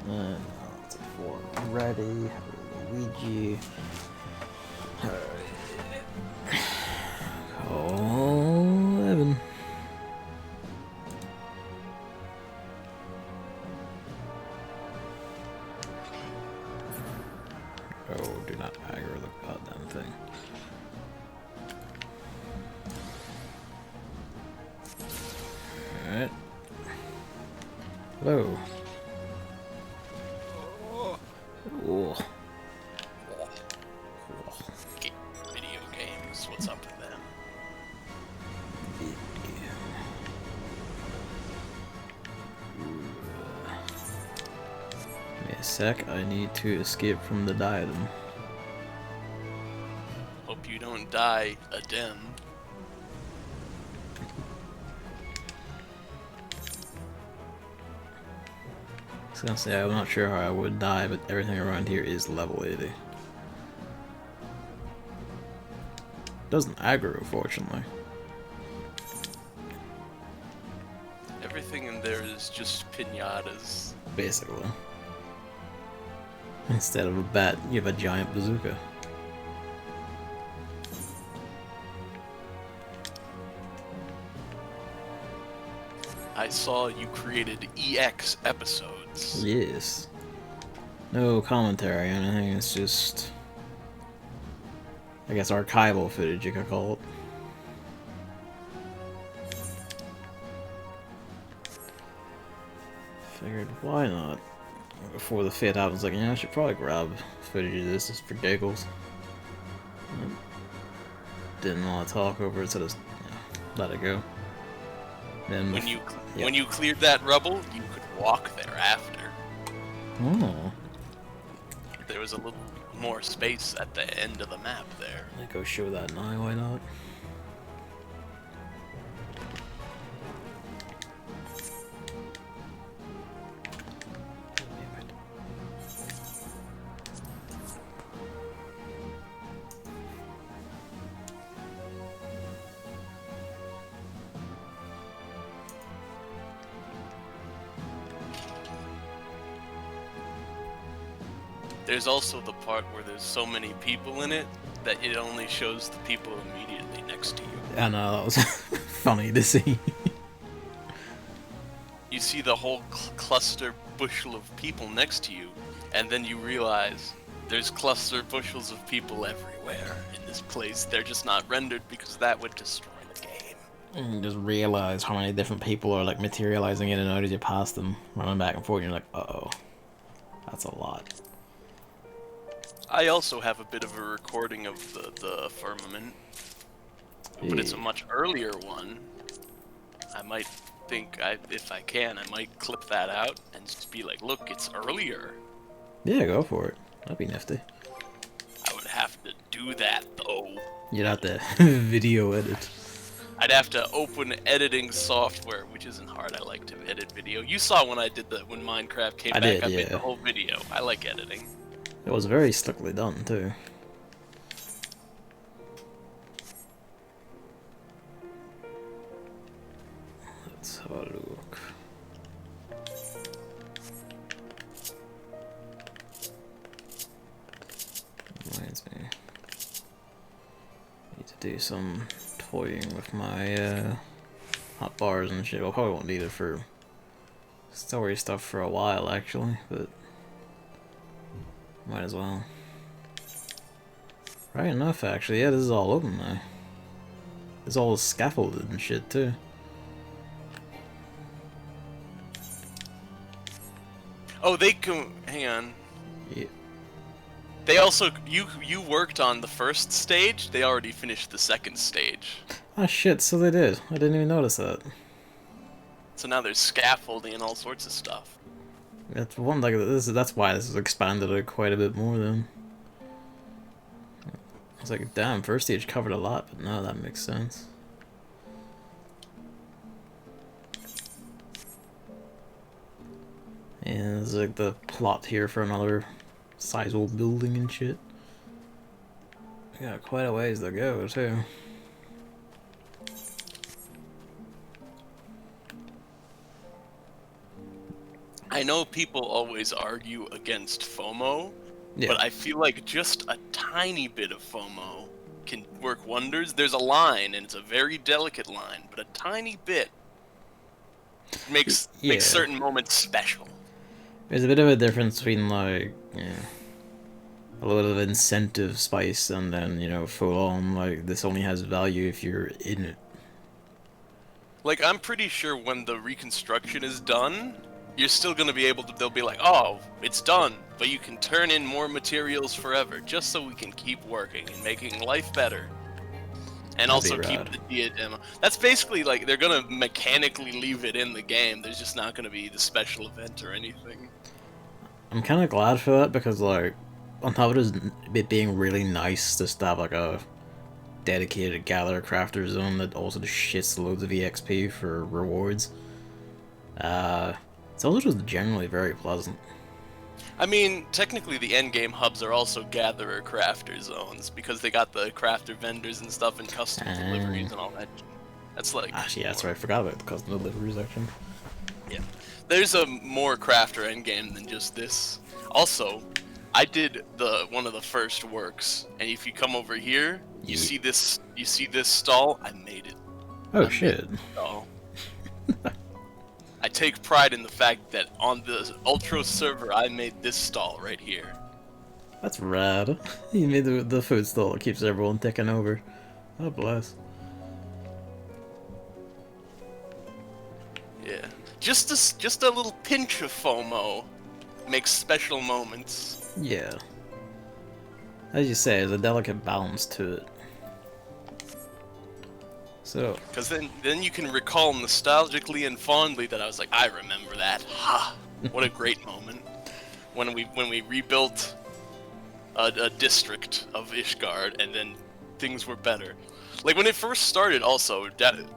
And it's a 4 ready. Luigi. Oh, Evan. Oh, do not aggro the goddamn thing. Alright. Hello. Oh. Video games, what's up with them? Give me a sec, I need to escape from the diadem. Hope you don't die a dem. I was gonna say, I'm not sure how I would die, but everything around here is level 80. Doesn't aggro, fortunately. Everything in there is just pinatas. Basically. Instead of a bat, you have a giant bazooka. I saw you created EX episodes. Yes. No commentary or anything, it's just... I guess archival footage, you could call it. Figured, why not? Before the fit happens, like, yeah, I should probably grab footage of this just for giggles. Didn't want to talk over it, so just let it go. Then When you cleared that rubble, you could walk there after. Oh. There was a little more space at the end of the map there. Let go show that now, why not? There's also the part where there's so many people in it that it only shows the people immediately next to you. I know, that was funny to see. You see the whole cluster bushel of people next to you, and then you realize there's cluster bushels of people everywhere in this place. They're just not rendered because that would destroy the game. And you just realize how many different people are like materializing in and out as you pass them, running back and forth, and you're like, uh-oh. That's a lot. I also have a bit of a recording of the firmament, but it's a much earlier one. I might think, if I can, I might clip that out and just be like, look, it's earlier. Yeah, go for it. That'd be nifty. I would have to do that, though. You'd have to video edit. I'd have to open editing software, which isn't hard. I like to edit video. You saw when I did when Minecraft came back, did, I made yeah. the whole video. I like editing. It was very slickly done, too. Let's have a look. Reminds me. Need to do some toying with my hot bars and shit. I probably won't need it for story stuff for a while, actually, but might as well. Right enough, actually. Yeah, this is all open now. It's all scaffolded and shit, too. Oh, they can. Hang on. Yeah. They also you worked on the first stage. They already finished the second stage. Ah, shit, so they did. I didn't even notice that. So now there's scaffolding and all sorts of stuff. That's one like this. That's why this has expanded it quite a bit more. Then I was like, damn, first stage covered a lot, but no, that makes sense. And there's like the plot here for another sizable building and shit. We got quite a ways to go too. I know people always argue against FOMO, Yeah. but I feel like just a tiny bit of FOMO can work wonders. There's a line, and it's a very delicate line, but a tiny bit makes certain moments special. There's a bit of a difference between, like, a little bit of incentive spice and then, you know, full on, like, this only has value if you're in it. Like, I'm pretty sure when the reconstruction is done, you're still gonna be able to, they'll be like, oh, it's done, but you can turn in more materials forever, just so we can keep working and making life better. And also keep the diadem. That's basically, like, they're gonna mechanically leave it in the game, there's just not gonna be the special event or anything. I'm kind of glad for that, because, like, on top of it being really nice to have, like, a dedicated gatherer crafter zone that also just shits loads of EXP for rewards, it's also just generally very pleasant. I mean, technically the endgame hubs are also gatherer crafter zones, because they got the crafter vendors and stuff and custom deliveries and all that. That's like... Actually, yeah, that's right, I forgot about the custom delivery section. Yeah. There's a more crafter endgame than just this. Also, I did one of the first works, and if you come over here, you see this stall, I made it. Oh shit. I take pride in the fact that on the Ultra server, I made this stall right here. That's rad. You made the food stall that keeps everyone ticking over. Oh bless. Yeah. Just a little pinch of FOMO makes special moments. Yeah. As you say, there's a delicate balance to it. So, because then you can recall nostalgically and fondly that I was like, I remember that. Ha! What a great moment when we rebuilt a district of Ishgard, and then things were better. Like when it first started, also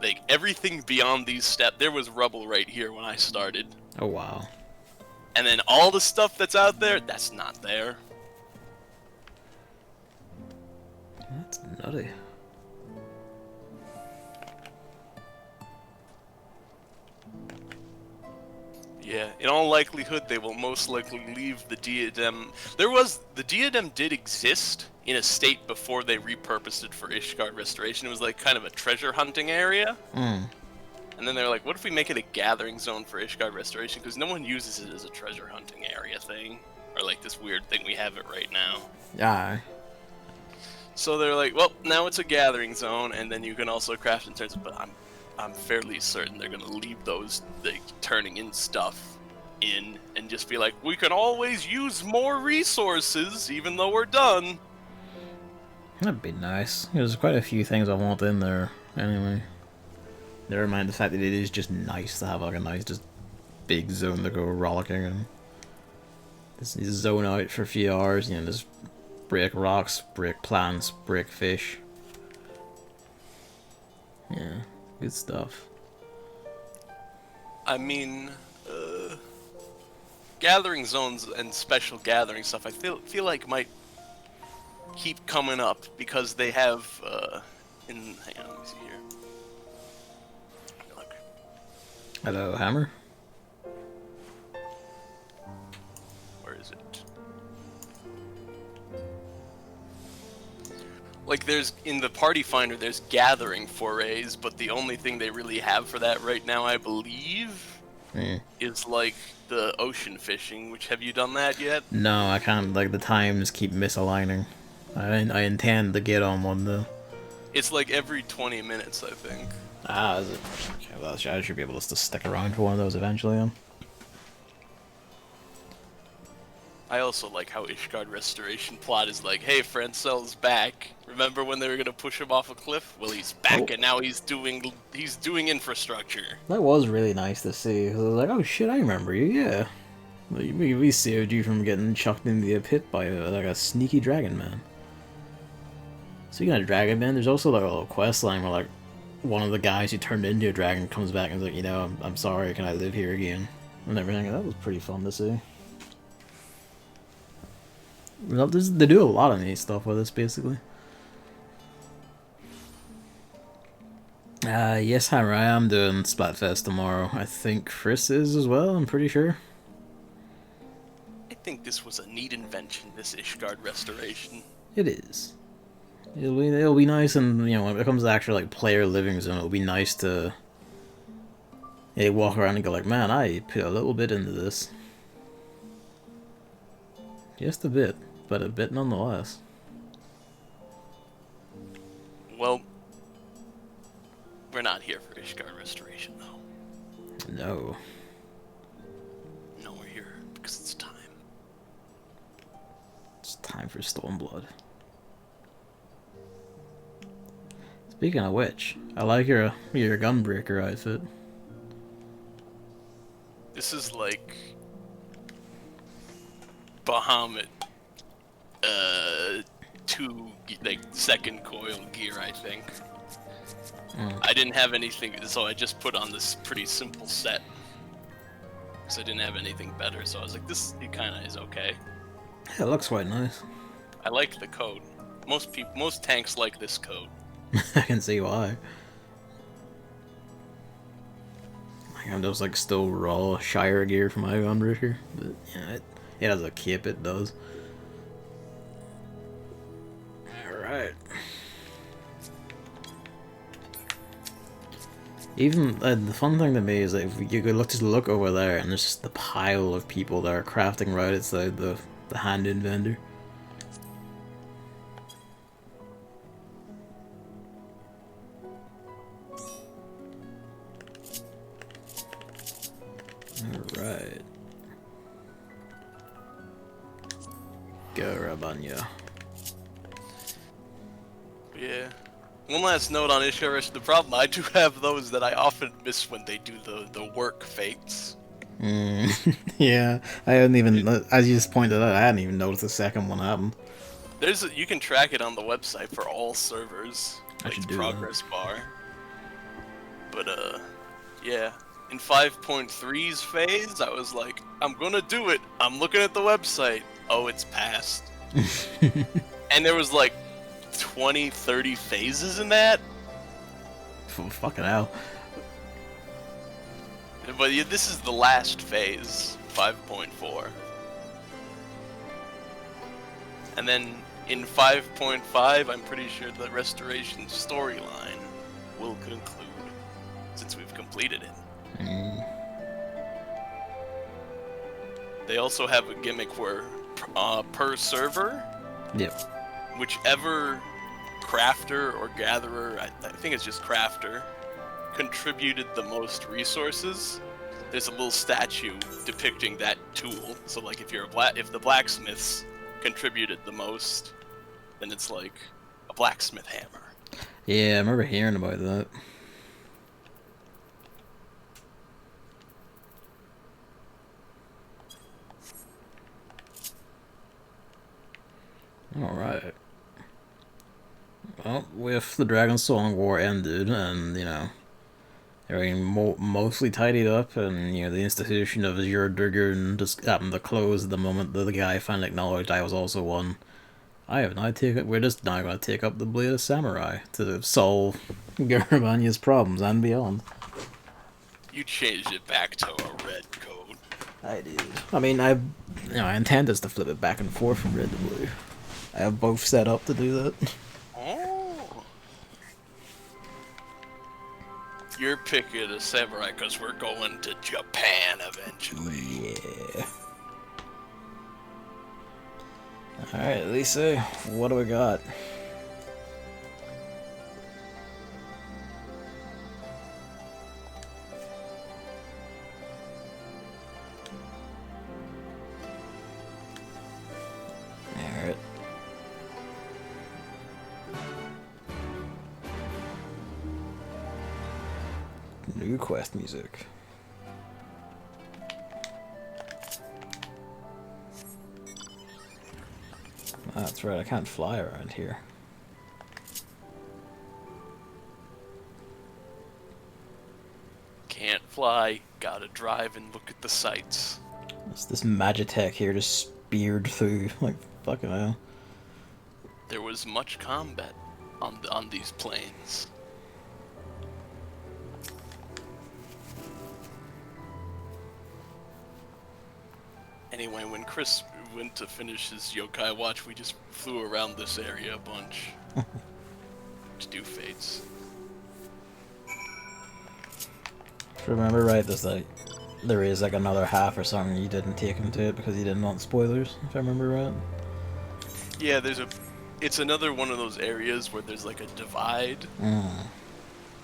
like everything beyond these steps, there was rubble right here when I started. Oh wow. And then all the stuff that's out there, that's not there. That's nutty. Yeah, in all likelihood, they will most likely leave the diadem. The diadem did exist in a state before they repurposed it for Ishgard Restoration. It was like kind of a treasure hunting area. Mm. And then they're like, what if we make it a gathering zone for Ishgard Restoration? Because no one uses it as a treasure hunting area thing. Or like this weird thing we have it right now. Yeah. So they're like, well, now it's a gathering zone, and then you can also craft in terms of, but I'm fairly certain they're gonna leave those, like, turning in stuff in, and just be like, we can always use more resources, even though we're done. That'd be nice. There's quite a few things I want in there, anyway. Never mind the fact that it is just nice to have, like, a nice, just big zone to go rollicking in. Just zone out for a few hours, you know, just break rocks, break plants, break fish. Yeah. Good stuff. I mean, gathering zones and special gathering stuff, I feel like might keep coming up because they have, hang on, let me see here. Look. Hello, Hammer. Where is it? Like, there's, in the party finder, there's gathering forays, but the only thing they really have for that right now, I believe, is, like, the ocean fishing, which, have you done that yet? No, I can't, like, the times keep misaligning. I intend to get on one, though. It's, like, every 20 minutes, I think. Ah, is it? Okay, well, I should be able to stick around for one of those eventually, then. I also like how Ishgard Restoration plot is like, hey, Francel's back. Remember when they were gonna push him off a cliff? Well, he's back, and now he's doing infrastructure. That was really nice to see. I was like, oh shit, I remember you, yeah. We saved you from getting chucked into a pit by like a sneaky dragon man. Speaking of dragon man, there's also like a little quest line where like one of the guys who turned into a dragon comes back and is like, you know, I'm sorry, can I live here again? And everything. That was pretty fun to see. They do a lot of neat stuff with this, basically. Yes, Hammer, I am doing Splatfest tomorrow. I think Chris is as well, I'm pretty sure. think this was a neat invention, this Ishgard restoration. It is. It'll be nice, and you know, when it comes to actual like player living zone, it'll be nice to walk around and go like, man, I put a little bit into this. Just a bit, but a bit nonetheless. Well, we're not here for Ishgard restoration, though. No. No, we're here because it's time. It's time for Stormblood. Speaking of which, I like your gunbreaker outfit. This is like Bahamut, second coil gear, I think. I didn't have anything, so I just put on this pretty simple set. Because I didn't have anything better, so I was like, it kind of is okay. Yeah, it looks quite nice. I like the code. Most tanks like this code. I can see why. I'm just like still raw Shire gear for my gunbreaker, but yeah, it has a cape, it does. Alright. Even the fun thing to me is that if you could just look over there and there's just the pile of people that are crafting right outside the hand-in vendor. Alright. Go, Rabanya. Yeah. One last note on Ishgard. The problem, I do have those that I often miss when they do the work fates. Yeah, I hadn't even, as you just pointed out, I hadn't even noticed the second one happened. You can track it on the website for all servers. I should do progress bar. But yeah. In 5.3's phase, I was like, I'm gonna do it. I'm looking at the website. Oh, it's passed. And there was like 20, 30 phases in that. Fucking hell. But yeah, this is the last phase, 5.4. And then in 5.5, I'm pretty sure the restoration storyline will conclude, since we've completed it. They also have a gimmick where, per server, yep, whichever crafter or gatherer, I think it's just crafter, contributed the most resources, there's a little statue depicting that tool. So like if the blacksmiths contributed the most, then it's like a blacksmith hammer. Yeah, I remember hearing about that. Alright. Well, with the Dragonsong War ended, and, you know, everything mostly tidied up, and, you know, the institution of Jordurgen just happened to close the moment that the guy finally acknowledged I was also one. We're just now going to take up the Blade of Samurai to solve Garabanya's problems and beyond. You changed it back to a red code. I did. I mean, I intend is to flip it back and forth from red to blue. I have both set up to do that. Oh. You're picking a samurai because we're going to Japan eventually. Yeah. Alright, Lisa, what do we got? Alright. New quest music. That's right, I can't fly around here. Can't fly, gotta drive and look at the sights. It's this Magitech here just speared through, like, fucking hell. There was much combat on these plains. Anyway, when Chris went to finish his yokai watch, we just flew around this area a bunch. To do fates. If I remember right, there is like another half or something you didn't take into it because you didn't want spoilers, if I remember right. Yeah, it's another one of those areas where there's like a divide.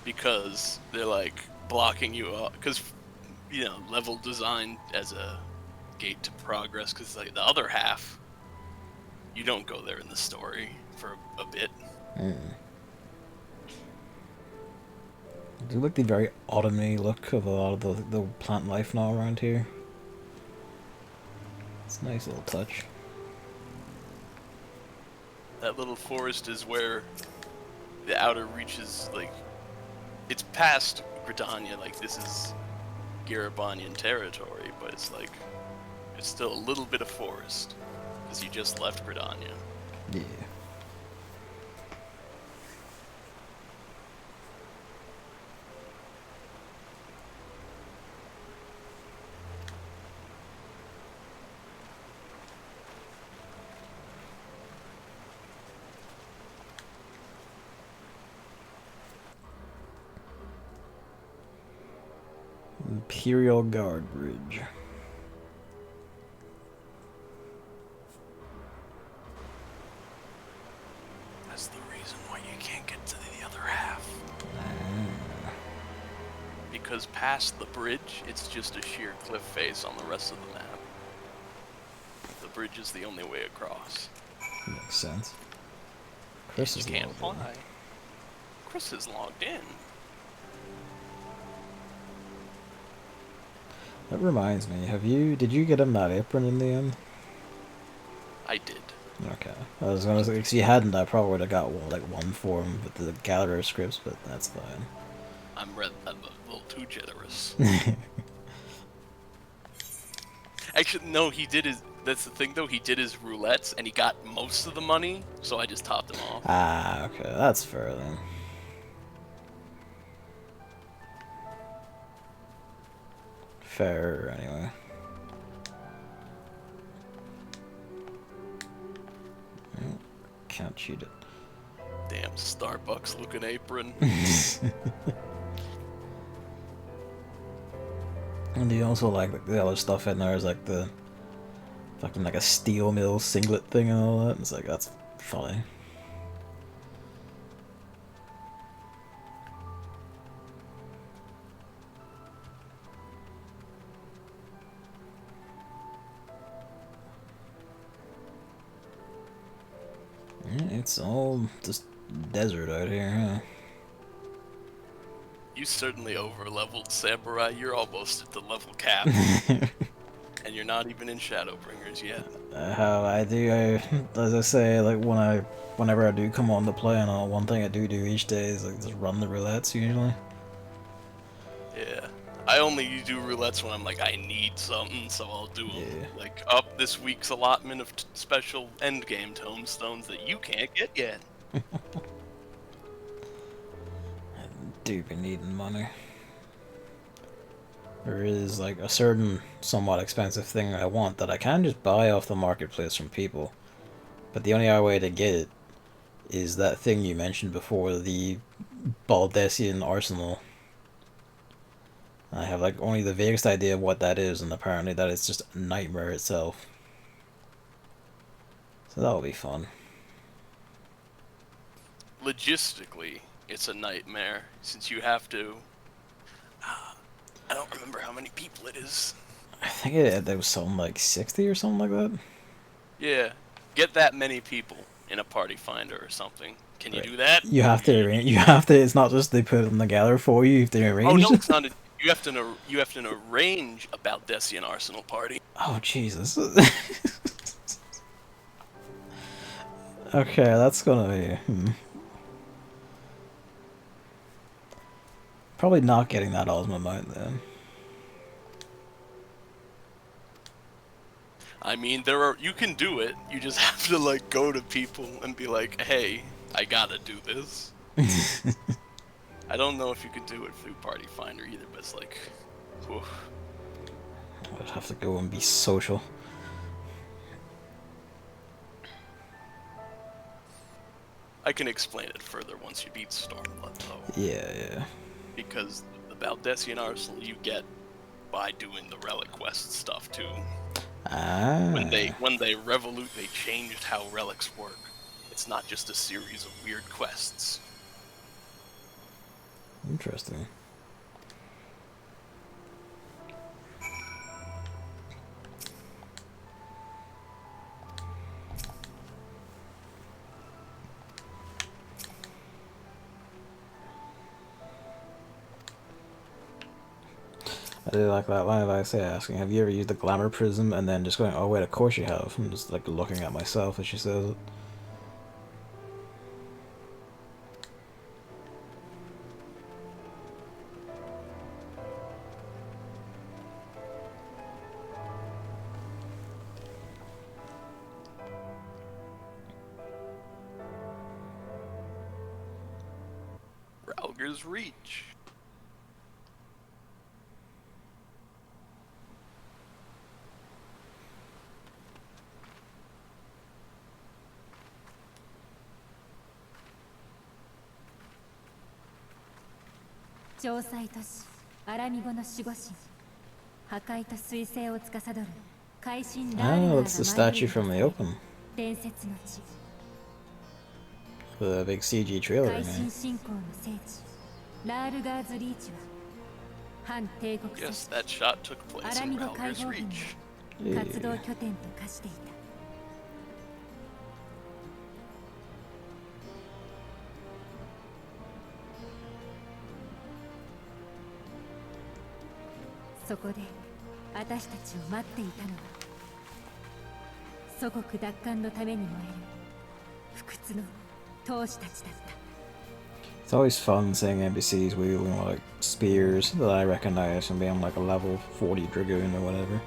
Because they're like blocking you up, because, you know, level designed as a gate to progress, because like the other half, you don't go there in the story for a bit. I do like the very autumny look of a lot of the plant life now around here. It's a nice little touch. That little forest is where the outer reaches, like, it's past Gridania, like this is Garabanian territory, but it's like, it's still a little bit of forest, because you just left Gridania. Yeah. Imperial Guard Bridge. That's the reason why you can't get to the other half. Because past the bridge, it's just a sheer cliff face on the rest of the map. The bridge is the only way across. Makes sense. Chris is can't logged in. fly. Chris is logged in. That reminds me, did you get him that apron in the end? I did. Okay. I was gonna say, if you hadn't, I probably would have got one for him with the Gatherer scripts, but that's fine. I'm a little too generous. Actually, no, that's the thing though, he did his roulettes, and he got most of the money, so I just topped him off. Ah, okay, that's fair then. Fair, anyway. Well, can't cheat it. Damn Starbucks looking apron. And you also like the other stuff in there is like the fucking like a steel mill singlet thing and all that. It's like, that's funny. It's all just desert out here, huh? You certainly over-leveled Samurai. You're almost at the level cap. And you're not even in Shadowbringers yet. How I do, as I say, like whenever I do come on to play, and one thing I do each day is like just run the roulettes usually. Yeah. I only do roulettes when I'm like, I need something, so I'll do them. Yeah. Like, up this week's allotment of special endgame tomestones that you can't get yet. I do be needing money. There is like a certain somewhat expensive thing I want that I can just buy off the marketplace from people. But the only other way to get it is that thing you mentioned before, the Baldessian Arsenal. I have like only the vaguest idea of what that is, and apparently that is just a nightmare itself. So that'll be fun. Logistically, it's a nightmare, since you have to... I don't remember how many people it is. I think there was something like 60 or something like that. Yeah, get that many people in a party finder or something. Can you do that? You have to arrange. You have to. It's not just they put them together for you. You have to arrange. Oh no, it's not. You have to arrange a Baldessian Arsenal party. Oh Jesus. Okay, that's gonna be. Probably not getting that Ozma mount then. I mean, you can do it. You just have to like go to people and be like, "Hey, I gotta do this." I don't know if you could do it through Party Finder either, but it's like, whew. I'd have to go and be social. I can explain it further once you beat Stormblood, though. Yeah. Because the Valdesian Arsenal you get by doing the relic quest stuff too. Ah. When they revolute, they changed how relics work. It's not just a series of weird quests. Interesting. I did like that line that I say asking, have you ever used the glamour prism, and then just going, oh wait, of course you have. I'm just like looking at myself as she says it. Ralger's Reach.城塞都市アラミゴの守護神破壊と彗星を司る海神ラーレナー Oh, it's the statue from the open. 伝説の地 The big CG trailer, 海神 man. 信仰の聖地ラールガーズリーチは反帝国組 Yes, 織 that shot took ア place ラ in ミゴ解 Ralger's 放軍 Reach. の活動拠点と化していたそこで私たちを待っていたのは祖国奪還のために燃える不屈の闘士たちだった It's always fun seeing NPCs wielding like spears that I recognize from being like a level 40 Dragoon or whatever.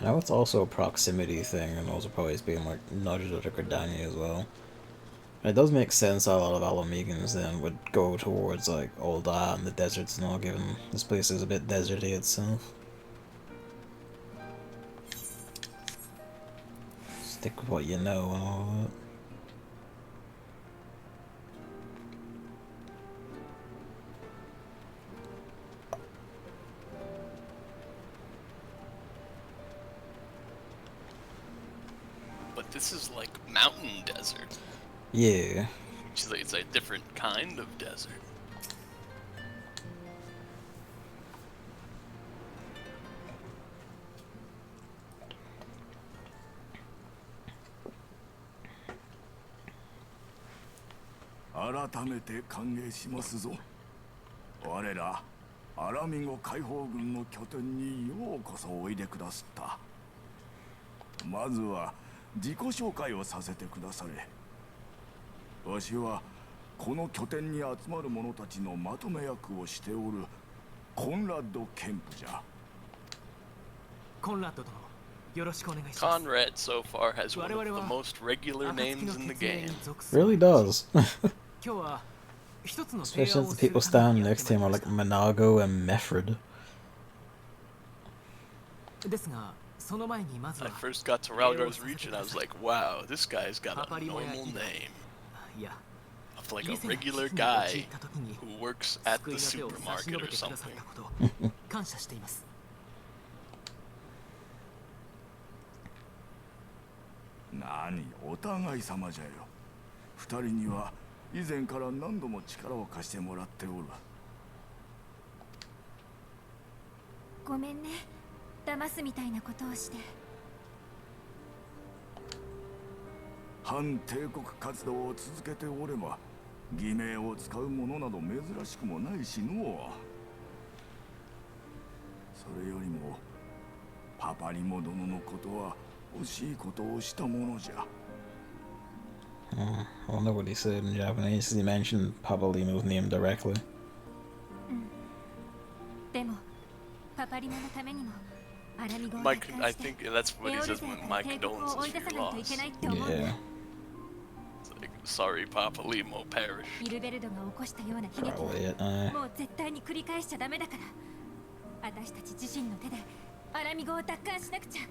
I know it's also a proximity thing, and also probably it's being like nudged at Gridania as well. It does make sense that a lot of Ala Mhigans then would go towards like Ul'dah and the deserts and all, given this place is a bit deserty itself. Stick with what you know and all that. But this is like mountain desert. Yeah. Which is like, it's a different kind of desert. Ala Mhigo 解放軍の拠点にようこそおいでくださった。まずは自己紹介をさせてくだされ。わしはこの拠点に集まる者たちのまとめ役をしておるコンラッド・ケンプじゃ。コンラッド殿、Conrad so far has one of the most regular names in the game. Really does. Especially since the people standing next to him are like Manago and Mefred. I first got to Ralgar's Reach and I was like, wow, this guy's got a normal name. Of like a regular guy who works at the supermarket or something. 何お互い様じゃよ。二人には以前から何度も力を貸してもらっておる。ごめんね、騙すみたいなことをして。反帝国活動を続けておれば、偽名を使うものなど珍しくもないしの。それよりもパパリモ殿のことは惜しいことをしたものじゃ。I wonder what he said in Japanese. He mentioned Papalimo's name directly. でもパパリモのためにもアラミゴを I think that's what he says when my condolences for your loss. Yeah. It's like, sorry, Papa Limo perish. イルベルドが起こしたような悲劇 Probably it. はもう絶対に繰り返しちゃダメだから、私たち自身の手でアラミゴを奪還しなくちゃ。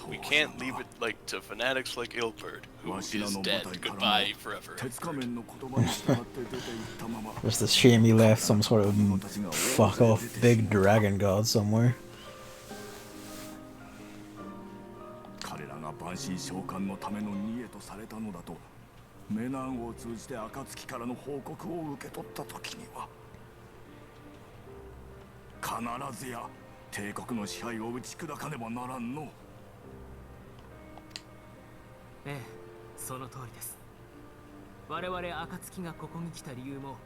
We can't leave it like to fanatics like Ilbert, who is dead. Goodbye forever. Just a shame he left some sort of fuck off big dragon god somewhere. 彼らが万神召喚のための逃げとされたのだとメナンを通じて暁からの報告を受け取った時には必ずや帝国の支配を打ち砕かねばならんの。ええ、その通りです。我々暁がここに来た理由も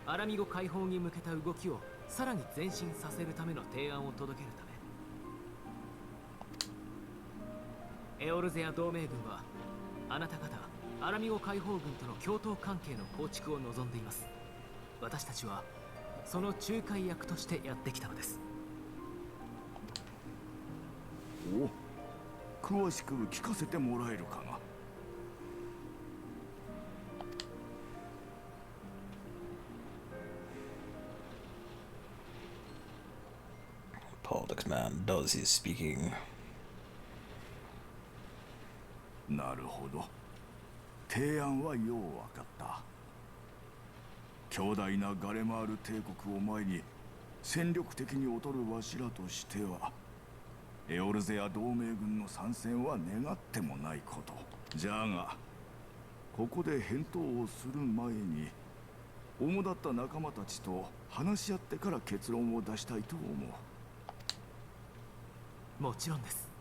アラミゴ解放に向けた動きをさらに前進させるための提案を届けるため。エオルゼア同盟軍はあなた方アラミゴ解放軍との共闘関係の構築を望んでいます。私たちはその仲介役としてやってきたのです。お、詳しく聞かせてもらえるかな。Politics man does his speaking. なるほど。提案はよう分かった。強大なガレマール帝国を前に戦力的に劣るわしらとしてはエオルゼア同盟軍の参戦は願ってもないこと。じゃがここで返答をする前に主だった仲間たちと話し合ってから結論を出したいと思う。もちろんです。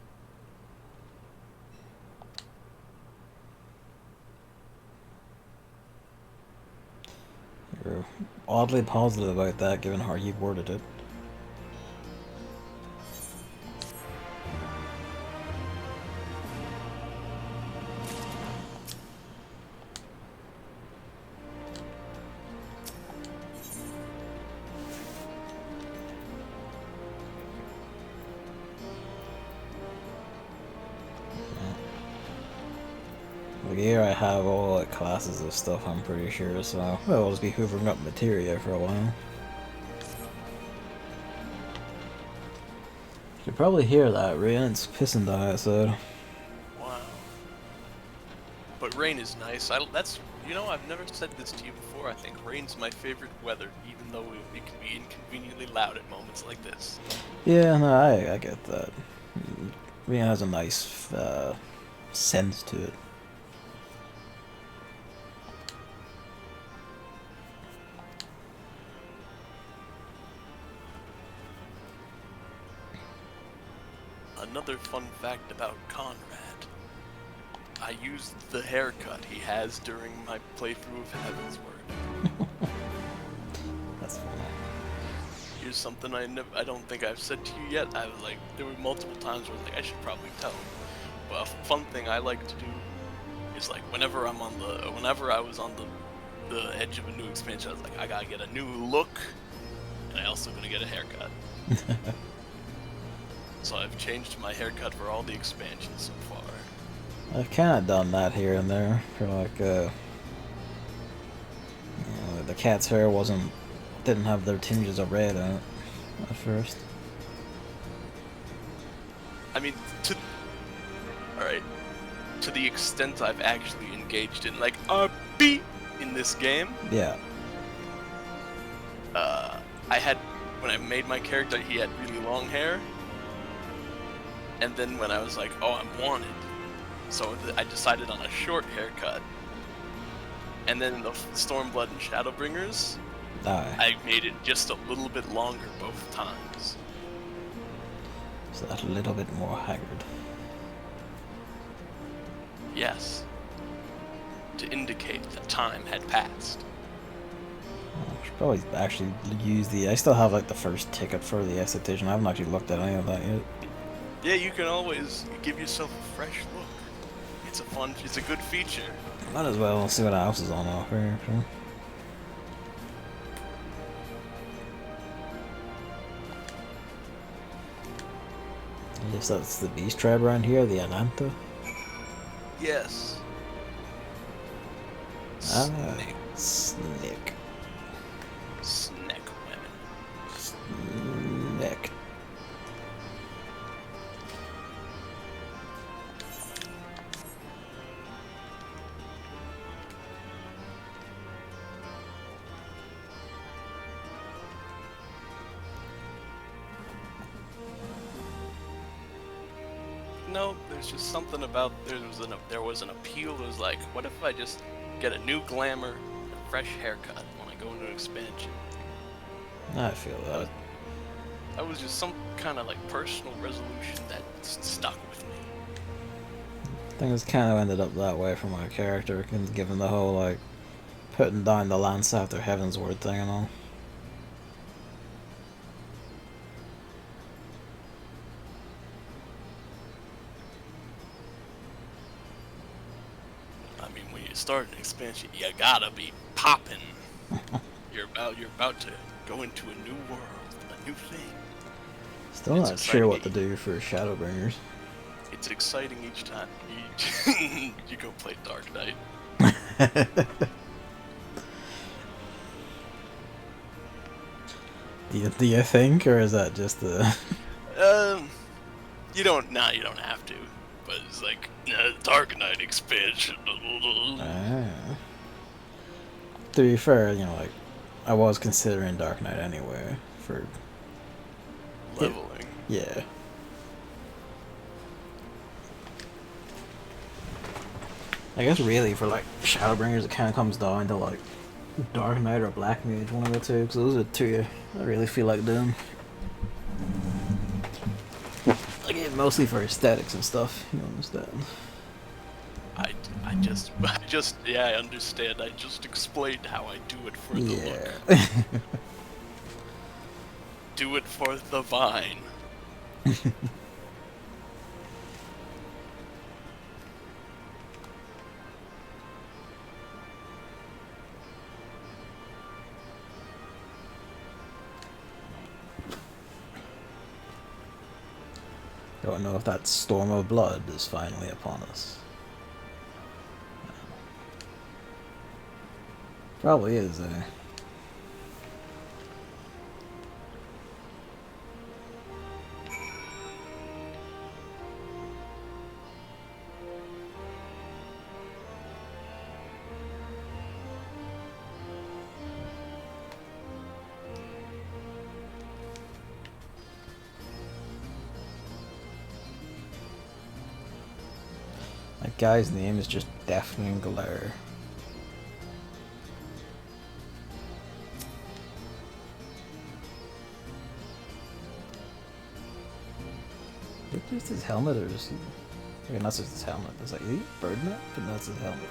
You're oddly positive about that, given how you worded it. Like here I have all the classes of stuff, I'm pretty sure, so I'll just be hoovering up materia for a while. You can probably hear that, Rain. It's pissing down outside. Wow. But rain is nice. That's, you know, I've never said this to you before. I think rain's my favorite weather, even though it can be inconveniently loud at moments like this. Yeah, no, I get that. Rain has a nice sense to it. Another fun fact about Conrad. I used the haircut he has during my playthrough of Heaven's Word. That's funny. Here's something I don't think I've said to you yet. There were multiple times where I should probably tell. But a fun thing I like to do is whenever I was on the the edge of a new expansion, I was like, I gotta get a new look, and I also gonna get a haircut. So I've changed my haircut for all the expansions so far. I've kind of done that here and there for like, the cat's hair didn't have their tinges of red in it at first. I mean, alright, to the extent I've actually engaged in like a beat in this game. Yeah. When I made my character, he had really long hair. And then when I was like, oh, I'm wanted. So I decided on a short haircut. And then in the Stormblood and Shadowbringers, I made it just a little bit longer both times. So that's a little bit more haggard. Yes. To indicate that time had passed. I should probably actually use I still have like the first ticket for the esthetician. I haven't actually looked at any of that yet. Yeah, you can always give yourself a fresh look. It's a good feature. Might as well see what else is on offer. Actually. I guess that's the beast tribe around here, the Ananta. Yes. Snake. Snack women. Snack. No, there's just something about there was an appeal that was like, what if I just get a new glamour, a fresh haircut when I go into an expansion? I feel that. That was just some kind of like personal resolution that stuck with me. I think it's kind of ended up that way for my character, given the whole like putting down the lance after Heavensward thing and all. Start an expansion, you gotta be popping. You're about to go into a new world, a new thing. Still not sure what to do for Shadowbringers. It's exciting each time you go play Dark Knight. Do you think, or is that just the? You don't have to. But it's like Dark Knight expansion. To be fair, like I was considering Dark Knight anyway for leveling. Yeah. I guess really for like Shadowbringers, it kind of comes down to like Dark Knight or Black Mage, one of the two, because those are the two I really feel like doing. Again, mostly for aesthetics and stuff, you understand. I understand. I just explained how I do it for the look. Do it for the vine. Don't know if that storm of blood is finally upon us. Probably is, eh? That guy's name is just Deafening Glare. Is it just his helmet, or is he... I mean, that's just his helmet. It's like, is he a bird map? But that's his helmet.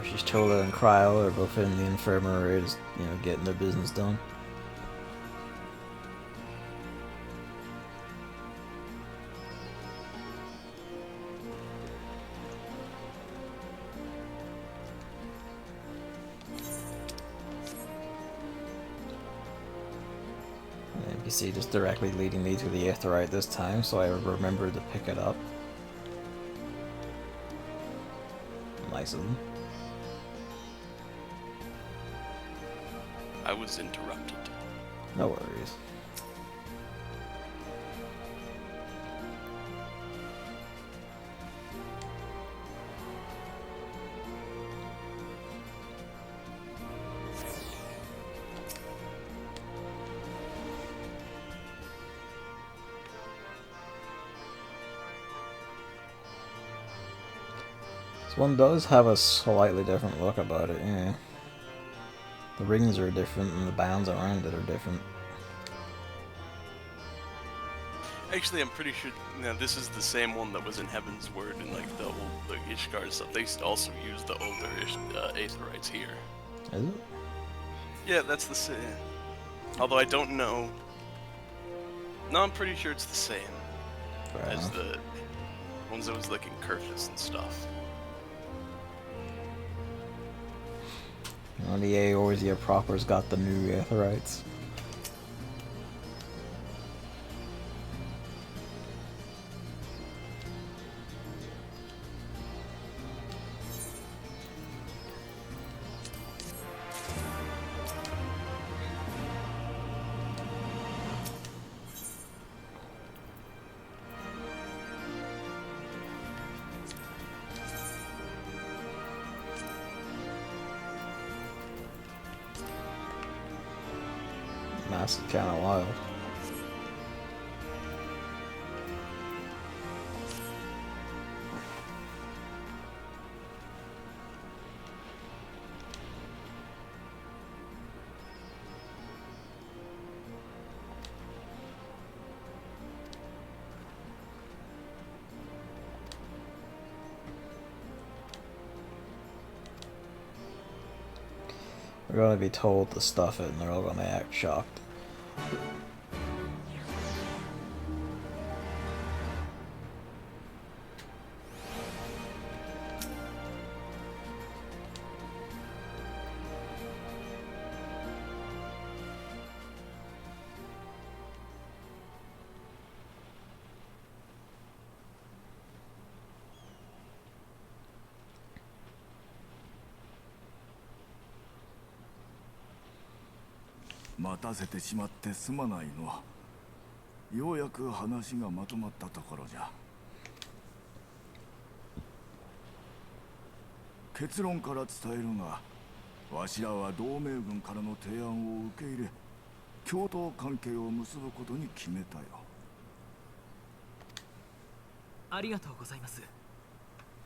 Or she's Chola and Cryo are both in the infirmary, just, you know, getting their business done. And you see, just directly leading me to the Aetheryte this time, so I remembered to pick it up. Nice of them. I was interrupted. No worries. This one does have a slightly different look about it, yeah. The rings are different and the bands around it are different. Actually, I'm pretty sure this is the same one that was in Heaven's Word and like the old Ishkar stuff. They also use the older Aetherites here. Is it? Yeah, that's the same. Although I don't know. No, I'm pretty sure it's the same Fair as enough. the ones that was like in Curtis and stuff. You know, the Eorzea proper's got the new Aetherites. That's kinda wild. We're gonna be told to stuff it and they're all gonna act shocked.待たせてしまってすまないの。ようやく話がまとまったところじゃ。結論から伝えるが、わしらは同盟軍からの提案を受け入れ、共闘関係を結ぶことに決めたよ。ありがとうございます。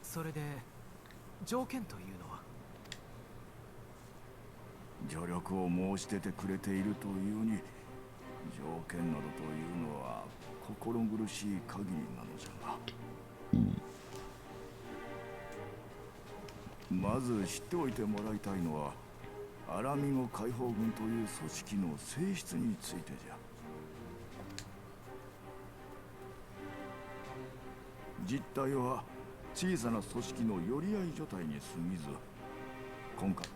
それで条件というのは？助力を申し出てくれているというに、条件などというのは心苦しい限りなのじゃが、まず知っておいてもらいたいのはアラミゴ解放軍という組織の性質についてじゃ。実態は小さな組織の寄り合い所帯に過ぎず、今回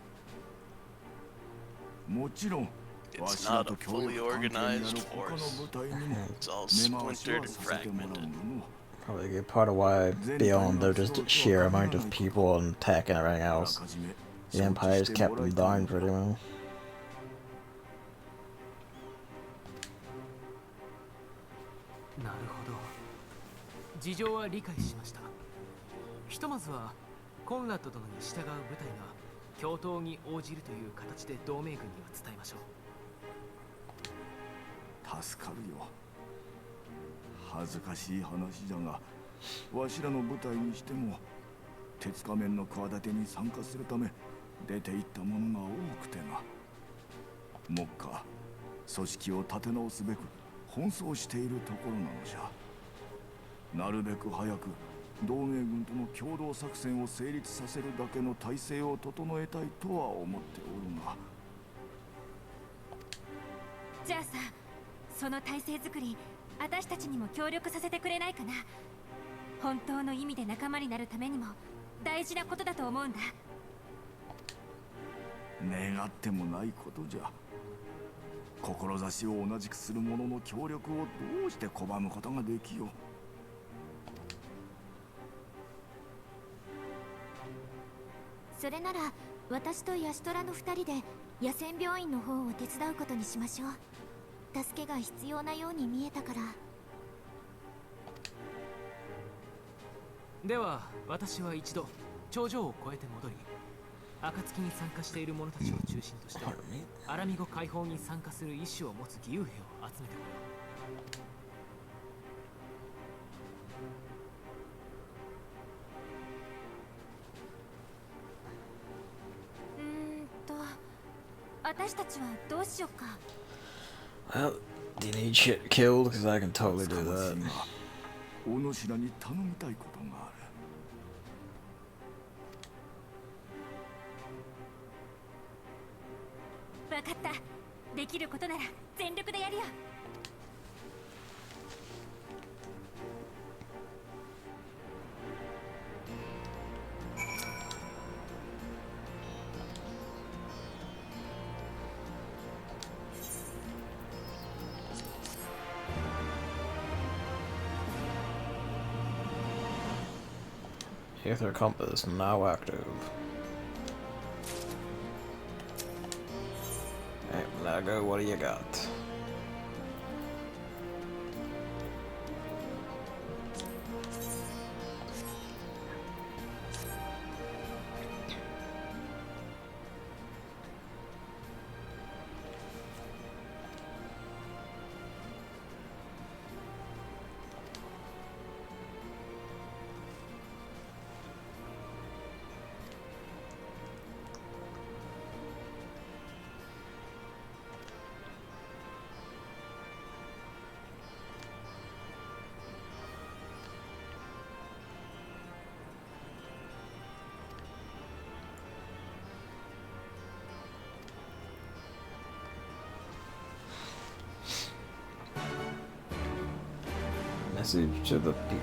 もちろんわしらと協力関係にある他の部隊にも根回しはさせてもらうの。 Probably a good part of why beyond they're just a sheer amount of people and tech and everything else. The Empire's kept them down pretty well. なるほど。事情は理解しました。ひとまずはコンラッド殿に従う部隊が共闘に応じるという形で同盟軍には伝えましょう。助かるよ。恥ずかしい話じゃが、わしらの部隊にしても鉄仮面の企てに参加するため出て行った者が多くてな。目下組織を立て直すべく奔走しているところなのじゃ。なるべく早く同盟軍との共同作戦を成立させるだけの体制を整えたいとは思っておるが。じゃあさ、その体制づくり私たちにも協力させてくれないかな。本当の意味で仲間になるためにも大事なことだと思うんだ。願ってもないことじゃ。志を同じくする者の協力をどうして拒むことができよう。それなら私とヤシトラの2人で野戦病院の方を手伝うことにしましょう。助けが必要なように見えたから。では私は一度頂上を越えて戻り、暁に参加している者たちを中心としてアラミゴ解放に参加する意思を持つ義勇兵を集めてこよ私たちはどうしようか。Well, do you need shit killed? Because I can totally do that. お主らに頼みたいことがあ分かった。できることなら全力でやるよ。Aether compass now active. Hey, Nago, what do you got? Message to the people.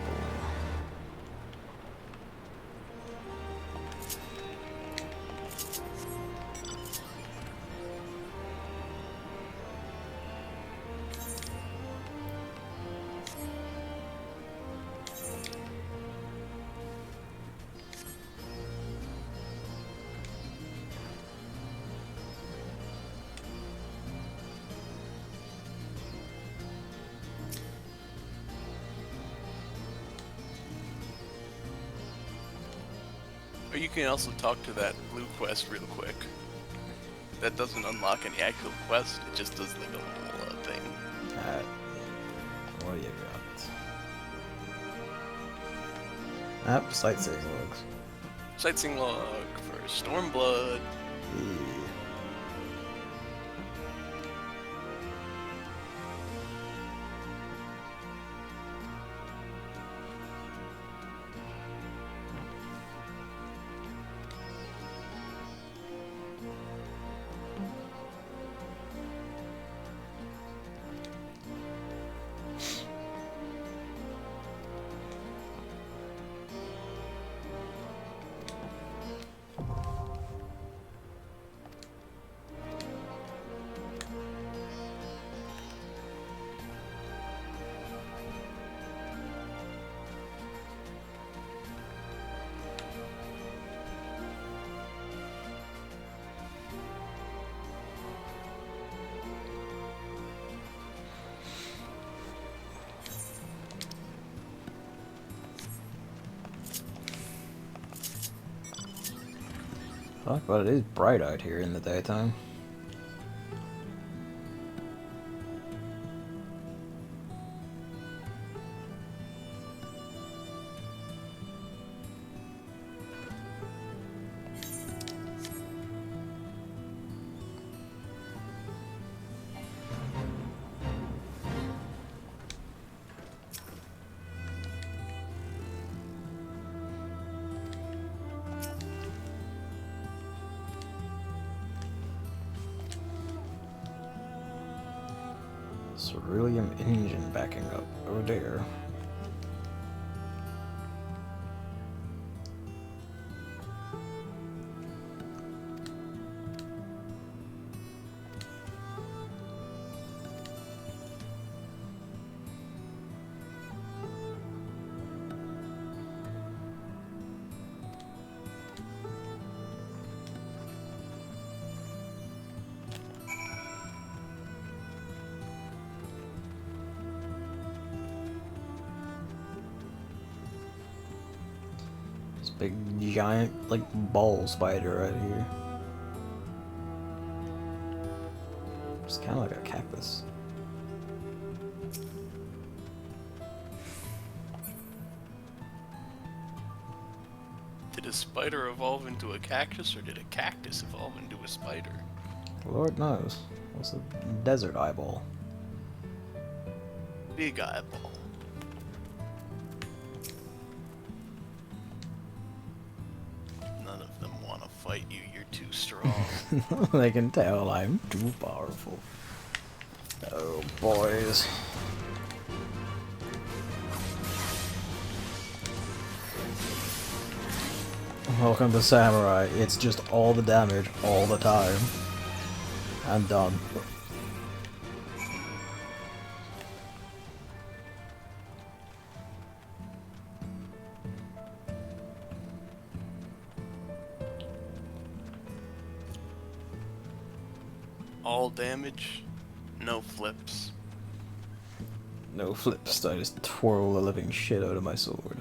Or you can also talk to that blue quest real quick. That doesn't unlock any actual quest, it just does like a little thing. Alright. What do you got? Sightseeing logs. Sightseeing log for Stormblood. Yeah. Fuck, but it is bright out here in the daytime. Cerulean engine backing up. Oh dear. Big giant like ball spider right here. It's kind of like a cactus. Did a spider evolve into a cactus, or did a cactus evolve into a spider? Lord knows. What's a desert eyeball? Big eyeball. None of them want to fight you, you're too strong. They can tell I'm too powerful. Oh, boys. Welcome to Samurai. It's just all the damage all the time. I'm done. All damage, no flips. No flips, I just twirl the living shit out of my sword.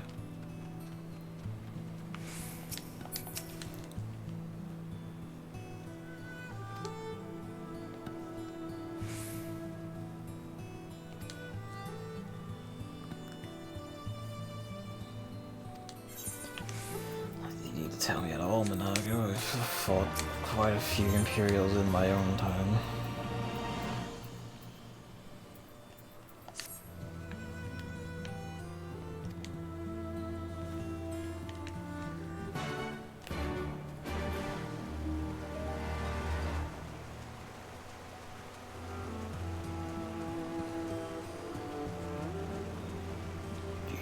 You need to tell me at all, Mhigo. I've fought quite a few Imperials in my own time.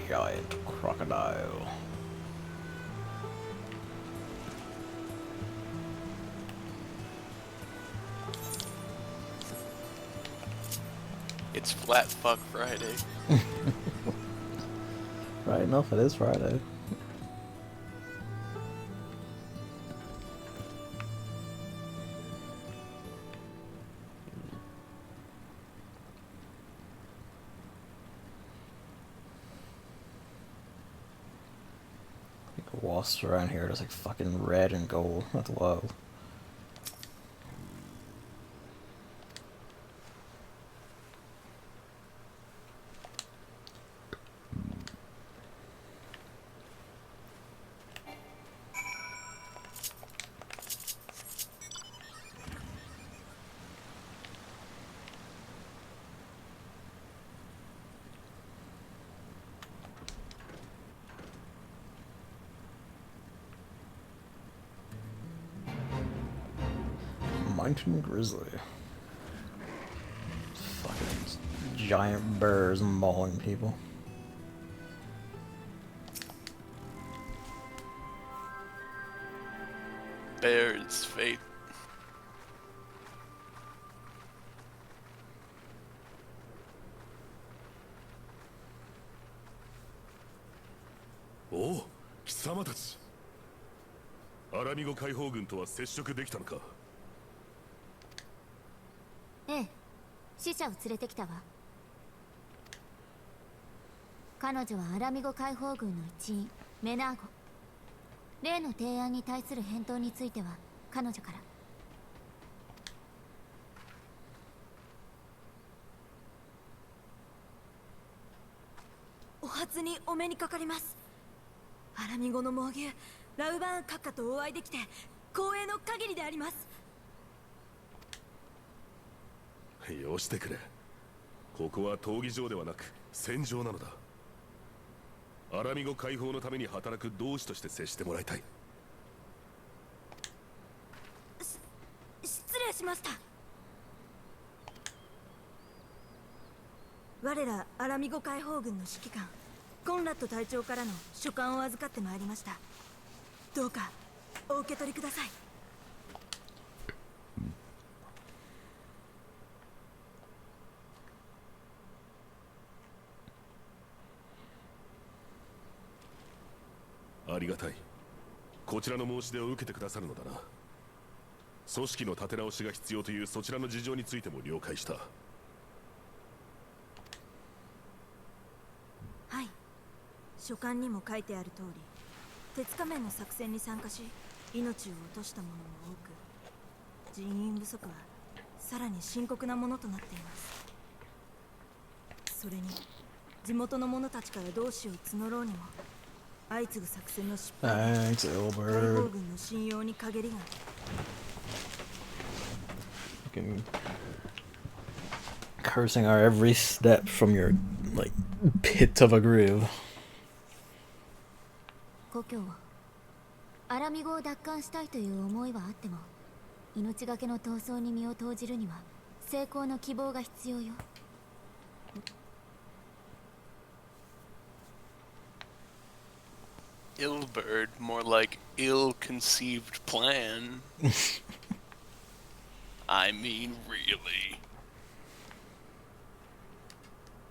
Giant crocodile. It's Flat Fuck Friday. Right enough, it is Friday. Wasps around here are just like fucking red and gold. That's wild. Mountain grizzly. Fucking giant bears mauling people. Bear's fate.おう、貴様たち。アラミゴ解放軍とは接触できたのか。ええ、死者を連れてきたわ。彼女はアラミゴ解放軍の一員メナーゴ。例の提案に対する返答については彼女から。お初にお目にかかります。アラミゴの猛牛ラウバーン閣下とお会いできて光栄の限りであります。よしてくれ。ここは闘技場ではなく戦場なのだ。アラミゴ解放のために働く同志として接してもらいたい。失礼しました。我らアラミゴ解放軍の指揮官コンラッド隊長からの書簡を預かってまいりました。どうかお受け取りください。ありがたい。こちらの申し出を受けてくださるのだな。組織の立て直しが必要というそちらの事情についても了解した。はい、書簡にも書いてある通り、鉄仮面の作戦に参加し命を落とした者も多く、人員不足はさらに深刻なものとなっています。それに地元の者たちから同志を募ろうにも相次ぐ作戦の失敗、解放軍の信用に陰りが。Cursing our every step from your like pit of a groove. 故郷アラミゴを奪還したいという思いはあっても、命がけの闘争に身を投じるには成功の希望が必要よ。Ill-bird, more like ill-conceived plan. I mean, really.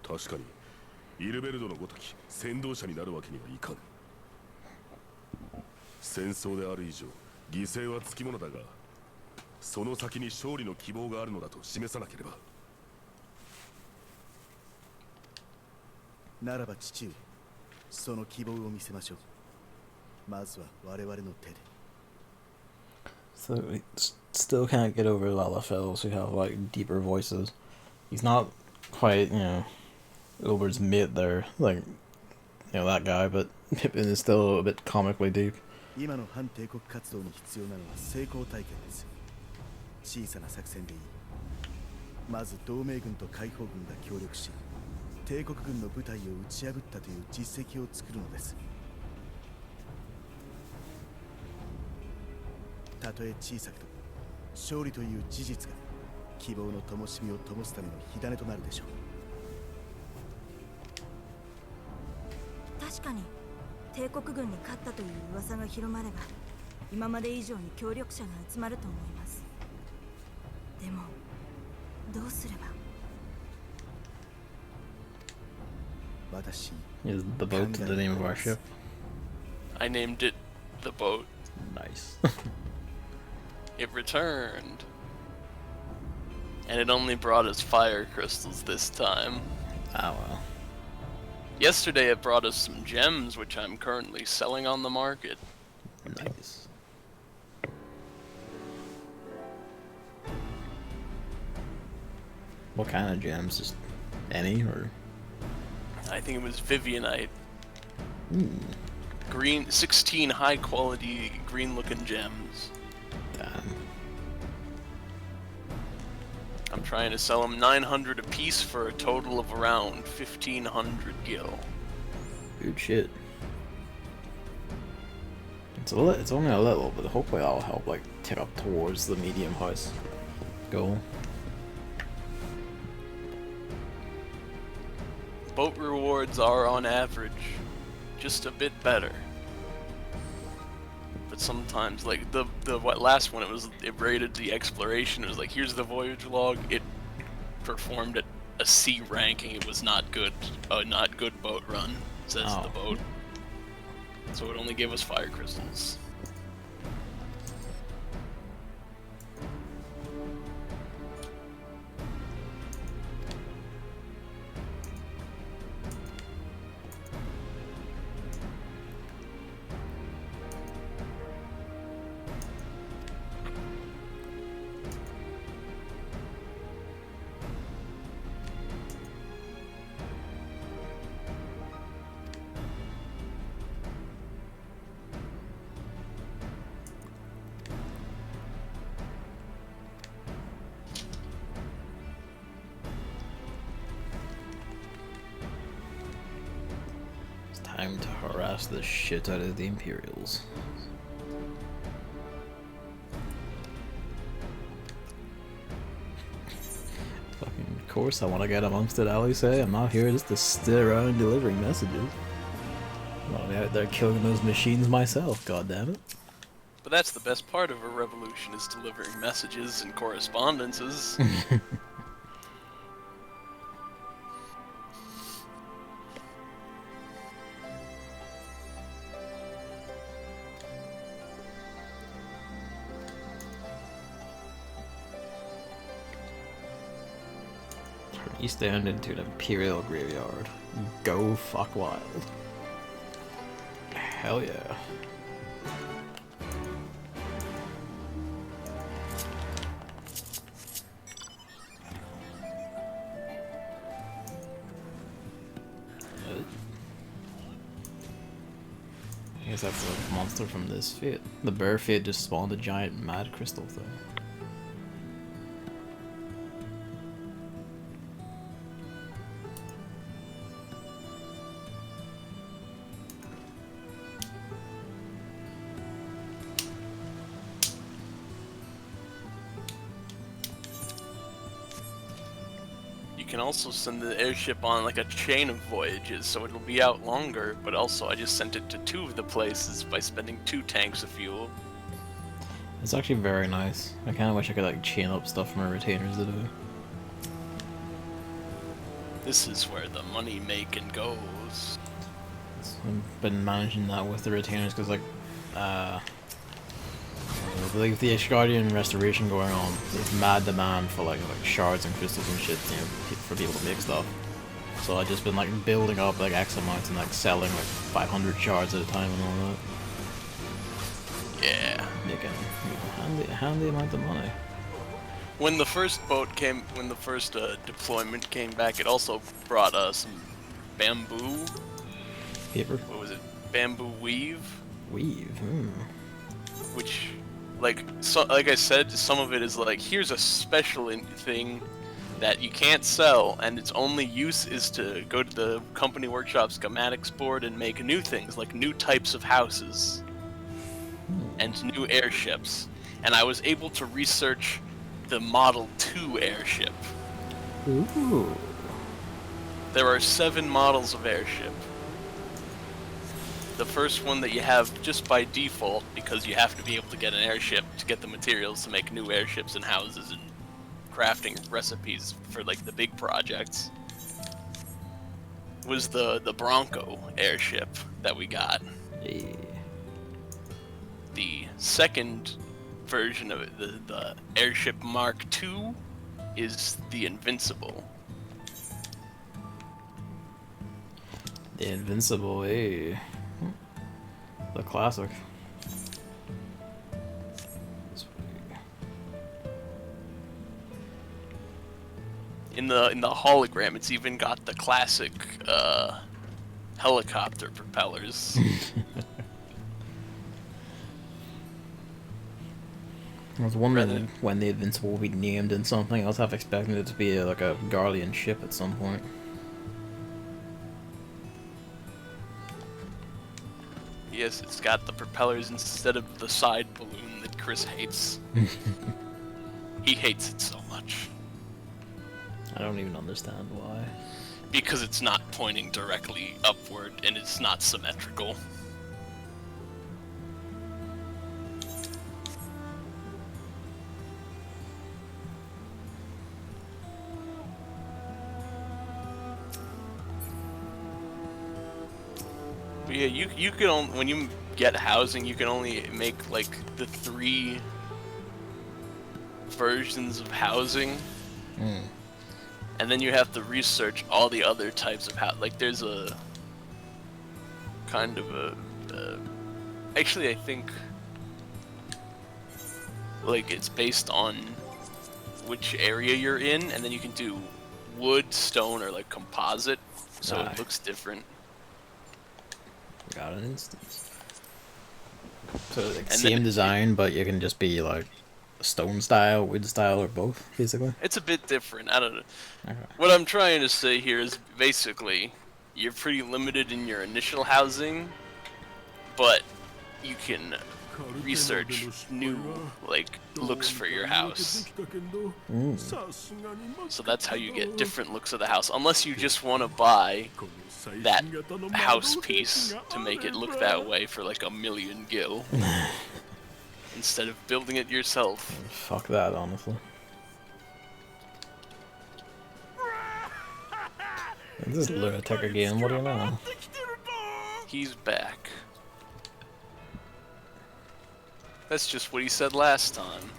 確かにイルベルドのごとき先導者になるわけにはいかん。戦争である以上犠牲はつきものだが、その先に勝利の希望があるのだと示さなければ。ならば父上、その希望を見せましょう。まずは我々の手で。 So we still can't get over Lalafels who have like deeper voices. He's not quite, you know, Ilbert's mid there, like, you know, that guy, but Pippin is still a bit comically deep. 今の反帝国活動に必要なのは成功体験です。小さな作戦でいい。まず同盟軍と解放軍が協力し、帝国軍の部隊を打ち破ったという実績を作るのです。たとえ小さくとも勝利という事実が希望の灯火を灯すための火種となるでしょう。確かに帝国軍に勝ったという噂が広まれば、今まで以上に協力者が集まると思います。でもどうすれば。私 Is the boat the name of our ship? I named it the boat. Nice. It returned. And it only brought us fire crystals this time. Ah, well. Yesterday it brought us some gems, which I'm currently selling on the market. Nice. What kind of gems? Just any, or? I think it was Vivianite. Green, 16 high quality green looking gems. Damn. I'm trying to sell them 900 a piece for a total of around 1,500 gil. Good shit. It's only a little, but hopefully that'll help like tick up towards the medium price goal. Boat rewards are on average just a bit better. But sometimes, like the last one, it rated the exploration. It was like, here's the voyage log. It performed at a C ranking. It was not good. Not good boat run, says the boat. So it only gave us fire crystals. Time to harass the shit out of the Imperials. Fucking course I want to get amongst it, Alice. I'm not here just to sit around delivering messages. I want to be out there killing those machines myself, goddammit. But that's the best part of a revolution, is delivering messages and correspondences. Eastbound into an Imperial graveyard. Go fuck wild. Hell yeah. I guess that's a monster from this fate. The bear fate just spawned a giant mad crystal thing. You can also send the airship on like a chain of voyages, so it'll be out longer, but also I just sent it to 2 of the places by spending 2 tanks of fuel. It's actually very nice. I kinda wish I could like chain up stuff from our retainers to do. This is where the money making goes. I've been managing that with the retainers because like with the Guardian restoration going on, there's mad demand for like shards and crystals and shit, you know, for people to make stuff. So I've just been like building up like X amounts and like selling like 500 shards at a time and all that. Yeah. Making a handy amount of money. When the first boat came, when the first deployment came back, it also brought us some bamboo. Paper? What was it? Bamboo weave? Weave, Which, like I said, some of it is like, here's a special thing that you can't sell, and its only use is to go to the company workshop schematics board and make new things, like new types of houses and new airships. And I was able to research the Model 2 airship. Ooh. There are 7 models of airship. The first one that you have just by default, because you have to be able to get an airship to get the materials to make new airships and houses and crafting recipes for like the big projects, was the Bronco airship that we got. Yeah. The second version of it, the airship Mark II, is the Invincible. The Invincible, eh? The classic. In the hologram, it's even got the classic helicopter propellers. I was wondering when the Invincible will be named in something. I was half expecting it to be like a Guardian ship at some point. Yes, it's got the propellers instead of the side balloon that Chris hates. He hates it so much. I don't even understand why. Because it's not pointing directly upward and it's not symmetrical. But yeah, you can only, when you get housing, you can only make like the 3 versions of housing. And then you have to research all the other types of house. Like there's a kind of a actually I think like it's based on which area you're in, and then you can do wood, stone, or like composite, so it looks different. Got an instance. So like same design, but you can just be like stone style, wood style, or both, basically. It's a bit different. I don't know. Okay. What I'm trying to say here is basically you're pretty limited in your initial housing, but you can research new like looks for your house. So that's how you get different looks of the house, unless you just want to buy that house piece to make it look that way for like 1,000,000 gil instead of building it yourself. Fuck that, honestly. This is lunatic again, what do you know? He's back. That's just what he said last time.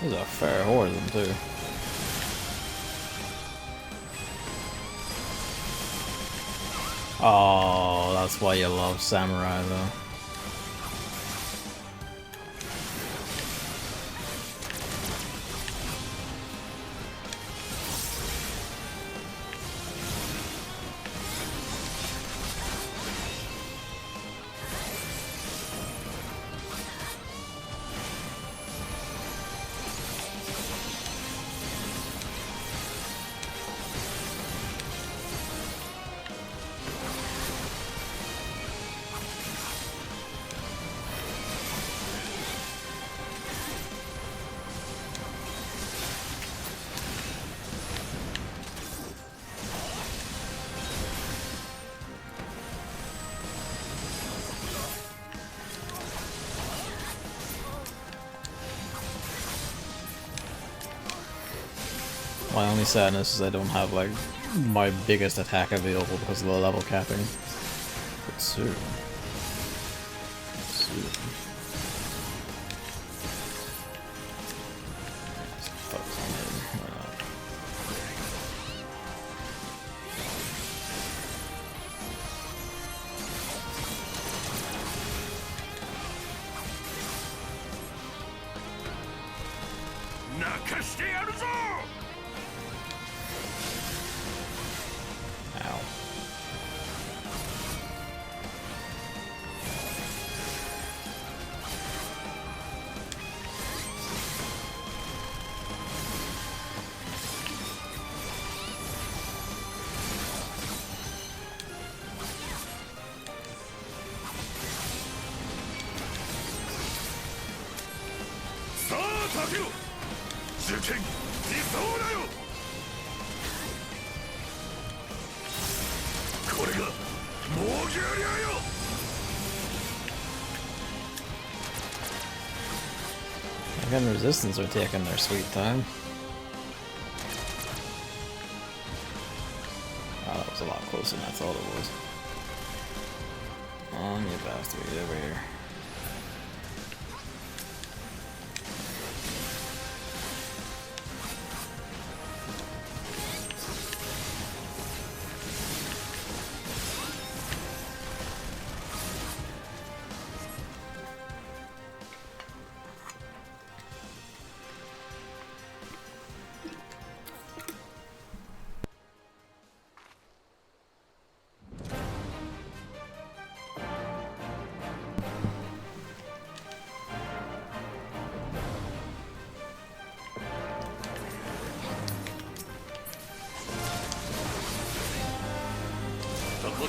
There's a fair horde of them too. Oh, that's why you love samurai though. My only sadness is I don't have like my biggest attack available because of the level capping. But soon. Focus on him. Why not? Ow. Again, resistance are taking their sweet time. Oh, that was a lot closer than I thought it was. On you bastard, get over here.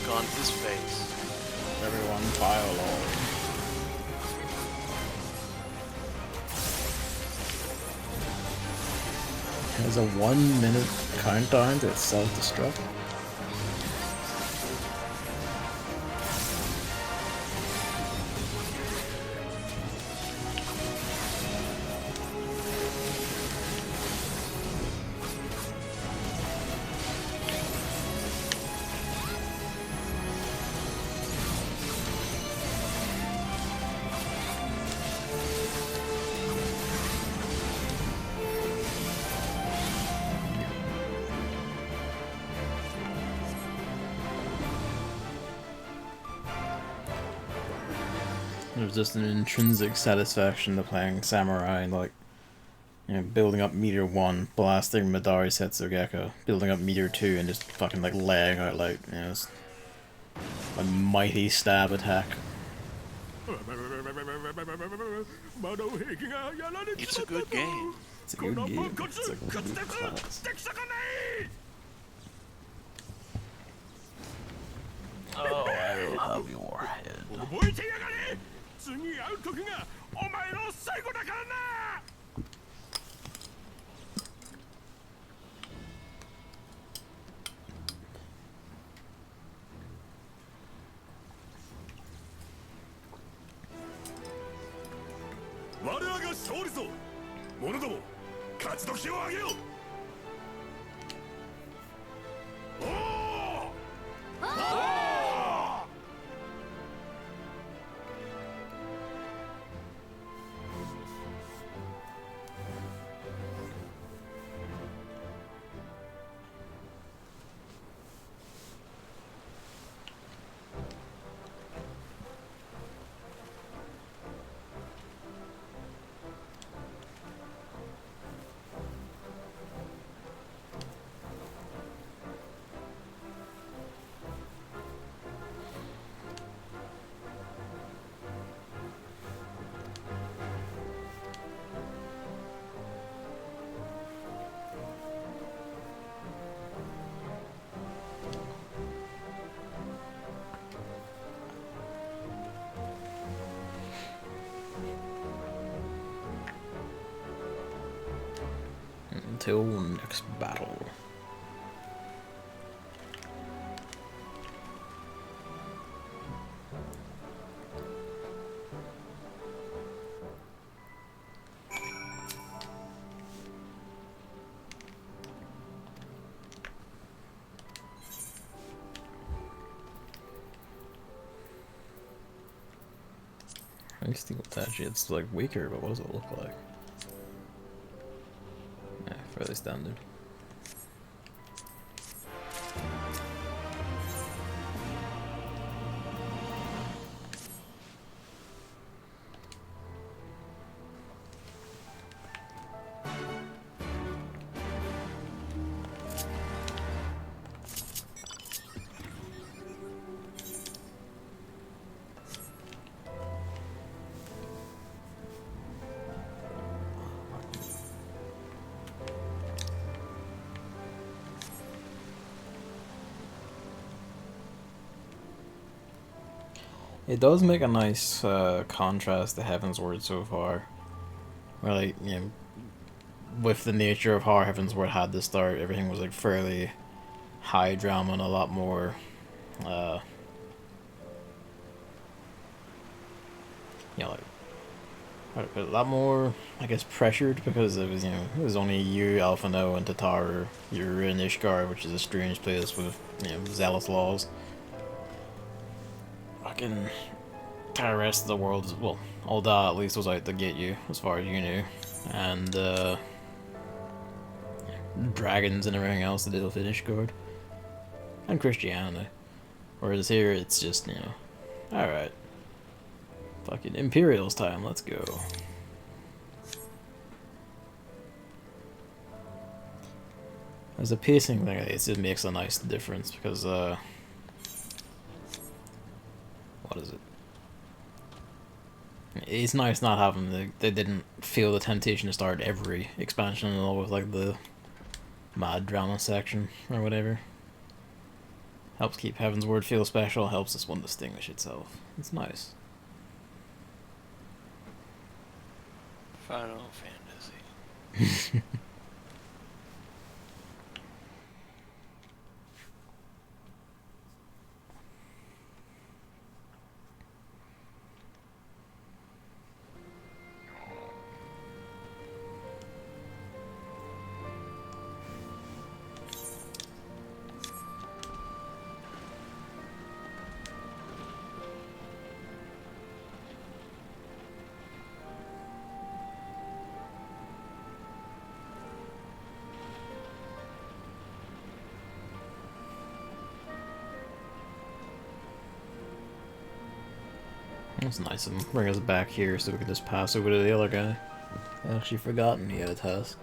on his face. Everyone file log. Has a 1 minute countdown to self-destruct. There's just an intrinsic satisfaction to playing Samurai, like, you know, building up meter 1, blasting Madari Setsugeko, building up meter 2, and just fucking, like, laying out, like, you know, a mighty stab attack. It's a good game. It's a good game. It's a good class. Oh, I will have your head. 次会う時がお前の最後だからな。我らが勝利ぞ。者ども、勝ち時を上げよ。おお。おお。 Until next battle. I used to think actually it's like weaker, but what does it look like? Yeah, fairly standard. It does make a nice contrast to Heavensward so far. Where, like, you know, with the nature of how Heavensward had to start, everything was like fairly high drama and a lot more you know, like, how to put it, a lot more, I guess, pressured, because it was, you know, it was only you, Alphino, and Tataru. You're in Ishgard, which is a strange place with, you know, zealous laws. Fucking the rest of the world is, well, all that at least was out to get you, as far as you knew. And dragons and everything else to deal with Ishgard. And Christianity. Whereas here it's just, you know, alright. Fucking Imperial's time, let's go. As a pacing thing, it just makes a nice difference, because what is it? It's nice not having they didn't feel the temptation to start every expansion and all with like the mad drama section or whatever. Helps keep Heaven's Word feel special, helps this one distinguish itself. It's nice. Final Fantasy. It's nice of him. Bring us back here so we can just pass over to the other guy. I actually forgotten he had a task.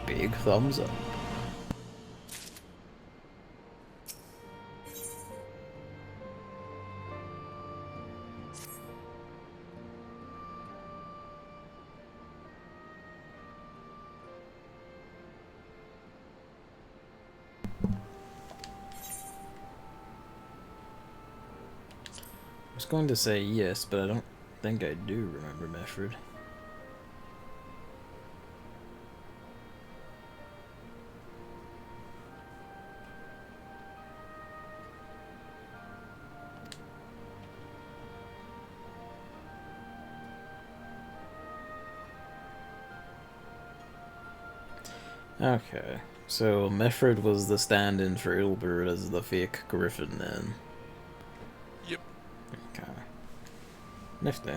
Big thumbs up. I was going to say yes, but I don't think I do remember Mefford. Okay, so Mefford was the stand-in for Ilbert as the fake Griffin then. Yep. Okay. Nifty.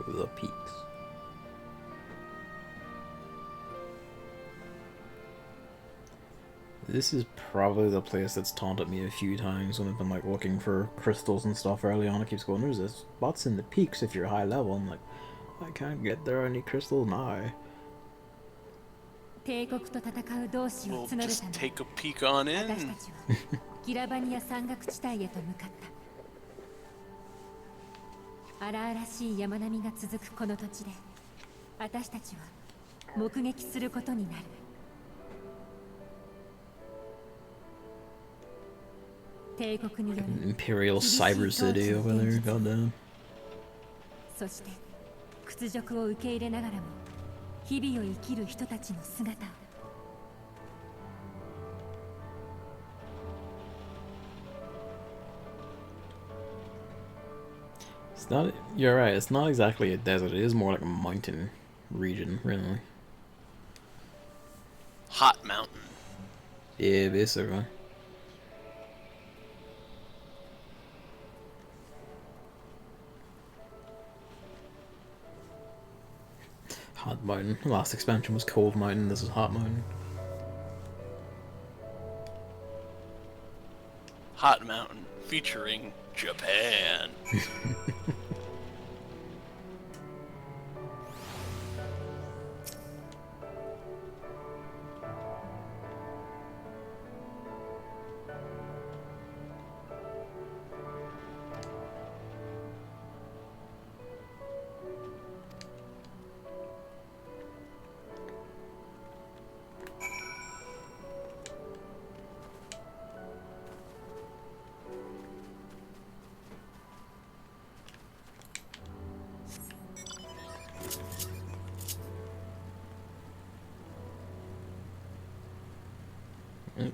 The peaks. This is probably the place that's taunted me a few times when I've been like looking for crystals and stuff early on. It keeps going, there's this spots in the peaks if you're high level. I'm like, I can't get there, any crystals now. We'll just take a peek on in. ギラバニア山岳地帯へと向かった。荒々しい山並みが続くこの土地で、私たちは目撃することになる。帝国による Imperial Cyber City over there, goddamn. そして屈辱を受け入れながらも日々を生きる人たちの姿を。It's not, you're right, it's not exactly a desert, it is more like a mountain region, really. Hot Mountain. Yeah, basically. Hot Mountain. The last expansion was Cold Mountain, this is Hot Mountain. Hot Mountain, featuring Japan. Grab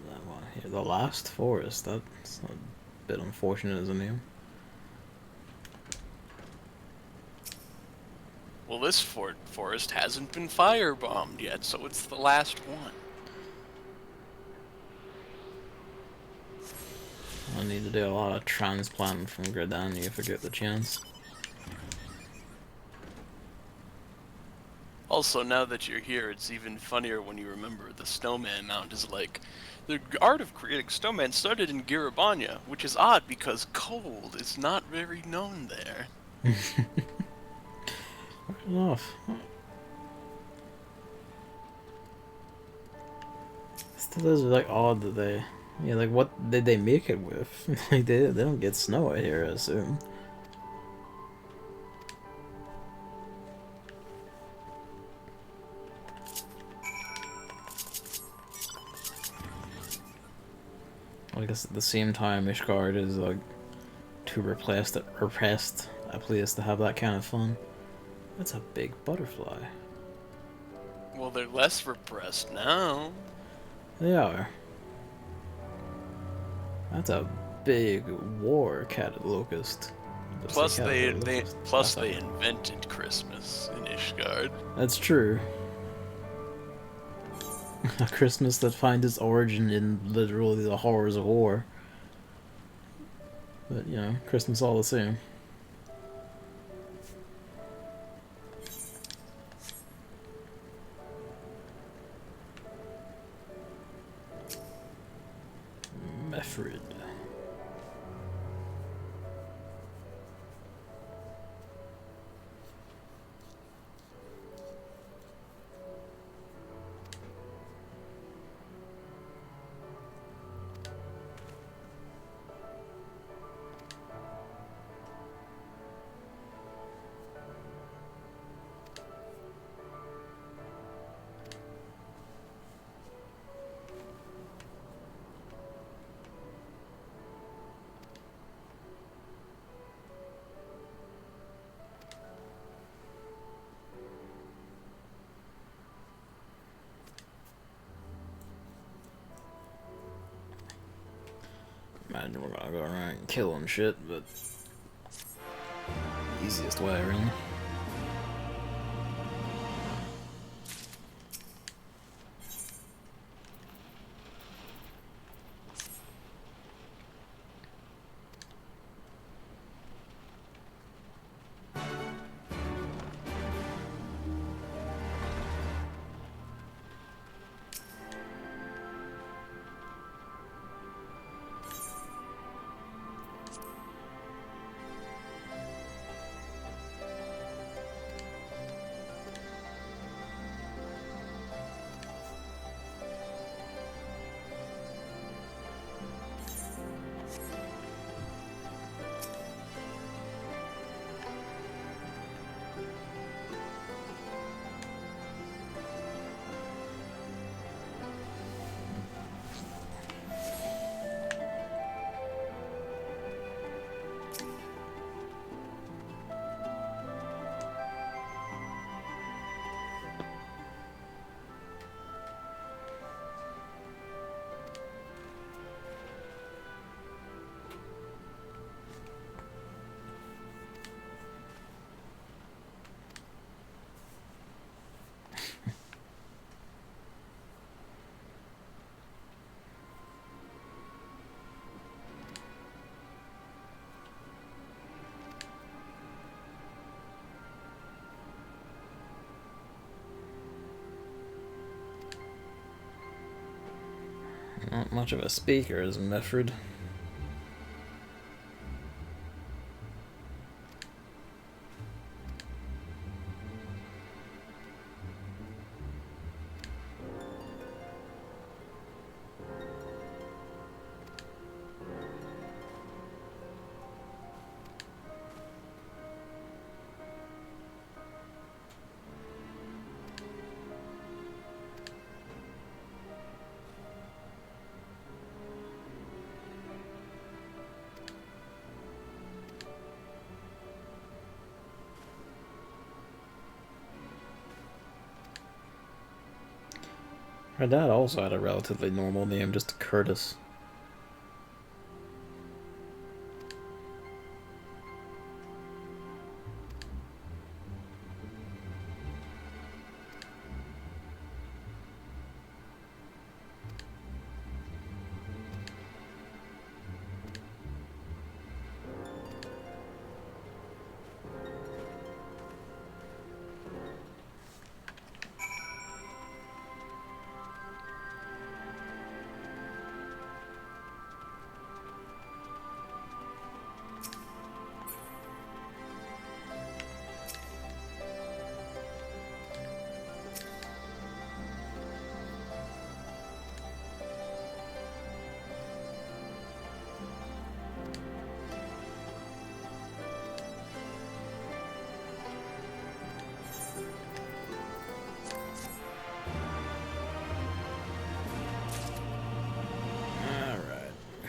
that one here. The Last Forest. That's a bit unfortunate as a name. Well, this forest hasn't been firebombed yet, so it's the last one. I need to do a lot of transplanting from Gridania if I get the chance. Also, now that you're here, it's even funnier when you remember the Snowman Mount is like... The art of creating snowmen started in Giribania, which is odd because cold is not very known there. Enough. Still is like odd that they... Yeah, like what did they make it with? Like they don't get snow out here, I assume. I guess at the same time, Ishgard is like too repressed a place to have that kind of fun. That's a big butterfly. Well, they're less repressed now. They are. That's a big war cat locust. Plus they invented Christmas in Ishgard. That's true. A Christmas that finds its origin in literally the horrors of war. But, you know, Christmas all the same. Mefrid. Imagine we're gonna go around killing shit, but easiest way, really. Not much of a speaker, is Mefford. Her dad also had a relatively normal name, just Curtis.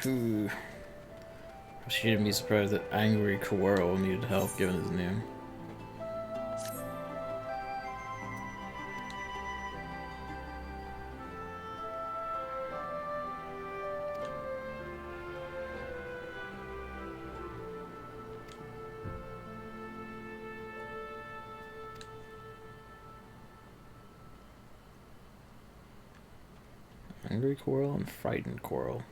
Who? She shouldn't be surprised that Angry Coral needed help given his name. Angry Coral and Frightened Coral.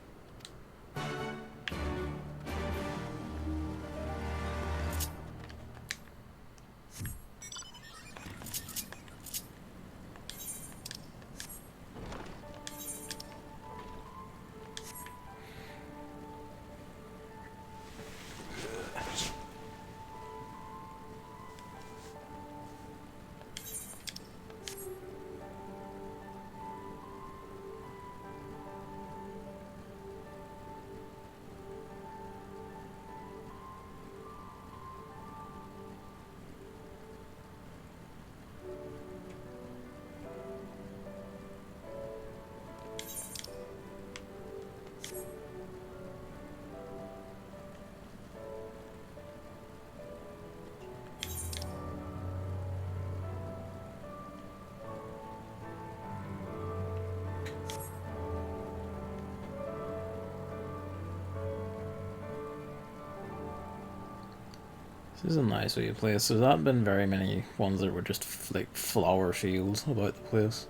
This is a nice way to play. So there's not been very many ones that were just like flower fields about the place.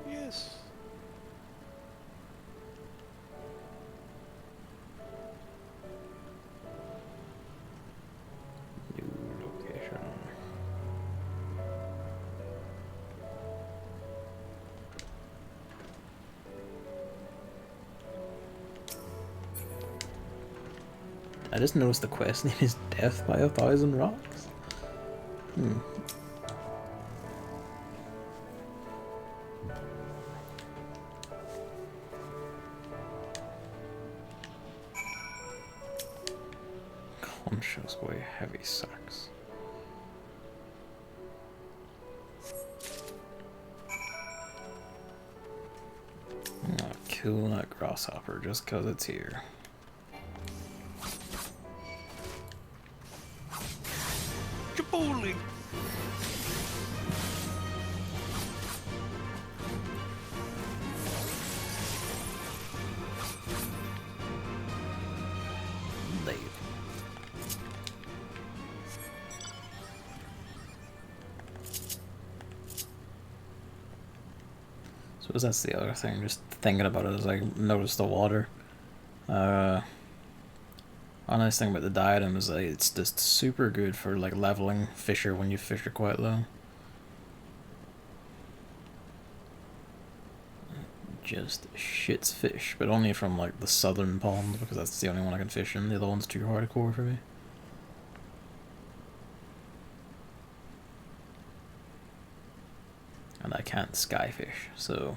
Yes. New location. I just noticed the quest name is Death by 1,000 Rocks. Conscious boy, heavy sacks. I'm gonna kill that grasshopper just cause it's here. Kabooly! Leave. So that's the other thing, just thinking about it as I noticed the water. A nice thing about the diadem is that it's just super good for like leveling Fisher when you fish are quite low. just shits fish, but only from like the southern pond because that's the only one I can fish in. The other one's too hardcore for me. And I can't skyfish, so.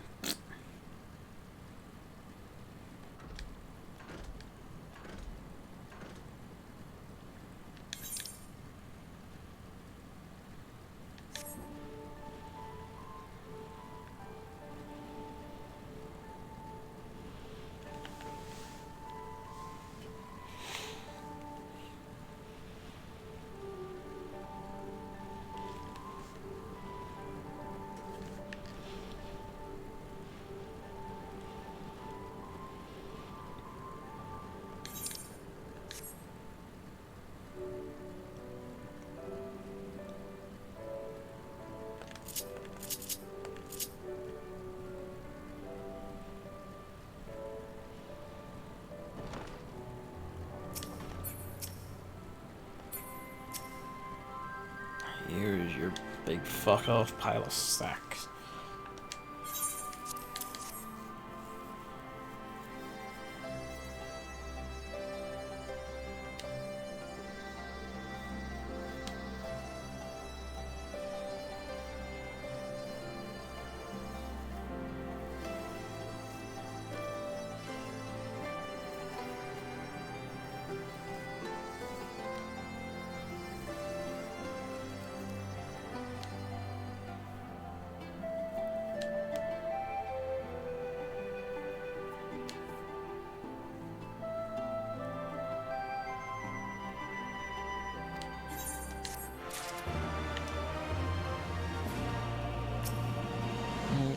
Here's your big fuck off pile of sacks.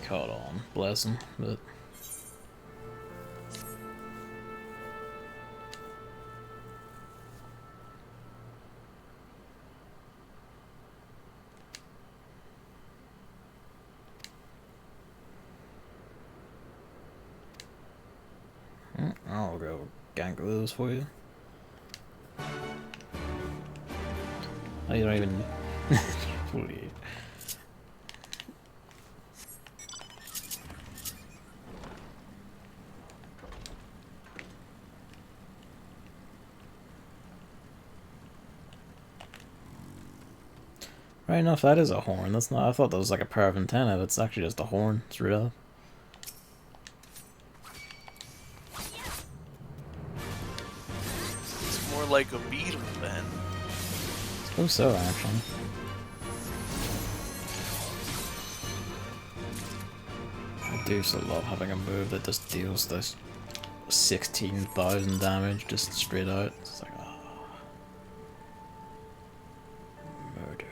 Caught on, bless him, but I'll go gank those for you. Oh, you don't even. Right enough, that is a horn. That's not. I thought that was like a pair of antennae, but it's actually just a horn straight up. It's more like a beetle then. I suppose so, actually. I do so love having a move that just deals this 16,000 damage just straight out. It's like, murder.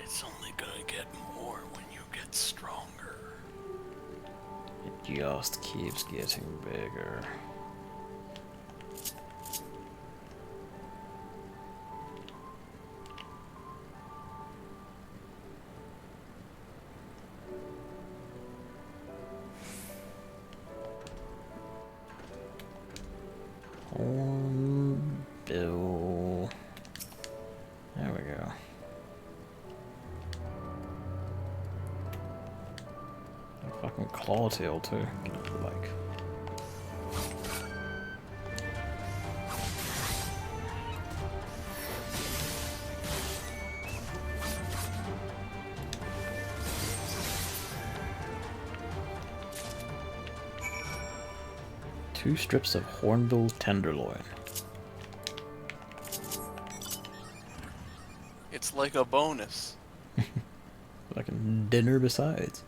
It's only gonna get more when you get stronger. It just keeps getting bigger. Bill. There we go. A fucking claw tail too. Get up the like. Two strips of hornbill tenderloin. It's like a bonus. Fucking dinner besides.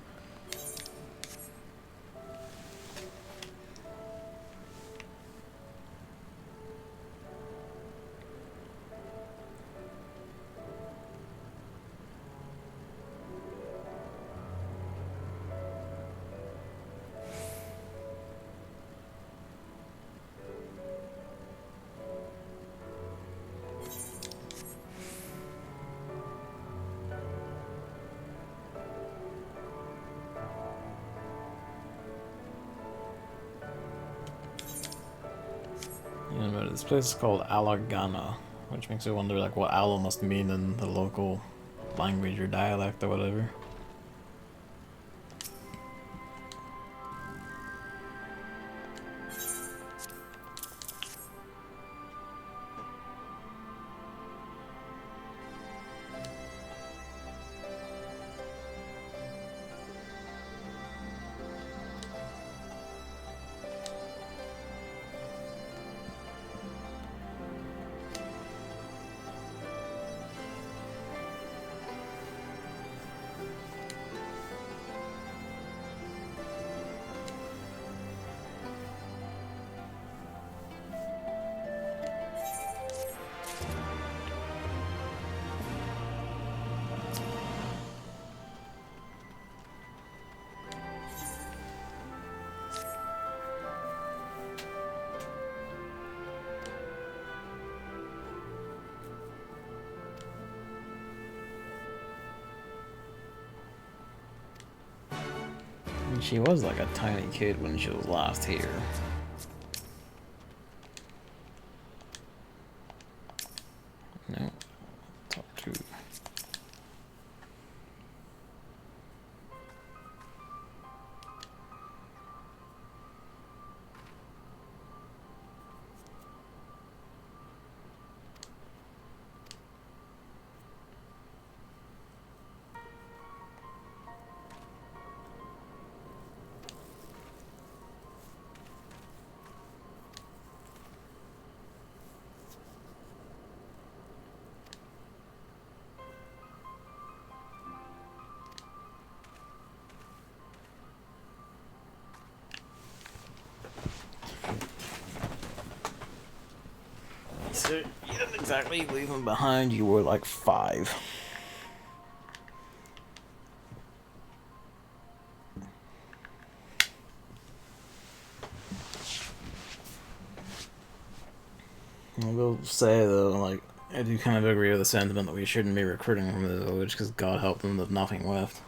This place is called Ala, which makes me wonder like what Ala must mean in the local language or dialect or whatever. And she was like a tiny kid when she was last here. No. Talk to. So you didn't exactly leave him behind, you were like 5. I will say though, like, I do kind of agree with the sentiment that we shouldn't be recruiting from the village because God help them, there's nothing left.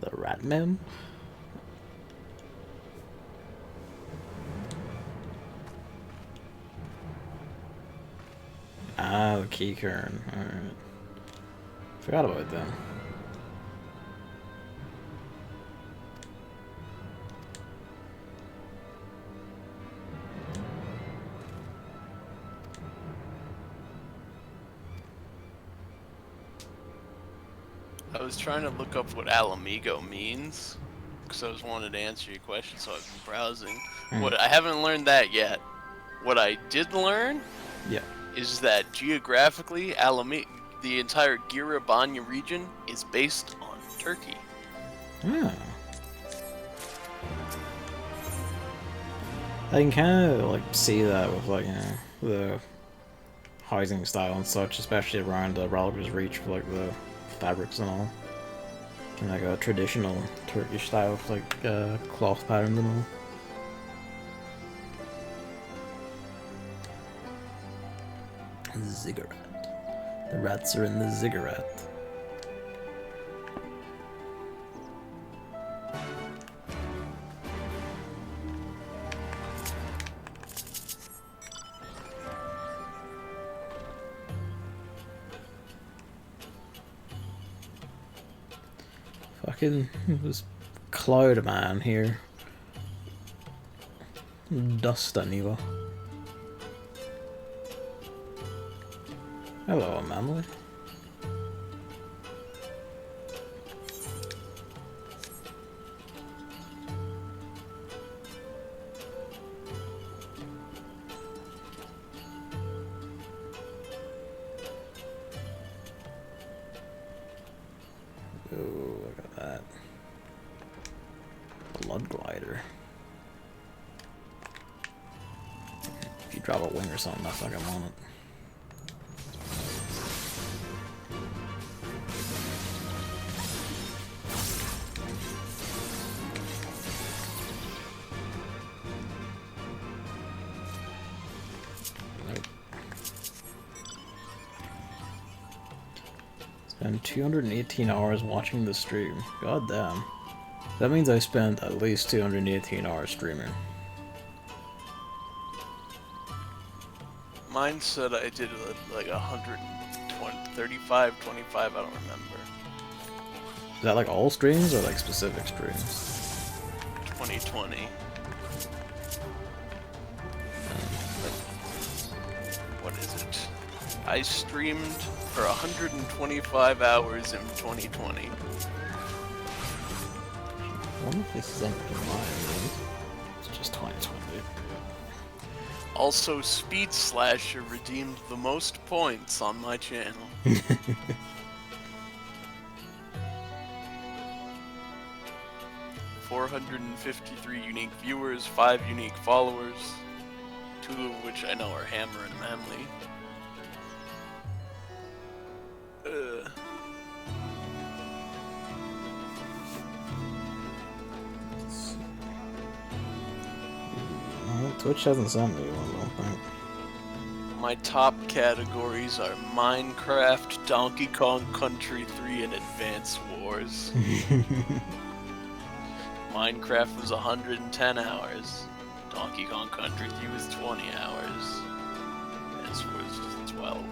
The rat man? Ah, the key kern. Alright. Forgot about that. I was trying to look up what Ala Mhigo means, because I was wanting to answer your question, so I've been browsing. What I haven't learned that yet. What I did learn, Yeah. is that geographically, the entire Girabanya region is based on Turkey. Ah. I can kind of like see that with like, you know, the housing style and such, especially around the Relatives Reach for like the fabrics and all. And like a traditional Turkish style with like cloth patterns and all. Ziggurat. The rats are in the ziggurat. Fucking this cloud man here. Dust anyway. Hello, Mamley. Oh, look at that. Blood glider. If you drop a wing or something, I fucking want it. Spent 218 hours watching the stream. God damn. That means I spent at least 218 hours streaming. Mine said I did like 120, 35, 25, I don't remember. Is that like all streams or like specific streams? 2020. I streamed for 125 hours in 2020. I wonder if this is anything mine. It's just 2020. Also, Speed Slasher redeemed the most points on my channel. 453 unique viewers, 5 unique followers, 2 of which I know are Hammer and Manly. Twitch hasn't sent me one, I don't think. My top categories are Minecraft, Donkey Kong Country 3, and Advance Wars. Minecraft was 110 hours. Donkey Kong Country 3 was 20 hours. Advance Wars was 12.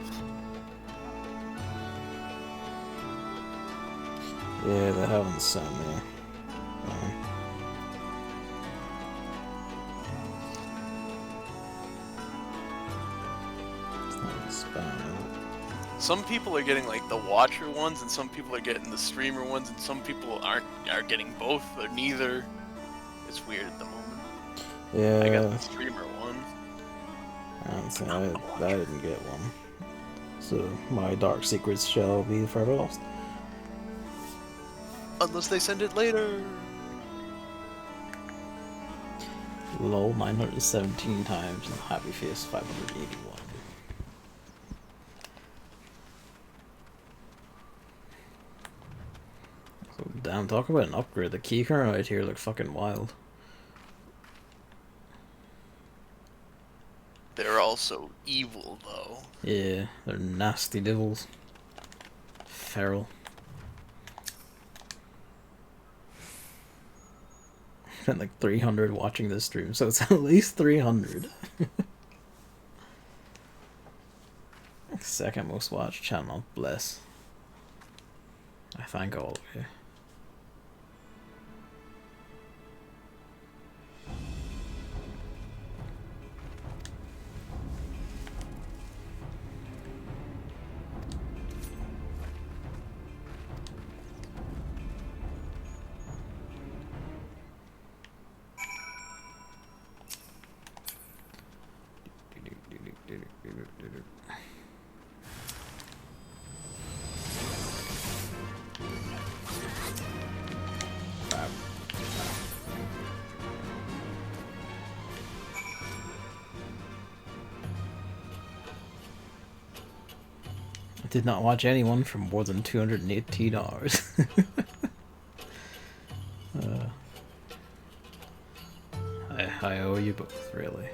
Yeah, they haven't sent me. Some people are getting like the watcher ones, and some people are getting the streamer ones, and some people are getting both or neither. It's weird at the moment. Yeah. I got the streamer one. I didn't get one. So my dark secrets shall be forever lost. Unless they send it later. Lol 917 times and Happy Face 581. So damn, talk about an upgrade. The keycard right here look fucking wild. They're also evil though. Yeah, they're nasty devils. Feral. Spent like 300 watching this stream, so it's at least 300. Second most watched channel, bless. I thank all of you. I did not watch anyone for more than $218. I owe you both, really.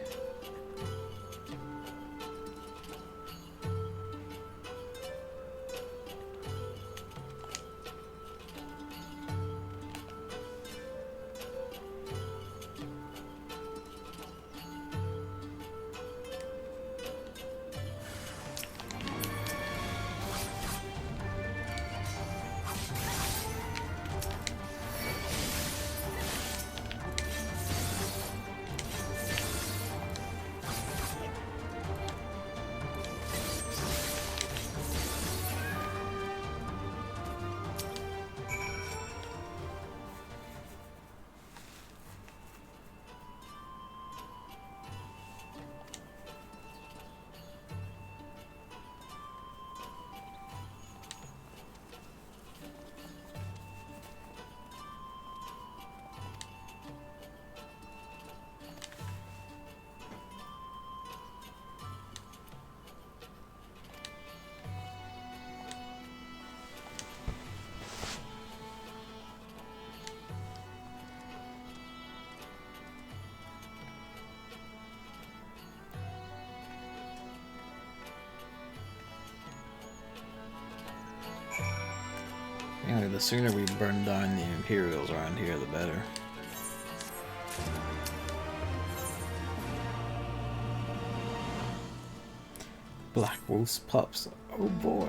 Anyway, the sooner we burn down the Imperials around here, the better. Black Wolf's pups. Oh boy.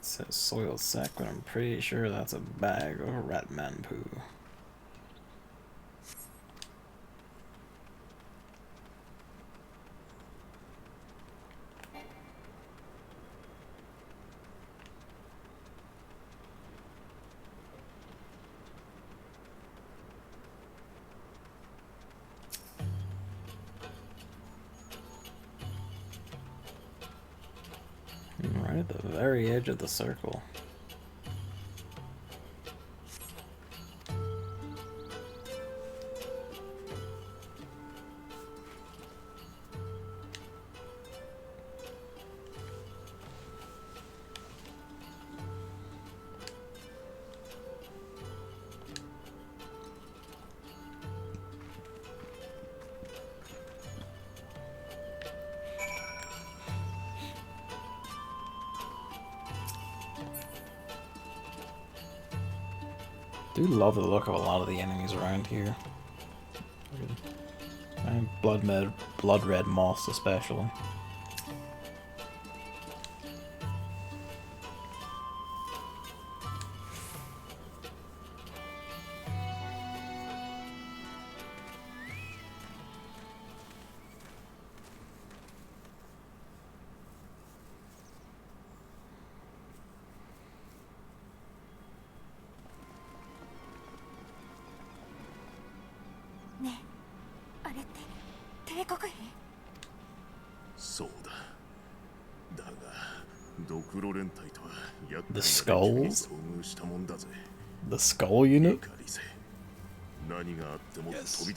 says soiled sack, but I'm pretty sure that's a bag of ratman poo. Right at the very edge of the circle. Do love the look of a lot of the enemies around here. And blood red moss especially. The skulls? The skull unit? Yes.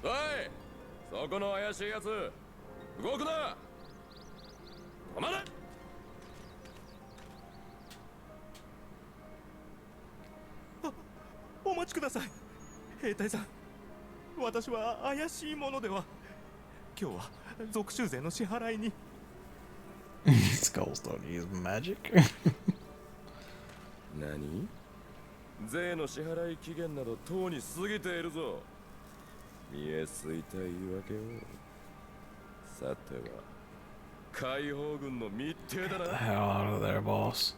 おい、そこの怪しいやつ、動くな。止まれ。お待ちください、兵隊さん。私は怪しいものでは。今日は属州税の支払いに。Skulls don't use magic. 何？税の支払い期限などとうに過ぎているぞ。見えすいた言い訳を。さては解放軍の密偵だな。 Get the hell out of there, boss.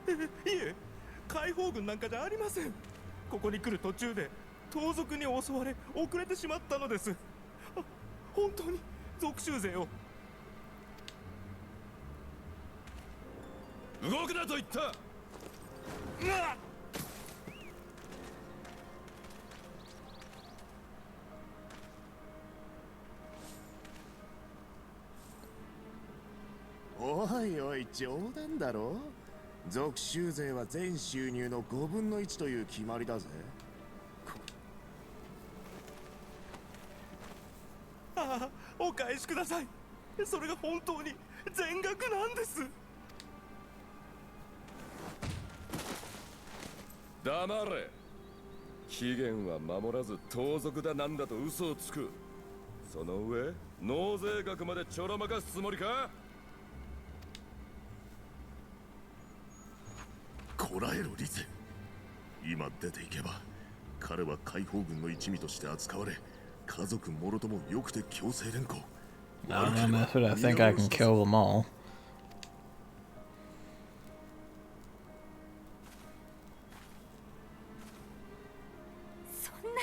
いえ、解放軍なんかじゃありません。ここに来る途中で盗賊に襲われ遅れてしまったのです。本当に属州勢を。動くなと言った。おいおい、冗談だろ。属州税は全収入の5分の1という決まりだぜ。ああ、お返しください。それが本当に全額なんです。黙れ。期限は守らず盗賊だなんだと嘘をつく。その上納税額までちょろまかすつもりか。こらえろリゼ。今出ていけば彼は解放軍の一味として扱われ、家族もろともよくて強制連行。 I don't know, but I think I can kill them all. そんな。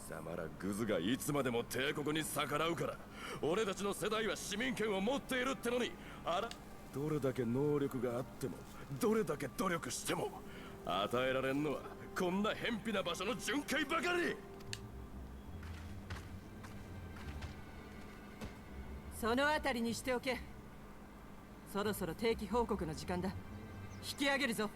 貴様らグズがいつまでも帝国に逆らうから。俺たちの世代は市民権を持っているってのに、あら、どれだけ能力があってもどれだけ努力しても与えられんのはこんな偏僻な場所の巡回ばかり。そのあたりにしておけ。そろそろ定期報告の時間だ。引き上げるぞ。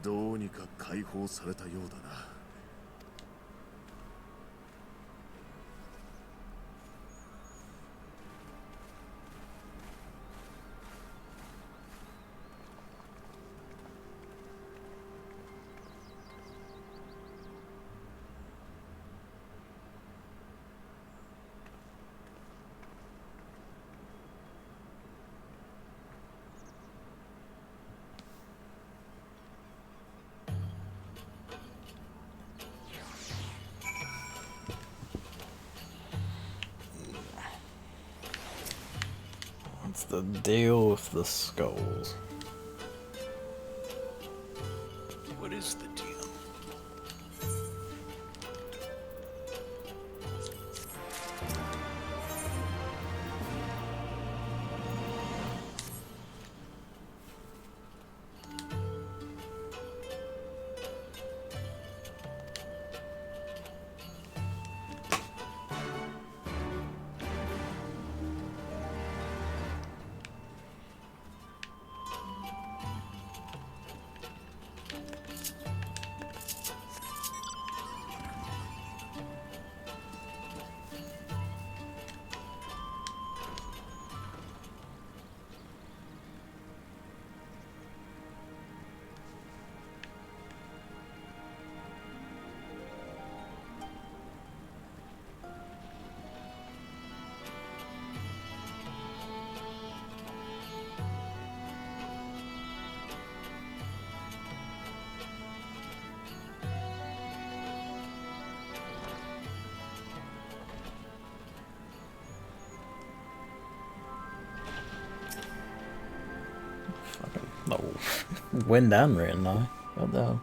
どうにか解放されたようだな。The deal with the skulls. What is the deal? No. Wind and rain now. What the hell?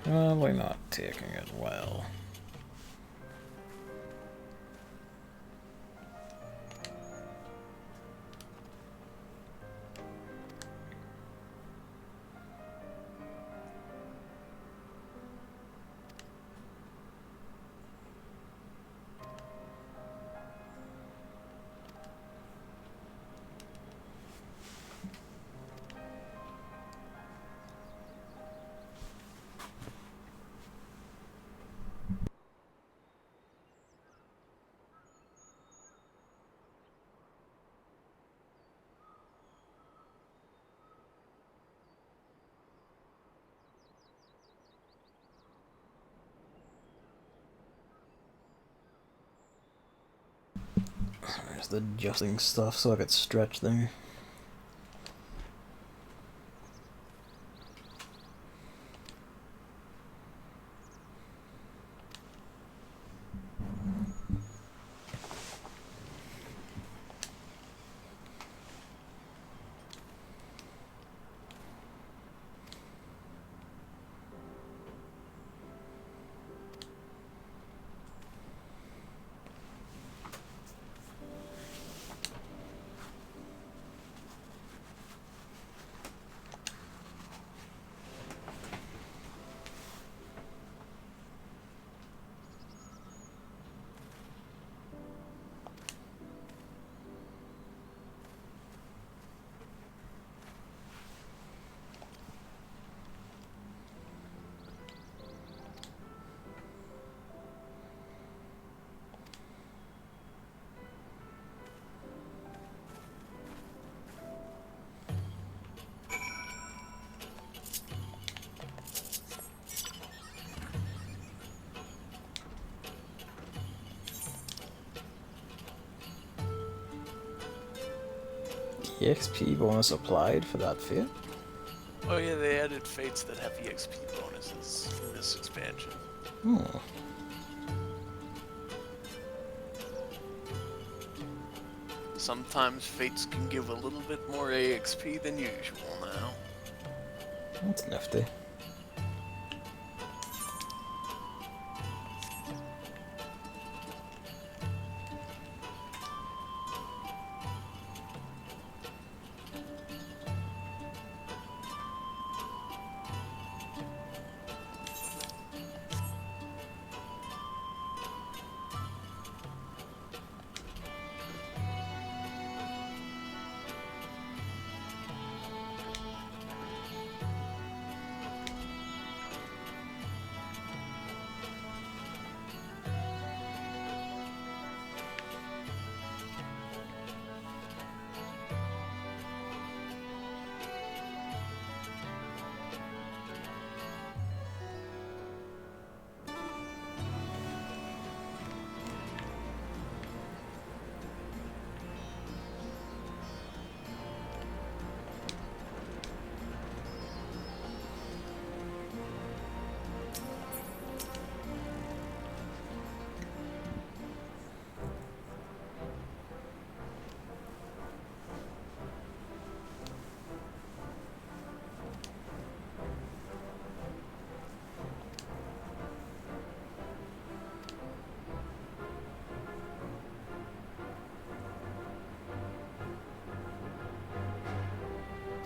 Probably not taking it well. There's the adjusting stuff so I could stretch there. EXP bonus applied for that feat? Oh yeah, they added fates that have EXP bonuses in this expansion. Hmm. Sometimes fates can give a little bit more EXP than usual now. That's nifty.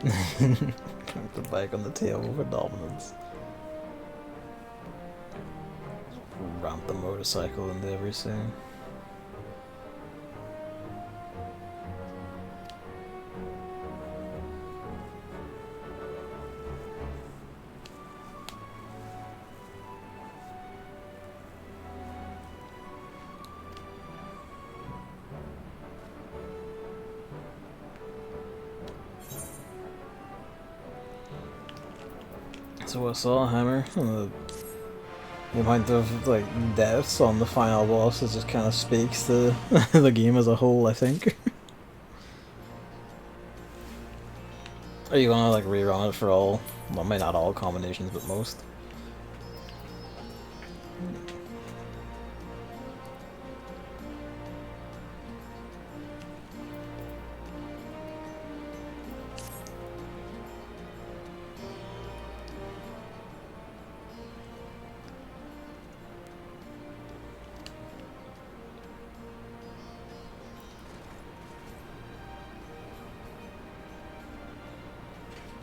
Crank the bike on the tail for dominance. Ramp the motorcycle into every scene. So I saw Hammer. The amount of like deaths on the final boss just kind of speaks to the game as a whole, I think. Are you gonna like rerun it for all? Well, maybe not all combinations, but most.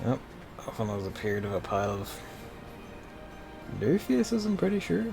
Yep, often those appeared of a pile of Nerfiuses, I'm pretty sure.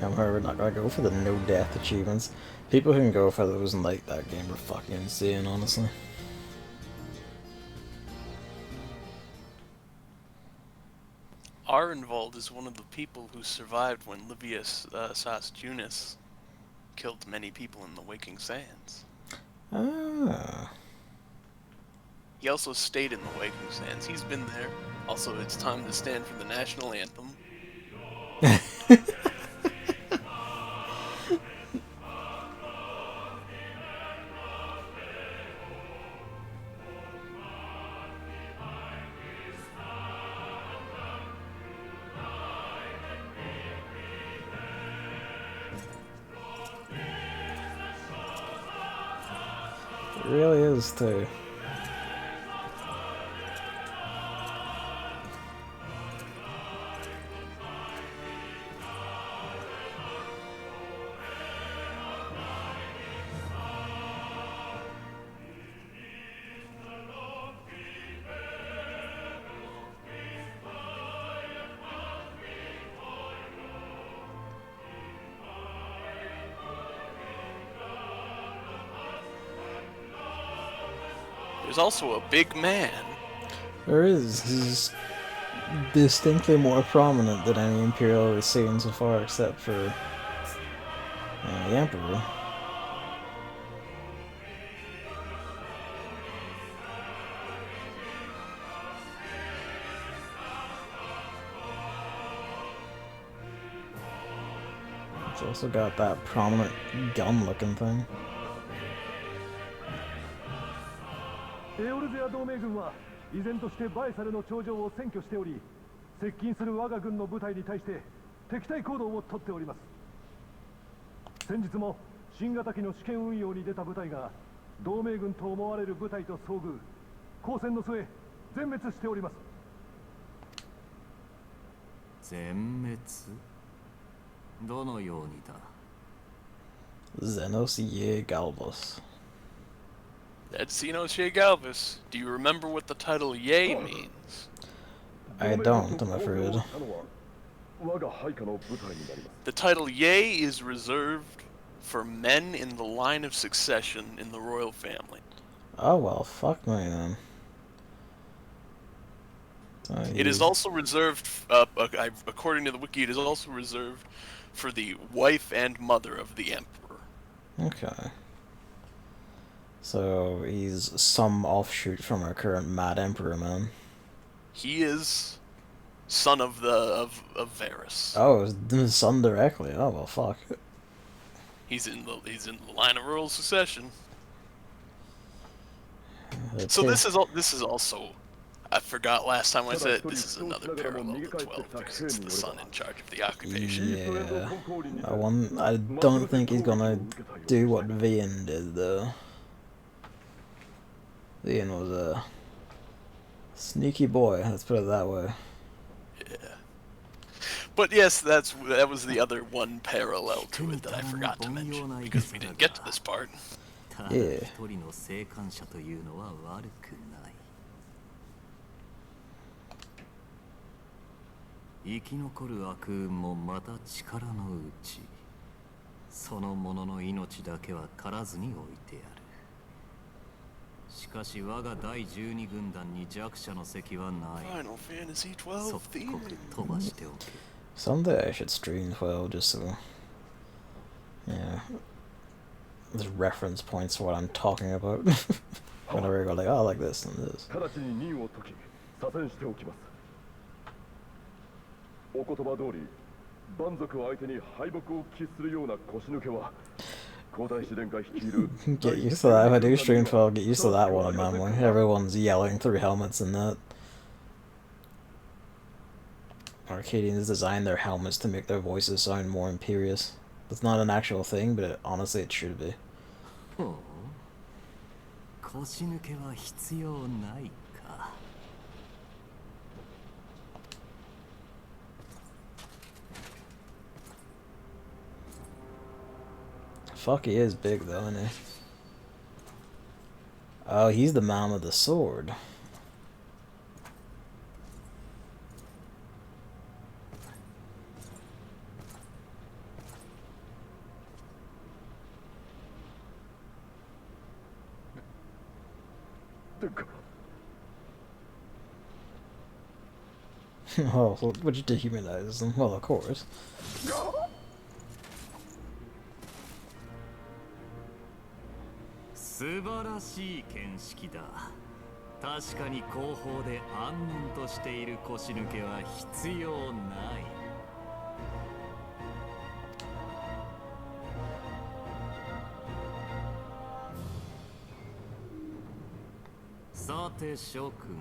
I'm however not gonna go for the no death achievements. People who can go for those and like that game are fucking insane, honestly. Arenvald is one of the people who survived when Livius Sas Junis killed many people in the Waking Sands. Ah. He also stayed in the Waking Sands. He's been there. Also, it's time to stand for the national anthem. It really is too. There's also a big man. There is. He's distinctly more prominent than any Imperial we've seen so far, except for the Emperor. It's also got that prominent gun-looking thing. エオルゼア同盟軍は依然としてバエサルの頂上を占拠しており、接近する我が軍の部隊に対して敵対行動をとっております。先日も新型機の試験運用に出た部隊が同盟軍と思われる部隊と遭遇、交戦の末全滅しております。全滅？どのようにだ？ Xenos Ye Galvus. That's Xenos Ye Galvus. Do you remember what the title Ye means? I don't, I'm afraid. The title Ye is reserved for men in the line of succession in the royal family. Oh well, fuck me then. It is also reserved, according to the wiki, it is also reserved for the wife and mother of the emperor. Okay. So he's some offshoot from our current Mad Emperor, man. He is son of Varys. Oh, his son directly. Oh well, fuck. He's in the line of royal succession. Okay. So this is also, I forgot last time I said it, this is another parallel to 12 because it's the son in charge of the occupation. Yeah. I don't think he's gonna do what Vian did though. Vian was a sneaky boy, let's put it that way. Yeah. But yes, that was the other one parallel to it that I forgot to mention because we didn't get to this part. Yeah. 生き残る悪運もまた力のうち、その者の命だけは狩らずに置いてやる。しかし我が第12軍団に弱者の席はない。即刻飛ばしておけ。Someday I should stream 12 just so, yeah, there's reference points for what I'm talking about. Whenever I go like, oh, I like this and this. お言葉通り、蛮族相手に敗北を喫するような腰抜けは、皇太子殿下率いる。Get used to that. If I do stream 12, get used to that one, man. Everyone's yelling through helmets and that. Arcadians design their helmets to make their voices sound more imperious. That's not an actual thing, but honestly it should be. 腰抜けは必要ないか。Fuck, he is big though, isn't he? Oh, he's the man with the sword. Oh, so would you dehumanize them? Well, of course. 素晴らしい見識だ。確かに後方で安穏としている腰抜けは必要ない。さて諸君、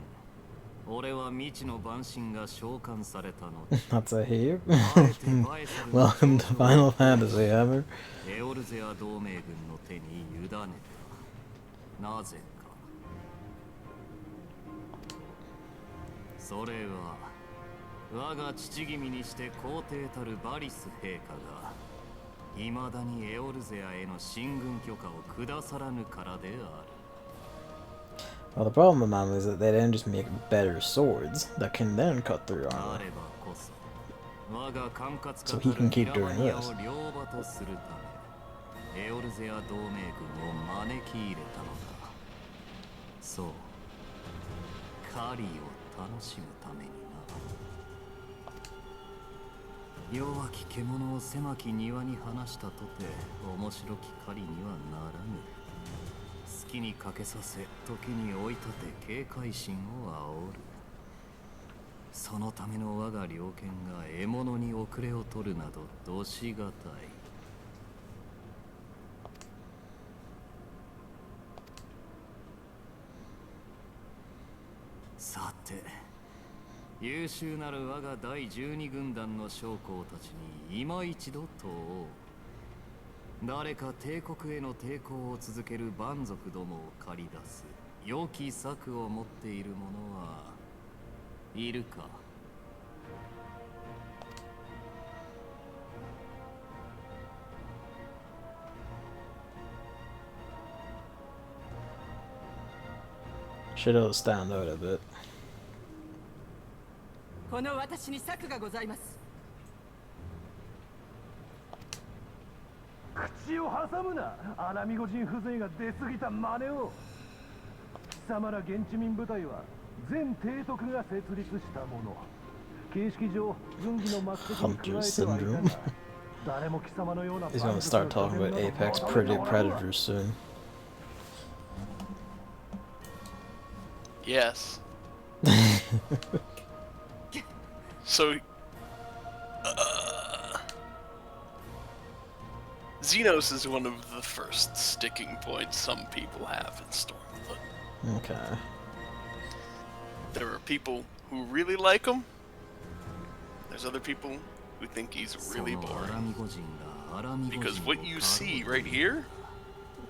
俺は未知の万神が召喚されたので。That's a here. Welcome to Final Fantasy, Hammer. エオルゼア同盟軍の手に委ねた。なぜか。それは我が父君にして皇帝たるバリス陛下が未だにエオルゼアへの進軍許可を下さらぬからである。Well, the problem with them is that they didn't just make better swords that can then cut through armor. So he can keep doing this. エオルゼア同盟軍を招き入れたのだ。そう、狩りを楽しむためにな。弱き獣を狭き庭に放したとて面白き狩りにはならぬ。好きにかけさせ、時に追い立て警戒心を煽る。そのための我が猟犬が獲物に遅れを取るなどどしがたい。さて、優秀なる我が第12軍団の将校たちに今一度問おう。誰か帝国への抵抗を続ける蛮族どもを駆り出す良き策を持っている者はいるか。Should stand out a bit. この私に策がございます。口を挟むな。アラミゴ人風情が出過ぎた真似を。貴様ら現地民部隊は全提督が設立したもの。形式上軍議の末席に加えてはいたが He's gonna start talking about apex predators soon. Yes. So, Xenos is one of the first sticking points some people have in Stormblood. Okay. There are people who really like him. There's other people who think he's really boring. Because what you see right here,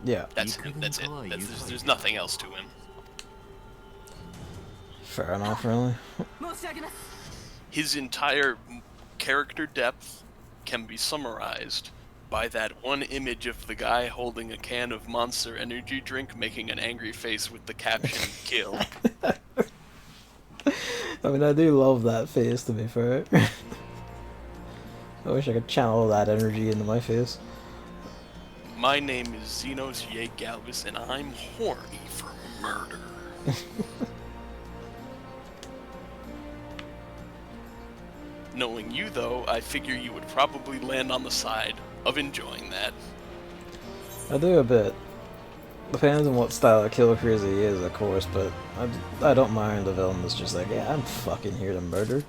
yeah, that's him. That's it. There's nothing else to him. Fair enough, really. His entire character depth can be summarized by that one image of the guy holding a can of Monster Energy drink making an angry face with the caption, "Kill." I mean, I do love that face, to be fair. I wish I could channel that energy into my face. My name is Xenos Ye Galvis, and I'm horny for murder. Knowing you, though, I figure you would probably land on the side of enjoying that. I do a bit. Depends on what style of kill crazy he is, of course, but I don't mind the villain that's just like, yeah, I'm fucking here to murder.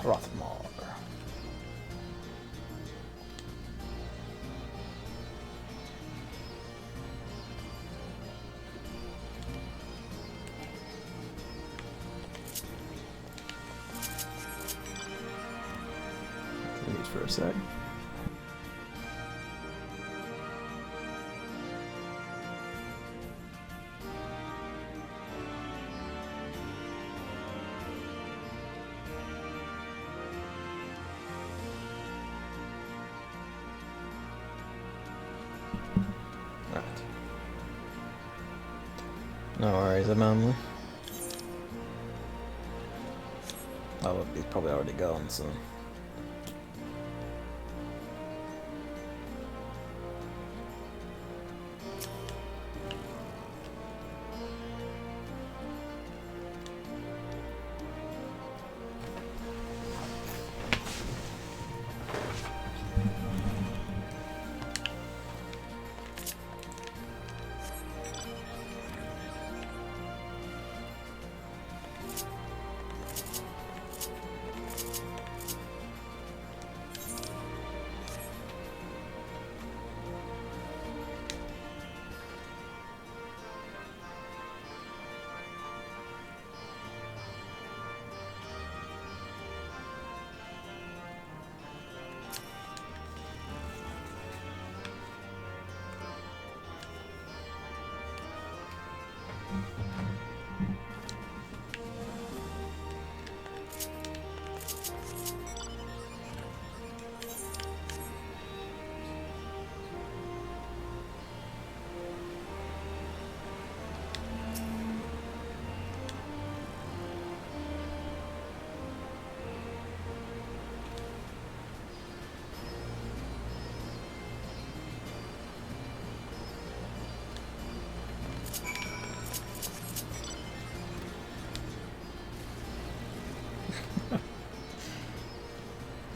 Rothmar. Wait for a sec. No worries, I'm only. Oh, he's probably already gone, so.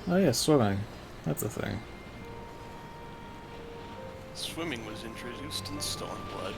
Oh yeah, swimming. That's a thing. Swimming was introduced in Stormblood.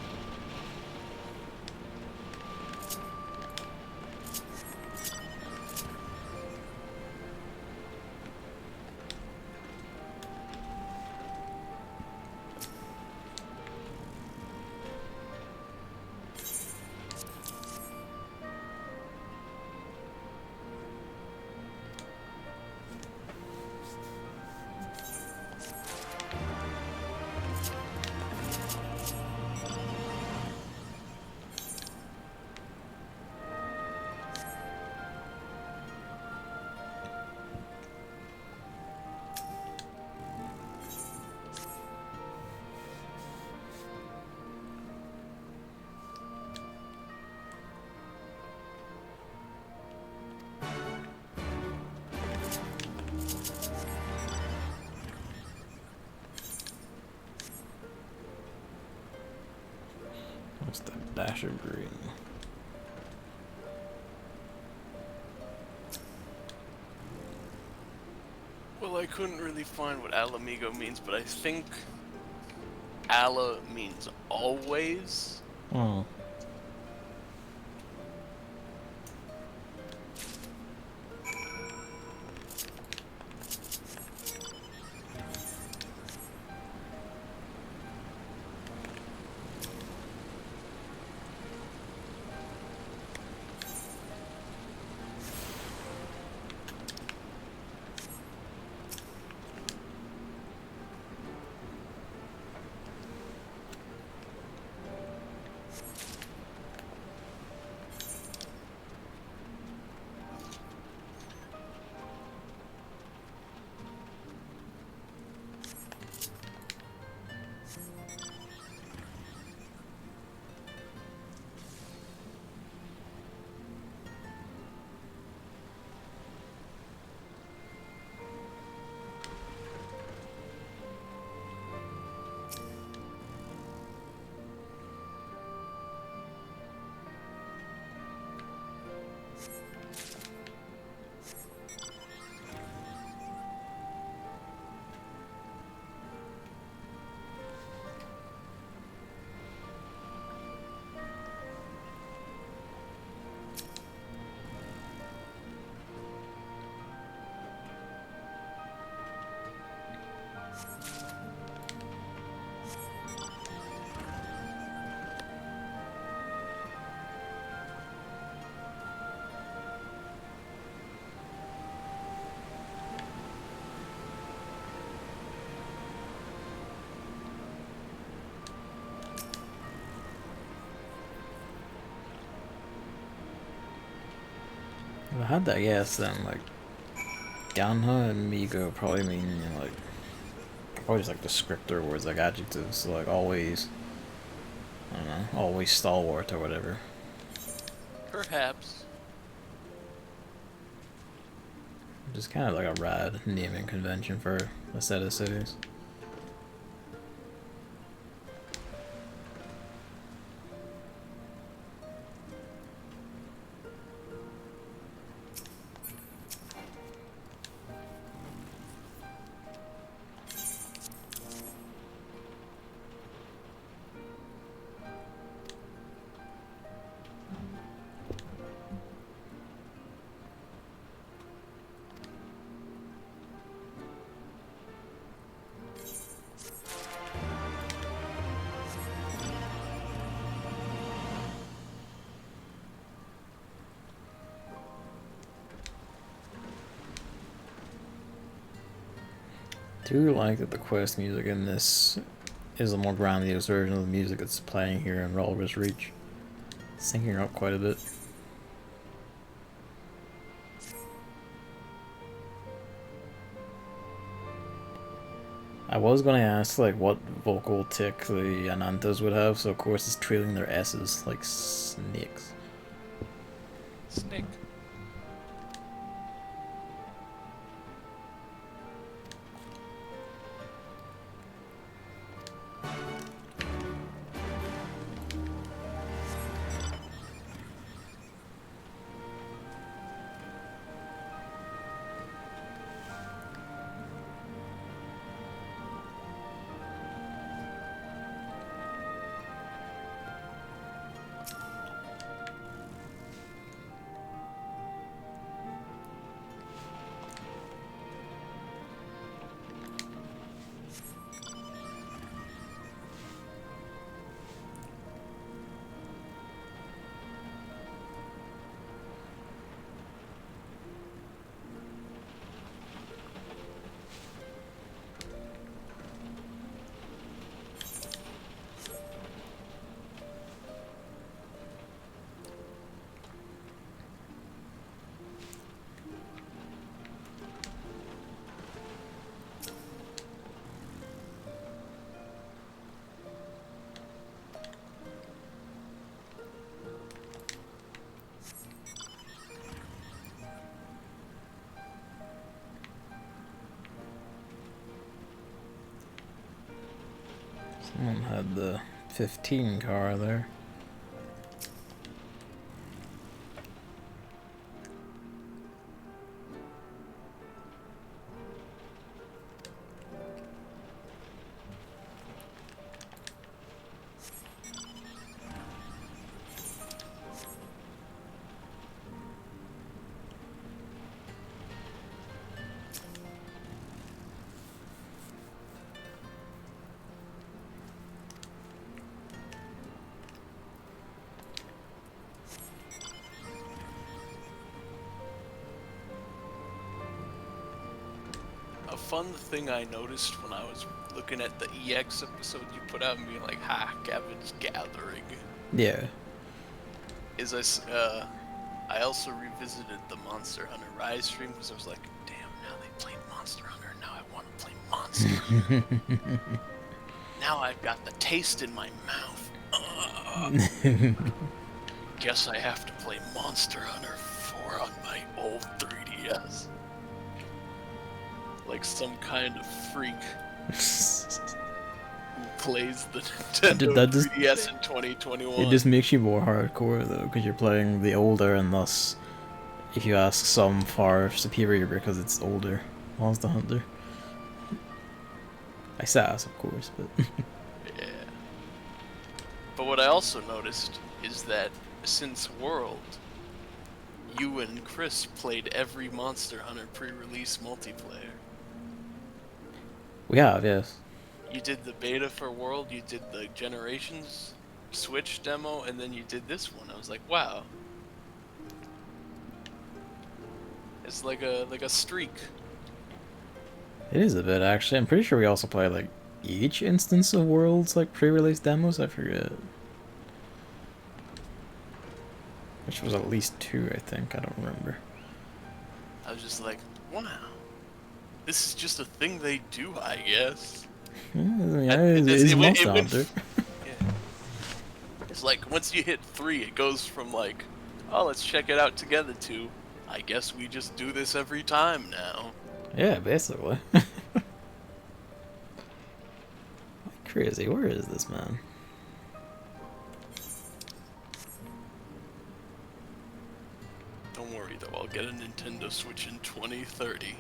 What's the Dasher Green? Well, I couldn't really find what Ala Mhigo means, but I think Ala means always. Oh. I had that guess then, like, Ganha and Mhigo probably mean, you know, like, probably just like descriptor words, like adjectives, like always, I don't know, always stalwart or whatever. Perhaps. Just kind of like a rad naming convention for a set of cities. I do like that the quest music in this is a more grandiose version of the music that's playing here in Ralvis Reach. Syncing up quite a bit. I was gonna ask like what vocal tick the Anantas would have, so of course it's trailing their S's like snakes. Snake. Someone had the 15 car there. fun thing I noticed when I was looking at the EX episode you put out and being like, ha, Gavin's gathering. Yeah. Is I also revisited the Monster Hunter Rise stream because I was like, damn, now they played Monster Hunter, now I want to play Monster Hunter. Now I've got the taste in my mouth. Guess I have to play Monster Hunter 4 on my old 3DS. Like some kind of freak who plays the Nintendo That just, 3DS in 2021. it just makes you more hardcore though, because you're playing the older, and thus, if you ask, some far superior because it's older Monster Hunter. I sass, of course, but Yeah. But what I also noticed is that since World, you and Chris played every Monster Hunter pre-release multiplayer. we have, yes. You did the beta for World, you did the Generations Switch demo, and then you did this one. I was like, wow. It's like a streak. It is a bit, actually. I'm pretty sure we also played, like, each instance of World's, like, pre-release demos. I forget. Which was at least 2, I think. I don't remember. I was just like, wow. This is just a thing they do, I guess. Yeah, it's Monster Hunter. Yeah. It's like, once you hit 3, it goes from like, oh, let's check it out together to, I guess we just do this every time now. Yeah, basically. Crazy, where is this man? Don't worry though, I'll get a Nintendo Switch in 2030.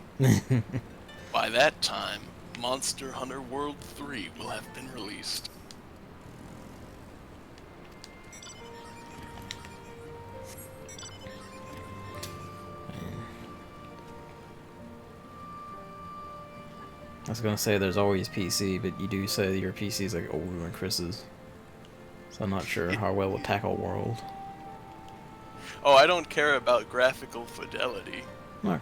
By that time, Monster Hunter World 3 will have been released. I was gonna say there's always PC, but you do say that your PC is like older than Chris's. So I'm not sure how well it'll tackle World. Oh, I don't care about graphical fidelity. Okay.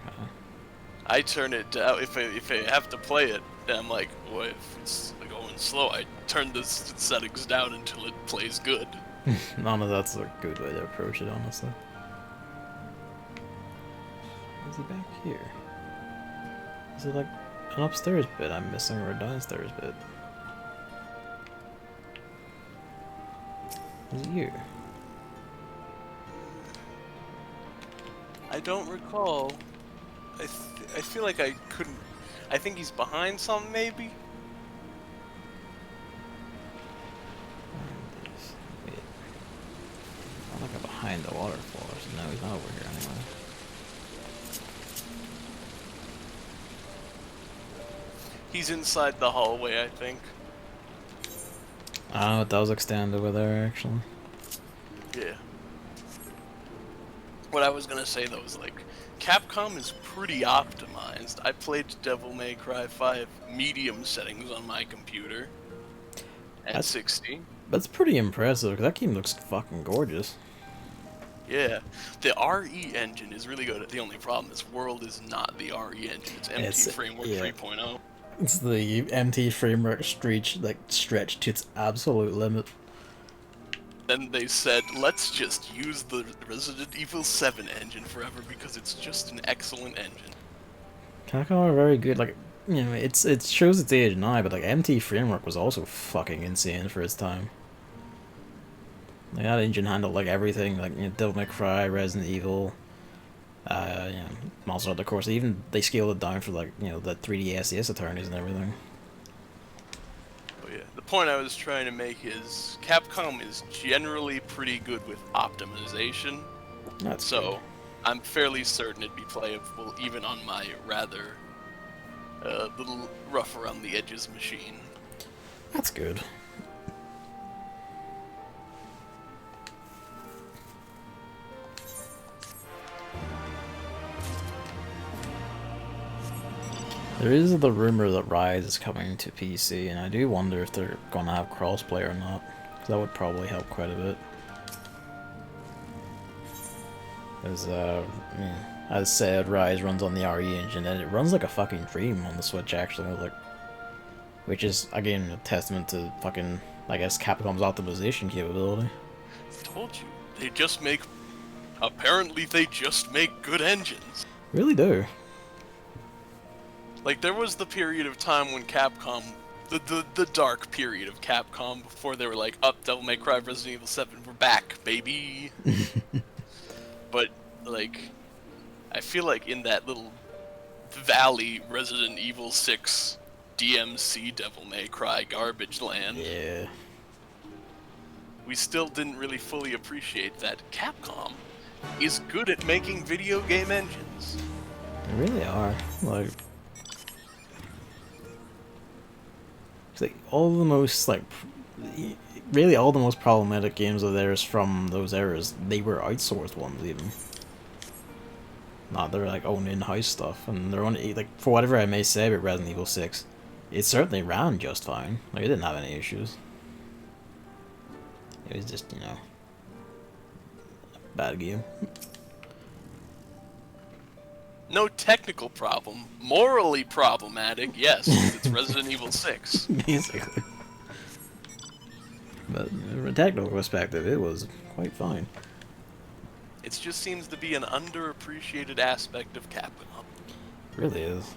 I turn it down if I have to play it. Then I'm like, well, if it's going slow, I turn the settings down until it plays good. None of that's a good way to approach it, honestly. Is he back here? Is it like an upstairs bit I'm missing, or a downstairs bit? Is it you? I don't recall. I feel like I couldn't. I think he's behind something, maybe. Wait. I'm like behind the waterfall, so no, he's not over here anyway. He's inside the hallway, I think. I don't know what that was extended over there, actually. Yeah. What I was gonna say though is like, Capcom is pretty optimized. I played Devil May Cry 5 medium settings on my computer at 60. That's pretty impressive, because that game looks fucking gorgeous. Yeah, the RE engine is really good. The only problem is World is not the RE engine. It's MT Framework 3.0. It's the MT Framework stretched to its absolute limit. Then they said, let's just use the Resident Evil 7 engine forever because it's just an excellent engine. Capcom are very good. Like, you know, it shows its age now, but like MT Framework was also fucking insane for its time. Like, that engine handled like everything, like, you know, Devil May Cry, Resident Evil, you know, Monster Hunter, of course. Even they scaled it down for like, you know, the 3D SES attorneys and everything. But yeah, the point I was trying to make is Capcom is generally pretty good with optimization. That's so good. I'm fairly certain it'd be playable even on my rather little rough around the edges machine. That's good. There is the rumor that Rise is coming to PC, and I do wonder if they're gonna have crossplay or not, because that would probably help quite a bit. Because, as said, Rise runs on the RE engine, and it runs like a fucking dream on the Switch, actually. Like, which is, again, a testament to fucking, I guess, Capcom's optimization capability. Told you. They just make... Apparently they just make good engines. Really do. Like, there was the period of time when Capcom... The dark period of Capcom before they were like, up, Devil May Cry, Resident Evil 7, we're back, baby! But, like... I feel like in that little valley, Resident Evil 6, DMC, Devil May Cry, garbage land. Yeah. We still didn't really fully appreciate that Capcom is good at making video game engines. They really are. Like, it's like all the most, like, really all the most problematic games of theirs from those eras, they were outsourced ones even. Not their like own in-house stuff, and their own, like, for whatever I may say about Resident Evil 6, it certainly ran just fine. Like, it didn't have any issues. It was just, you know, a bad game. No technical problem. Morally problematic, yes, it's Resident Evil 6. Basically. But from a technical perspective, it was quite fine. It just seems to be an underappreciated aspect of Capcom. It really is.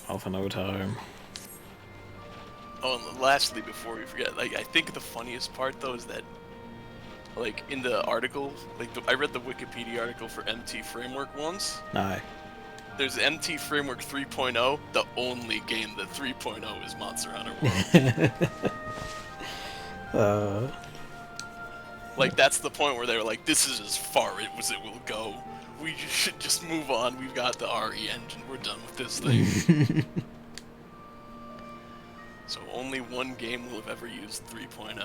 Off in no time. Oh, and lastly, before we forget, like, I think the funniest part, though, is that, like, in the article, like, I read the Wikipedia article for MT Framework once. Aye. There's MT Framework 3.0, the only game that 3.0 is Monster Hunter World. Like, that's the point where they were like, this is as far as it will go. We should just move on, we've got the RE engine, we're done with this thing. So only one game will have ever used 3.0.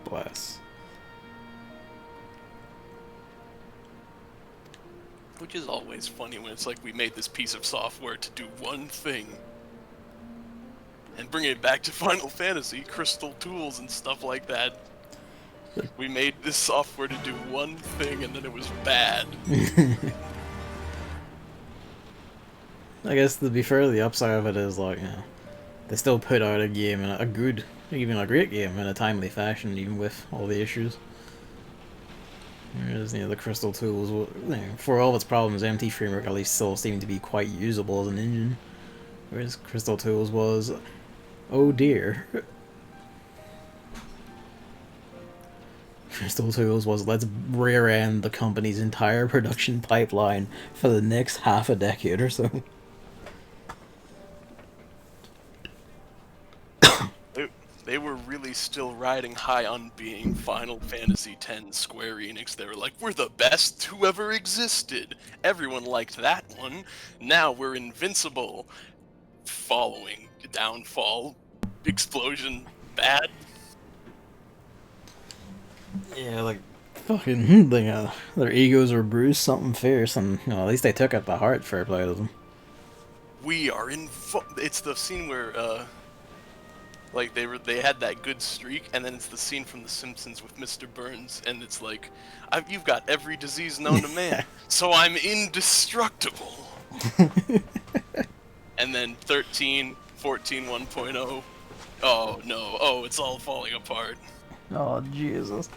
Bless. Which is always funny when it's like we made this piece of software to do one thing. And bringing it back to Final Fantasy, Crystal Tools and stuff like that. We made this software to do one thing and then it was bad. I guess to be fair, the upside of it is, like, you know, they still put out a game, and a good, even a great game, in a timely fashion, even with all the issues. Whereas, you know, the Crystal Tools, you know, for all of its problems, MT Framework at least still seemed to be quite usable as an engine. Whereas Crystal Tools was, oh dear. Crystal Tools was, let's rear end the company's entire production pipeline for the next half a decade or so. They were really still riding high on being Final Fantasy X Square Enix. They were like, we're the best who ever existed. Everyone liked that one. Now we're invincible. Following downfall, explosion, bad. Yeah, like, fucking, their egos were bruised something fierce, and, you know, at least they took it to heart, fair play to them. We are in... It's the scene where, like, they had that good streak, and then it's the scene from The Simpsons with Mr. Burns, and it's like, you've got every disease known to man, so I'm indestructible. And then 13, 14, 1.0, oh no, oh, it's all falling apart. Oh, Jesus.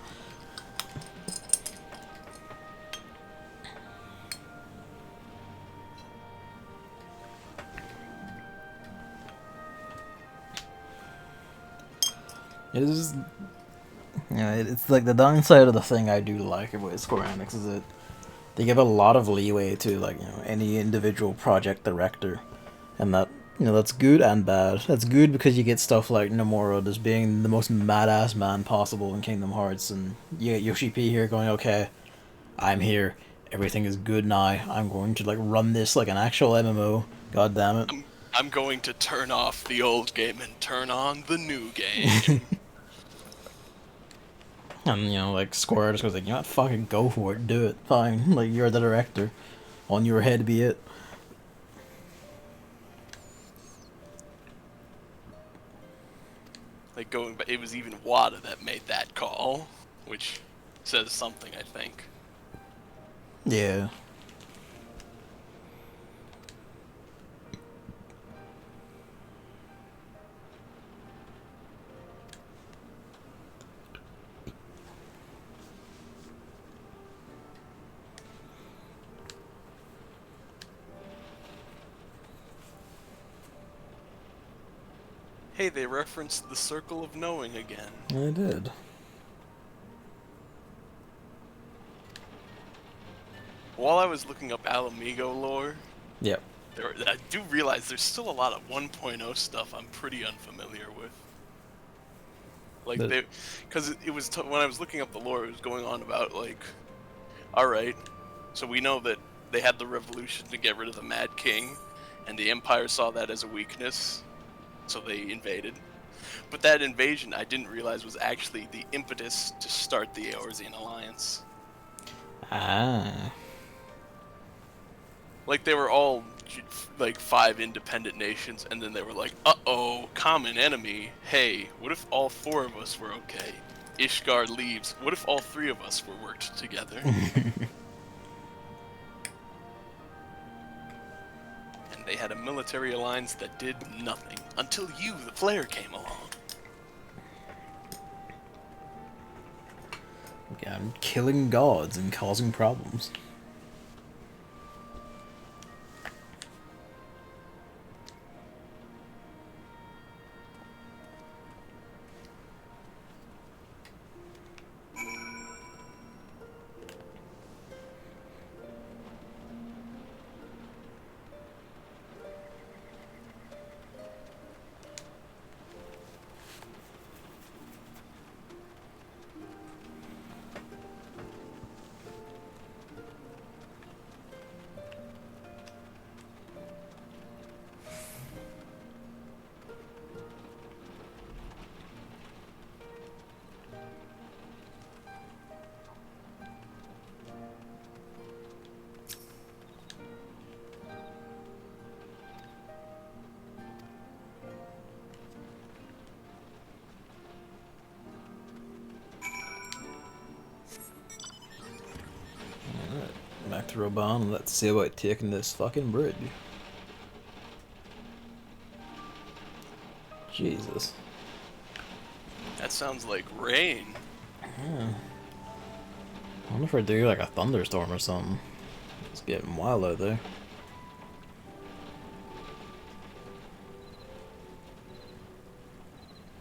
It is, you know, it's like the downside of the thing I do like about Square Enix is that they give a lot of leeway to, like, you know, any individual project director, and that, you know, that's good and bad. That's good because you get stuff like Nomura just being the most badass man possible in Kingdom Hearts, and you get Yoshi P here going, okay, I'm here, everything is good now, I'm going to, like, run this like an actual MMO, god damn it. I'm going to turn off the old game and turn on the new game. And, you know, like, Square just goes like, you know what, fucking go for it, do it, fine. Like, you're the director. On your head be it. Like, going back, it was even Wada that made that call, which says something, I think. Yeah. Hey, they referenced the Circle of Knowing again. I did. While I was looking up Ala Mhigo lore, Yep. I do realize there's still a lot of 1.0 stuff I'm pretty unfamiliar with. Like, because it was, when I was looking up the lore, it was going on about, like, alright, so we know that they had the revolution to get rid of the Mad King, and the Empire saw that as a weakness, so they invaded. But that invasion, I didn't realize, was actually the impetus to start the Eorzean Alliance. Ah. Like, they were all, like, 5 independent nations, and then they were like, uh-oh, common enemy. Hey, what if all 4 of us were okay? Ishgard leaves. What if all 3 of us were worked together? And they had a military alliance that did nothing, until you, the player, came along. Yeah, I'm killing gods and causing problems. Back to Roban and let's see about taking this fucking bridge. Jesus. That sounds like rain. Yeah. I wonder if I do like a thunderstorm or something. It's getting wild out there.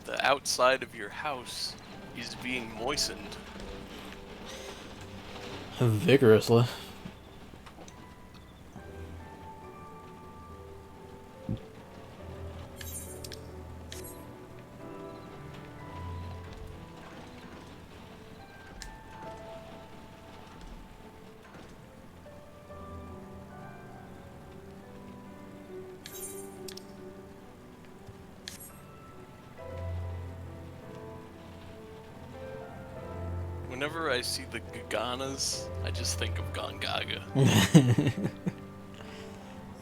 The outside of your house is being moistened. Vigorously. Whenever I see the Gaganas, I just think of Gongaga.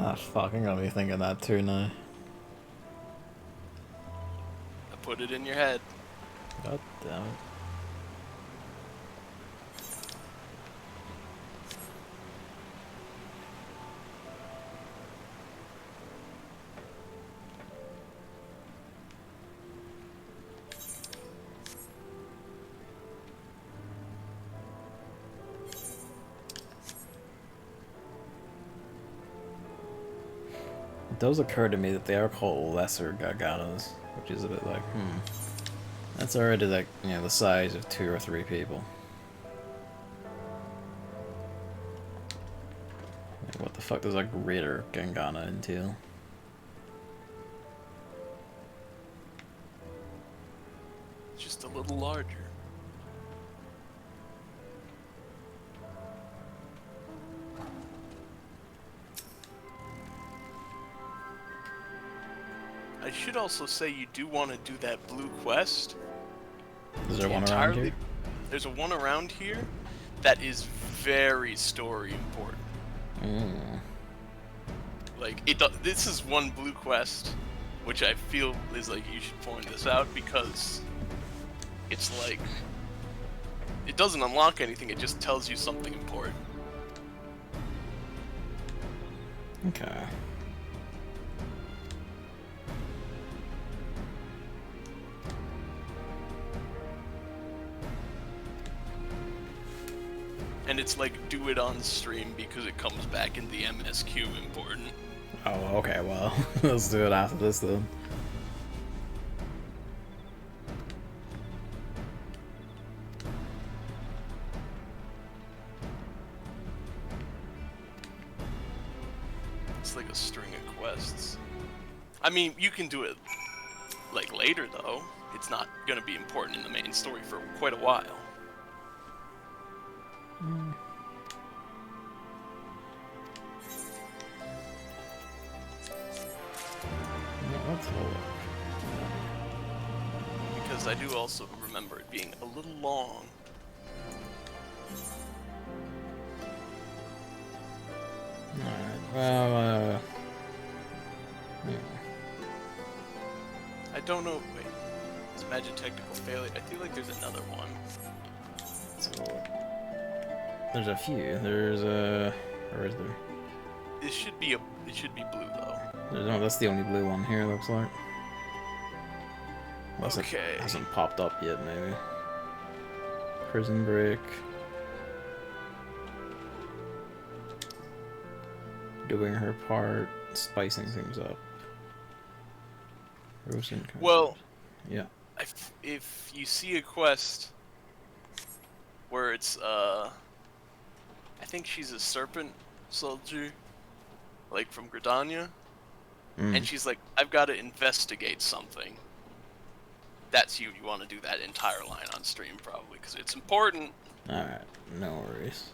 Ah, fuck, I'm gonna be thinking that too now. I put it in your head. God damn it. It does occur to me that they are called lesser Garganas, which is a bit like, that's already like, you know, the size of 2 or 3 people. Like, what the fuck does a greater Gangana entail? Just a little larger. I should also say you do want to do that blue quest. Is there one around here? there's a one around here that is very story important. Like this is one blue quest, which I feel is like you should point this out because it's like it doesn't unlock anything. It just tells you something important. Okay. And it's like, do it on stream because it comes back in the MSQ important. Oh, okay, well, let's do it after this then. It's like a string of quests. I mean, you can do it like later though. It's not gonna be important in the main story for quite a while. Let's hold it. Because I do also remember it being a little long. Alright, well, I don't know. Wait, it's Magic Technical Failure. I feel like there's another one. There's a few. There's or is there? It should be blue though. No, that's the only blue one here. Looks like. Unless Okay. it hasn't popped up yet, maybe. Prison break. Doing her part, spicing things up. Roasting. Well, yeah. If you see a quest where it's I think she's a serpent soldier, like from Gridania, and she's like, I've got to investigate something. That's you. You want to do that entire line on stream probably because it's important. Alright, no worries.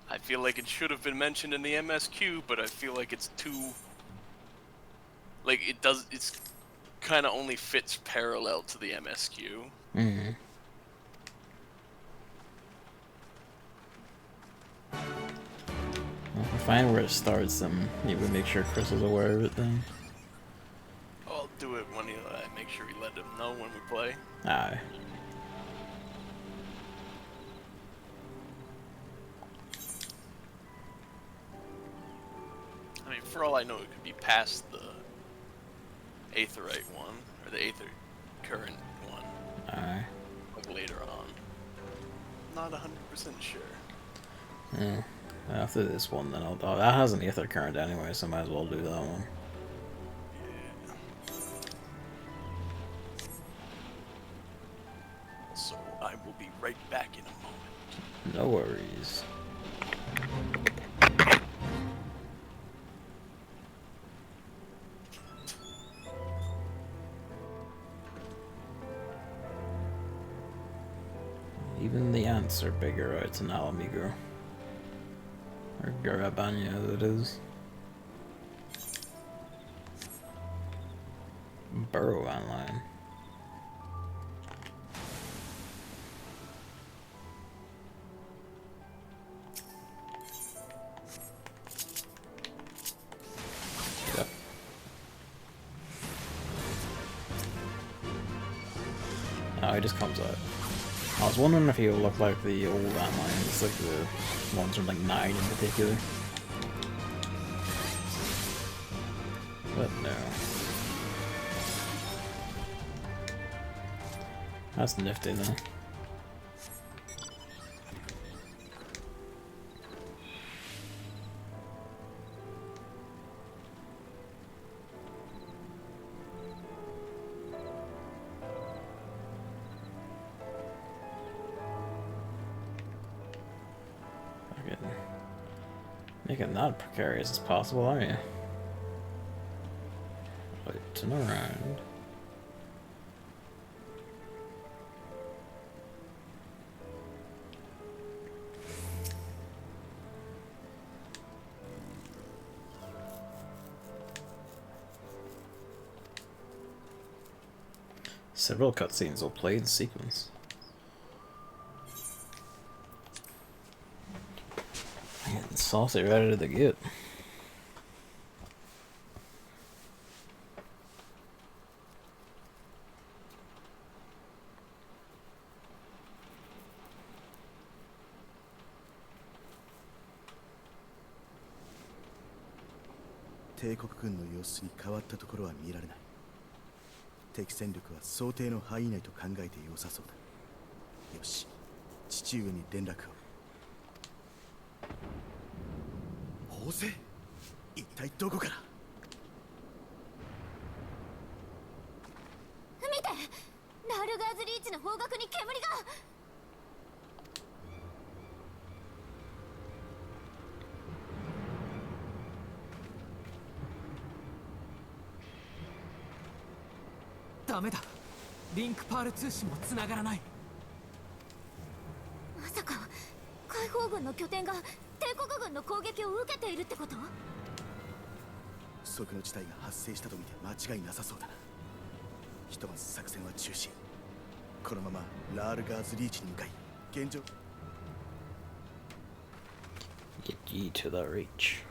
I feel like it should have been mentioned in the MSQ, but I feel like it's too... Like, it's kind of only fits parallel to the MSQ. Well, if we find where it starts, then you would make sure Chris is aware of it then. I'll do it when make sure we let him know when we play. Aye. I mean, for all I know, it could be past the Aetherite one, or the Aether current one. Aye. Like later on. Not 100% sure. Yeah. After this one, then I'll... Oh, that has an Aether current anyway, so might as well do that one. Yeah. So, I will be right back in a moment. No worries. Even the ants are bigger, it's an Ala Mhigo. Or Garabanya, as it is. Burrow online. Yep. Oh, he just comes out. I was wondering if he would look like the old landmines, like the ones from like 9 in particular. But no. That's nifty though. Make it not precarious as possible, are you? Wait, turn around. Several cutscenes will play in sequence. Getting saucy right out of the gate.帝国軍の様子に変わったところは見られない。敵戦力は想定の範囲内と考えて良さそうだ。よし、父上に連絡を。砲声？一体どこから？見て、ラールガーズリーチの方角に煙が。ダメだ。リンクパール通信も繋がらない。まさか解放軍の拠点が帝国軍の攻撃を受けているってこと？不測の事態が発生したと見て間違いなさそうだな。ひとまず作戦は中止。このままラールガーズリーチに向かい、現状 Get ye to the reach.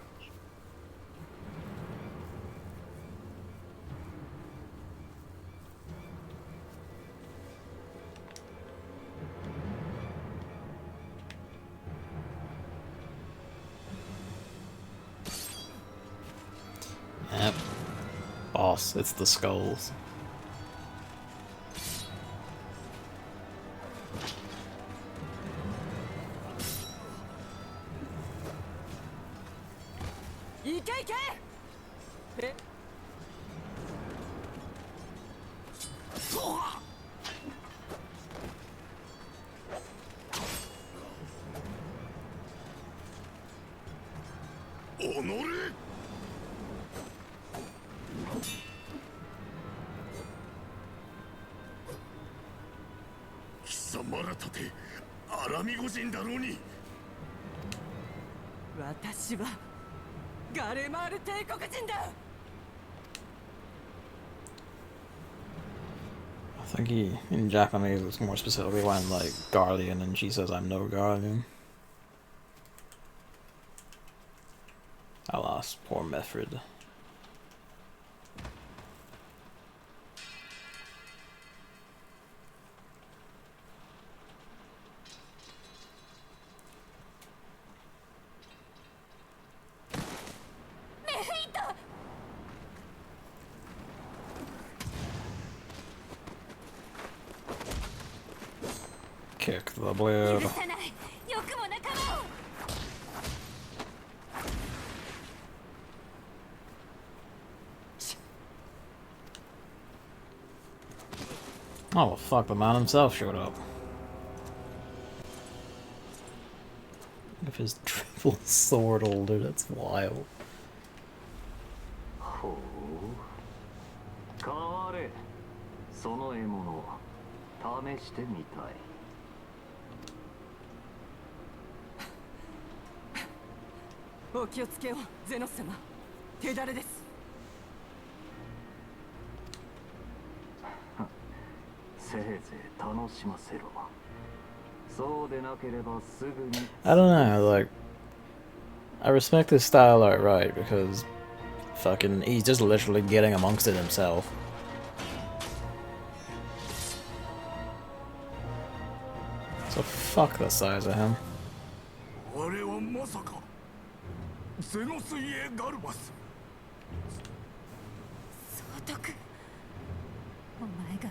Yep. Boss, it's the skulls. I think he, in Japanese, it's more specifically when like Guardian and she says I'm no Guardian. Alas, poor Method. Kick the blade. Oh well, fuck, the man himself showed up. If his triple sword holder, that's wild. Oh. その獲物試してみたい。お気をつけよう、ゼノス様。手だれです。せいぜい楽しませろ。そうでなければすぐに。I don't know, like, I respect his style art, right? Because fucking, he's just literally getting amongst it himself. So fuck the size of him. あれはまさかゼノスイエガルバス。総督、お前が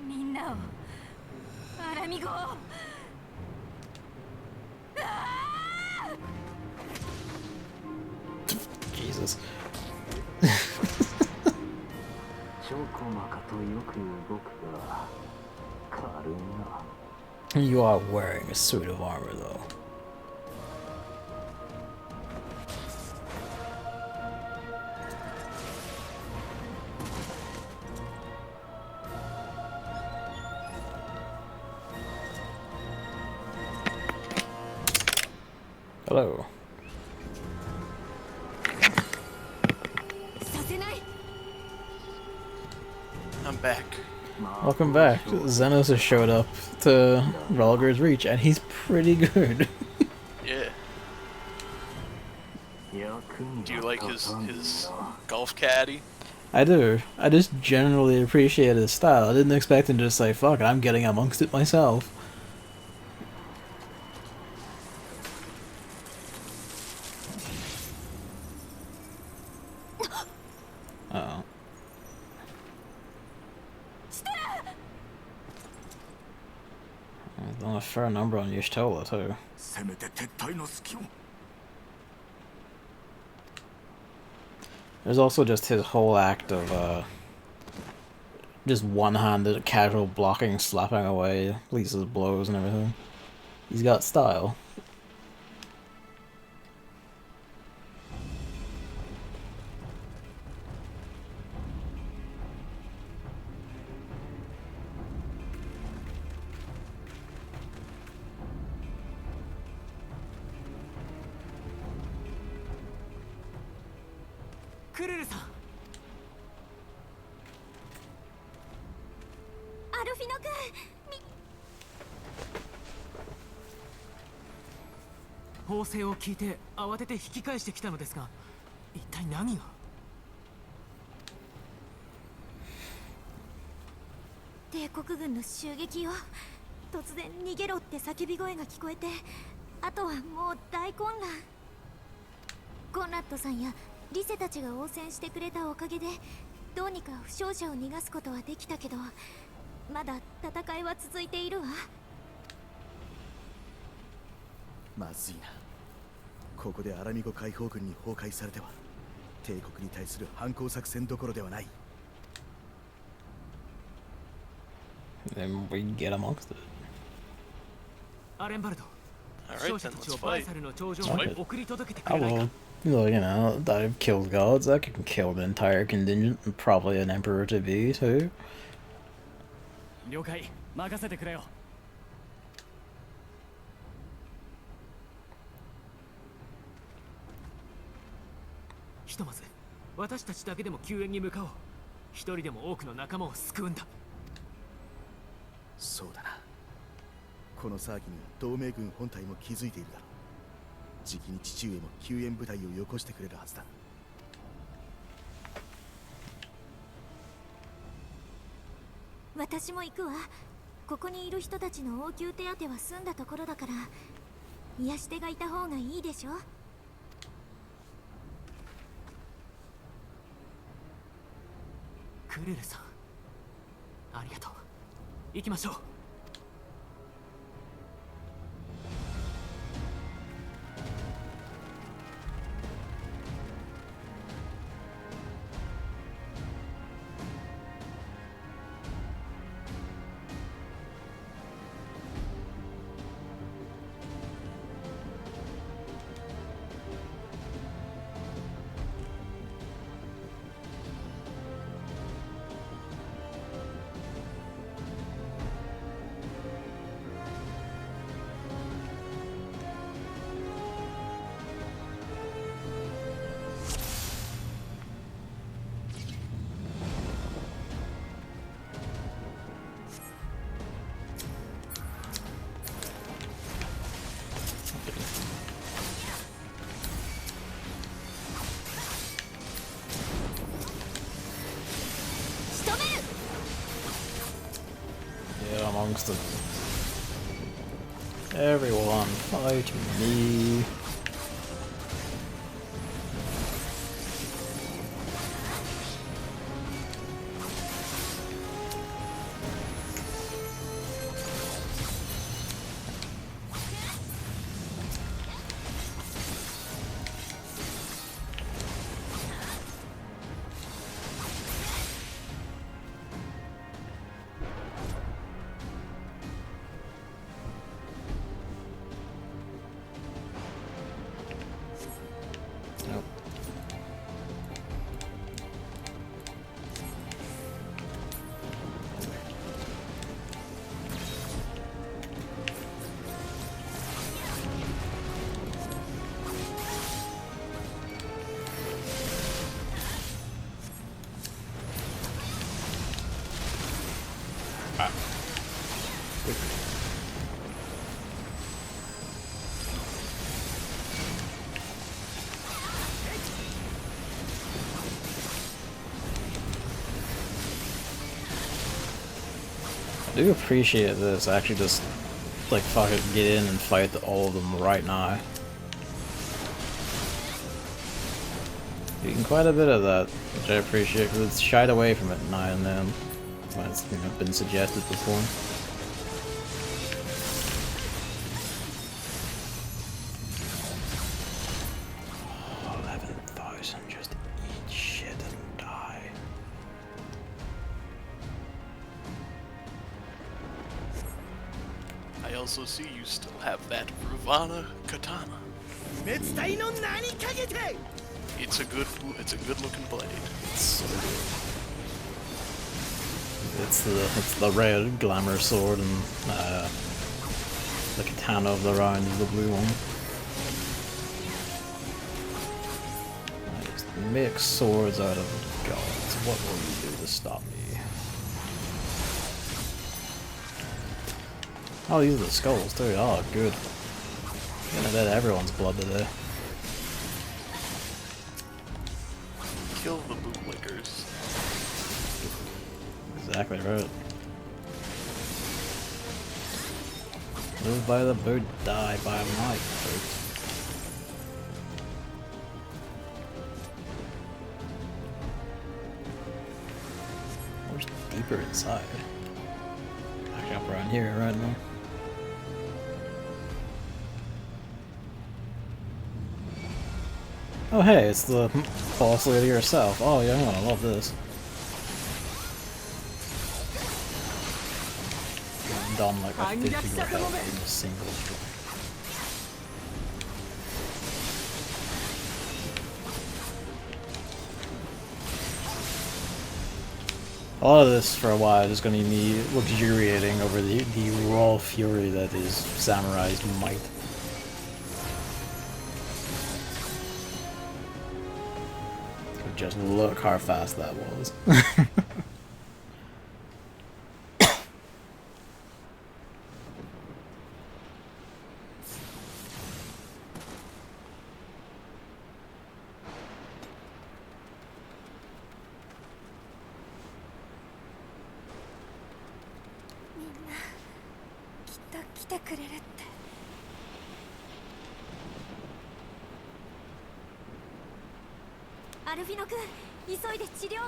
みんなをアラミゴを。Jesus. チョコマカとよく動くが軽いな。You are wearing a suit of armor, though. Hello. I'm back. Welcome back. Xenos has showed up to Rhalgr's Reach, and he's pretty good. Yeah. Do you like his golf caddy? I do. I just generally appreciate his style. I didn't expect him to just say, fuck it, I'm getting amongst it myself. Uh-oh. I've done a fair number on Y'shtola, too. There's also just his whole act of, just one-handed, casual blocking, slapping away Lisa's blows and everything. He's got style.砲声を聞いて慌てて引き返してきたのですが、一体何が？帝国軍の襲撃よ。突然逃げろって叫び声が聞こえて、あとはもう大混乱。コンラッドさんやリセたちが応戦してくれたおかげでどうにか負傷者を逃がすことはできたけど、まだ戦いは続いているわ。まずいな。ここでアラミゴ解放軍に崩壊されては帝国に対する反抗作戦どころではない。 Then we get amongst it. アレンバルド、負傷者たちをバイサルの頂上まで送り届けてく I れないか。 will, well, you know, I've killed gods. I can kill an entire contingent and probably an emperor to be too. 了解、任せてくれよ。ひとまず私たちだけでも救援に向かおう。一人でも多くの仲間を救うんだ。そうだな。この騒ぎには同盟軍本体も気づいているだろう。じきに父上も救援部隊をよこしてくれるはずだ。私も行くわ。ここにいる人たちの応急手当は済んだところだから、癒し手がいた方がいいでしょ。クルルさん、ありがとう。行きましょう。Yeah, amongst them. Everyone, fight me. I do appreciate this. I actually just like fucking get in and fight all of them right now. Getting quite a bit of that, which I appreciate because it's shied away from it now and then. When it's been suggested before. 11,000 just eat shit and die. I also see you still have that Ravana katana. It's a good looking blade. It's so good. It's the red glamour sword, and the katana of the round is the blue one. I just mix swords out of gods. What will you do to stop me? Oh, these are the skulls too. Oh, good. I'm gonna bet everyone's blood today. Kill the bootlickers. Exactly right. Live by the boot, die by my boot. Where's deeper inside? Back up around here right now. Oh hey, it's the boss lady herself. Oh yeah, I love this. Done like a 50 health in a single strike. A lot of this for a while is going to be me luxuriating over the raw fury that is Samurai's might. Just look how fast that was. Ala Mhigo君、急いで治療を。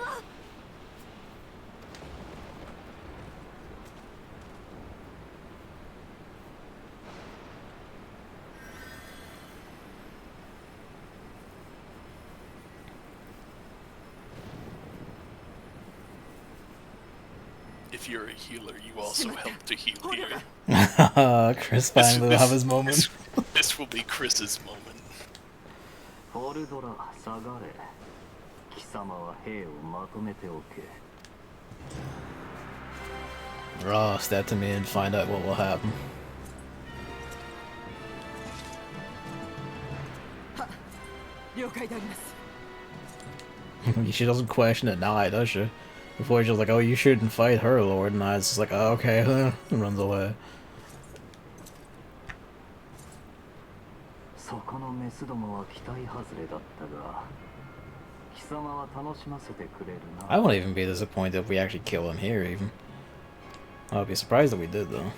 If you're a healer, you also help to heal here. Chris finally will have his moment. This will be Chris's moment. Raw, step to me and find out what will happen. She doesn't question it now, does she? Before she was like, oh, you shouldn't fight her, Lord, and now it's just like, oh, okay, and runs away. I won't even be disappointed if we actually kill him here, even. I'd be surprised if we did, though.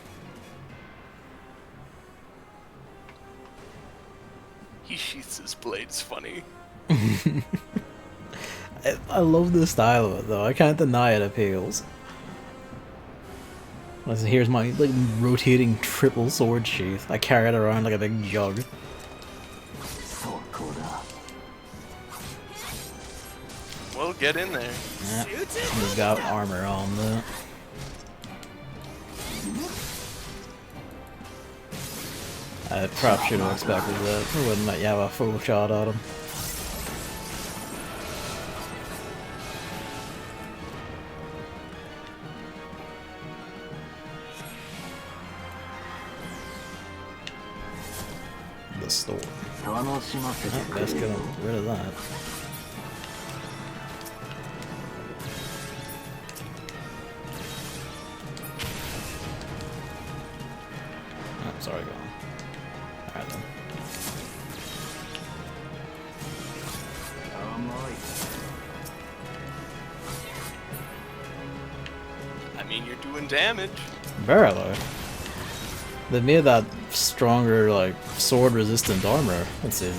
He sheaths his blades funny. I love the style of it, though. I can't deny it appeals. Listen, here's my like rotating triple sword sheath. I carry it around like a big jug. Well, get in there. Yeah, he's got armor on though. I probably should have expected that. I wouldn't let you have a full shot at him. The store. Oh, let's get rid of that. Oh, sorry, go on. Alright then. I mean, you're doing damage. Barely. They made that stronger, like, sword-resistant armor. Let's see.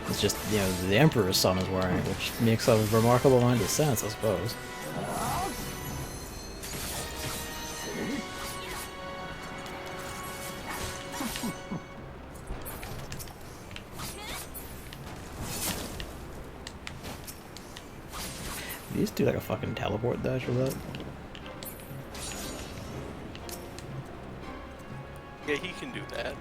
It's just, you know, the Emperor's son is wearing it, which makes a remarkable amount of sense, I suppose. Did you just do like a fucking teleport dash with that? Yeah, he can do that.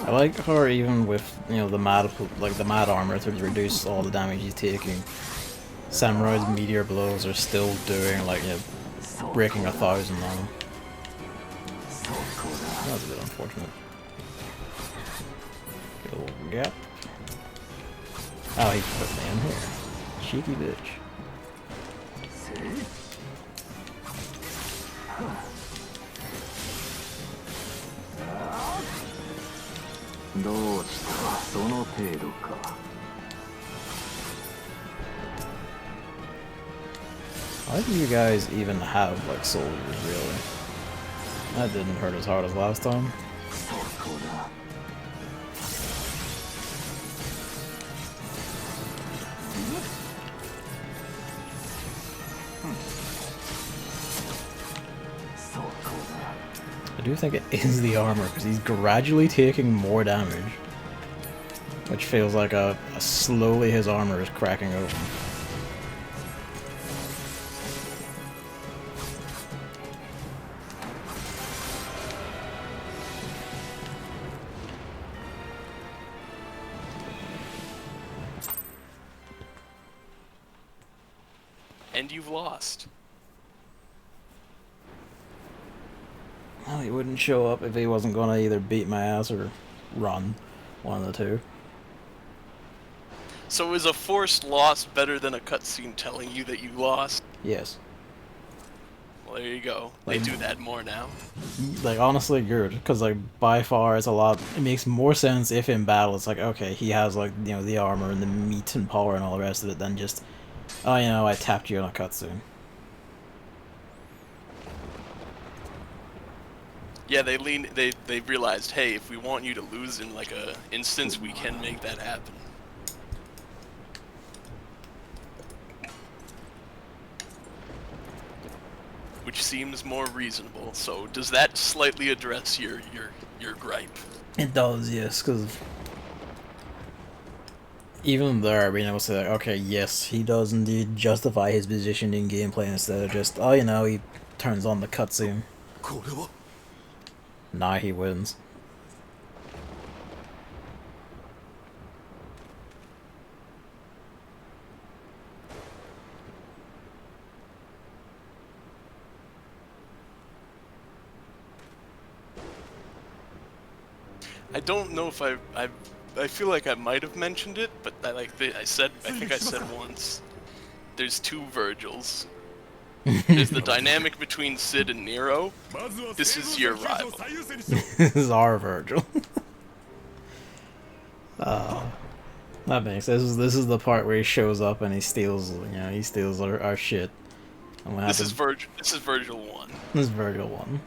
I like how even with, you know, the mad armor to reduce all the damage he's taking, Samurai's meteor blows are still doing like, you know, breaking 1,000 on him. That was a bit unfortunate. Get a little gap. Oh, he put me in here. Cheeky bitch. どうしたその程度か Why do you guys even have, like, soldiers, really? That didn't hurt as hard as last time. I do think it is the armor, because he's gradually taking more damage. Which feels like slowly his armor is cracking open. And you've lost. Well, he wouldn't show up if he wasn't gonna either beat my ass or run. One of the two. So is a forced loss better than a cutscene telling you that you lost? Yes. Well, there you go. Like, they do that more now. Like, honestly, good. Because, like, by far, it's a lot... It makes more sense if in battle it's like, okay, he has, like, you know, the armor and the meat and power and all the rest of it, than just, oh, you know, I tapped you on a cutscene. Yeah, they realized, hey, if we want you to lose in like a instance, we can make that happen. Which seems more reasonable. So does that slightly address your gripe? It does, yes, because even there, being able to say, like, okay, yes, he does indeed justify his position in gameplay instead of just, oh, you know, he turns on the cutscene. Nah, he wins. I don't know if I feel like I might have mentioned it, but I think I said once. There's two Virgils. There's the dynamic between Sid and Nero. This is your rival. This is our Virgil. That makes sense. This is the part where he shows up and he steals, you know, he steals our shit. This is Virgil 1. This is Virgil 1.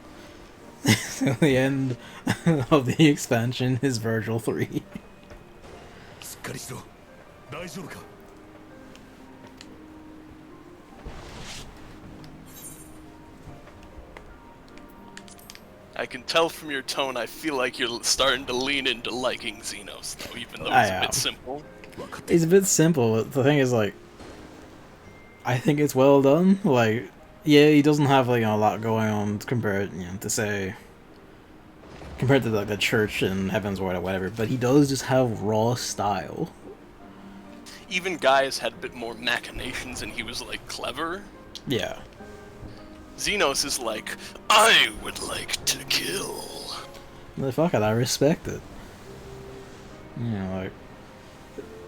So the end of the expansion is Virgil 3. I can tell from your tone, I feel like you're starting to lean into liking Xenos, though, even though it's a bit simple. It's a bit simple. The thing is, like, I think it's well done. Like, yeah, he doesn't have, like, a lot going on compared, you know, to say, compared to, like, the Church and Heaven's Word or whatever, but he does just have raw style. Even Gaius had a bit more machinations and he was, like, clever. Yeah. Xenos is like, I would like to kill. Well, fuck it, I respect it. You know,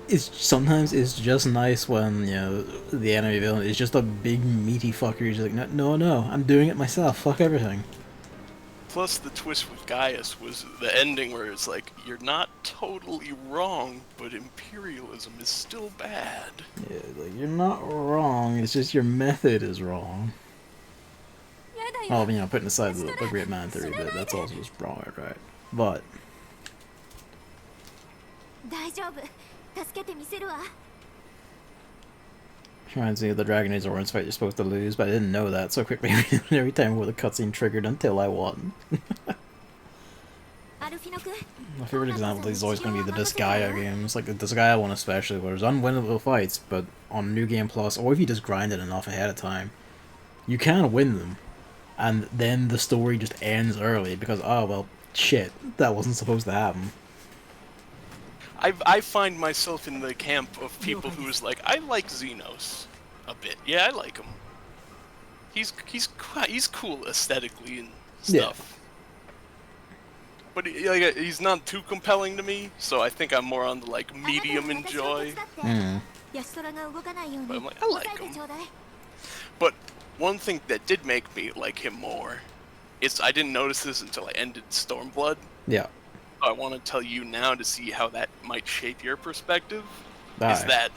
like, sometimes it's just nice when, you know, the enemy villain is just a big meaty fucker. You're just like, no, I'm doing it myself. Fuck everything. plus the twist with Gaius was the ending where it's like, you're not totally wrong, but imperialism is still bad. Yeah, like, you're not wrong, it's just your method is wrong. Oh, you know, putting aside the great man theory bit, that's also just wrong, right? But... reminds me of the Dragon Age Oriens fight you're supposed to lose, but I didn't know that so quickly every time where the cutscene triggered until I won. My favorite example is always going to be the Disgaea games, like the Disgaea one especially, where there's unwinnable fights, but on New Game Plus, or if you just grind it enough ahead of time, you can win them. And then the story just ends early because, oh well, shit, that wasn't supposed to happen. I find myself in the camp of people who's like, I like Xenos a bit. Yeah, I like him. He's cool aesthetically and stuff. Yeah. But he's not too compelling to me, so I think I'm more on the like medium enjoy. Mm. But I'm like, I like him. But one thing that did make me like him more is I didn't notice this until I ended Stormblood. Yeah. I want to tell you now to see how that might shape your perspective. Aye. Is that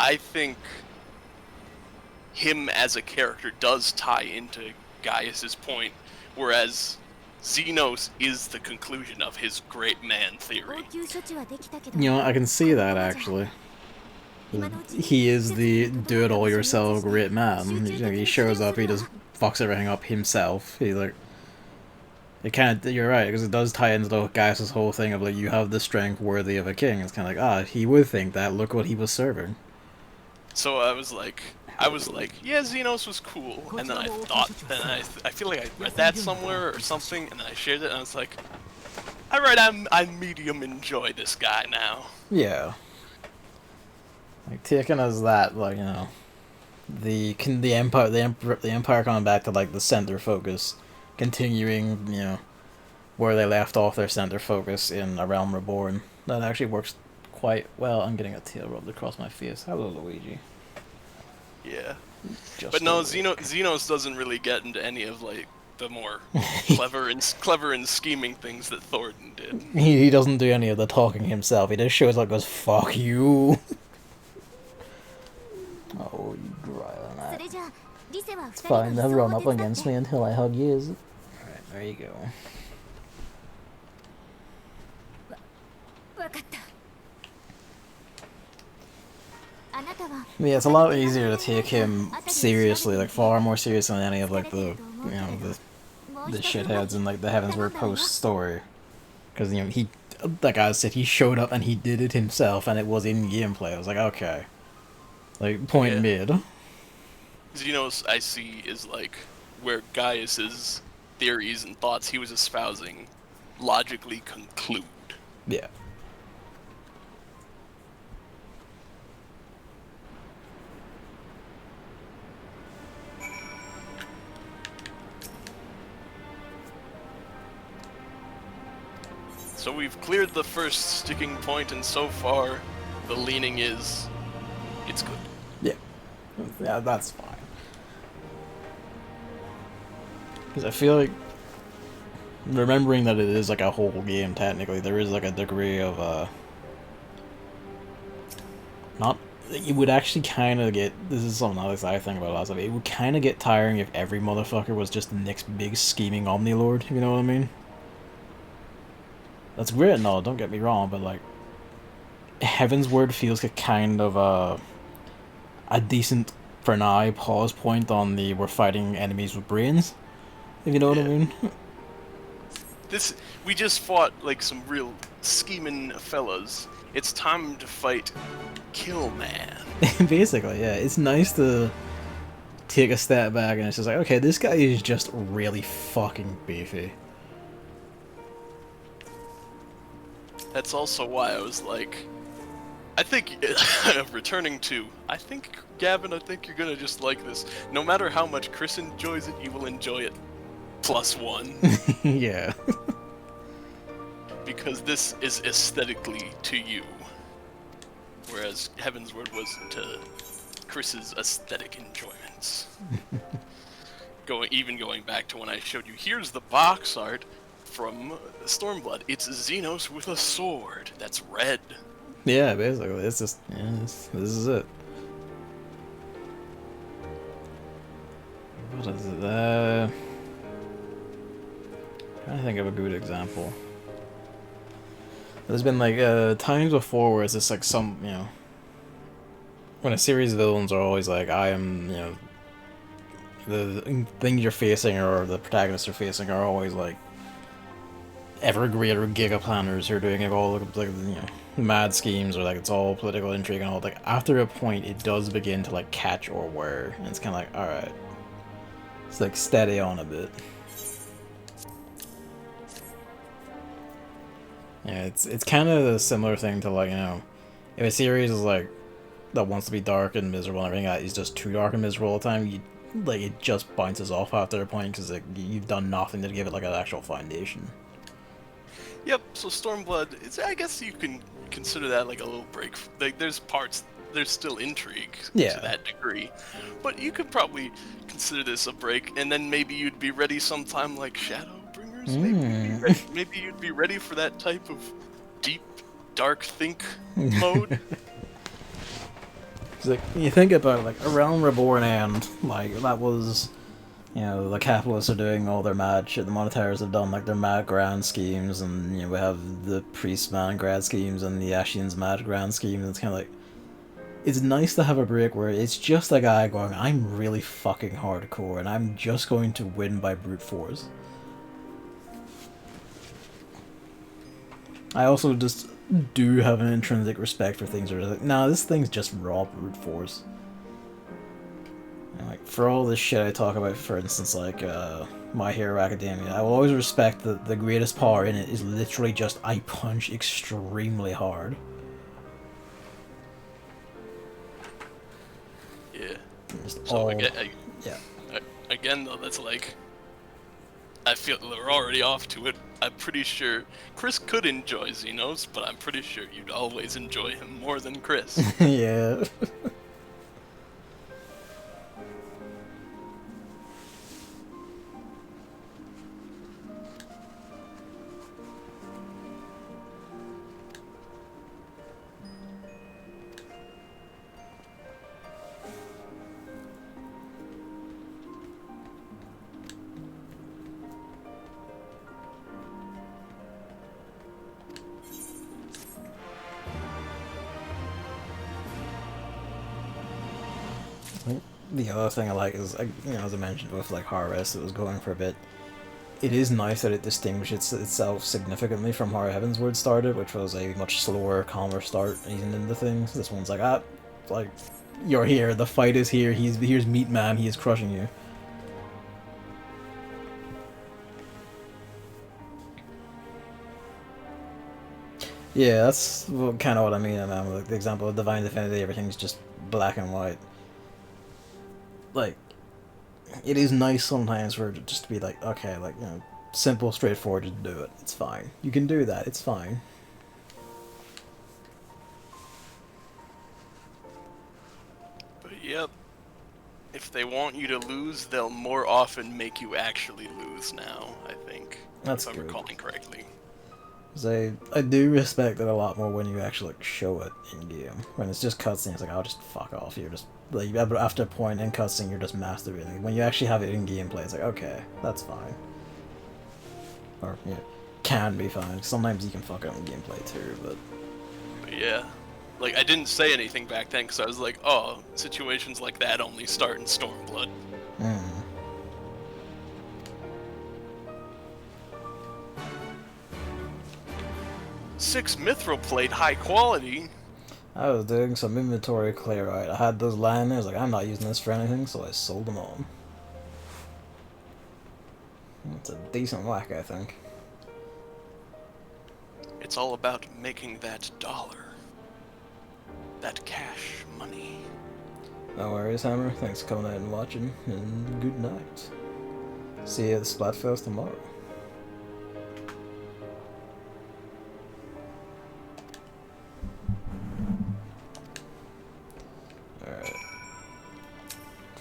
I think him as a character does tie into Gaius's point, whereas Xenos is the conclusion of his great man theory. You know, I can see that actually. He is the do-it-all-yourself great man. He shows up, he just fucks everything up himself. He like, it kind of, you're right, because it does tie into the Gaius' whole thing of like, you have the strength worthy of a king. It's kind of like, ah, he would think that. Look what he was serving. So I was like, yeah, Xenos was cool, and then I thought, then I feel like I read that somewhere or something, and then I shared it, and I was like, alright, I medium enjoy this guy now. Yeah. Like taken as that, like, you know, the empire coming back to like the center focus, continuing, you know, where they left off their center focus in A Realm Reborn. That actually works quite well. I'm getting a tail rubbed across my face. Hello, Luigi. Yeah. But no, Xenos doesn't really get into any of like the more clever and scheming things that Thornton did. He doesn't do any of the talking himself. He just shows up and goes, fuck you. Oh, you dry on that. It's fine, they'll run up against me until I hug you. Alright, there you go. Yeah, it's a lot easier to take him seriously, like far more serious than any of like the, you know, the shitheads in like the Heavensward Post story. Because, you know, he, like I said, he showed up and he did it himself and it was in gameplay. I was like, okay. Like, point mid. Xenos, I see, is like where Gaius's theories and thoughts he was espousing logically conclude. Yeah. So we've cleared the first sticking point, and so far, the leaning is, it's good. Yeah. Yeah, that's fine. Because I feel like, remembering that it is like a whole game technically, there is like a degree of, not, it would actually kind of get, this is something else I think about a lot of it would kind of get tiring if every motherfucker was just the next big scheming Omnilord, if you know what I mean? That's great and all, don't get me wrong, but like, Heavensward feels like kind of a decent, for now, pause point on the we're fighting enemies with brains, if you know what I mean. We just fought like some real scheming fellas. It's time to fight Kill Man. Basically, yeah. It's nice to take a step back and it's just like, okay, this guy is just really fucking beefy. That's also why I was like, I think, returning to, I think, Gavin, I think you're gonna just like this. No matter how much Chris enjoys it, you will enjoy it +1. Yeah. Because this is aesthetically to you. Whereas Heavensward was to Chris's aesthetic enjoyments. going back to when I showed you, here's the box art from Stormblood. It's Xenos with a sword that's red. Yeah, basically, it's just this is it. What is it? Trying to think of a good example. There's been like times before where it's just like some, you know, when a series of villains are always like, I am, you know, the things you're facing or the protagonists are facing are always like ever greater giga planners who are doing all like, you know, mad schemes, or like it's all political intrigue and all. Like after a point, it does begin to like catch or wear, and it's kind of like, all right, it's like steady on a bit. Yeah, it's kind of a similar thing to like, you know, if a series is like that wants to be dark and miserable and everything, that is just too dark and miserable all the time, you like it just bounces off after a point because like, you've done nothing to give it like an actual foundation. Yep. So Stormblood, I guess you can consider that like a little break. Like there's still intrigue to that degree, but you could probably consider this a break, and then maybe you'd be ready sometime like Shadowbringers. Maybe you'd be ready for that type of deep, dark think mode. Like, you think about it, like A Realm Reborn End, like that was, you know, the capitalists are doing all their mad shit, the monetarists have done like their mad grand schemes, and you know we have the priest man grand schemes and the Ashians mad grand schemes, and it's kind of like, it's nice to have a break where it's just a guy going, I'm really fucking hardcore and I'm just going to win by brute force. I also just do have an intrinsic respect for things that are like, nah, this thing's just raw brute force. And like, for all this shit I talk about, for instance, like, My Hero Academia, I will always respect that the greatest power in it is literally just, I punch extremely hard. Yeah. Just so all, again, though, that's like, I feel we're already off to it. I'm pretty sure Chris could enjoy Xenos, but I'm pretty sure you'd always enjoy him more than Chris. Yeah. The other thing I like is, you know, as I mentioned with like Horror-S, it was going for a bit. It is nice that it distinguishes itself significantly from how Heavensward started, which was a much slower, calmer start even into things. This one's like, like, you're here, the fight is here, here's Meat Man, he is crushing you. Yeah, that's kind of what I mean, man. Like the example of Divine Divinity, everything's just black and white. Like, it is nice sometimes for it just to be like, okay, like, you know, simple, straightforward, just do it. It's fine. You can do that. It's fine. But yep, if they want you to lose, they'll more often make you actually lose now, I think. That's if good. I'm recalling correctly. I do respect it a lot more when you actually like, show it in game. When it's just cutscenes, it's like, oh, just fuck off. You're just like, after a point in cutscene, you're just masturbating. When you actually have it in gameplay, it's like, okay, that's fine. Or, you know, can be fine. Sometimes you can fuck up in gameplay too, but yeah, like I didn't say anything back then because I was like, oh, situations like that only start in Stormblood. Mm. Six mithril plate, high quality. I was doing some inventory clear out. I had those lying there. I was like, I'm not using this for anything, so I sold them on. It's a decent whack, I think. It's all about making that dollar. That cash money. No worries, Hammer. Thanks for coming out and watching, and good night. See you at the Splatfest tomorrow.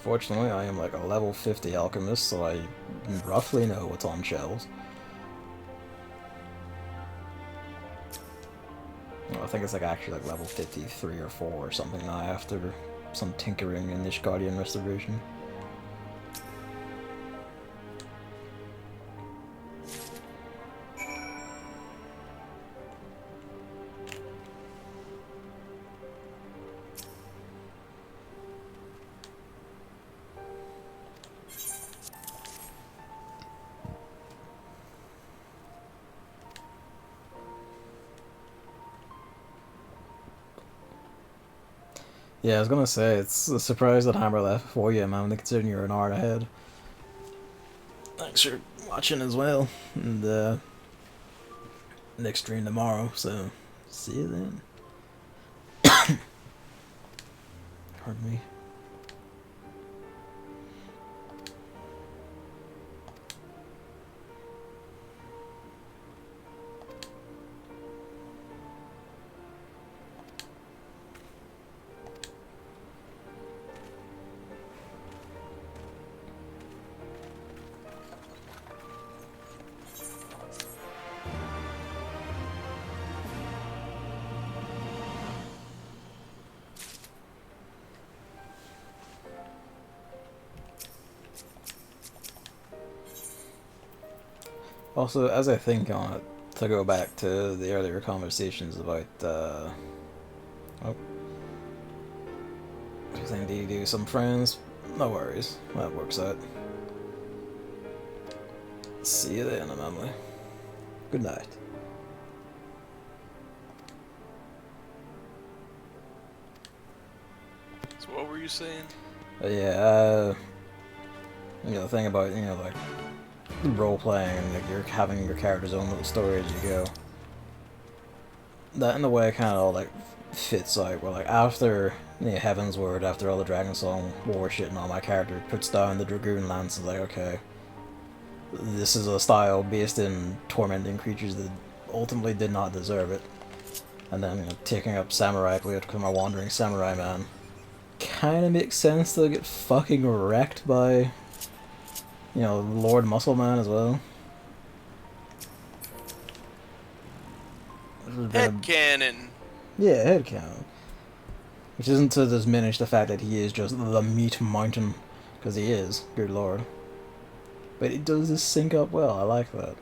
Fortunately, I am like a level 50 alchemist, so I roughly know what's on shelves. Well, I think it's like actually like level 53 or 4 or something now after some tinkering in Nishgaudian Restoration. Yeah, I was gonna say, it's a surprise that Hammer left before you, man, considering you're an hour ahead. Thanks for watching as well, and next stream tomorrow, so see you then. Pardon me. Also, as I think on it, to go back to the earlier conversations about, oh, I think you do some friends, no worries, that works out. See you then, Emily. Good night. So what were you saying? Yeah, you know, the thing about, you know, like, role-playing and like you're having your character's own little story as you go. That in a way kind of like fits out where like after Heaven's Word, after all the Dragon Song war shit and all, my character puts down the Dragoon Lance and is like, okay, this is a style based in tormenting creatures that ultimately did not deserve it. And then, you know, taking up Samurai Blade to become a wandering samurai man kind of makes sense to get fucking wrecked by, you know, Lord Muscleman as well. Headcanon. Yeah, headcanon. Which isn't to diminish the fact that he is just the meat mountain, because he is, good lord. But it does just sync up well, I like that.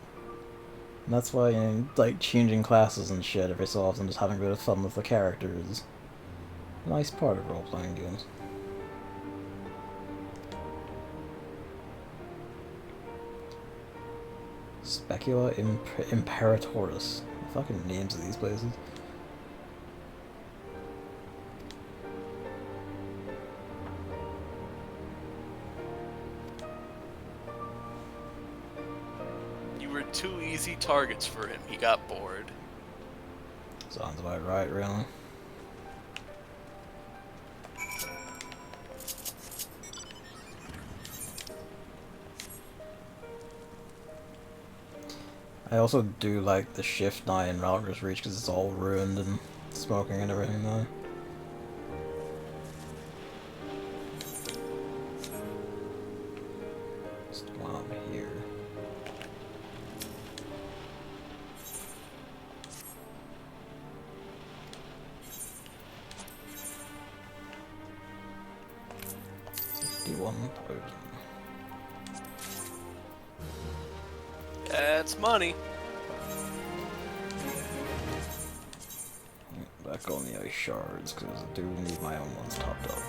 And that's why, you know, like, changing classes and shit every so often, just having a bit of fun with the characters is a nice part of role-playing games. Specula Imperatoris. The fucking names of these places. You were two easy targets for him. He got bored. Sounds about right, really. I also do like the shift now in Ralger's Reach because it's all ruined and smoking and everything now. Just go on here. That's money. Back on the ice shards because I do need my own ones topped up.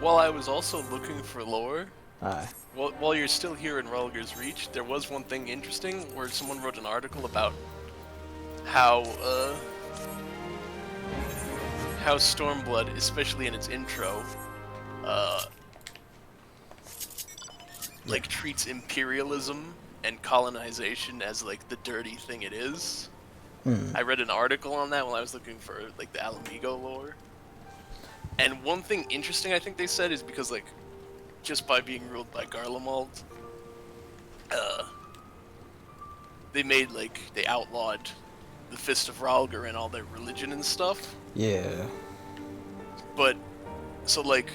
While I was also looking for lore, Aye. while you're still here in Ralger's Reach, there was one thing interesting where someone wrote an article about how Stormblood, especially in its intro, like treats imperialism and colonization as like the dirty thing it is. I read an article on that while I was looking for like the Ala Mhigo lore. And one thing interesting I think they said is because like just by being ruled by Garlemald, they outlawed the Fist of Ralger and all their religion and stuff. Yeah. But so like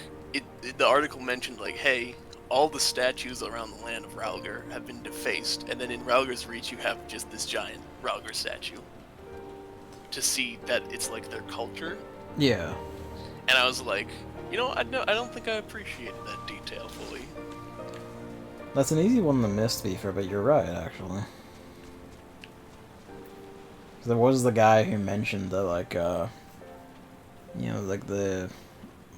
the article mentioned like, hey, all the statues around the land of Ralgar have been defaced, and then in Ralgar's Reach you have just this giant Ralgar statue. To see that it's like their culture. Yeah. And I was like, you know, I don't think I appreciated that detail fully. That's an easy one to miss, to be fair, but you're right, actually. There was the guy who mentioned that, like, you know, like the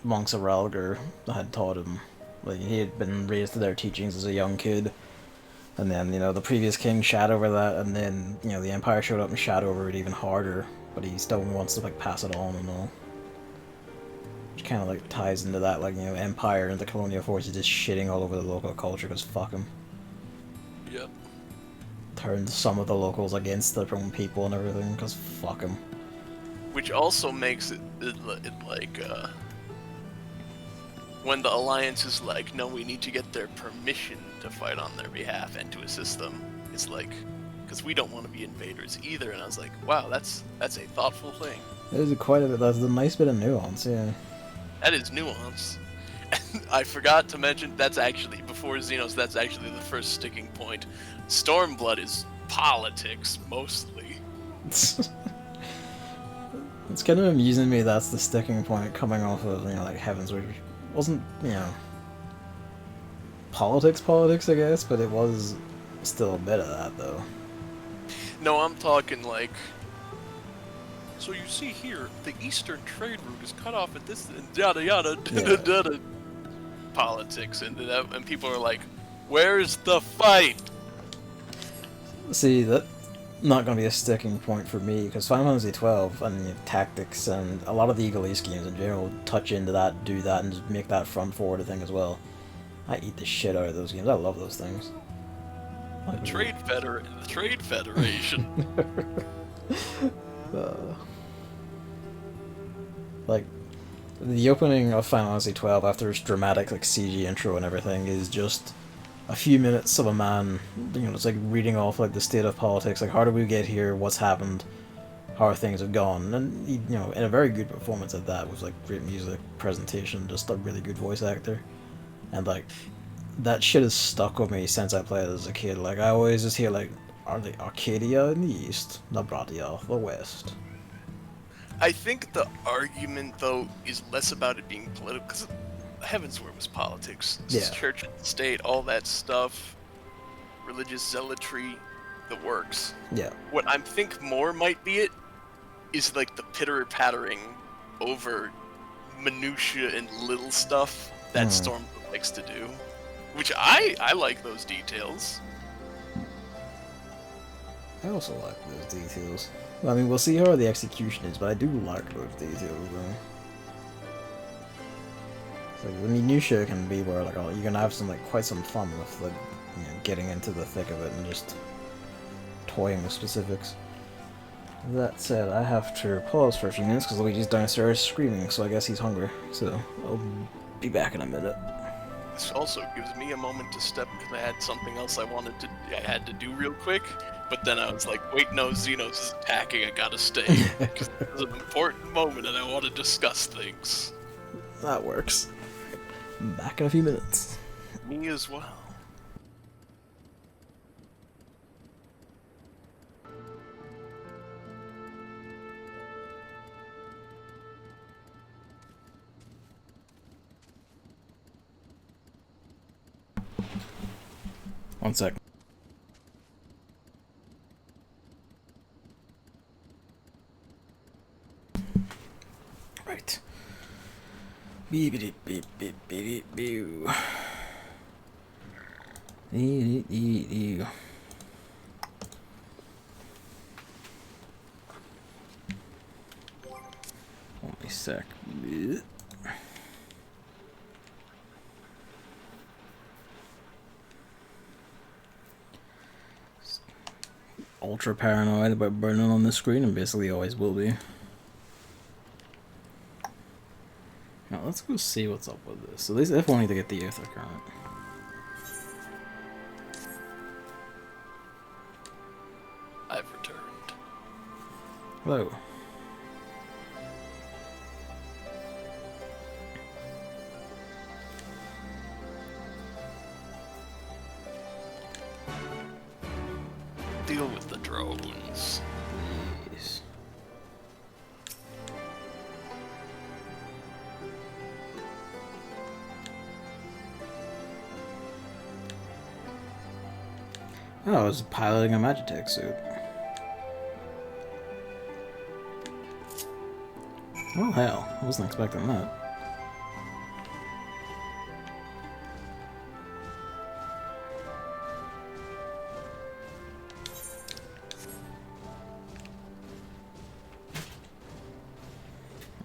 monks of Ralgar had taught him, like, he had been raised to their teachings as a young kid, and then, you know, the previous king shat over that, and then, you know, the Empire showed up and shat over it even harder, but he still wants to, like, pass it on and all. Which kind of, like, ties into that, like, you know, Empire and the colonial forces just shitting all over the local culture, because fuck them. Yep. Turned some of the locals against their own people and everything, because fuck them. Which also makes it like, when the Alliance is like, no, we need to get their permission to fight on their behalf and to assist them, it's like, because we don't want to be invaders either, and I was like, wow, that's a thoughtful thing. That is quite a bit, that's a nice bit of nuance, yeah. That is nuance. And I forgot to mention, that's actually, before Xenos, that's actually the first sticking point. Stormblood is politics, mostly. It's kind of amusing to me that's the sticking point coming off of, you know, like Heavens, which wasn't, you know, politics, I guess, but it was still a bit of that, though. No, I'm talking like, so you see here, the eastern trade route is cut off at this, and yada yada, da da da. Politics, and people are like, where's the fight? See, that's not going to be a sticking point for me, because Final Fantasy XII and, you know, tactics and a lot of the Eagle East games in general touch into that, do that, and just make that front-forward thing as well. I eat the shit out of those games. I love those things. The Trade Federation. Like, the opening of Final Fantasy XII after its dramatic, like, CG intro and everything is just a few minutes of a man, you know, it's like reading off, like, the state of politics, like, how did we get here, what's happened, how things have gone, and, you know, in a very good performance at that, with, like, great music, presentation, just a really good voice actor, and, like, that shit has stuck with me since I played it as a kid. Like, I always just hear, like, are they Arcadia in the east, Nabratia the west? I think the argument, though, is less about it being political, because Heavensward was politics. Yeah. Church and state, all that stuff, religious zealotry, the works. Yeah. What I think more might be it is like the pitter-pattering over minutia and little stuff that Stormblood likes to do. Which I like those details. I also like those details. Well, I mean, we'll see how the execution is, but I do like those details, though. It's like, the minutia can be where, like, you can have some, like, quite some fun with, like, you know, getting into the thick of it and just toying with specifics. That said, I have to pause for a few minutes because Luigi's downstairs screaming, so I guess he's hungry. So, I'll be back in a minute. This also gives me a moment to step because I had something else I had to do real quick. But then I was like, wait, no, Xenos is attacking, I gotta stay. Because this is an important moment and I want to discuss things. That works. Back in a few minutes. Me as well. One sec. Right. Beep beep beep beep beep beep. Only a sec. Ultra paranoid about burning on the screen and basically always will be. Now let's go see what's up with this. So these definitely need to get the Aether Current. I've returned. Hello. deal with the drones. Yes. Oh, I was piloting a Magitech suit. Oh hell, I wasn't expecting that.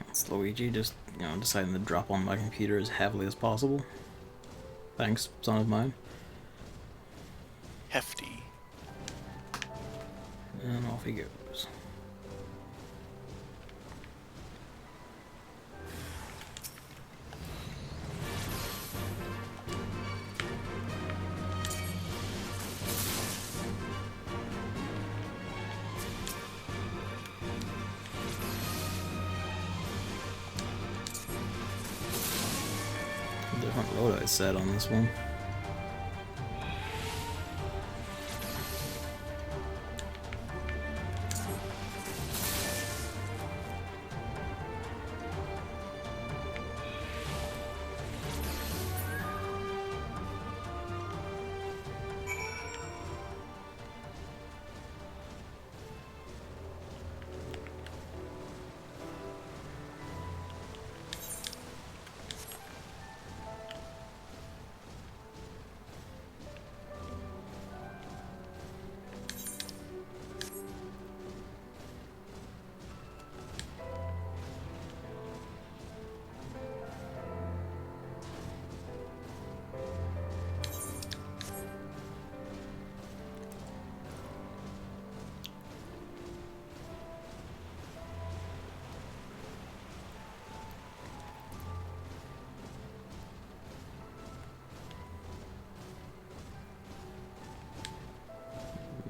It's Luigi just, deciding to drop on my computer as heavily as possible. Thanks, son of mine. Hefty. And off he goes. Different load I set on this one.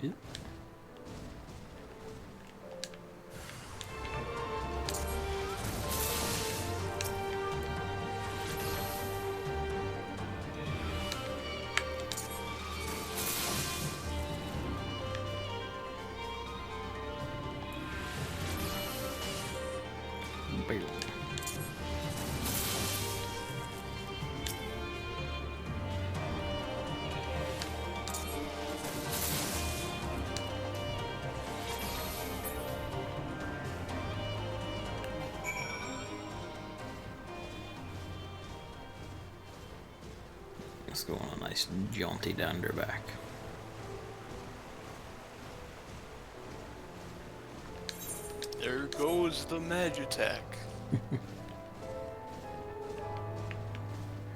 Yep. Boom. Let's go on a nice jaunty dander back. There goes the Magitech.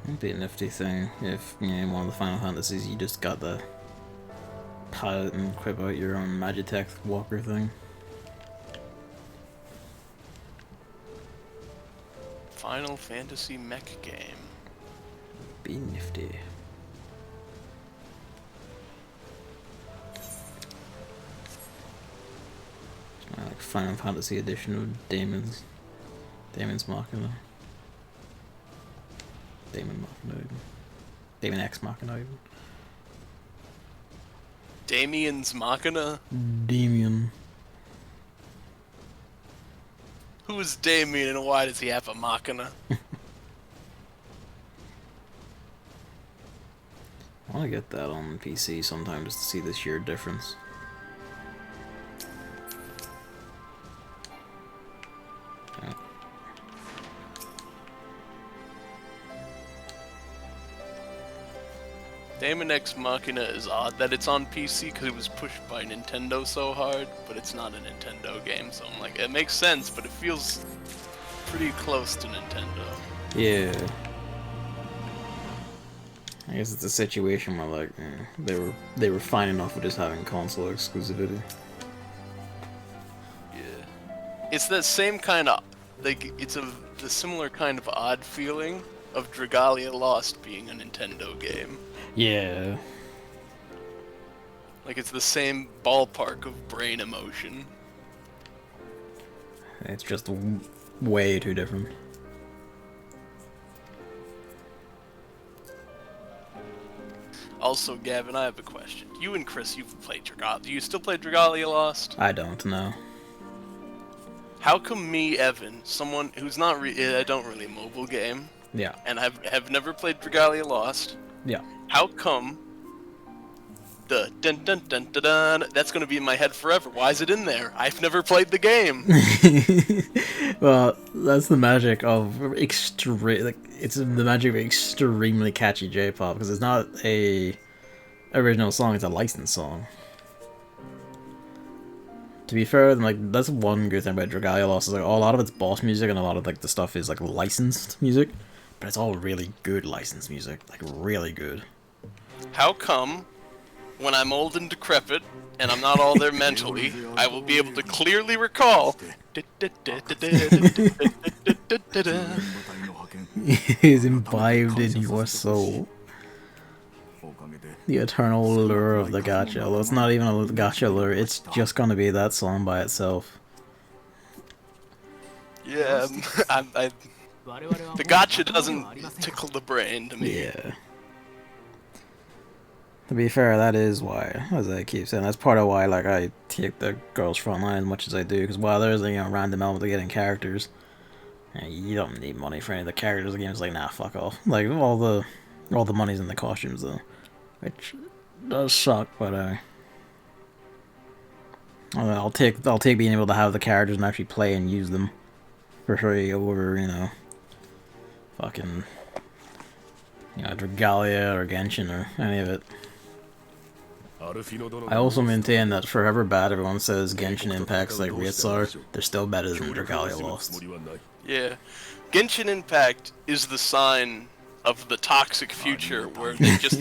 It'd be a nifty thing if, in one of the Final Fantasies you just got the pilot and equip out your own Magitech walker thing. Final Fantasy mech game. Be nifty. Like Final Fantasy edition of Damon's Machina. Damon Machina even. Damon X Machina even. Damien's Machina? Damien. Who is Damien and why does he have a Machina? I want to get that on PC sometime just to see the sheer difference. Yeah. Daemon X Machina is odd that it's on PC because it was pushed by Nintendo so hard, but it's not a Nintendo game, so I'm like, it makes sense, but it feels pretty close to Nintendo. Yeah. I guess it's a situation where like they were fine enough with just having console exclusivity. Yeah, it's that same kind of like the similar kind of odd feeling of Dragalia Lost being a Nintendo game. Yeah. Like it's the same ballpark of brain emotion. It's just way too different. Also, Gavin, I have a question. You and Chris, you've played Dragalia. Do you still play Dragalia Lost? I don't know. How come me, Evan, someone who's not I don't really mobile game, Yeah. and have never played Dragalia Lost, Yeah. how come the dun dun dun dun dun, that's gonna be in my head forever? Why is it in there? I've never played the game. Well, that's the magic of it's the magic of extremely catchy J-pop, because it's not a original song, it's a licensed song. To be fair, like, that's one good thing about Dragalia Lost, is like a lot of it's boss music and a lot of like the stuff is like licensed music, but it's all really good licensed music, like really good. How come when I'm old and decrepit and I'm not all there mentally, I will be able to clearly recall He's imbibed in your soul. The eternal lure of the gacha. Although it's not even a gacha lure, it's just gonna be that song by itself. Yeah, the gacha doesn't tickle the brain to me. Yeah. To be fair, that is why, as I keep saying, that's part of why, like, I take the Girls Frontline as much as I do, because while there's a, random element of getting characters, you don't need money for any of the characters. The game's like, nah, fuck off. Like, all the money's in the costumes, though, which does suck, but, I'll take being able to have the characters and actually play and use them for free over, fucking, Dragalia or Genshin or any of it. I also maintain that for however bad everyone says Genshin Impact's like rates are, they're still better than Dragalia Lost. Yeah, Genshin Impact is the sign of the toxic future where they just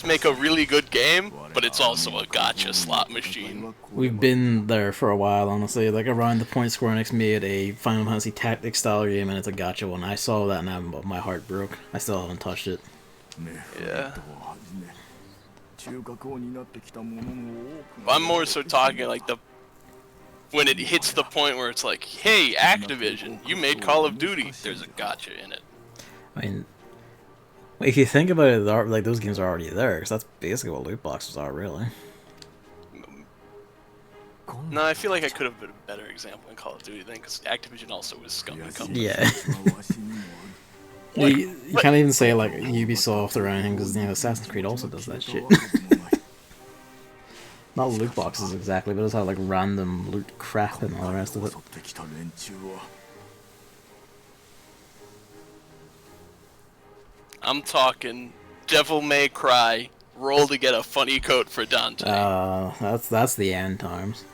make a really good game, but it's also a gacha slot machine. We've been there for a while, honestly. Like around the point Square Enix made a Final Fantasy Tactics style game and it's a gacha one. I saw that and my heart broke. I still haven't touched it. Yeah. I'm more so talking like when it hits the point where it's like, hey, Activision, you made Call of Duty. There's a gacha in it. I mean, if you think about it, like those games are already there, because that's basically what loot boxes are, really. No, I feel like I could have been a better example in Call of Duty then, because Activision also was scum and company. Yeah. You can't even say like Ubisoft or anything, because Assassin's Creed also does that shit. Not loot boxes exactly, but it's how like random loot crap and all the rest of it. I'm talking Devil May Cry, roll to get a funny coat for Dante. That's the end times.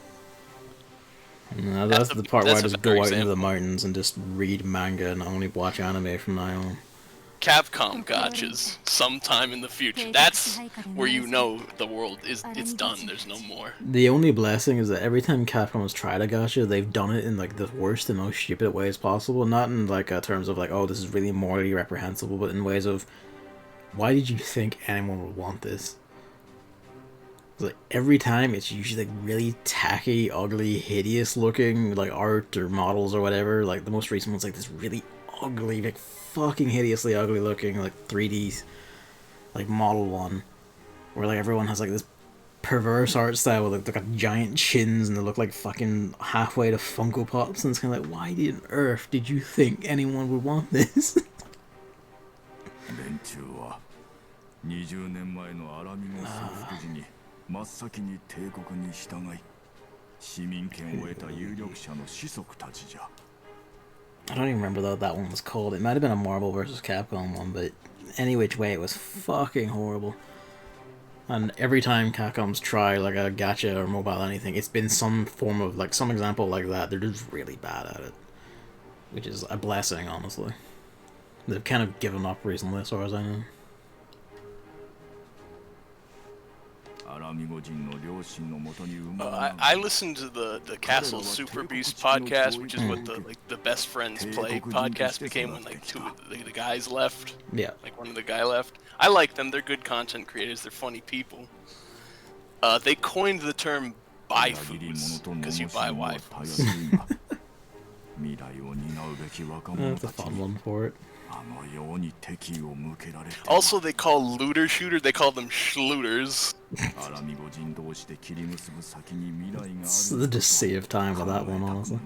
No, that's the part where I just go out into the mountains and just read manga and only watch anime from now on. Capcom gachas sometime in the future. That's where you know the world it's done. There's no more. The only blessing is that every time Capcom has tried a gacha, they've done it in like the worst and most stupid ways possible. Not in like terms of like, oh, this is really morally reprehensible, but in ways of, why did you think anyone would want this? Like every time it's usually like really tacky, ugly, hideous looking like art or models or whatever. Like the most recent one's like this really ugly, like fucking hideously ugly looking like 3D like model one, where like everyone has like this perverse art style with like they got giant chins and they look like fucking halfway to Funko Pops, and it's kind of like, why on earth did you think anyone would want this? 20年前のアラミゴ征服時に真っ先に帝国に従い市民権を得た有力者の子息たちじゃ。 I don't even remember what that one was called. It might have been a Marvel vs. Capcom one, but any which way, it was fucking horrible. And every time Capcom's tried like a gacha or mobile anything, it's been some form of like some example like that. They're just really bad at it, which is a blessing, honestly. They've kind of given up recently, as far as I know. I listened to the Castle Super Beast podcast, which is what the Best Friends Play podcast became when like two of the guys left. Yeah. Like one of the guy left. I like them. They're good content creators. They're funny people. They coined the term "waifus" because you buy waifus. That's a fun one for it. Also, they call looter shooter, they call them schlooters. Just save time with that one, honestly.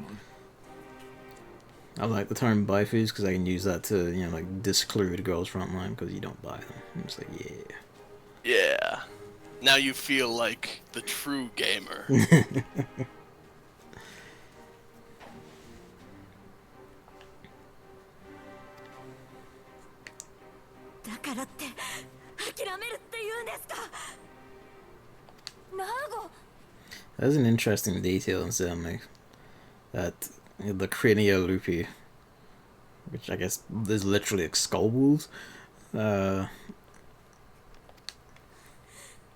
I like the term bifus because I can use that to, you know, like disclude girls frontline because you don't buy them. I'm just like, yeah. Yeah. Now you feel like the true gamer. That's an interesting detail in Zelmix. That the craniolupi, which I guess is literally like skull wolves,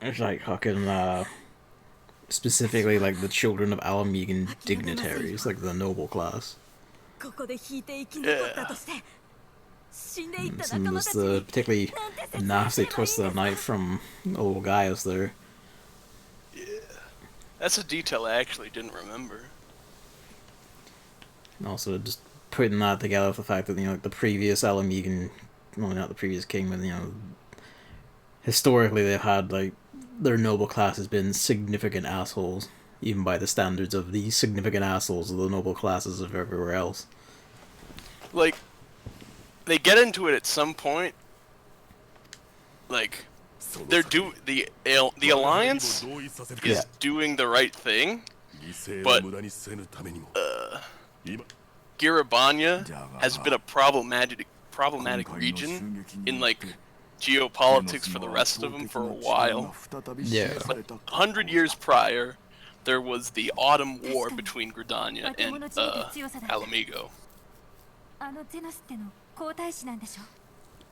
it's like fucking specifically like the children of Ala Mhigo dignitaries, like the noble class. Yeah. And there's the particularly nasty twist of the knife from old Gaius there. Yeah. That's a detail I actually didn't remember. And also just putting that together with the fact that, you know, like the previous Ala Mhigo, well, not the previous king, but, you know, historically they've had, like, their noble class has been significant assholes, even by the standards of the significant assholes of the noble classes of everywhere else. Like, they get into it at some point. Like, they're the alliance is doing the right thing, but Giribania has been a problematic region in like geopolitics for the rest of them for a while. Yeah. But 100 years prior, there was the Autumn War between Gridania and Ala Mhigo.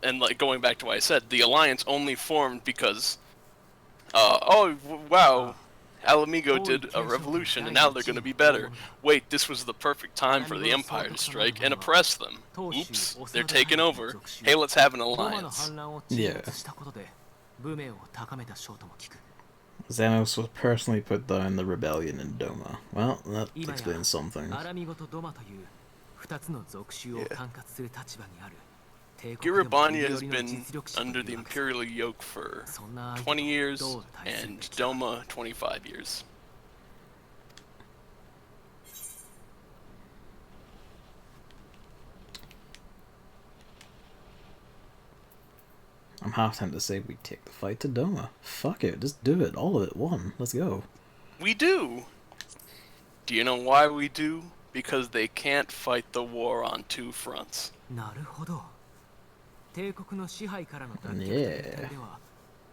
And like going back to what I said, the alliance only formed because, oh wow, Ala Mhigo did a revolution and now they're going to be better. Wait, this was the perfect time for the Empire to strike and oppress them. Oops, they're taking over. Hey, let's have an alliance. Yeah. Xenos was personally put down the rebellion in Doma. Well, that explains something. Giribania has been under the imperial yoke for 20 years, and Doma 25 years. I'm half tempted to say we take the fight to Doma. Fuck it, just do it. All of it, one. Let's go. We do! Do you know why we do? Because they can't fight the war on two fronts. Yeah.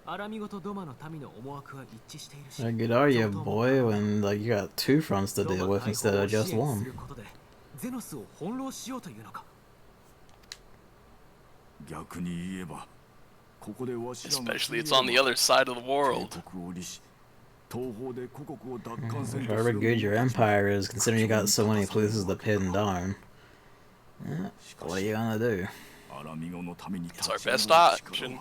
How good are you, boy, when like you got two fronts to deal with instead of just one? Especially it's on the other side of the world. However good your empire is, considering you got so many places to pin down. Yeah, what are you gonna do? It's our best option.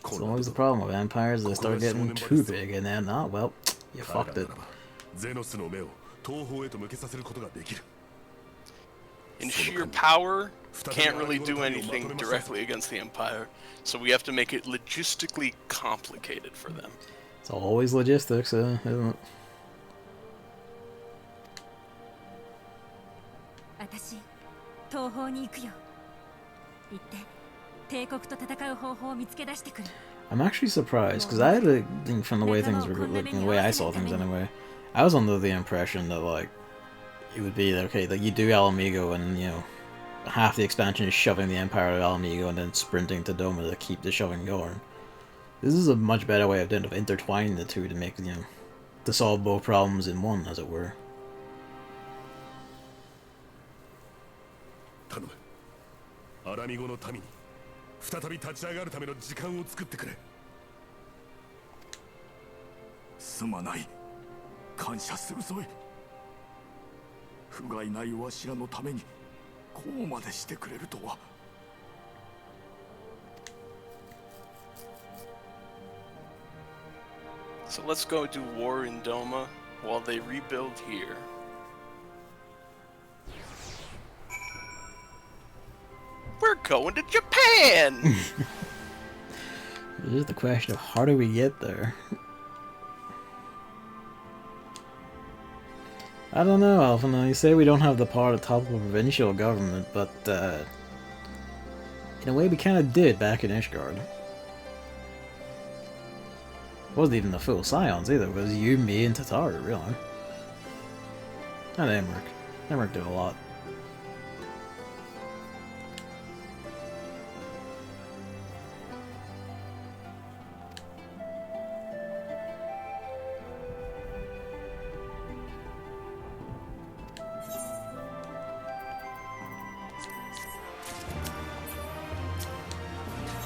It's always the problem with empires, they start getting too big and then, oh well, you fucked it. In sheer power, can't really do anything directly against the Empire, so we have to make it logistically complicated for them. It's always logistics, isn't it? I'm actually surprised, because I had a thing from the way things were, like, the way I saw things anyway. I was under the impression that, like, it would be, okay, like, you do Ala Mhigo and, you know, half the expansion is shoving the Empire of Ala Mhigo and then sprinting to Doma to keep the shoving going. This is a much better way of intertwining the two to make, you know, to solve both problems in one, as it were. So let's go do war in Doma while they rebuild here. going to Japan! This is the question of how do we get there? I don't know, Alpha. You say we don't have the power to topple a provincial government, but in a way we kind of did back in Ishgard. It wasn't even the full Scions either, it was you, me, and Tataru, really. And Emmerich. Emmerich did a lot.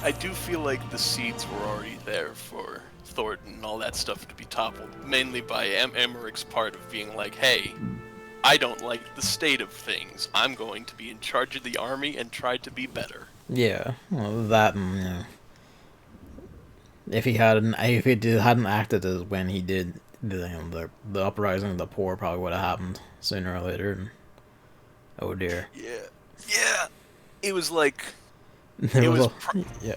I do feel like the seeds were already there for Thornton and all that stuff to be toppled, mainly by Emmerich's part of being like, hey, I don't like the state of things. I'm going to be in charge of the army and try to be better. Yeah, well, that and, you know, if he hadn't acted as when he did, the uprising of the poor probably would have happened sooner or later. And, oh dear. Yeah. It was like yeah.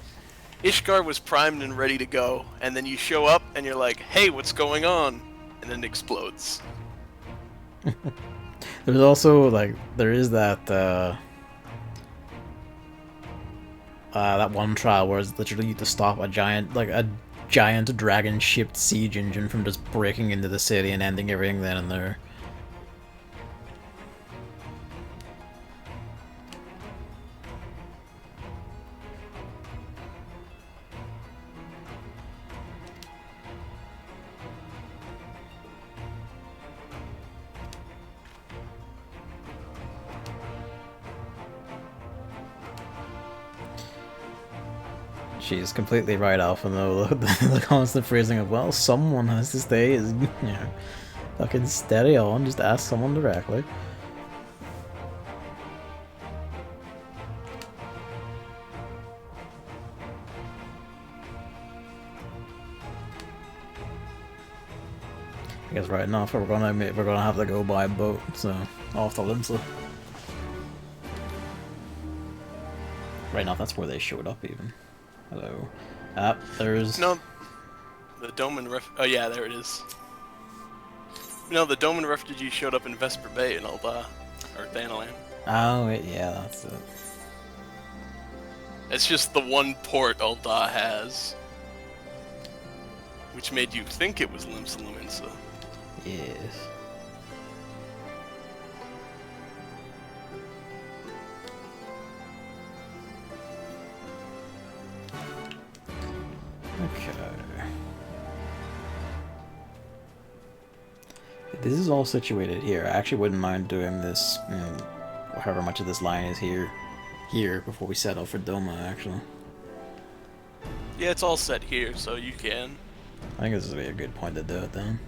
Ishgard was primed and ready to go, and then you show up and you're like, hey, what's going on? And then it explodes. There's also, like, there is that, that one trial where it's literally to stop a giant dragon-shipped siege engine from just breaking into the city and ending everything then and there. She's completely right, Alpha, though. The constant phrasing of, well, someone has to stay is, you know, fucking steady on, just ask someone directly. I guess right enough, we're gonna have to go by boat, so off to Limsa. Right now, that's where they showed up, even. Hello. There's... No, the Doman oh yeah, there it is. No, the Doman refugee showed up in Vesper Bay in Ul'dah, or Thanalan. Oh, wait, yeah, that's it. It's just the one port Ul'dah has. Which made you think it was Limsa Lominsa. Yes. Okay. This is all situated here. I actually wouldn't mind doing this, you know, however much of this line is here before we set off for Doma, actually. Yeah, it's all set here, so you can. I think this would be a good point to do it then.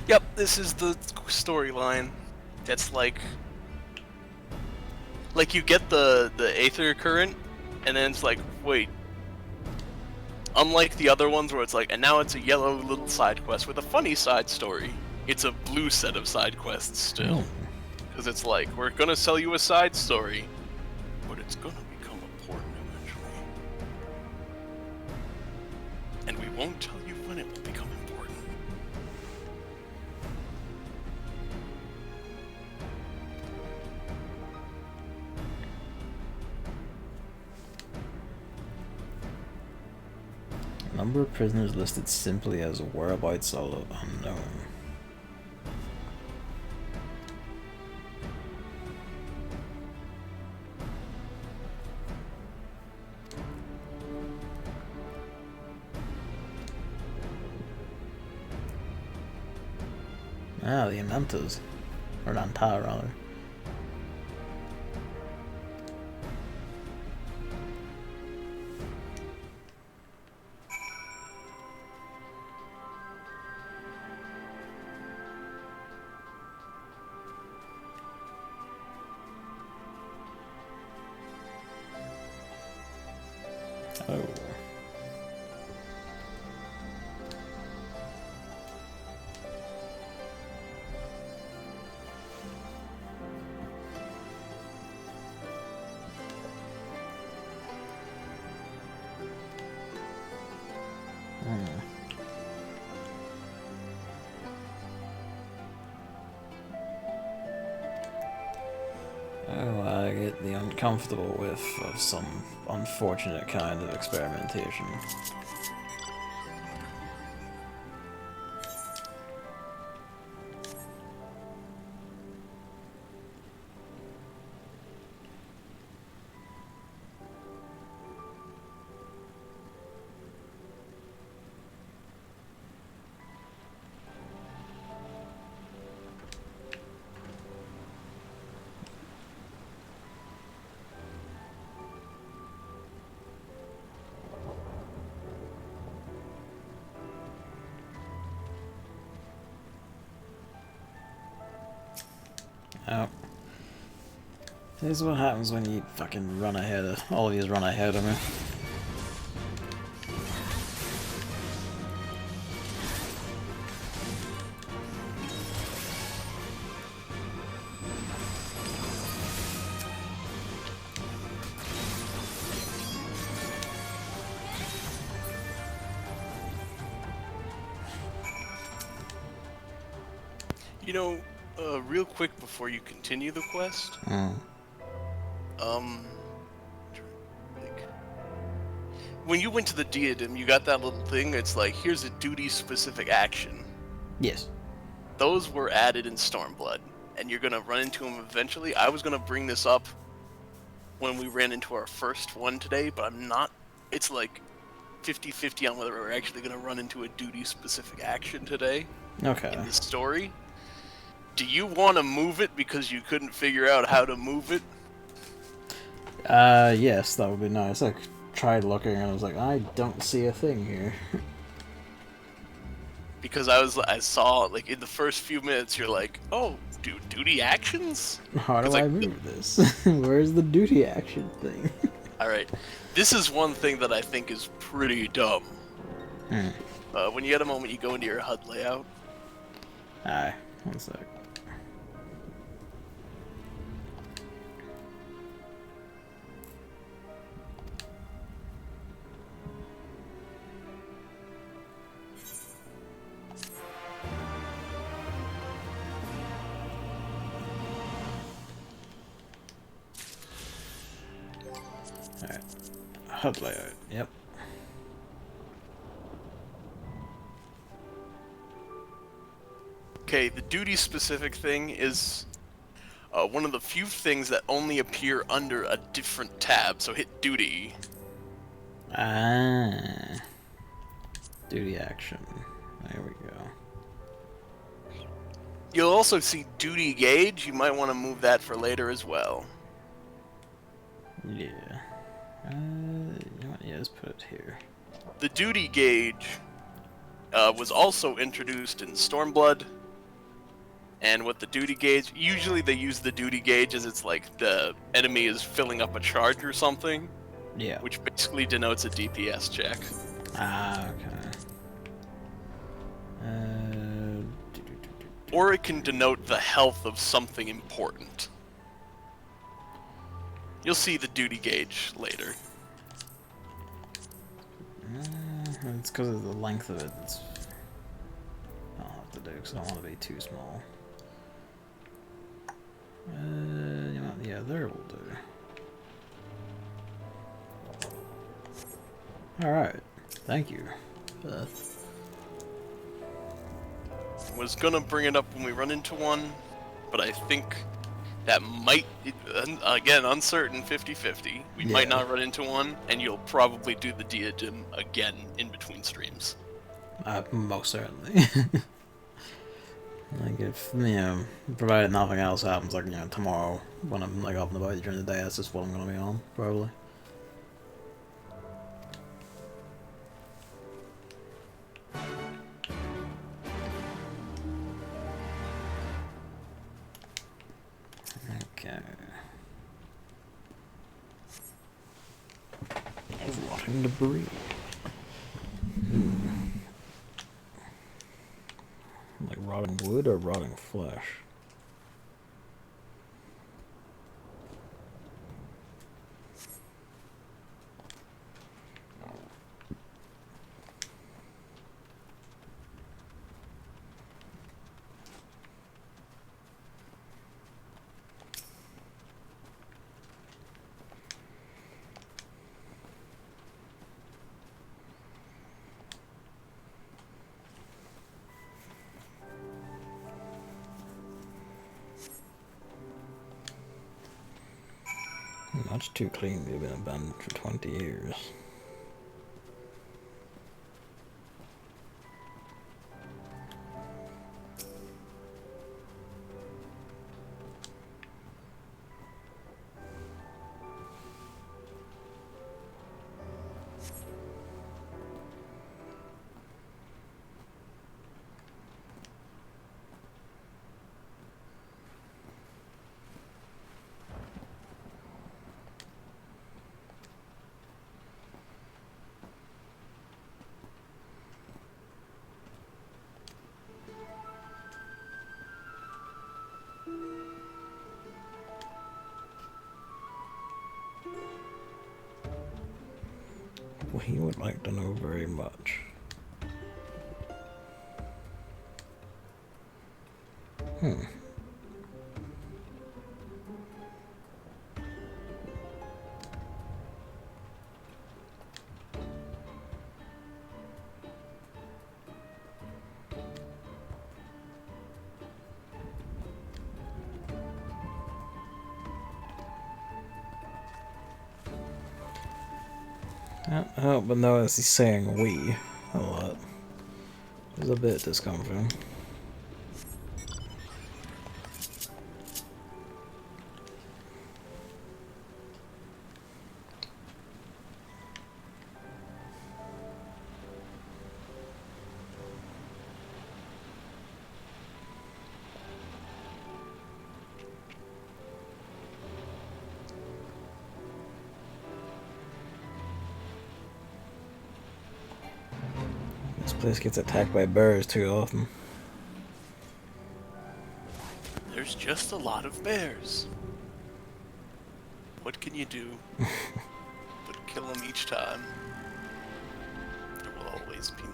Yep, this is the storyline. That's like you get the Aether Current, and then it's like, wait. Unlike the other ones where it's like, and now it's a yellow little side quest with a funny side story. It's a blue set of side quests still. Because it's like, we're gonna sell you a side story, but it's gonna become important eventually. And we won't tell you when it will become important. Number of prisoners listed simply as whereabouts unknown. Ah, the Amantas. Or Nanta, rather. Oh. weren't comfortable with of some unfortunate kind of experimentation. Oh. This is what happens when you fucking run ahead of... all of you run ahead of me. You know, real quick before you continue the quest, like, when you went to the diadem, you got that little thing. It's like, here's a duty-specific action. Yes. Those were added in Stormblood, and you're gonna run into them eventually. I was gonna bring this up when we ran into our first one today, but I'm not. It's like 50-50 on whether we're actually gonna run into a duty-specific action today. Okay. In the story. Do you want to move it because you couldn't figure out how to move it? Yes, that would be nice. I tried looking and I was like, I don't see a thing here. Because I saw, like, in the first few minutes, you're like, oh, duty actions? How do I move this? Where's the duty action thing? Alright, this is one thing that I think is pretty dumb. When you get a moment, you go into your HUD layout. Aye, one sec. Alright. HUD layout, yep. Okay, the duty-specific thing is one of the few things that only appear under a different tab, so hit duty. Ah. Duty action. There we go. You'll also see duty gauge. You might want to move that for later as well. Yeah. You know what? Yeah, let's put it here. The duty gauge was also introduced in Stormblood. And with the duty gauge, usually they use the duty gauge as it's like the enemy is filling up a charge or something. Yeah. Which basically denotes a DPS check. Ah, okay. Or it can denote the health of something important. You'll see the duty gauge later. It's because of the length of it. It's... I'll have to do because I don't want to be too small. You know, yeah, there will do. Alright. Thank you. Was gonna bring it up when we run into one, but I think that might, again, uncertain, 50-50. We might not run into one, and you'll probably do the diadem again in between streams. Most certainly. Like, if, you know, provided nothing else happens, like, you know, tomorrow, when I'm, like, up and about during the day, that's just what I'm gonna be on, probably. Okay. Rotting debris. Like rotting wood or rotting flesh? Much too clean. They've been abandoned for 20 years. Well, he would like to know very much. Oh, but notice he's saying we a lot. It's a bit discomforting. This place gets attacked by bears too often. There's just a lot of bears. What can you do but kill them each time? There will always be more.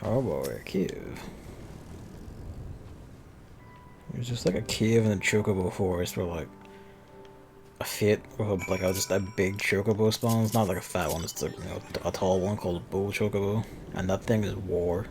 Oh boy, Kiev. There's just like a cave in the chocobo forest where like a fit or like just a big chocobo spawns, not like a fat one, it's like, you know, a tall one called a bull chocobo, and that thing is war.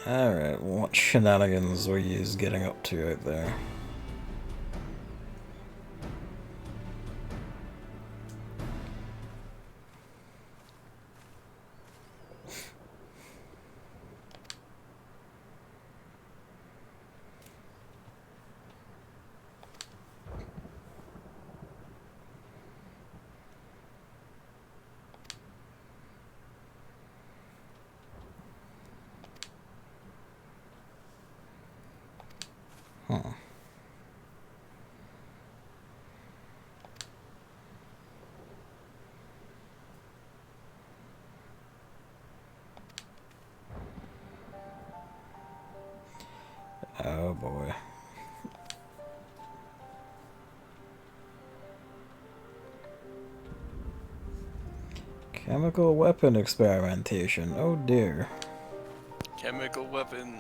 Alright, what shenanigans were you getting up to right there? Huh. Oh boy. Chemical weapon experimentation. Oh dear. Chemical weapon.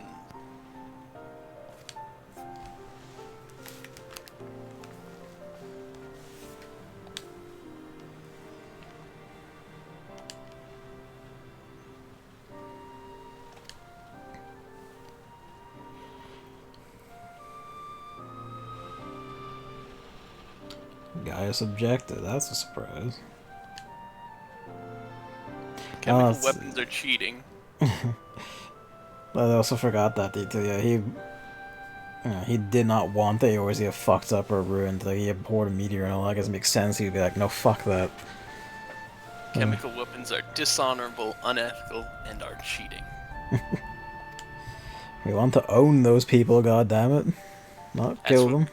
Guy is subjected. That's a surprise. Chemical weapons are cheating. I also forgot that detail. Yeah, he did not want the Eorzea fucked up or ruined. Like, he abhorred a meteor and all that. Doesn't make sense. He'd be like, no, fuck that. Chemical weapons are dishonorable, unethical, and are cheating. We want to own those people, goddammit. Not kill them.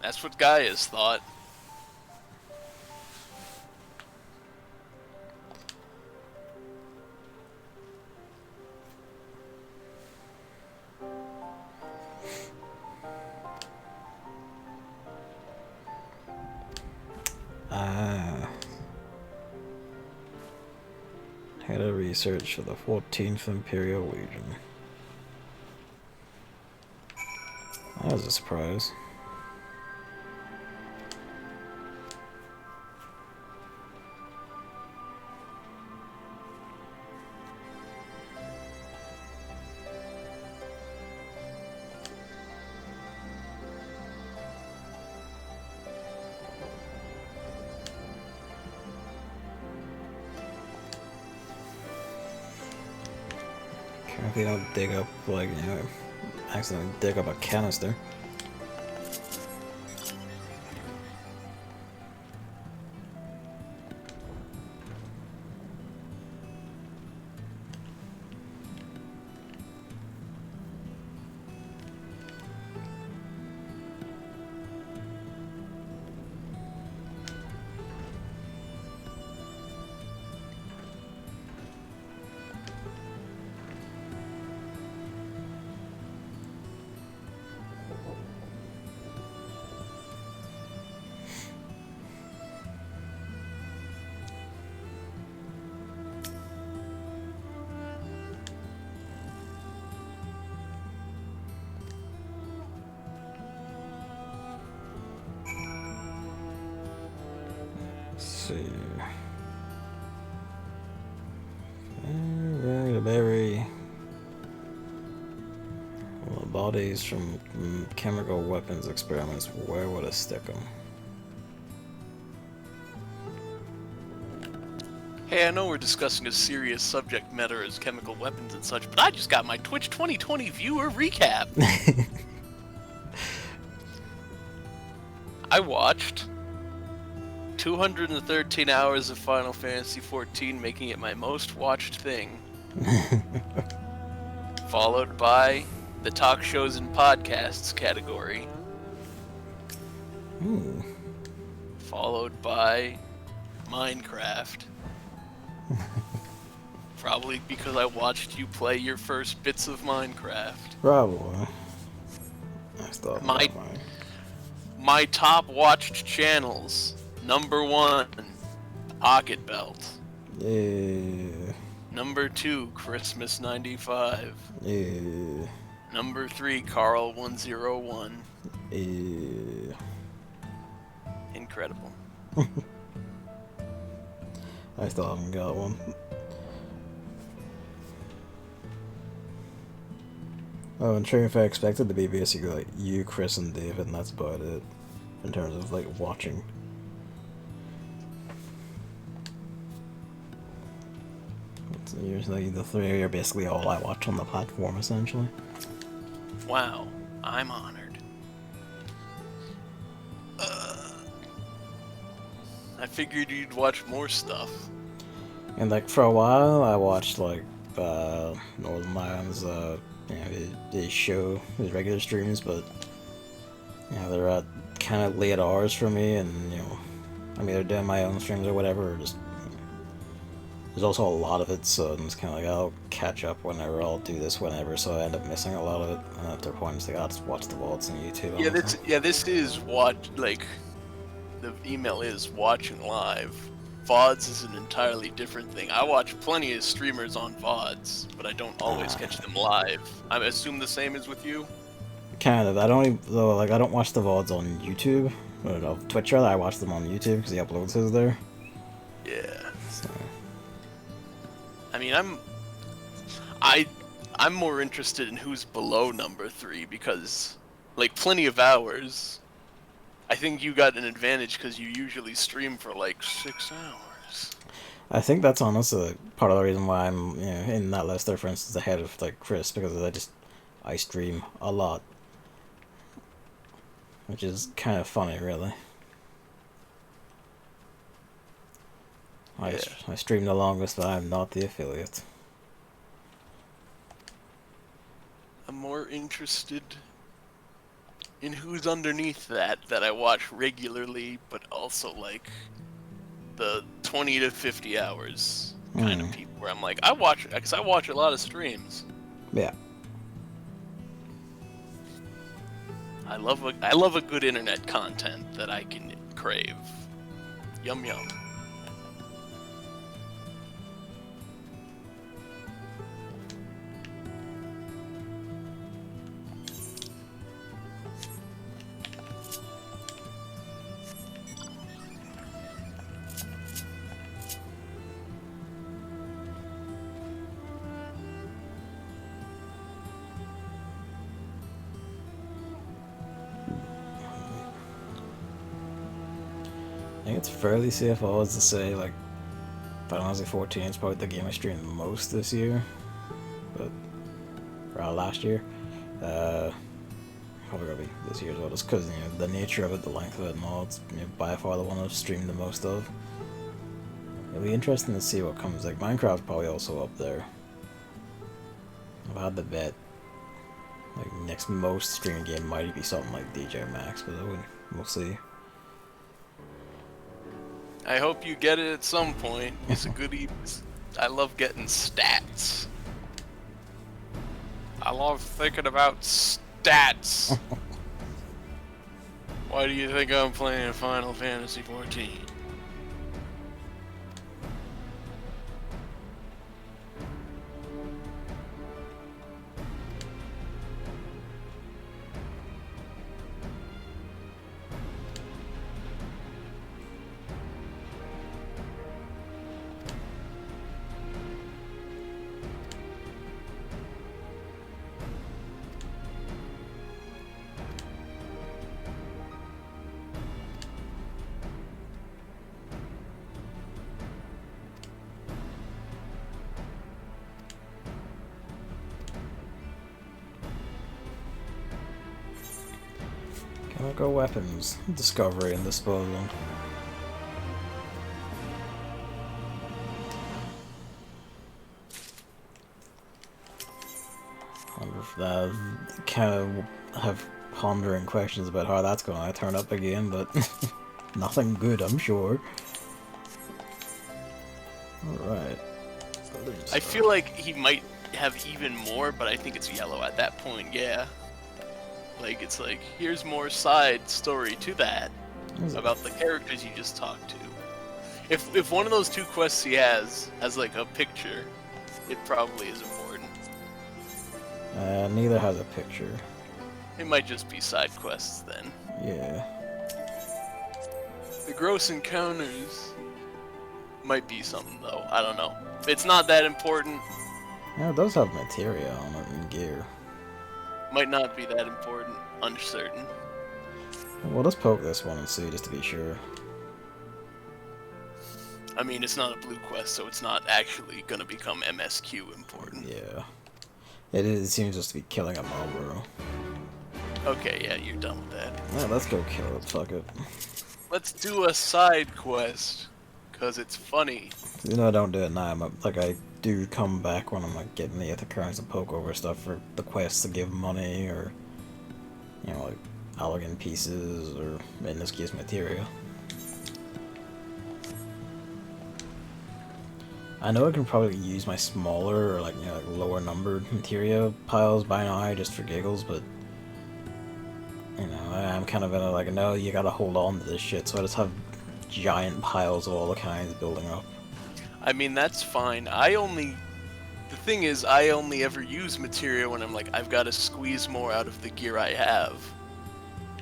That's what Gaius thought. Head of research for the 14th Imperial Legion. That was a surprise. If you don't dig up, like, you know, accidentally dig up a canister. See. Berry. Well, bodies from chemical weapons experiments. Where would I stick them? Hey, I know we're discussing a serious subject matter as chemical weapons and such, but I just got my Twitch 2020 viewer recap. I watched 213 hours of Final Fantasy XIV, making it my most watched thing. Followed by the talk shows and podcasts category. Ooh. Followed by Minecraft. Probably because I watched you play your first bits of Minecraft. Probably. I stopped my top watched channels. Number 1, Pocket Belt. Yeah. Number 2, Christmas 95. Yeah. Number 3, Carl 101. Incredible. I still haven't got one. Oh, and sure, if I expected to be basically like you, Chris, and David, and that's about it in terms of like watching. So you're like the three are basically all I watch on the platform, essentially. Wow, I'm honored. I figured you'd watch more stuff. And like for a while, I watched like Northern Lions, his show, his regular streams, but they're at kind of late hours for me, and I'm either doing my own streams or whatever, or just there's also a lot of it, so it's kind of like I'll catch up whenever, I'll do this whenever, so I end up missing a lot of it. And after points, like I'll just watch the VODs on YouTube. This is the email is watching live. VODs is an entirely different thing. I watch plenty of streamers on VODs, but I don't always catch them live. I assume the same is with you? Kind of. I don't watch the VODs on YouTube, or Twitch rather. I watch them on YouTube because he uploads his there. Yeah. So. I mean, I'm more interested in who's below number 3 because, like, plenty of hours. I think you got an advantage because you usually stream for like 6 hours. I think that's honestly part of the reason why I'm in that list there, for instance, ahead of like Chris, because I stream a lot, which is kind of funny, really. I stream the longest, but I'm not the affiliate. I'm more interested in who's underneath that I watch regularly, but also like the 20 to 50 hours kind of people where I'm like, I watch a lot of streams. Yeah. I love a good internet content that I can crave. Yum yum. I think it's fairly safe odds to say, like, Final Fantasy 14 is probably the game I streamed the most this year, or last year. Probably gonna be this year as well, just because the nature of it, the length of it, and all. It's by far the one I've streamed the most of. It'll be interesting to see what comes. Like Minecraft's probably also up there. I've had the bet. Like next most streaming game might be something like DJ Max, but we'll see. I hope you get it at some point. It's a goodie. I love getting stats. I love thinking about stats. Why do you think I'm playing Final Fantasy 14? Chemical weapons discovery and disposal. I kind of have pondering questions about how that's going to turn up again, but nothing good, I'm sure. Alright. I feel like he might have even more, but I think it's yellow at that point, yeah. Like, it's like, here's more side story to that, about the characters you just talked to. If one of those two quests he has like a picture, it probably is important. Neither has a picture. It might just be side quests then. Yeah. The gross encounters might be something though. I don't know. It's not that important. Yeah, it does have materia on it and gear. Might not be that important. Uncertain. Well, let's poke this one and see just to be sure. I mean, it's not a blue quest, so it's not actually gonna become MSQ important. Yeah. It seems just to be killing a Marlboro. Okay, yeah, you're done with that. Yeah, let's go kill it. Fuck it. Let's do a side quest, cause it's funny. You know, I don't do it now. I do come back when I'm like getting the other currents and poke over stuff for the quests to give money or, you know, like elegant pieces or in this case materia. I know I can probably use my smaller or like, you know, like lower numbered materia piles by now just for giggles, but you know, I'm kind of in a like, no, you gotta hold on to this shit, so I just have giant piles of all the kinds building up. I mean, that's fine. The thing is, I only ever use materia when I'm like, I've got to squeeze more out of the gear I have.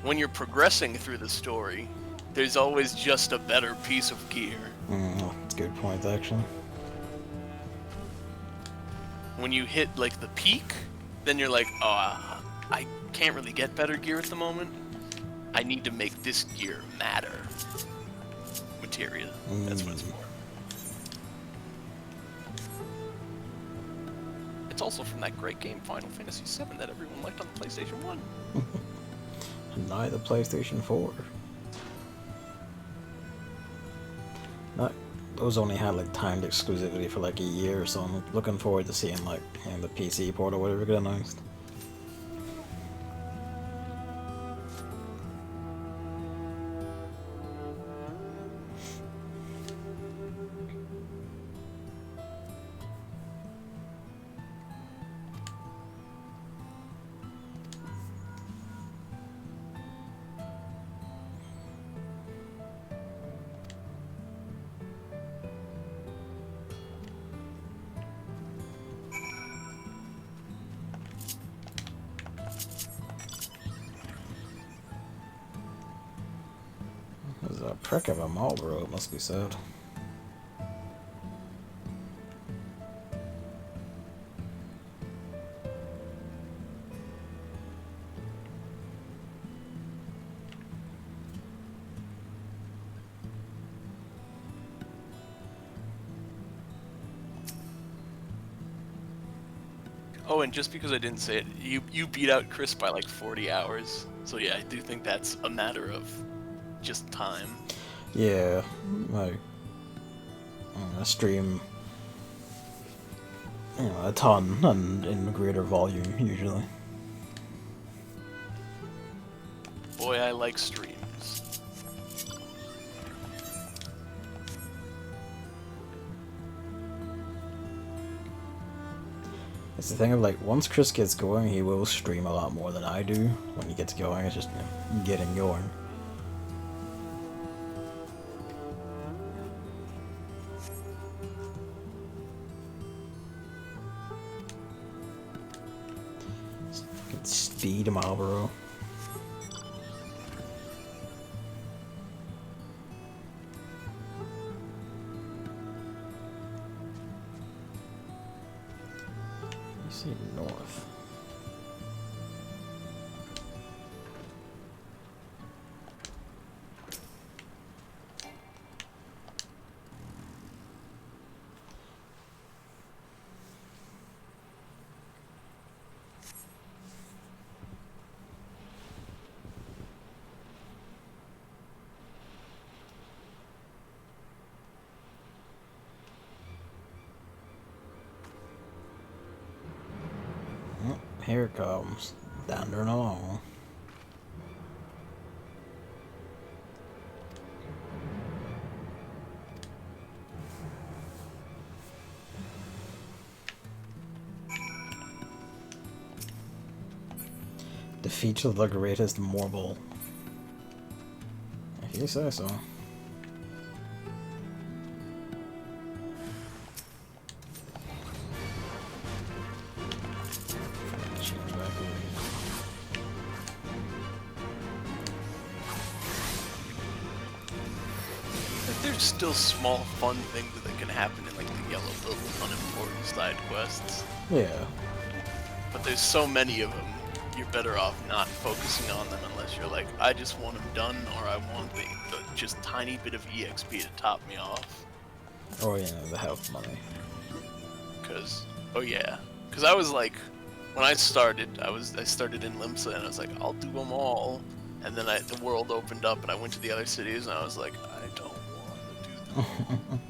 When you're progressing through the story, there's always just a better piece of gear. That's a good point, actually. When you hit, like, the peak, then you're like, oh, I can't really get better gear at the moment. I need to make this gear matter. Materia, that's what it's for. It's also from that great game Final Fantasy VII that everyone liked on the PlayStation 1. Now the PlayStation 4. Those only had like timed exclusivity for like a year, so I'm looking forward to seeing like, you know, the PC port or whatever get announced. There's a prick of a Marlboro, it must be said. Oh, and just because I didn't say it, you beat out Chris by like 40 hours. So yeah, I do think that's a matter of just time. Yeah, I stream, you know, a ton and in greater volume usually. Boy, I like streams. It's the thing of like, once Chris gets going, he will stream a lot more than I do. When he gets going, it's just, you know, getting going. Speed Marlboro. You see north. Here it comes, thundering along. Defeat of the greatest mortal. If you say so. there's still small fun things that can happen in like the yellow little unimportant side quests. Yeah. But there's so many of them, you're better off not focusing on them unless you're like, I just want them done, or I want the just tiny bit of EXP to top me off. Or, you know, the health money. Cause, oh yeah, cause I was like, when I started, I started in Limsa and I was like, I'll do them all, and then the world opened up and I went to the other cities and I was like, I don't want to do them.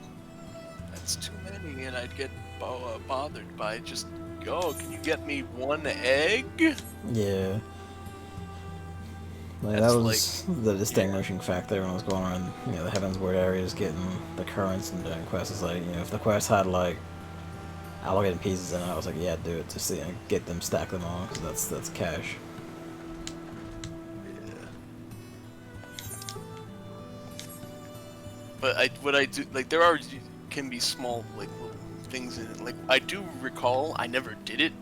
That's too many, and I'd get bothered by just go. Can you get me one egg? Yeah. Like, that was like, the distinguishing factor when I was going around, you know, the Heavensward areas, getting the currents and doing quests. It's like, you know, if the quest had like allocating pieces in it, I was like, yeah, do it, just you know, get them, stack them on, because that's cash. Yeah. But what I do, like, there can be small like little things in it. Like, I do recall, I never did it,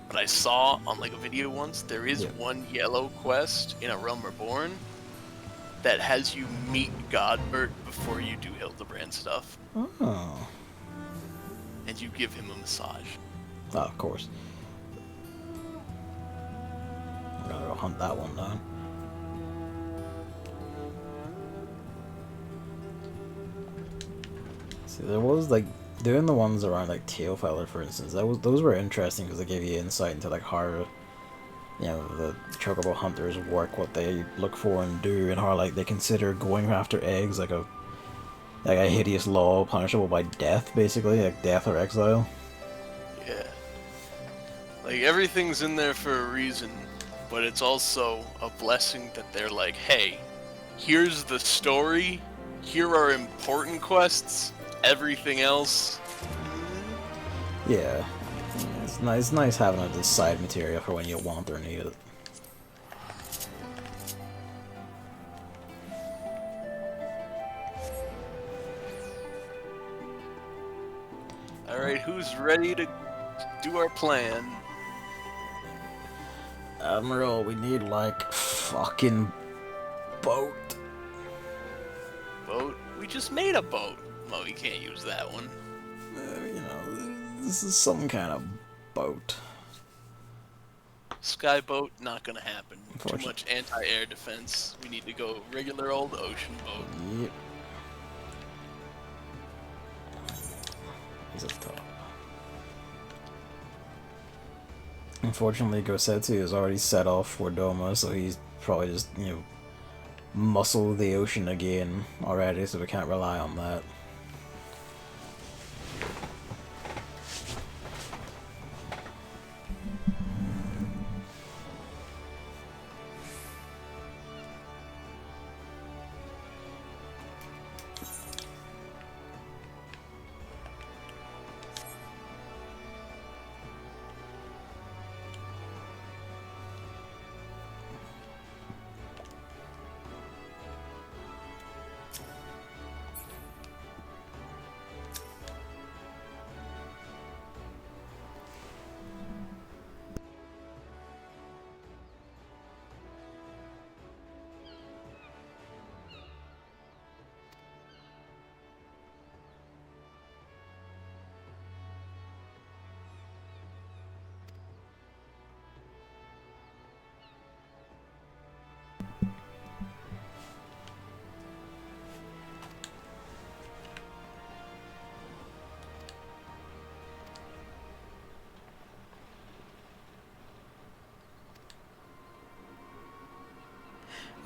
but I saw on like a video once, there is one yellow quest in A Realm Reborn that has you meet Godbert before you do Hildebrand stuff. Oh. And you give him a massage. Oh, of course. I'm gonna go hunt that one down. See, there was like doing the ones around like Tailfeller, for instance. Those were interesting because they gave you insight into like how, you know, the chocobo hunters work, what they look for and do, and how like they consider going after eggs like a hideous law punishable by death, basically, like death or exile. Yeah. Like, everything's in there for a reason, but it's also a blessing that they're like, hey, here's the story, here are important quests, everything else. Yeah. It's nice having a side material for when you want or need it. Alright, who's ready to do our plan? Admiral, we need like fucking boat. Boat? We just made a boat. Oh, you can't use that one. You know, this is some kind of boat. Skyboat, not gonna happen. Too much anti-air defense. We need to go regular old ocean boat. Yep. He's up top. Unfortunately, Gosetsu is already set off for Doma, so he's probably just, you know, muscle the ocean again already, so we can't rely on that.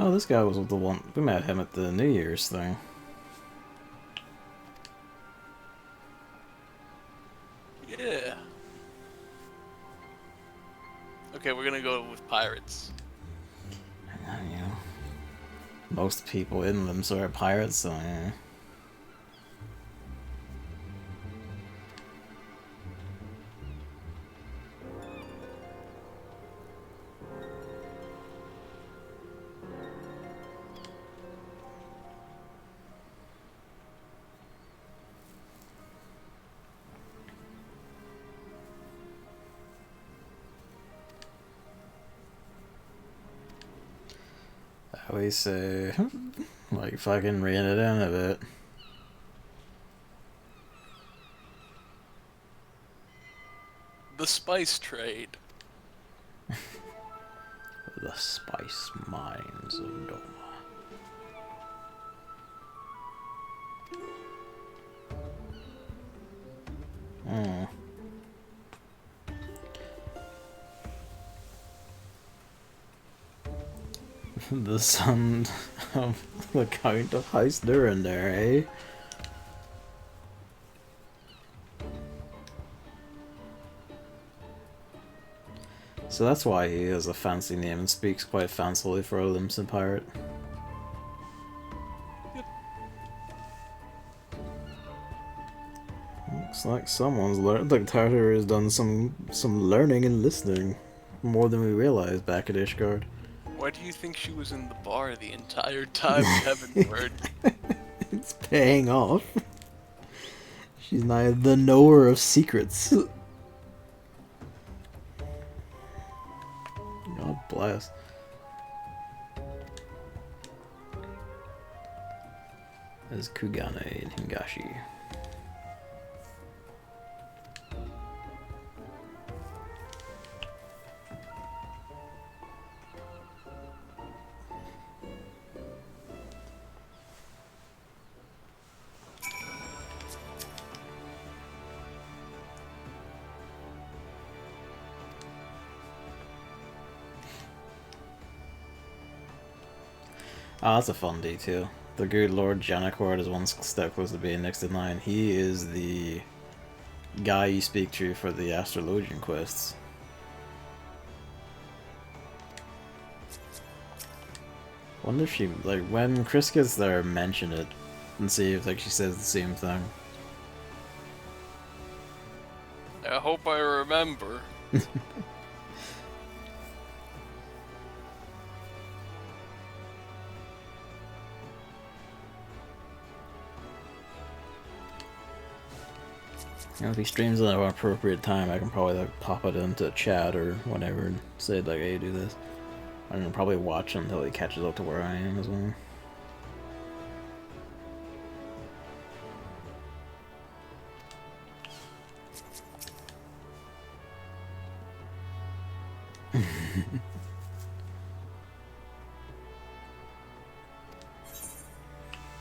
Oh, this guy was the one. We met him at the New Year's thing. Yeah. Okay, we're gonna go with pirates. You know, most people in them are pirates, so yeah. We say, like, fucking rein it in a bit. The spice trade. The spice mines of Doma. The son of the Count of Heist there, eh? So that's why he has a fancy name and speaks quite fancily for a Limson pirate. Looks like someone's learned. Like Tartar has done some learning and listening, more than we realized back at Ishgard. Why do you think she was in the bar the entire time, Heavenward? It's paying off. She's now the knower of secrets. God bless. There's Kugane and Hingashi. Oh, that's a fun detail. The good Lord Janicord is one step close to being next in line. He is the guy you speak to for the astrologian quests. Wonder if she, like, when Chris gets there, mention it and see if, like, she says the same thing. I hope I remember. You know, if he streams at an appropriate time, I can probably like pop it into chat or whatever and say like, "Hey, do this." I'm gonna probably watch until he catches up to where I am as well.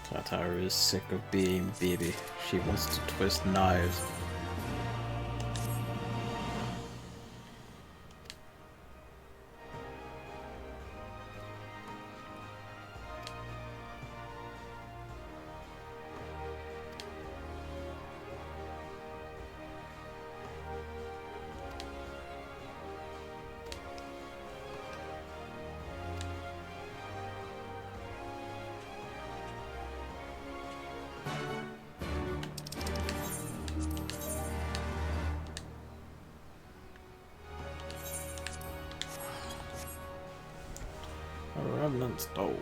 Tatara is sick of being baby. She wants to twist knives. Remnant stole.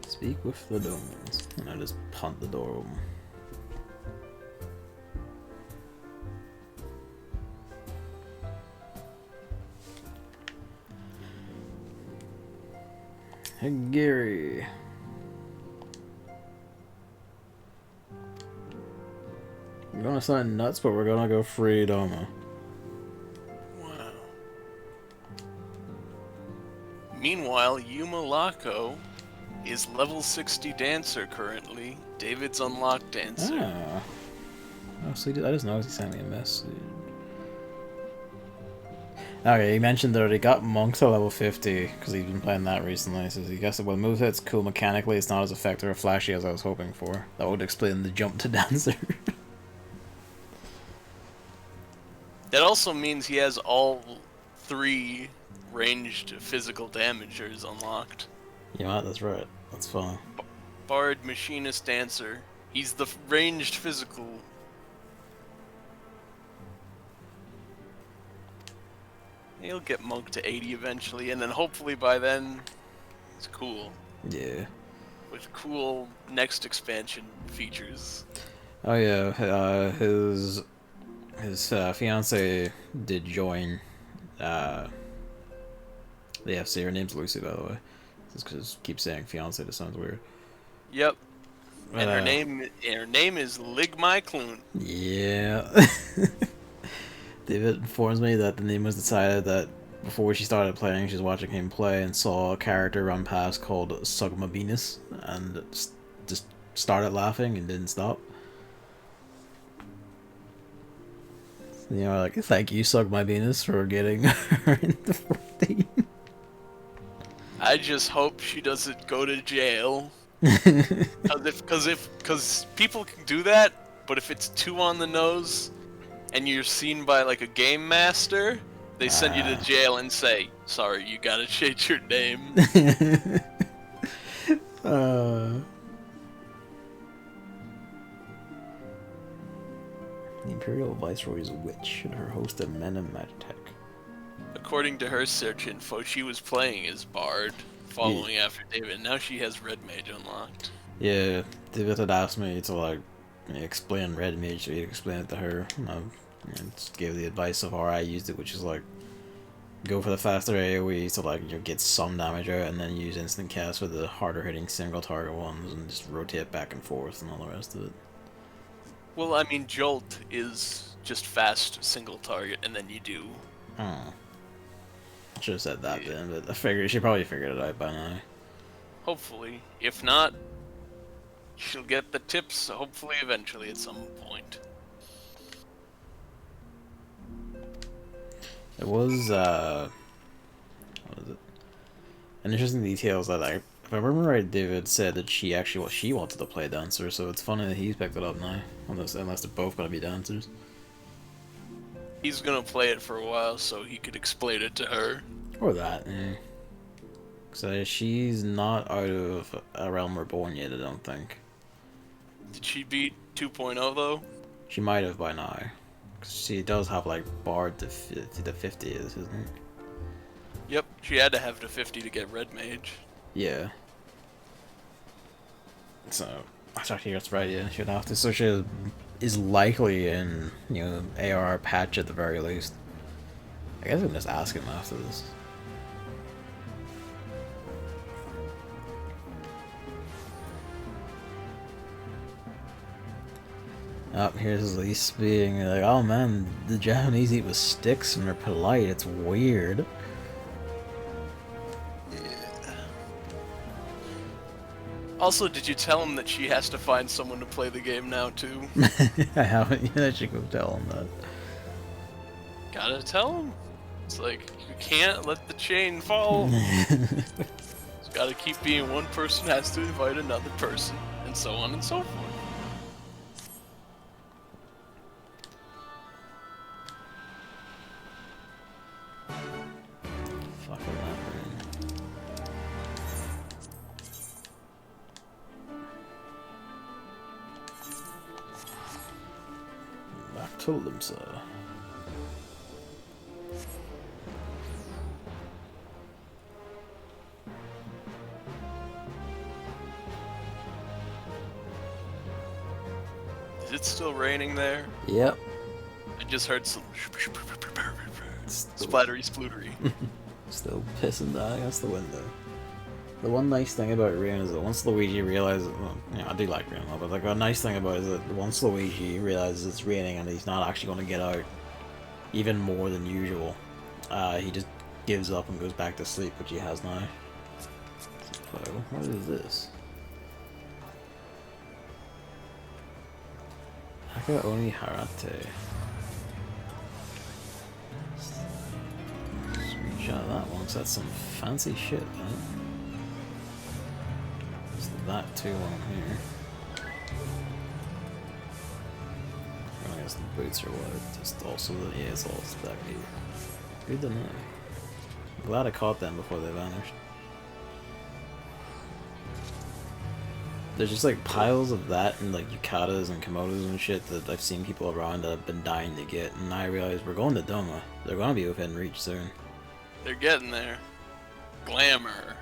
Speak with the Domans. And I just punt the door open. Hey Gary. We're gonna sound nuts, but we're gonna go free Doma. Wow. Meanwhile, Yuma Lako is level 60 dancer currently. David's unlocked dancer. Ah. Oh, so I just noticed he sent me a message. Okay, he mentioned that he got Monk to level 50 because he's been playing that recently. So he guessed when moveset's cool mechanically, it's not as effective or flashy as I was hoping for. That would explain the jump to dancer. That also means he has all 3 ranged physical damagers unlocked. You know what? That's right. That's fine. Bard, Machinist, Dancer. He's the ranged physical. He'll get Monk to 80 eventually, and then hopefully by then, it's cool. Yeah. With cool next expansion features. Oh yeah, his fiance did join the FC. Her name's Lucy, by the way. Just because keep saying fiance, that sounds weird. Yep. But, And her name is Ligmai Clune. Yeah. David informs me that the name was decided that before she started playing, she was watching him play and saw a character run past called Sugma Venus and just started laughing and didn't stop. You know, like, thank you, Sugma Venus, for getting her into 14. I just hope she doesn't go to jail. Because people can do that, but if it's too on the nose and you're seen by like a game master, they send you to jail and say, sorry, you gotta change your name. The Imperial Viceroy's witch and her host of men of Magitech. According to her search info, she was playing as Bard, following after David. Now she has Red Mage unlocked. Yeah, David had asked me to like explain Red Mage, so he'd explain it to her. And I just gave the advice of how I used it, which is like go for the faster AoE to like get some damage out, and then use instant cast for the harder hitting single target ones, and just rotate back and forth and all the rest of it. Well, I mean, Jolt is just fast single target, and then you do. Oh. Should have said that then, but I figured she probably figured it out by now. Hopefully. If not, she'll get the tips, hopefully eventually at some point. It was, what was it? An interesting detail is that, if I remember right, David said that she wanted to play Dancer, so it's funny that he's picked it up now, unless they're both gonna be Dancers. He's gonna play it for a while so he could explain it to her. Or that, yeah. So she's not out of A Realm Reborn yet, I don't think. Did she beat 2.0 though? She might have by now. Cause she does have like Bard to the 50, isn't it? Yep, she had to have the 50 to get Red Mage. Yeah. So, actually that's right, yeah, she'd have to. So she is likely in, AR patch at the very least. I guess I can just ask him after this. Oh, here's Elise being like, oh man, the Japanese eat with sticks and they're polite, it's weird. Also, did you tell him that she has to find someone to play the game now, too? I haven't yet. I should go tell him that. Gotta tell him. It's like, you can't let the chain fall. It's gotta keep being one person has to invite another person, and so on and so forth. Fucking that, Back to Limsa. Is it still raining there? Yep. I just heard some splattery splootery. Still pissing down against the window. The one nice thing about rain is that once Luigi realizes, well, I do like rain a lot, but like a nice thing about it is that once Luigi realizes it's raining and he's not actually going to get out even more than usual, he just gives up and goes back to sleep, which he has now. So, what is this? Haka Oni Harate. Screenshot that one, so that's some fancy shit, man. That too on here. I'm gonna just the boots or what? Just also the, yeah, it's all that gear. Good to know. I'm glad I caught them before they vanished. There's just like piles of that and like yukatas and komodos and shit that I've seen people around that have been dying to get, and I realized we're going to Doma. They're gonna be within reach soon. They're getting there. Glamour.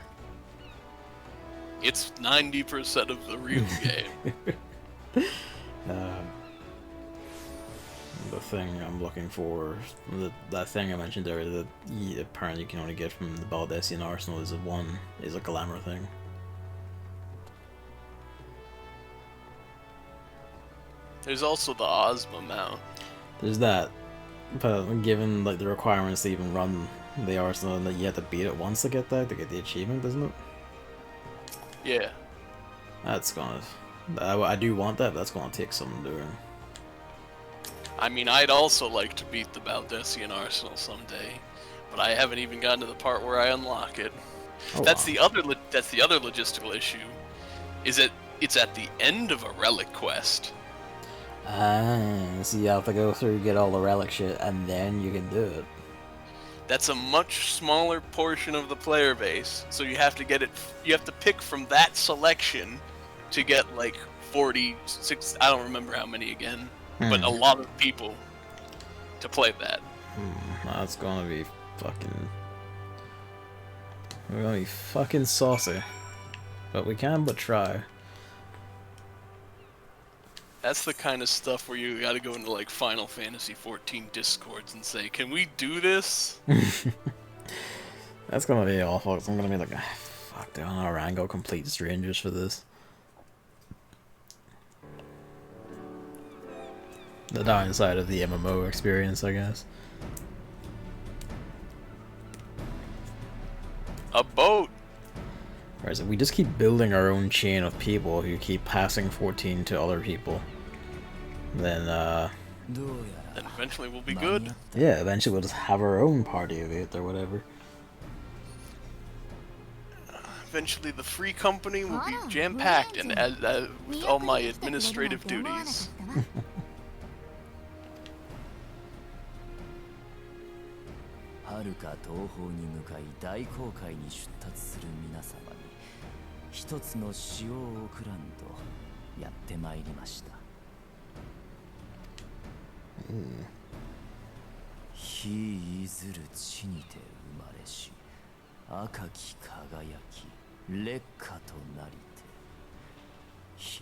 It's 90% of the real game. The thing I'm looking for, that thing I mentioned earlier that apparently you can only get from the Baldessian Arsenal is a glamour thing. There's also the Ozma mount. There's that, but given like the requirements to even run the Arsenal, that you have to beat it once to get that, to get the achievement, doesn't it? Yeah. That's gonna... I do want that, but that's gonna take some doing. I mean, I'd also like to beat the Baldessian Arsenal someday, but I haven't even gotten to the part where I unlock it. Oh, that's wow. that's the other logistical issue, is that it's at the end of a relic quest. So you have to go through, get all the relic shit, and then you can do it. That's a much smaller portion of the player base, so you have to get it. You have to pick from that selection to get like 46. I don't remember how many again, but a lot of people to play that. That's gonna be fucking. We're gonna be fucking saucy, but we can but try. That's the kind of stuff where you gotta go into like Final Fantasy 14 discords and say, "Can we do this?" That's gonna be awful. Cause I'm gonna be like, fuck, they're on Orango complete strangers for this. The downside of the MMO experience, I guess. A boat. Whereas if we just keep building our own chain of people who keep passing 14 to other people, then Then eventually we'll be good. yeah, eventually we'll just have our own party of 8 or whatever. Eventually the free company will be jam-packed and with all my administrative duties. 遥か東方に向かい大航海に出立する皆様に一つの塩を送らんとやってまいりました。日いずる地にて生まれし赤き輝き烈火となりて火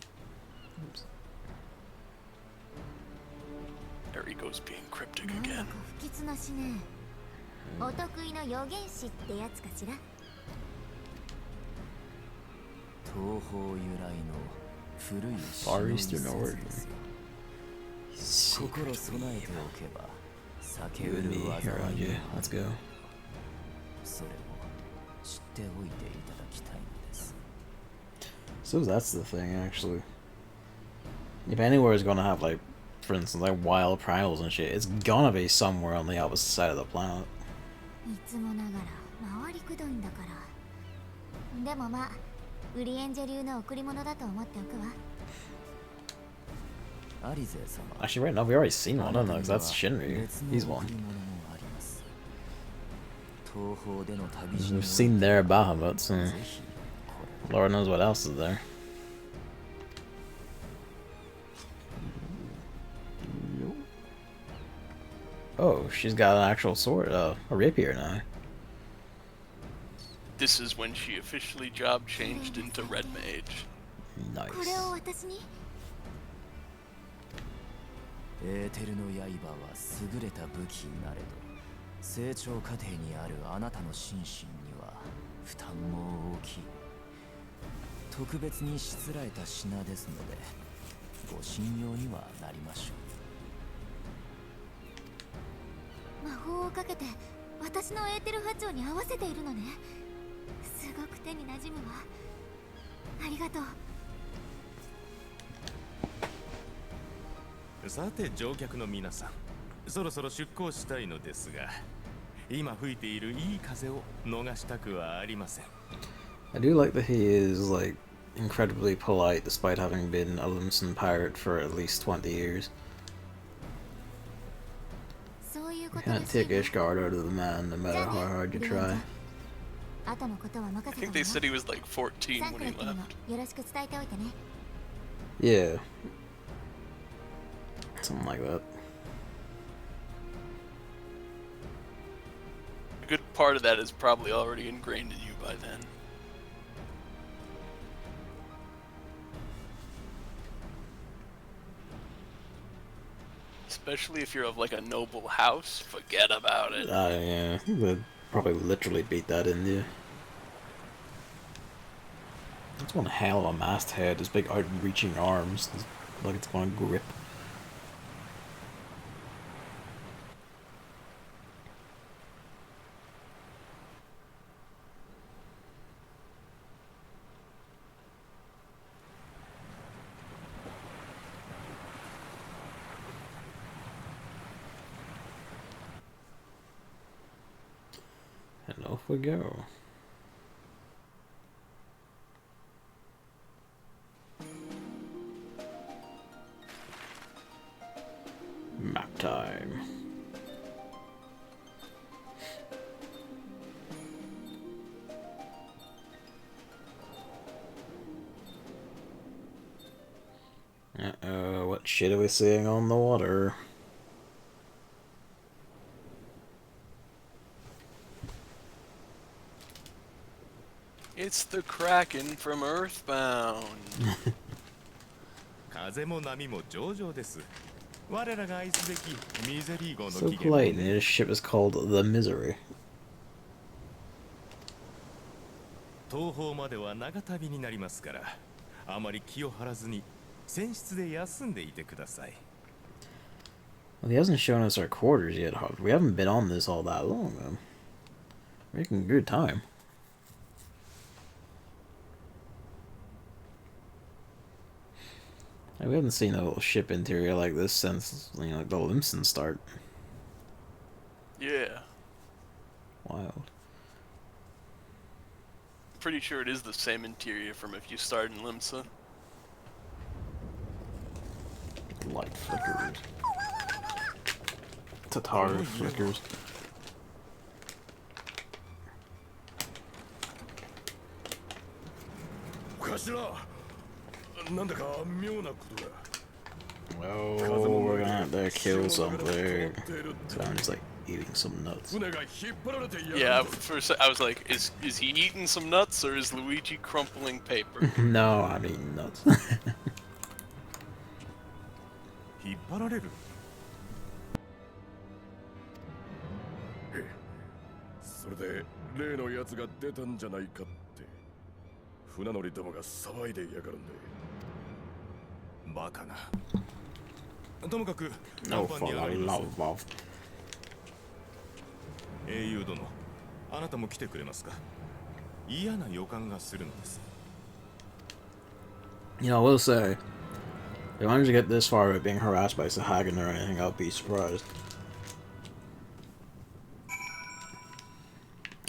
There he goes being cryptic again. 不吉なしね。お得意の予言師ってやつかしら。東方由来の古い Far Eastern origin. 心備えておけば避け You う and る me, 災 here on い you. は Let's go. それを知っておいていただきたいのです。 So that's the thing, actually. If anywhere is gonna have, like, for instance, like wild primals and shit, it's gonna be somewhere on the opposite side of the planet. いつもながら回りくどいんだから。でもまあ、ウリエンジェ流の贈り物だと思っておくわ。 Actually, right now we already seen one, don't know, because that's Shinryu. He's one. We've seen their Bahamut, and Lord knows what else is there. Oh, she's got an actual sword, a rapier now. This is when she officially job changed into Red Mage. Nice. これを私に。エーテルの刃は優れた武器なれど成長過程にあるあなたの心身には負担も大きい。特別にしつらえた品ですのでご信用にはなりましょ魔法をかけて私のエーテル波長に合わせているのね。すごく手に馴染むわ。ありがとう。さて乗客の皆さん、そろそろ出港したいのですが、今吹いているいい風を逃したくはありません。 I do like that he is, like, incredibly polite despite having been a Lumsen pirate for at least 20 years. You can't take Ishgard out of the man, no matter how hard you try. I think they said he was like 14 when he left. Yeah. Something like that. A good part of that is probably already ingrained in you by then. Especially if you're of like a noble house, forget about it. Yeah, they'd probably literally beat that into you. That's one hell of a masthead, his big outreaching arms, it's like it's going to grip. And off we go. Map time. Uh-oh, what shit are we seeing on the water? It's the Kraken from Earthbound. So polite, and his ship is called the Misery. Well, he hasn't shown us our quarters yet, Hog. We haven't been on this all that long, though. Making good time. We haven't seen a little ship interior like this since, you know, like the Limson start. Yeah. Wild. Pretty sure it is the same interior from if you start in Limsa. Light flickers. Tatar flickers. Oh, we're gonna have to kill something. So I'm just like eating some nuts. Yeah, first I was like, is he eating some nuts or is Luigi crumpling paper? No, I'm eating nuts. No, for the love of. 英雄殿、あなたも来てくれますか？嫌な予感がするのです。 You know, I will say, if I manage to get this far without being harassed by Sahagin or anything, I'll be surprised.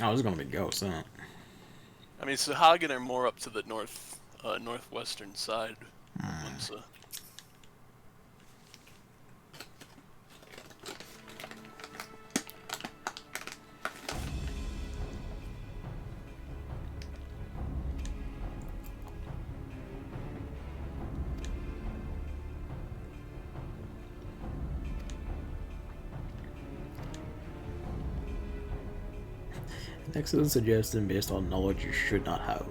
Oh, this is gonna be ghosts, isn't it? I mean, Sahagin are more up to the northwestern side. Limsa. Excellent suggestion based on knowledge you should not have.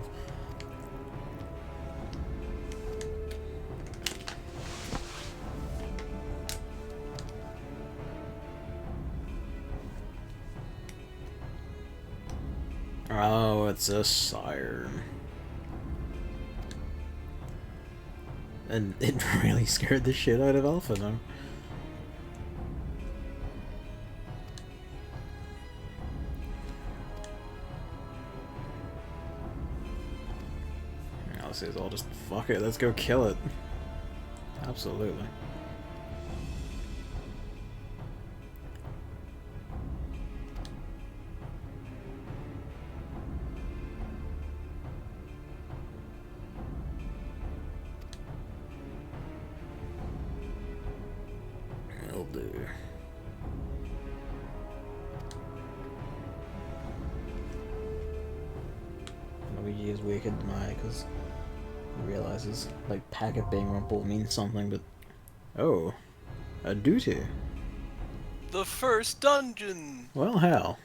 Oh, it's a siren. And it really scared the shit out of Alpha now. Says I'll just fuck it, let's go kill it. Absolutely. Will do. he is wicked because he realizes like Packet being rumpled means something, but oh, a duty. The first dungeon. Well, hell.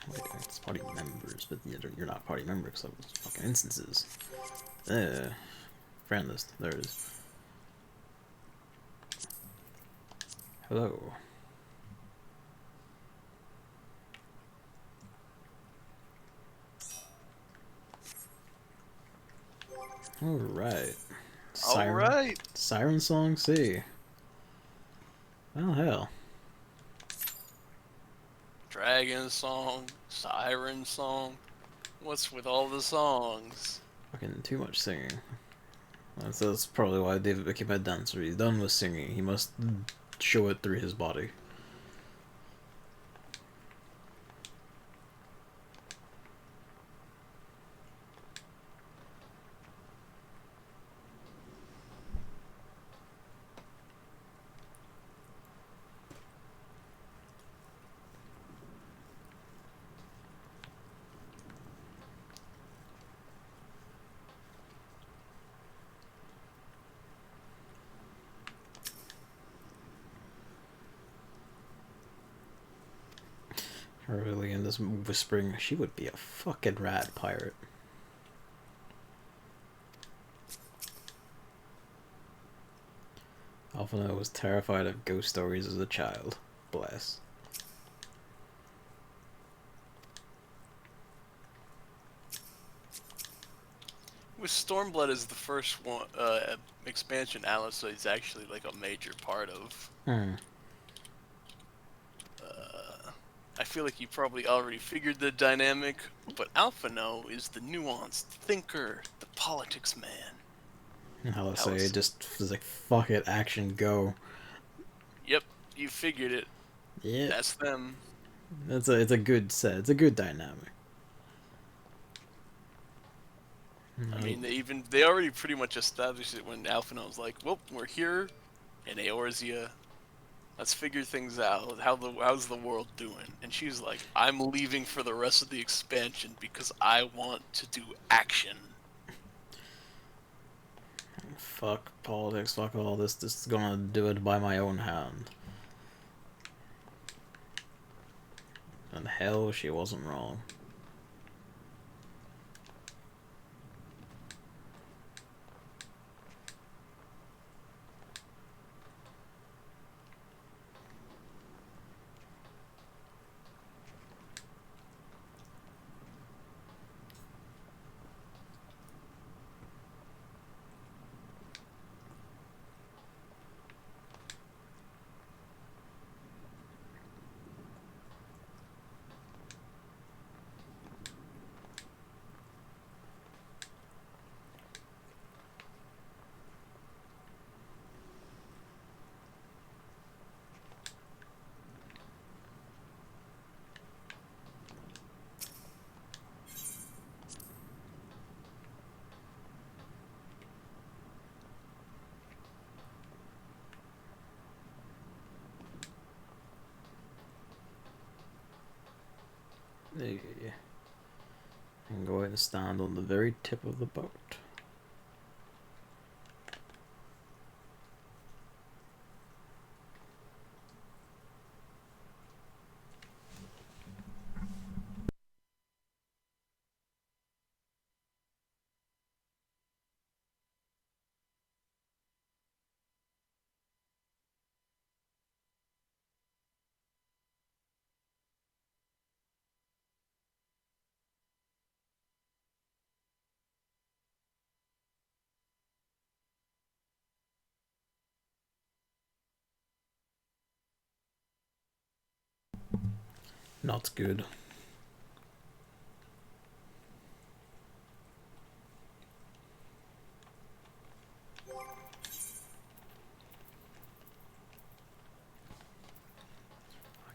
Wait, it's party members, but you're not party members, like those fucking instances. Friend list, there it is. Hello. Alright. Alright. Siren Song C. Well, hell. Dragon song, siren song. What's with all the songs? Fucking too much singing. That's probably why David became a dancer. He's done with singing. He must show it through his body. Really, in this whispering, she would be a fucking rad pirate. Alphina was terrified of ghost stories as a child. Bless. With Stormblood is the first one expansion, Alice is actually like a major part of. I feel like you probably already figured the dynamic, but Alphino is the nuanced thinker, the politics man. How to say it just was like, fuck it, action, go. Yep, you figured it. Yeah. That's them. It's a good set. It's a good dynamic. I mean, they already pretty much established it when Alphino was like, well, we're here in Eorzea. Let's figure things out. How's the world doing? And she's like, I'm leaving for the rest of the expansion because I want to do action. Fuck politics, fuck all this. This is gonna do it by my own hand. And hell, she wasn't wrong. And go ahead and stand on the very tip of the boat. Not good.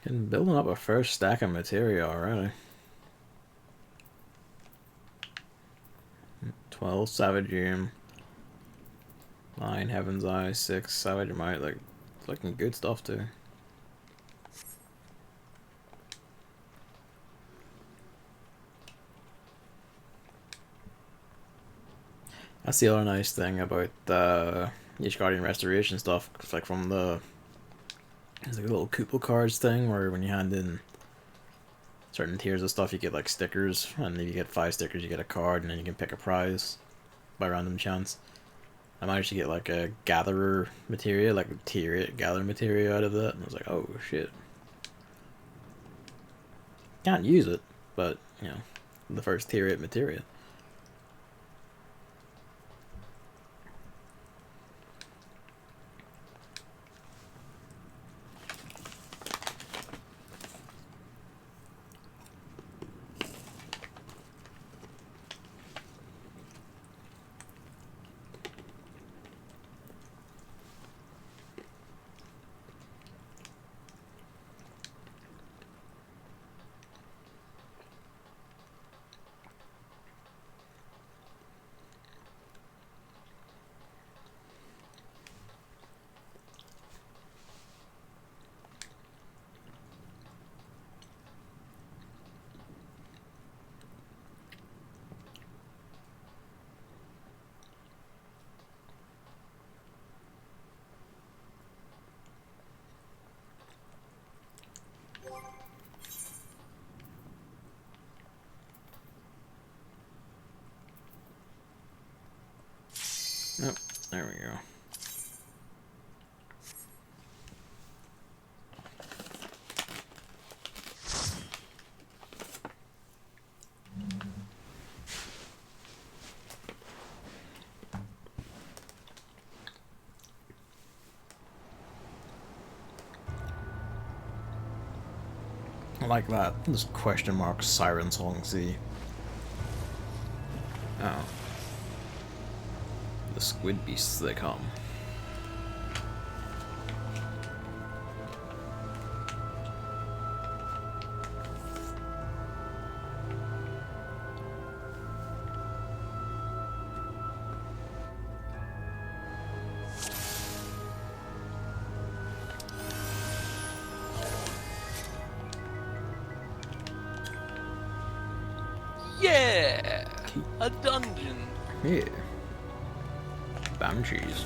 Fucking building up a first stack of materia already. 12 Savagium, 9 Heaven's Eye, 6 Savage Might, like, looking good stuff too. That's the other nice thing about each Guardian Restoration stuff. It's like from the there's like a little Koopa cards thing where when you hand in certain tiers of stuff, you get like stickers, and if you get 5 stickers, you get a card, and then you can pick a prize by random chance. I managed to get like a gatherer materia, like a tier 8 gather materia out of that, and I was like, oh shit. Can't use it, but you know, the first tier 8 materia. Oh, there we go. I like that. This question mark siren song Z. Oh. The squid beasts, they come. Yeah! A dungeon! Yeah. Banshees.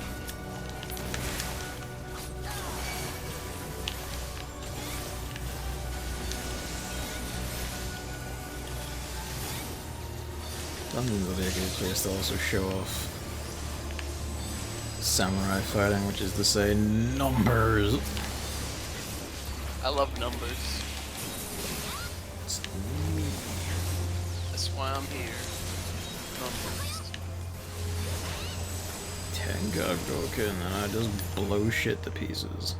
Dungeons are a good place to also show off samurai fighting, which is to say numbers. I love numbers. That's why I'm here. Numbers. Tenga Goken, and I just blow shit to pieces.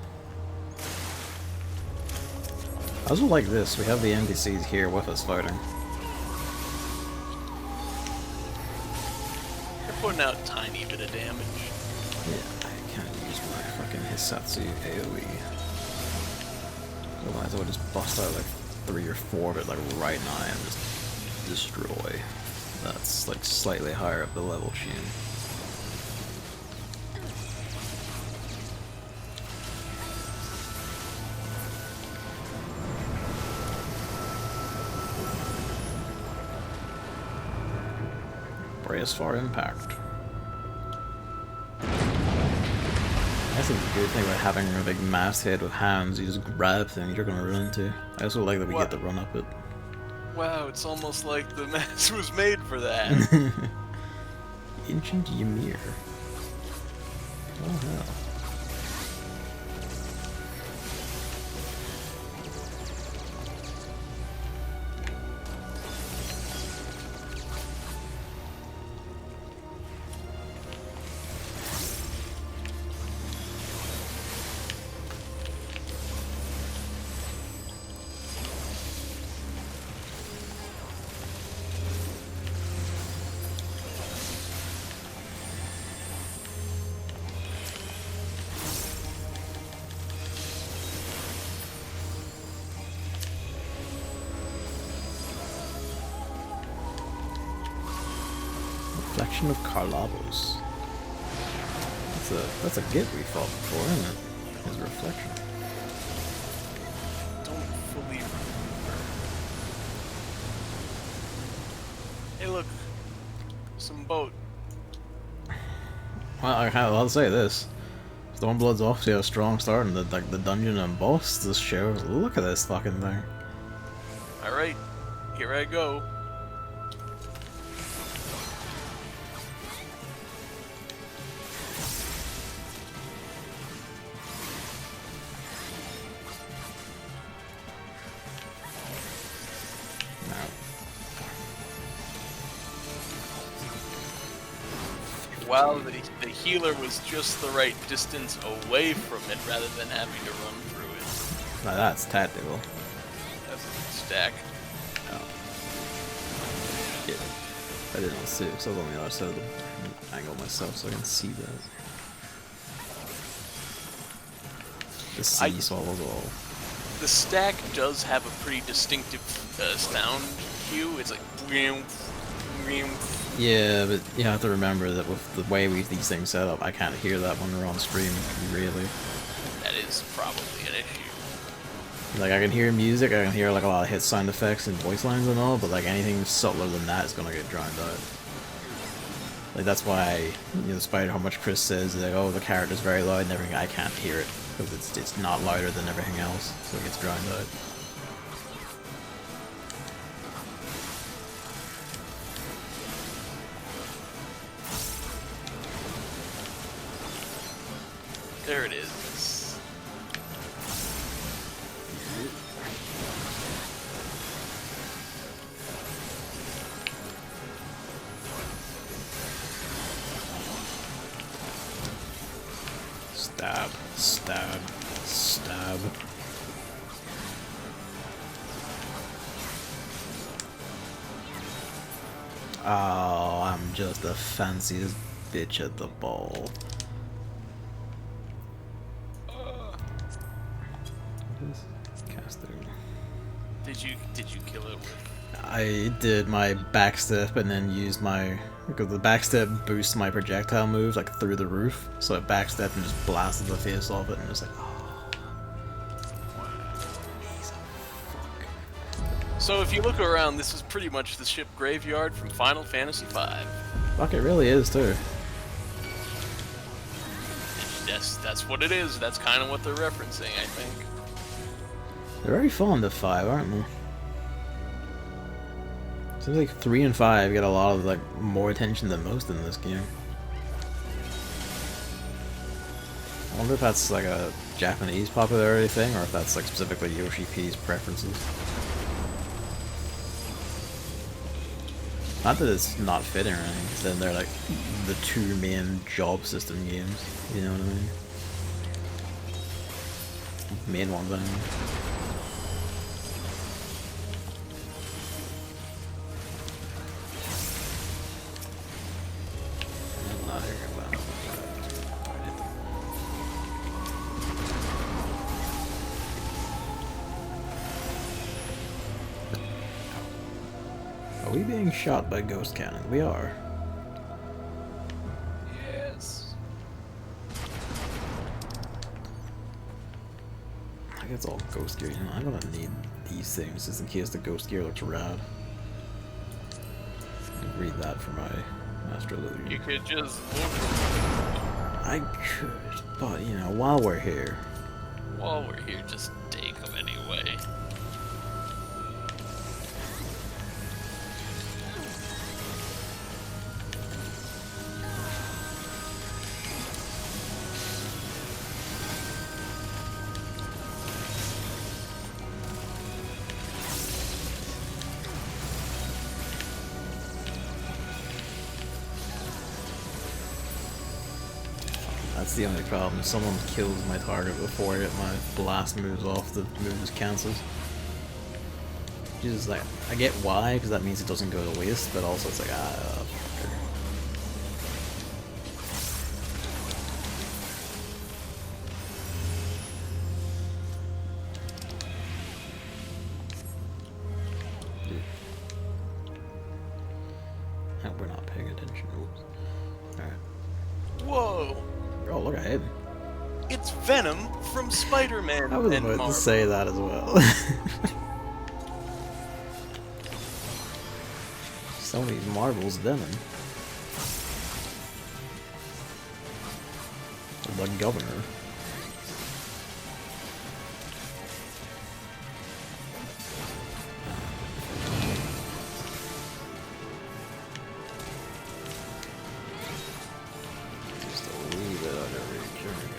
I also like this, we have the NPCs here with us fighting. They're putting out a tiny bit of damage. Yeah, I can't use my fucking Hisatsu AoE. Otherwise I would just bust out like 3 or 4 of it like right now and just destroy. That's like slightly higher up the level chain. Brace for impact. I think the good thing about having a big masthead with hands, you just grab things you're gonna run into. I also like that we get to run up it. Wow, it's almost like the mask was made for that. Ancient Ymir. Oh hell. Reflection of Karlavos. That's a git we fought before, isn't it? His reflection. Don't fully remember. Hey look, some boat. Well, I'll say this. Stormblood's off to a strong start in the dungeon and boss. This shows. Look at this fucking thing. Alright, here I go. Wow, the healer was just the right distance away from it rather than having to run through it. Now that's tactical. That's a good stack. Oh. Yeah. I didn't see it, so I was on the other side of the angle myself so I can see that. The sea swallows all. The stack does have a pretty distinctive sound cue. It's like... Yeah, but you have to remember that with the way these things set up, I can't hear that when we're on stream, really. That is probably an issue. Like, I can hear music, I can hear like a lot of hit sound effects and voice lines and all, but like anything subtler than that is gonna get drowned out. Like, that's why, you know, despite how much Chris says, like, oh, the character's very loud and everything, I can't hear it, because it's not louder than everything else, so it gets drowned out. There it is. Stab, stab, stab. Oh, I'm just the fanciest bitch at the ball. Did you kill it with? I did my backstep and then used my, because the backstep boosts my projectile moves like through the roof, so I backstepped and just blasted the face off it and just like, oh. So if you look around, this is pretty much the ship graveyard from Final Fantasy V. Fuck, it really is too. That's what it is. That's kind of what they're referencing, I think. They're very fond of 5, aren't they? Seems like 3 and 5 get a lot of like more attention than most in this game. I wonder if that's like a Japanese popularity thing, or if that's like specifically Yoshi P's preferences. Not that it's not fitting or anything, because then they're like the 2 main job system games, you know what I mean? Main ones, I mean. Are we being shot by ghost cannon? We are. Yes. I guess it's all ghost gear. You know, I'm gonna need these things just in case the ghost gear looks rad. I read that for my astrology. You could just. I could, but you know, while we're here. While we're here, just take them anyway. That's the only problem. If someone kills my target before I get my blast moves off, the move just cancels. Just like, I get why, because that means it doesn't go to waste, but also it's like, fucker. Oh, we're not paying attention. Oops. Alright. Whoa! Oh, look at him. It's Venom from Spider-Man. I was and about Marvel. to say that as well. Sony's Marvel's Venom. The governor. Just a wee bit out of reach. There we go.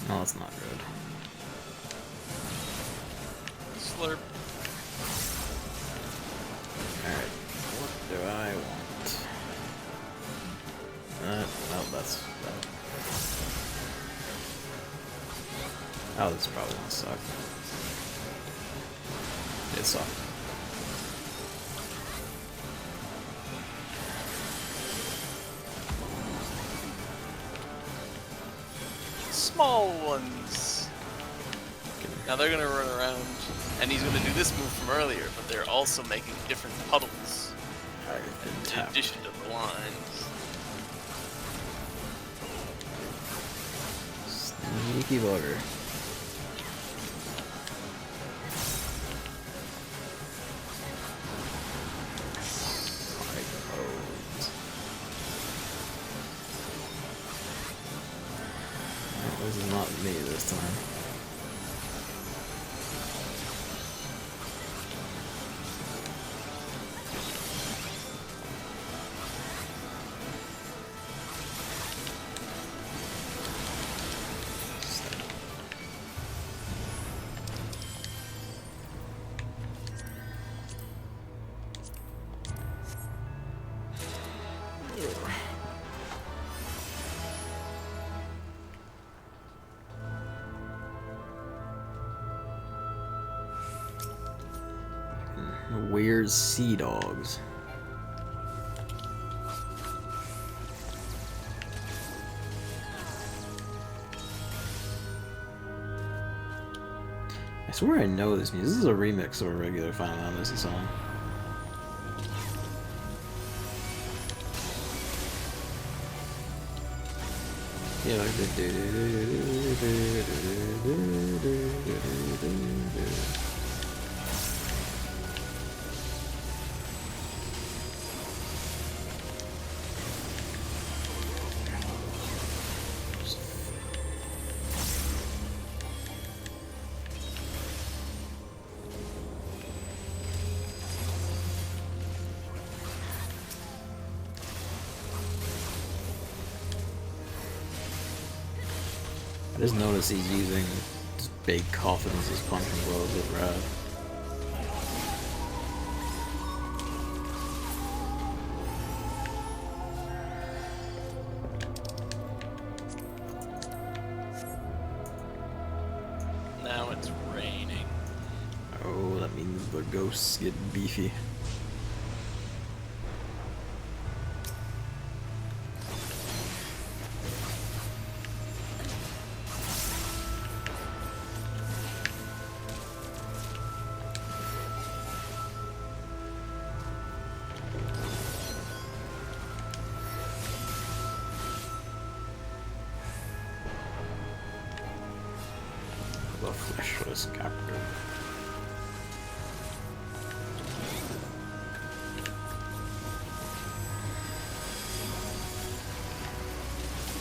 No, that's not good. Slurp. Alright, what do I want? Oh, that's that. Oh, this is probably gonna suck. It sucked. Small ones. Now they're gonna run around, and he's gonna do this move from earlier, but they're also making different puddles in addition to the lines. Sneaky bugger. This is not me this time. Weird sea dogs. I swear I know this music. This is a remix of a regular Final Fantasy song. Yeah, like I just noticed he's using just big coffins as punching blows with rad. Now it's raining. Oh, that means the ghosts get beefy. The fleshless captive.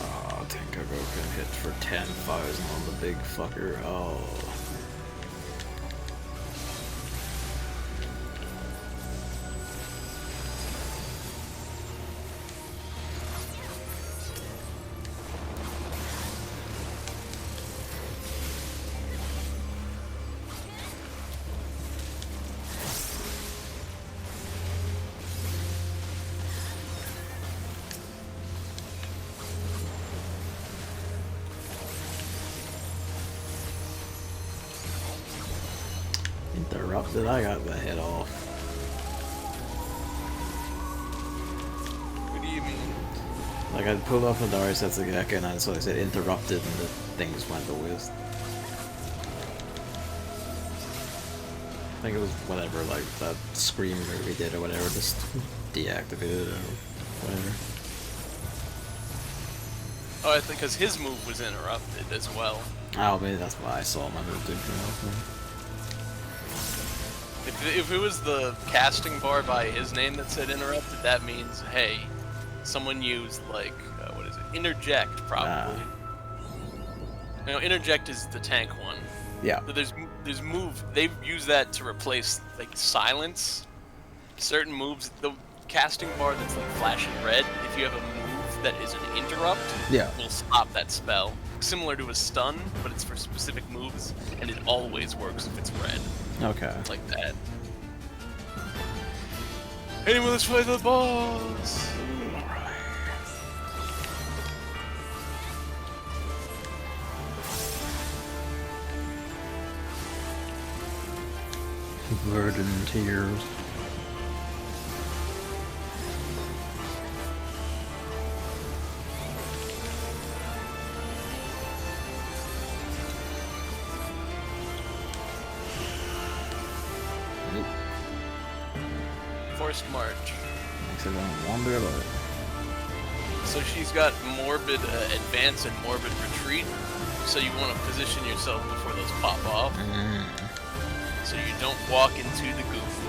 Oh, Tenkago can hit for 10,000 on the big fucker. Oh. Interrupted, I got the head off. What do you mean? Like I pulled off Madara Setsugeki and so I said interrupted and the thing just went to waste. I think it was whatever, like that scream we did or whatever, just deactivated or whatever. Oh, I think because his move was interrupted as well. Oh, maybe that's why I saw my move didn't come up. If it was the casting bar by his name that said interrupted, that means, hey, someone used, like, what is it? Interject, probably. No, interject is the tank one. Yeah. So there's move, they've used that to replace, like, silence. Certain moves, the casting bar that's, like, flashing red, if you have a move that is an interrupt, will stop that spell. Similar to a stun, but it's for specific moves, and it always works if it's red. Okay. Like that. Anyway, let's play the boss! Verdant tears. Forced March. Makes everyone wonder about it. So she's got Morbid Advance and Morbid Retreat, so you want to position yourself before those pop off. So you don't walk into the goof.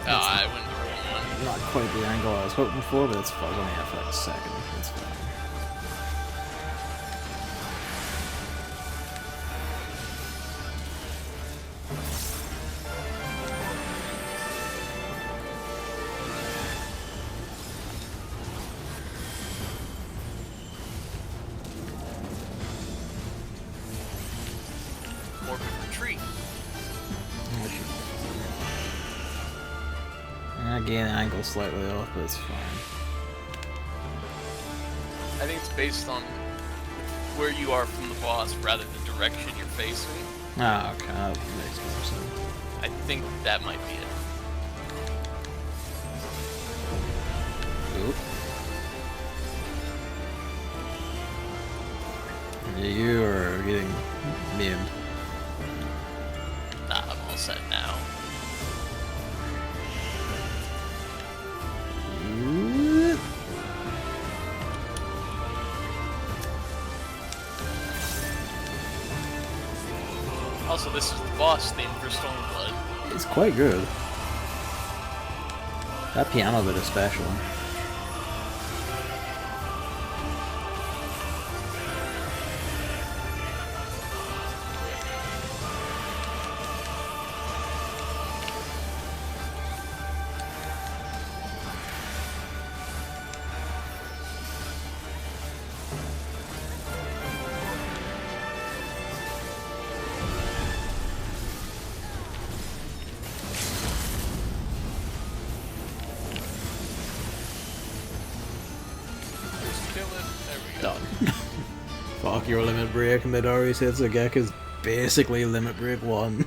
Oh, I went the wrong one. Not quite the angle I was hoping for, but it's fine. Only half like a second. It's fine. Morbid Retreat. Again, the angle slightly off, but it's fine. I think it's based on where you are from the boss rather than the direction you're facing. Ah, okay, that makes more sense. I think that might be it. Oop. You are getting memed. Nah, I'm all set now. Also, this is the boss theme for Stormblood. It's quite good. That piano bit especially. Done. Fuck your limit break. Midori Setsugek is basically limit break 1.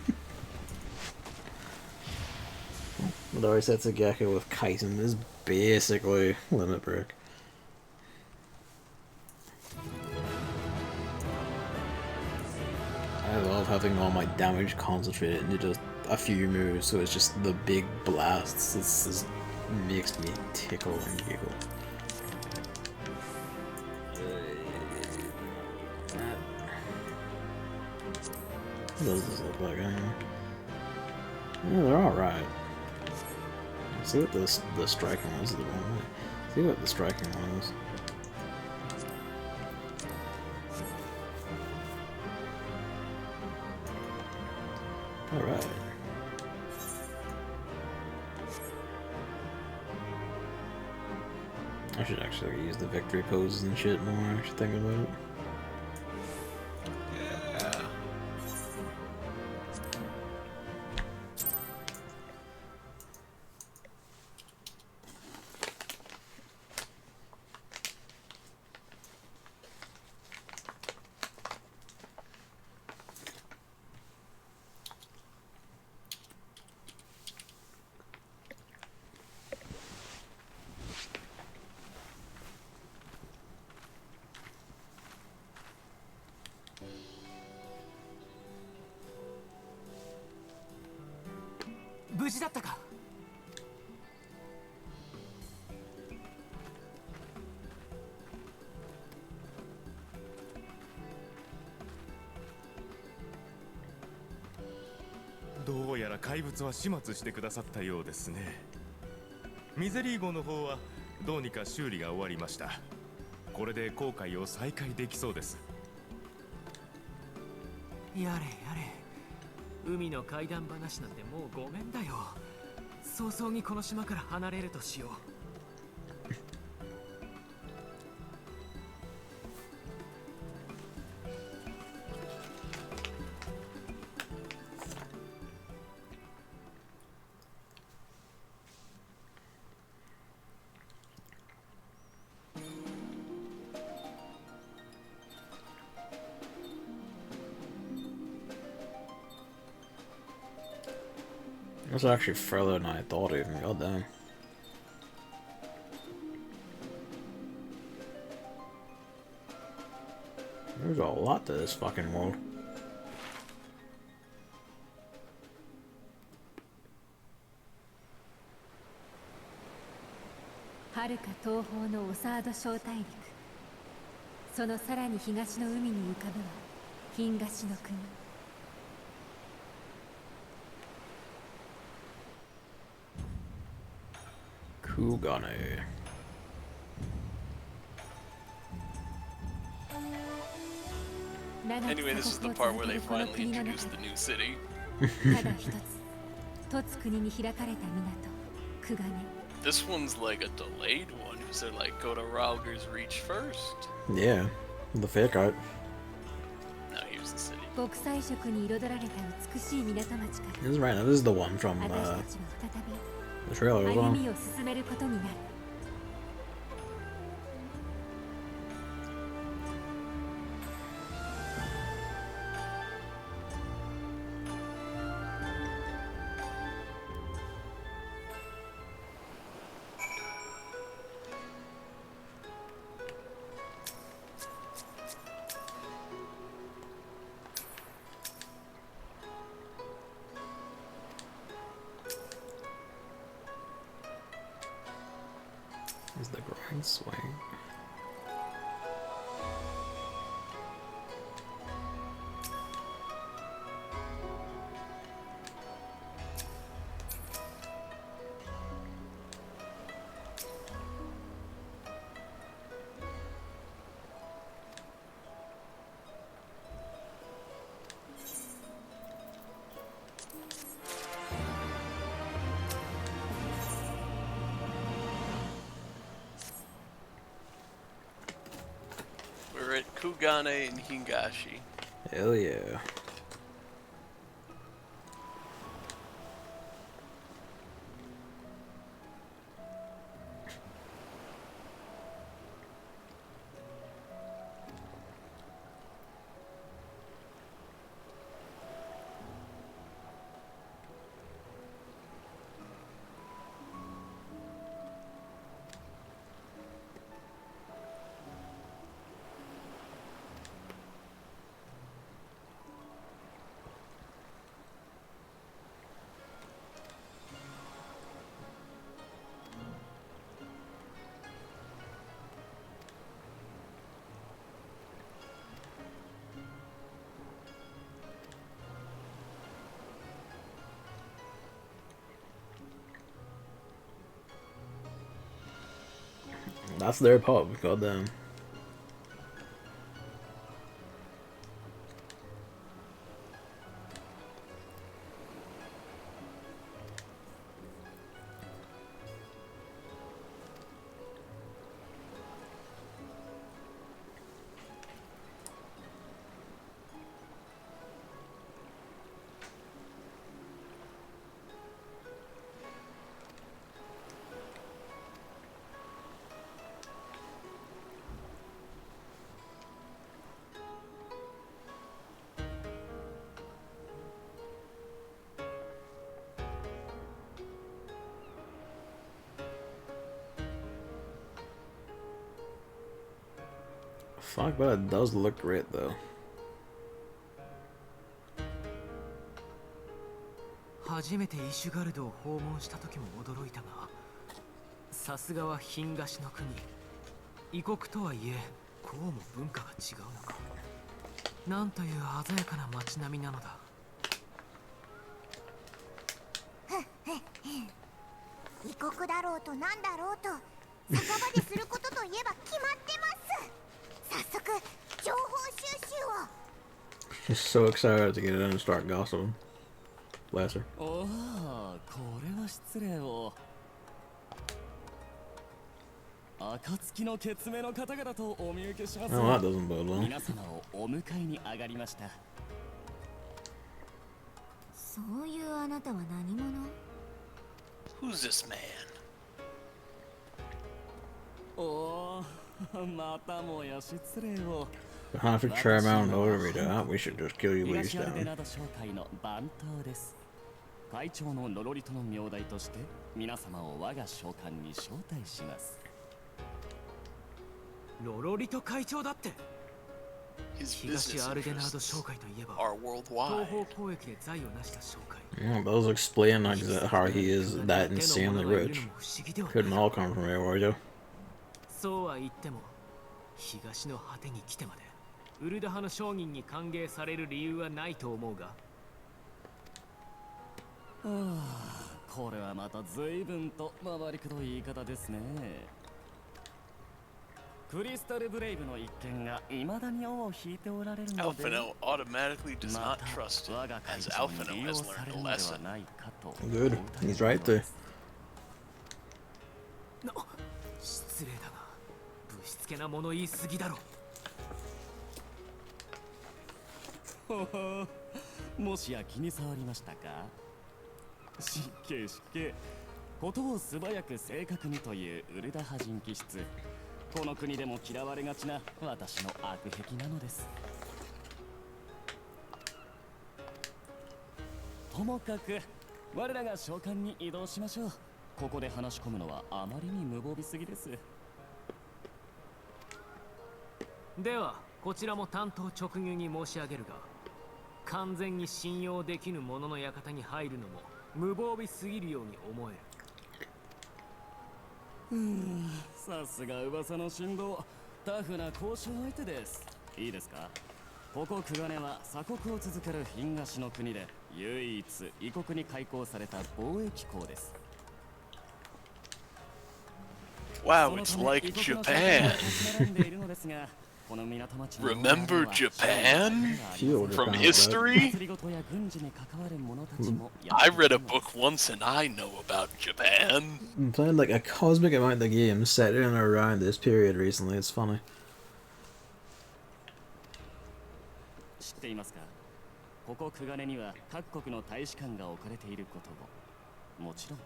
Midori Setsugek with Kaisen is basically limit break. I love having all my damage concentrated into just a few moves, so it's just the big blasts. This makes me tickle and giggle. What does this look like anyway? Yeah, they're alright. See what the striking one is the wrong way. See what the striking one is. Alright. I should actually use the victory poses and shit more, I should think about it. 無事だったか。どうやら怪物は始末してくださったようですね。ミゼリー号の方はどうにか修理が終わりました。これで航海を再開できそうです。やれやれ、海の怪談話なんてもうごめんだよ。早々にこの島から離れるとしよう。That's actually further than I thought even. God damn. There's a lot to this fucking world. Haruka 東方のオサード小大陸。そのさらに東の海に浮かぶは東の国。Kugane. Anyway, this is the part where they finally introduce the new city. ただ一つ、凸国に開かれた港、クガネ。This one's like a delayed one, because they're like, go to Rauger's Reach first. Yeah, the fake art. Now here's the city. 国際色に彩られた美しい港町から。This is right now. This is the one from 私たちは再び the trailer as 歩 well. みを進めることになる。Is the grind swing? We're at Kugane and Hingashi. Hell yeah. That's their pub, goddamn. Fuck, but it does look great though. 初めてイシュガルドを訪問した時も驚いたが、さすがは東の国。異国とはいえこうも文化が違うのか。なんという鮮やかな街並みなのだ。異国だろうとなんだろうと酒場ですることといえば決まってます。早速情報収集を。 She's so excited to get in and start gossiping. Bless her. おお、これは失礼を。暁の決命の方々とお見受けします。 Oh, that doesn't bode well. 皆様をお迎えに上がりました。そういうあなたは何者？ Who's this man? おお、またもや失礼を。Half a Chairman over that. We should just kill you, leave 東アルデ down. ナド商会の番頭です。会長のロロリトの名代として皆様を我が召喚に招待します。ロロリト会長だって。 His 東 business アルデナード interests 商会といえば are 東 worldwide. 方交易で財を成した商会。 Yeah, those explain like how he is that insanely rich. Couldn't all come from Eorzea. そうは言っても東の果てに来てまでウルダ派の商人に歓迎される理由はないと思うが。はあ、これはまた随分と回りくどい言い方ですね。クリスタルブレイブの一件が未だに尾を引いておられるので、 Alphino automatically does ま not た trust 我 him, が会 as 長に Alphino 利用 has さ learned れ a るのでは lesson. ないかと。 Good. He's right there. 失礼だがぶしつけな物言い過ぎだろ。ほほ、もしや気に障りましたか。失敬失敬。ことを素早く正確にというウルダ派人気質。この国でも嫌われがちな私の悪癖なのです。ともかく我らが召喚に移動しましょう。ここで話し込むのはあまりに無防備すぎです。ではこちらも担当直入に申し上げるが、完全に信用できぬ者の館に入るのも無防備すぎるように思える。さすが噂の神童、タフな交渉相手です。いいですか。ここクガネは鎖国を続ける東の国で唯一異国に開港された貿易港です。 Wow, it's like Japan. 並んでいるのですが、この港町に Remember Japan? From history? I read a book once and I know about Japan. I'm playing like a cosmic amount of games set in and around this period recently. It's funny. 知っていますか。ここクガネには各国の大使館が置かれていることも、もちろん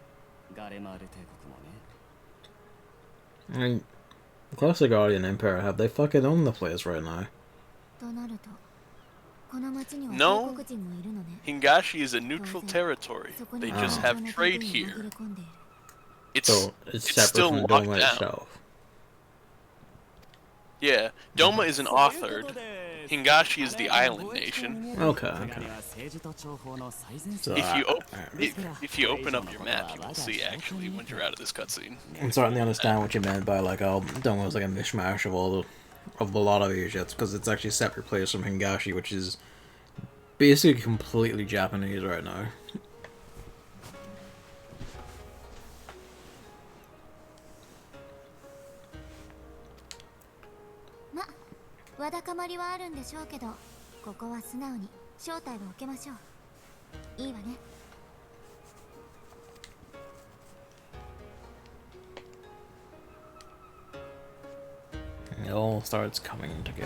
ガレマール帝国もね。I mean, across the Guardian Empire, have they fucking owned the place right now? No, Hingashi is a neutral territory. They just have trade here. So it's separate still from locked Doma down. itself. Yeah, Doma isn't authored. Hingashi is the island nation. Okay, okay. So, if you open up your map, you will see actually when you're out of this cutscene. I'm starting to understand what you meant by like, oh, Doma was like a mishmash of a lot of Asia. It's because it's actually a separate place from Hingashi, which is basically completely Japanese right now. わだかまりはあるんでしょうけど、ここは素直に招待を受けましょう。いいわね。It all starts coming together.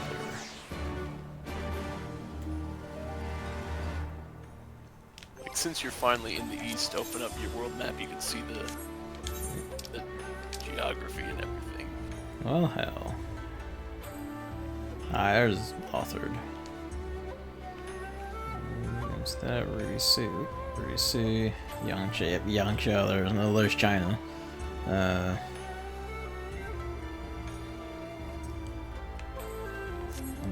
Like, since you're finally in the east, open up your world map, you can see the geography and everything. Well, hell. Ah, there's authored. What's that? Rusi, Yangcha, there's China. And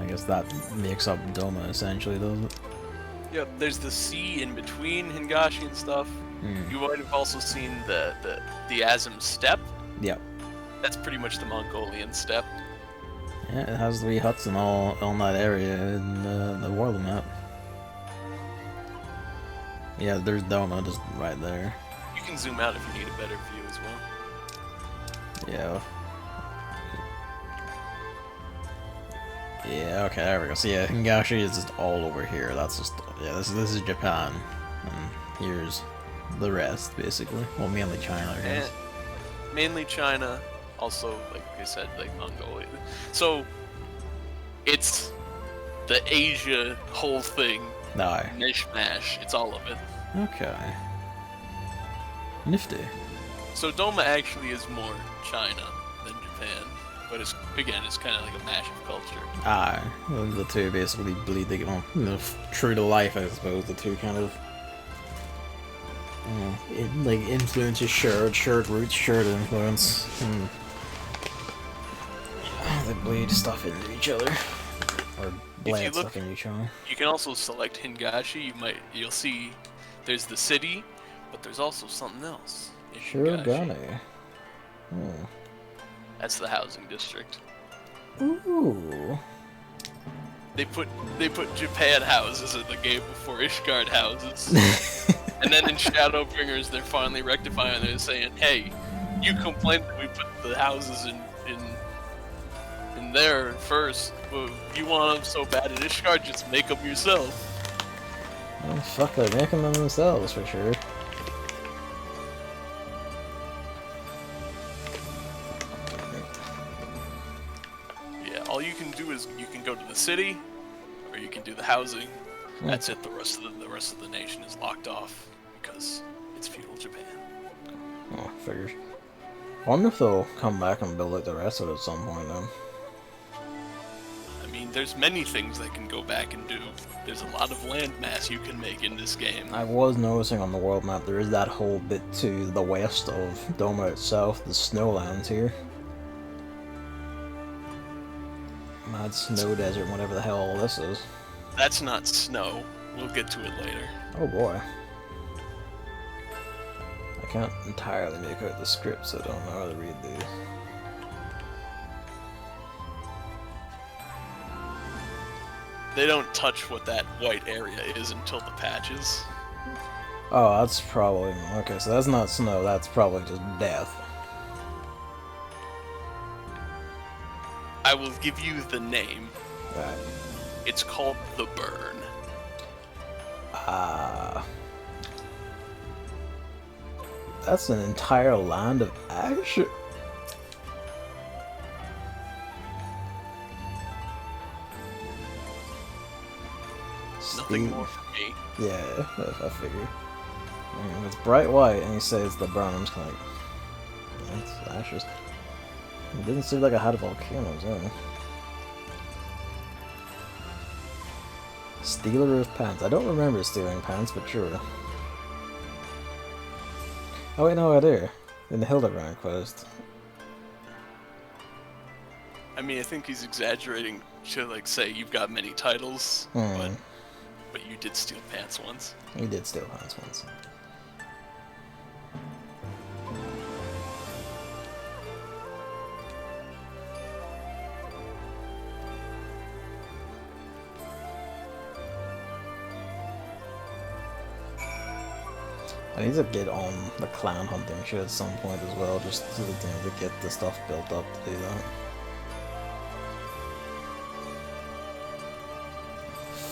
I guess that makes up Doma essentially, does it? Yep, there's the sea in between Hingashi and stuff. You might have also seen the Azim steppe. Yep. That's pretty much the Mongolian steppe. Yeah, it has 3 huts and all on that area in the world map. Yeah, there's Doma just right there. You can zoom out if you need a better view as well. Yeah. Yeah, okay, there we go. So yeah, Hingashi is just all over here. That's just, yeah, this is Japan. And here's the rest, basically. Well, mainly China, I guess. Mainly China, also, like I said, like Mongolia. So, it's the Asia whole thing. No. Mishmash, it's all of it. Okay. Nifty. So Doma actually is more China than Japan, but it's, again, it's kind of like a mash of culture. Ah, the two basically bleed, they get true to life, I suppose, the two kind of like influences shared roots, shared influence, and they bleed stuff into each other, or blend stuff into each other. You can also select Hingashi. You'll see there's the city, but there's also something else. Shirogane. That's the housing district. Ooh. They put Japan houses in the game before Ishgard houses. And then in Shadowbringers, they're finally rectifying. They're saying, "Hey, you complained that we put the houses in there first, but you want them so bad in Ishgard, just make them yourself." Oh, fuck, they're making them themselves for sure. Yeah, all you can do is you can go to the city, or you can do the housing. That's it. The rest of the nation is locked off because it's feudal Japan. Oh, figures. I wonder if they'll come back and build like the rest of it at some point then. I mean, there's many things they can go back and do. There's a lot of landmass you can make in this game. I was noticing on the world map there is that whole bit to the west of Doma itself, the snowlands here. Mad snow desert, whatever the hell all this is. That's not snow. We'll get to it later. Oh boy. I can't entirely make out the script, so I don't know how to read these. They don't touch what that white area is until the patches. Oh, that's probably... Okay, so that's not snow, that's probably just death. I will give you the name. Right. It's called the Burn. That's an entire land of ash? Nothing more for me. Yeah, I figure. If it's bright white and you say it's the Burn, I'm just kind of like... It's ashes. It didn't seem like I had volcanoes, though. Stealer of Pants. I don't remember stealing pants, but sure. Oh wait, no, I do. In the Hildebrand quest. I mean, I think he's exaggerating to like say you've got many titles, but you did steal pants once. You did steal pants once. I need to get on the clan hunting shit at some point as well, just to get the stuff built up to do that.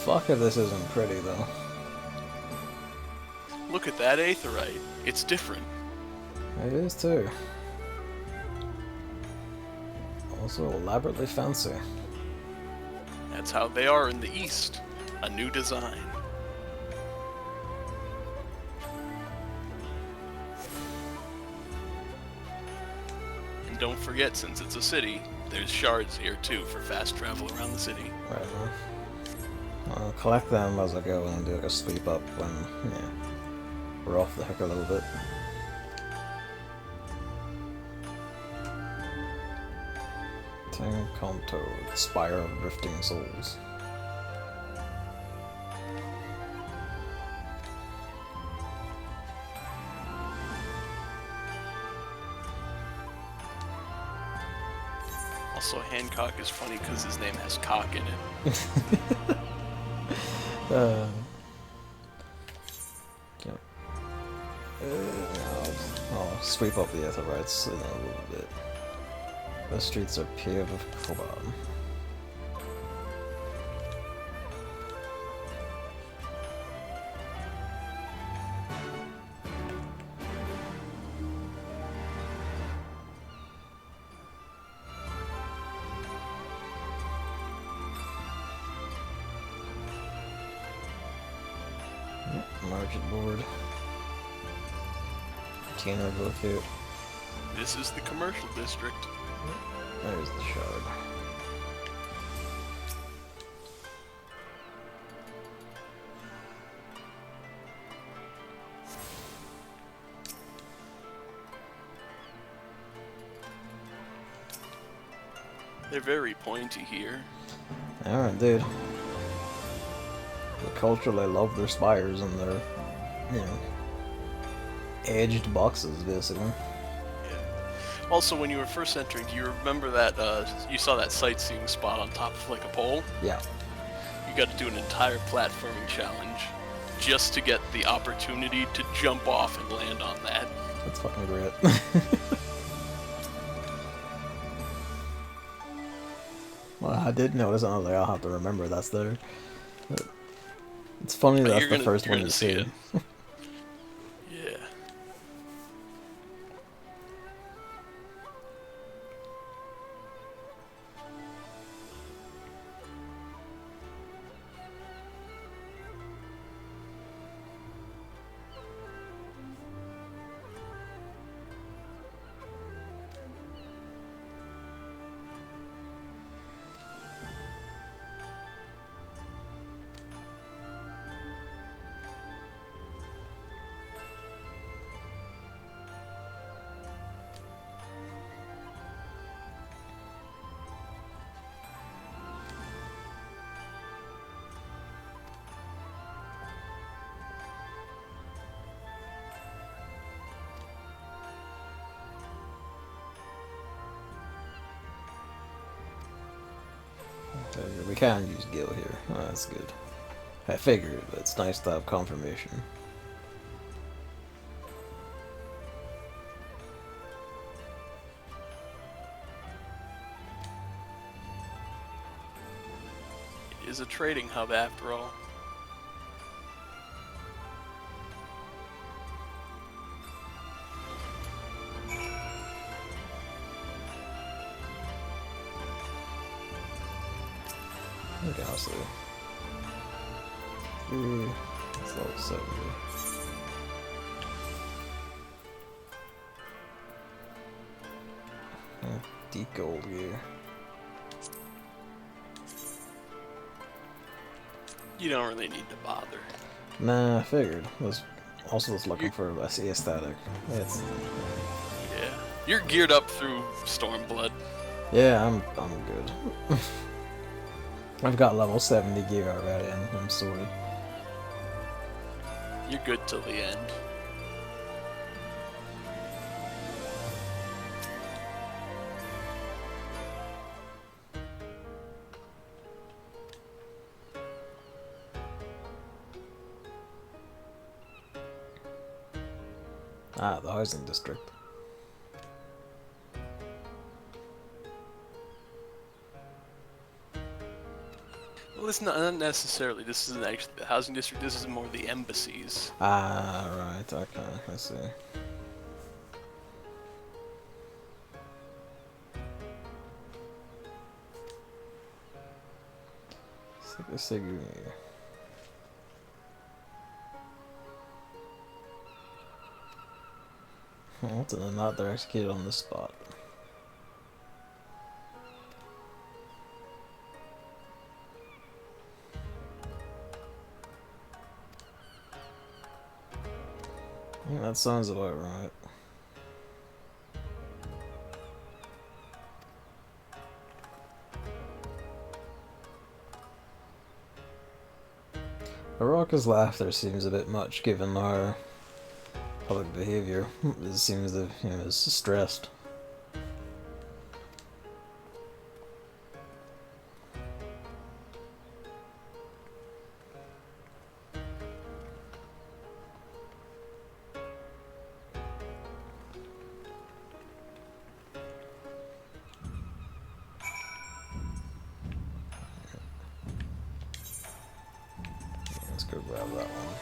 Fuck if this isn't pretty though. Look at that aetheryte. It's different. It is too. Also elaborately fancy. That's how they are in the East. A new design. And don't forget, since it's a city, there's shards here too for fast travel around the city. Right on. I'll collect them as I go and do like a sweep up when, yeah, we're off the hook a little bit. Tang Kanto, Spire of Drifting Souls. Also, Hancock is funny because his name has cock in it. Yep. I'll sweep up the Aetherites in a little bit. The streets are paved with cobalt. Market board. Tanner locate. This is the commercial district. There's the shard. They're very pointy here. Alright, dude. Culturally, I love their spires and their, you know, edged boxes, basically. Yeah. Also, when you were first entering, do you remember that you saw that sightseeing spot on top of like a pole? Yeah. You got to do an entire platforming challenge just to get the opportunity to jump off and land on that. That's fucking great. Well, I did notice, and I was like, I'll have to remember that's there. But it's funny But that's the first one to see. it. Yeah. We can use Gil here. Oh, that's good. I figured, but it's nice to have confirmation. It is a trading hub after all. Okay, I'll see. It's level 70. Deep gold gear. You don't really need to bother. Nah, I figured. I was also just looking for a aesthetic. It's Yeah. You're geared up through Stormblood. yeah, I'm good. I've got level 70 gear already, and I'm sorted. You're good till the end. Ah, the housing district. Well, it's not necessarily. This isn't actually the housing district. This is more the embassies. Ah, right. Okay, I see. Sigurd. Well, they're not. They're executed on the spot. Yeah, that sounds about right. Araka's laughter seems a bit much given our public behavior. It seems that, you know, is stressed. go grab that one.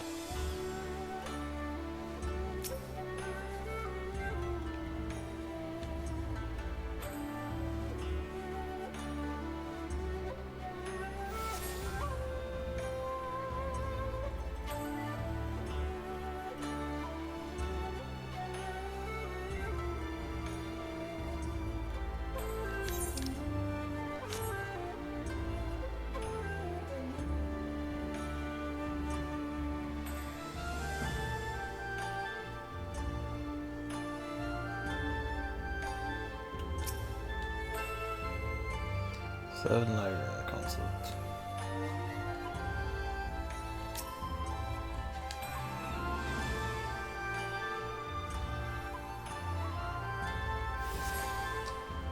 Third Iron conflict.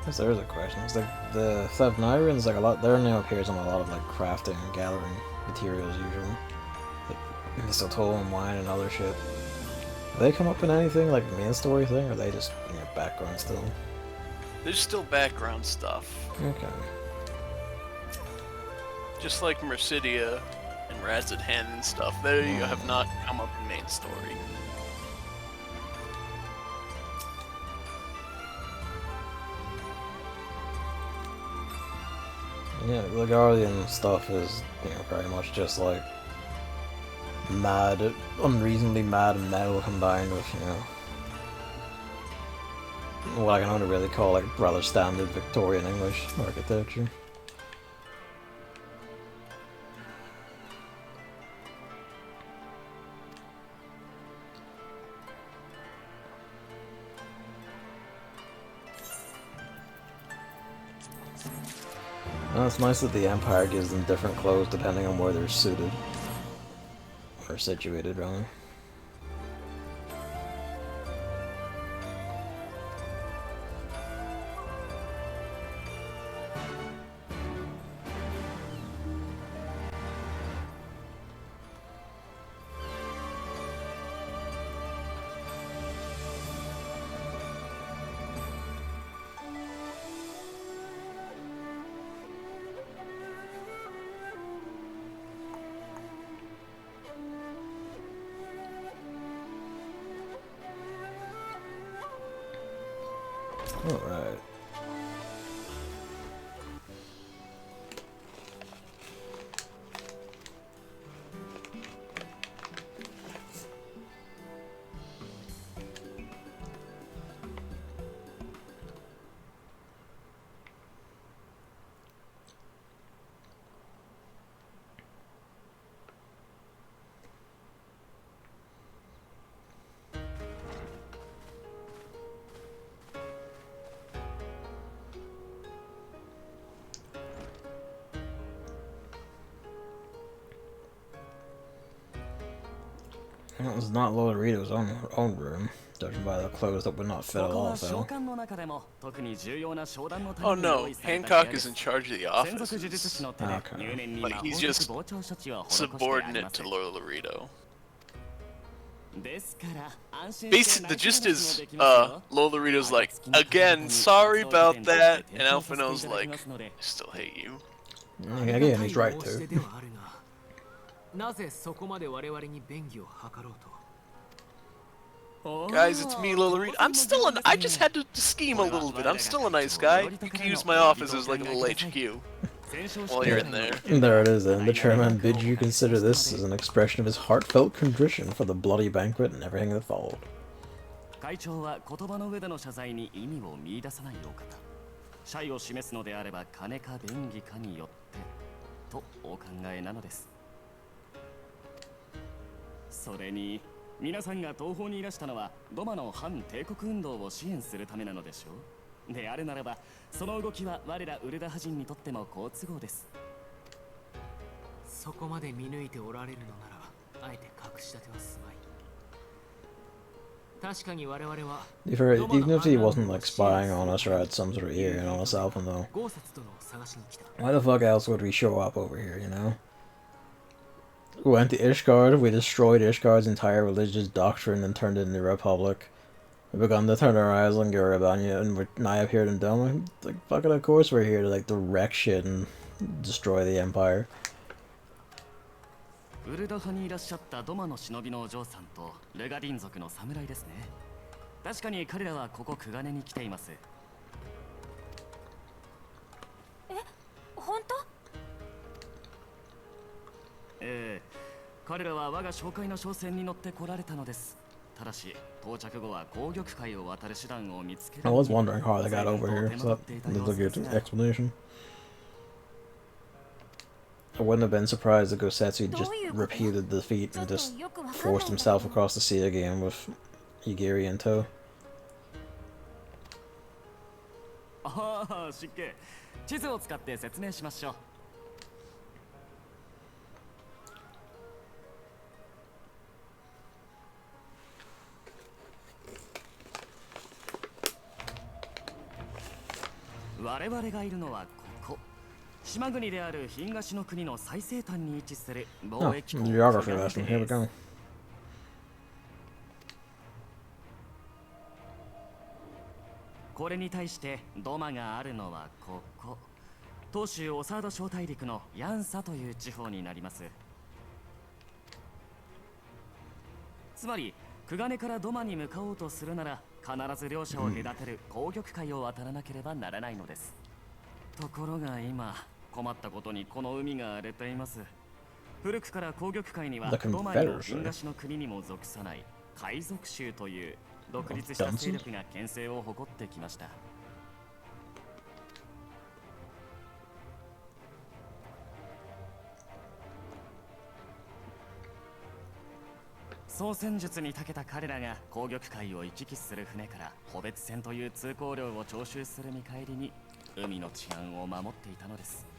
I guess there is a question. It's like the Thevnirans, like a lot. Their name appears on a lot of like crafting and gathering materials usually, like mistletoe and wine and other shit. Do they come up in anything like the main story thing, or are they just background still? There's still background stuff. Okay. Just like Mercidia and Razed Hand and stuff, they have not come up in main story. Yeah, the Guardian stuff is, pretty much just like mad, unreasonably mad and metal combined with, what I can only really call like rather standard Victorian English architecture. Well, it's nice that the Empire gives them different clothes depending on where they're suited. Or situated, rather. Alright. Well, it's not Lolorito's own room, judging by the clothes that would not fit at all, though. Oh no, Hancock is in charge of the offices. Okay. But he's just subordinate to Lolorito. Basically, the gist is, Lolorito's like, again, sorry about that, and Alphino's like, I still hate you. Yeah, again, he's right, too. Guys, it's me, Lolorito. I just had to scheme a little bit. I'm still a nice guy. You can use my office as like a little HQ while you're in there. There it is then. The chairman bids you consider this as an expression of his heartfelt contrition for the bloody banquet and everything that followed. Even if he wasn't like spying on us or had some sort of ear on us, Alpha, though, why the fuck else would we show up over here, We went to Ishgard, we destroyed Ishgard's entire religious doctrine and turned it into a republic. We begun to turn our eyes on Garabanya, and I appeared in Dome. Like, fucking of course we're here to, like, wreck shit and destroy the Empire. ウルド派にいらっしゃったドマの忍びのお嬢さんとルガディン族の侍ですね。確かに彼らはここクガネに来ています。え、本当？彼らは我が紹介の商船に乗って来られたのです。ただし到着後は紅玉海を渡る手段を見つける。I was wondering how they got over here, so that was a good explanation. I wouldn't have been surprised if Gosetsu just repeated the feat and just forced himself across the sea again with Igiri in tow. ああ、失敬。地図を使って説明しましょう。我々がいるのはここ。島国である東の国の最西端に位置する貿易港。Geography lesson. Here we go. これに対してドマがあるのはここ。東州オサード小大陸のヤンサという地方になります。つまりクガネからドマに向かおうとするなら必ず両者を隔てる紅玉海を渡らなければならないのです。ところが今困ったことにこの海が荒れています。古くから紅玉海にはドマの東の国にも属さない海賊衆という独立した勢力が牽制を誇ってきました。操船術に長けた彼らが紅玉海を行き来する船から補別船という通行料を徴収する見返りに海の治安を守っていたのです。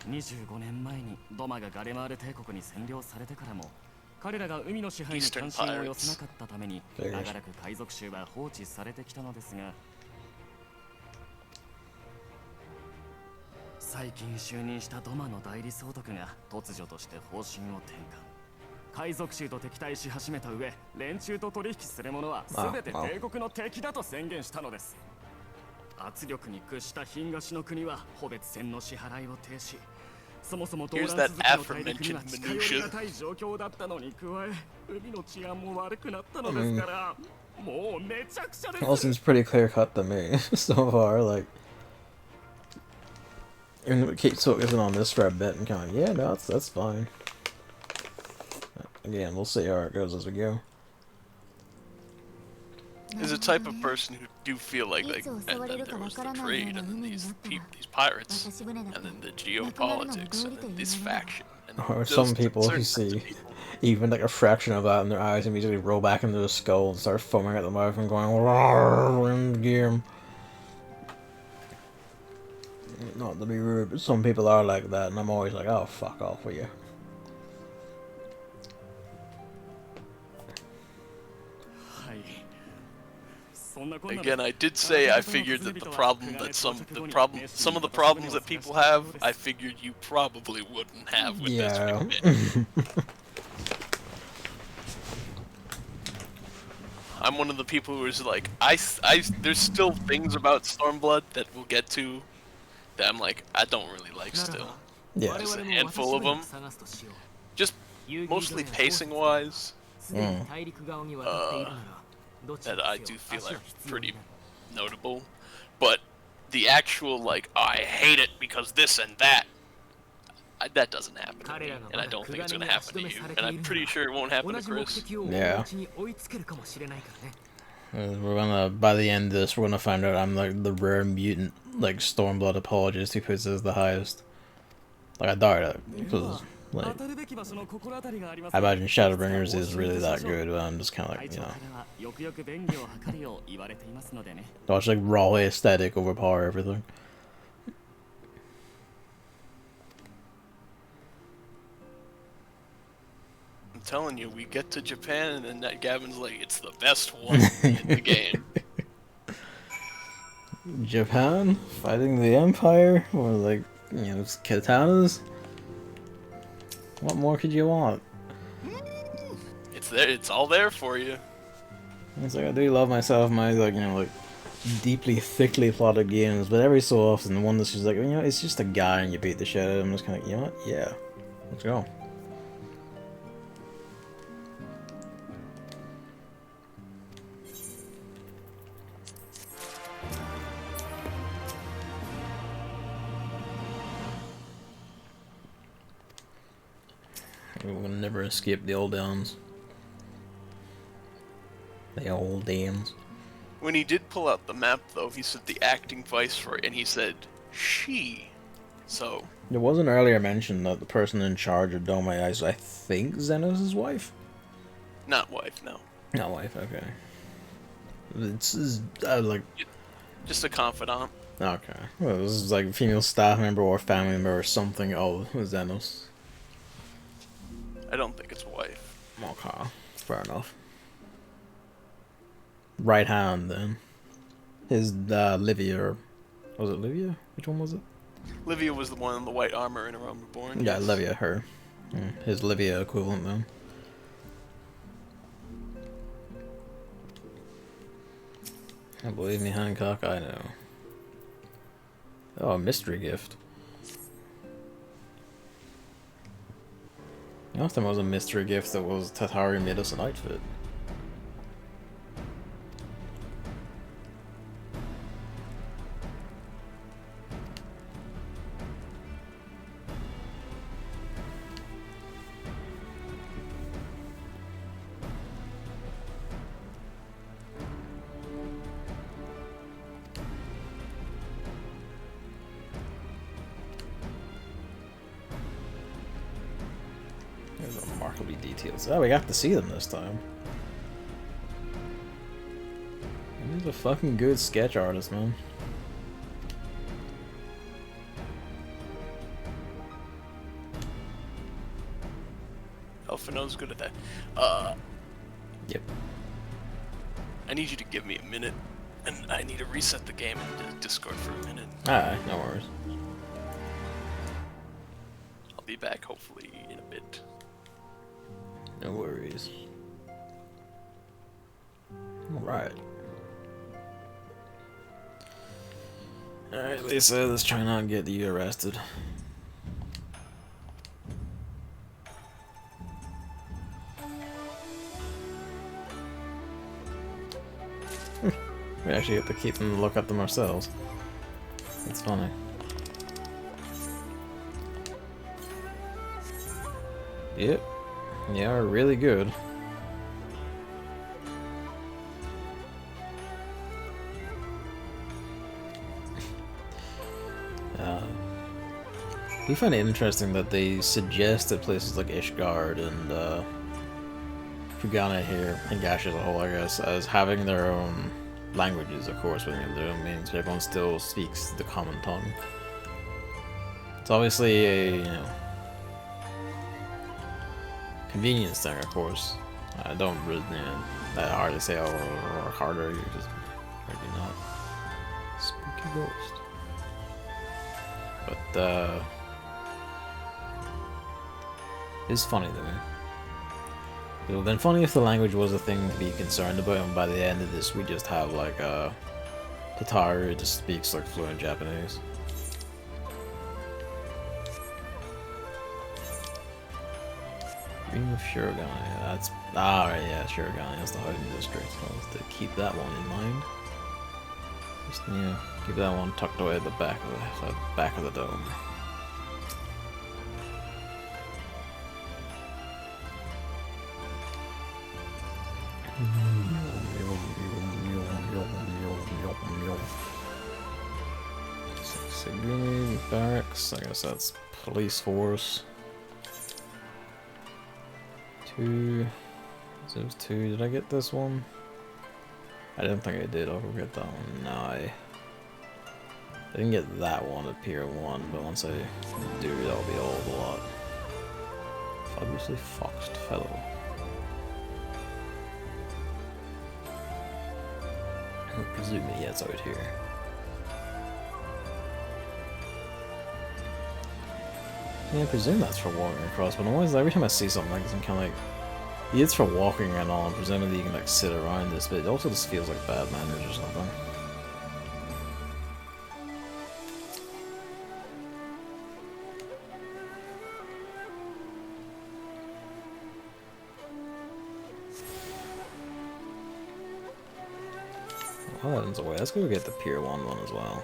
25年前にドマがガレマール帝国に占領されてからも彼らが海の支配に関心を寄せなかったために長らく海賊衆は放置されてきたのですが、最近就任したドマの代理総督が突如として方針を転換。海賊衆と敵対し始めた上、連中と取引する者は全て帝国の敵だと宣言したのです。圧力に屈した東の国は補別船の支払いを停止。そもそも動乱続きの大陸には近寄りがたい状況だったのに加え、海の治安も悪くなったのですから、もうめちゃくちゃです。All seems pretty clear cut to me so far. Like, and it keeps focusing on this for a bit and kind of, yeah, no, that's fine. Again, we'll see how it goes as we go. Is a type of person who do feel like and then there was the trade, and then these pirates, and then the geopolitics, and then this faction. And Or some people who see even like a fraction of that in their eyes immediately roll back into the skull and start foaming at the mouth and going, "Roar," in gear. Not to be rude, but some people are like that, and I'm always like, oh, fuck off with you. Again, I did say I figured that some of the problems that people have, I figured you probably wouldn't have with this video. I'm one of the people who is like, there's still things about Stormblood that we'll get to that I'm like, I don't really like still. Yeah. Just a handful of them. Just mostly pacing wise. That I do feel like pretty notable. But the actual, like, oh, I hate it because this and that, that doesn't happen to me. And I don't think it's going to happen to you. And I'm pretty sure it won't happen to Chris. Yeah. We're gonna, by the end of this, we're gonna find out I'm like the rare mutant, like Stormblood apologist who puts it as the highest. Like, I doubt it, because, like, I imagine Shadowbringers is really that good, but I'm just kind of like, you know, watch like raw aesthetic overpower everything. I'm telling you, we get to Japan and then that Gavin's like, it's the best one in the game. Japan fighting the Empire, or like, you know, katanas. What more could you want? It's there. It's all there for you. It's like, I do love myself my, like, you know, like deeply, thickly plotted games, but every so often the one that's just like, you know, it's just a guy and you beat the shit out of him. I'm just kind of, you know what? Yeah, let's go. We'll never escape the old downs. The old downs. When he did pull out the map, though, he said the acting viceroy, and he said she. So There was an earlier mention that the person in charge of Dome is, I think, Xenos' wife. not wife, no. Not wife. Okay. It's like Just a confidant. okay. Well, this is like a female staff member or family member or something of Xenos. I don't think it's a wife. Okay, fair enough. Right hand then. His Livia, or was it Livia? Which one was it? Livia was the one in the white armor in A Realm Reborn. Yeah, yes. Livia, her. His Livia equivalent then. Believe me, Hancock, I know. Oh, a mystery gift. I thought there was a mystery gift that was Tatari made us an outfit. Remarkably detailed. Oh, we got to see them this time. He's a fucking good sketch artist, man. Elfino's good at that. Yep. I need you to give me a minute, and I need to reset the game in Discord for a minute. Alright, no worries. I'll be back hopefully in a bit. No worries. Alright. Alright, Lisa, let's try not to get you arrested. We actually have to keep them to look at them ourselves. That's funny. Yep. Yeah, we're really good. We find it interesting that they suggested places like Ishgard and Fugana here, and Gash as a whole, I guess, as having their own languages, of course, within their own means, but everyone still speaks the common tongue. It's obviously a, you know, convenience thing, of course. I don't really, you know, that hard to say, oh, or harder, you're just maybe not. Spooky ghost. But, it's funny to me. It would have been funny if the language was a thing to be concerned about, and by the end of this we just have like Tataru who just speaks like fluent Japanese. Ring of Shirogane, yeah, that's alright, yeah, Shirogane, that's the hiding district. I'll have to keep that one in mind. Just, you know, keep that one tucked away at the back of the dome. Green barracks, I guess that's police force. 2. So it was 2. Did I get this one? I don't think I did. I'll go get that one. No, I didn't get that one at Pier 1, but once I do, that'll be all of a lot. Obviously foxed fellow. I presume yeah, it's out here. Yeah, I presume that's for walking across, but always every time I see something like this, I'm kind of like, yeah, it's for walking and all, and presumably you can like sit around this, but it also just feels like bad manners or something. Paladin's away. Let's go get the Pier 1 one as well.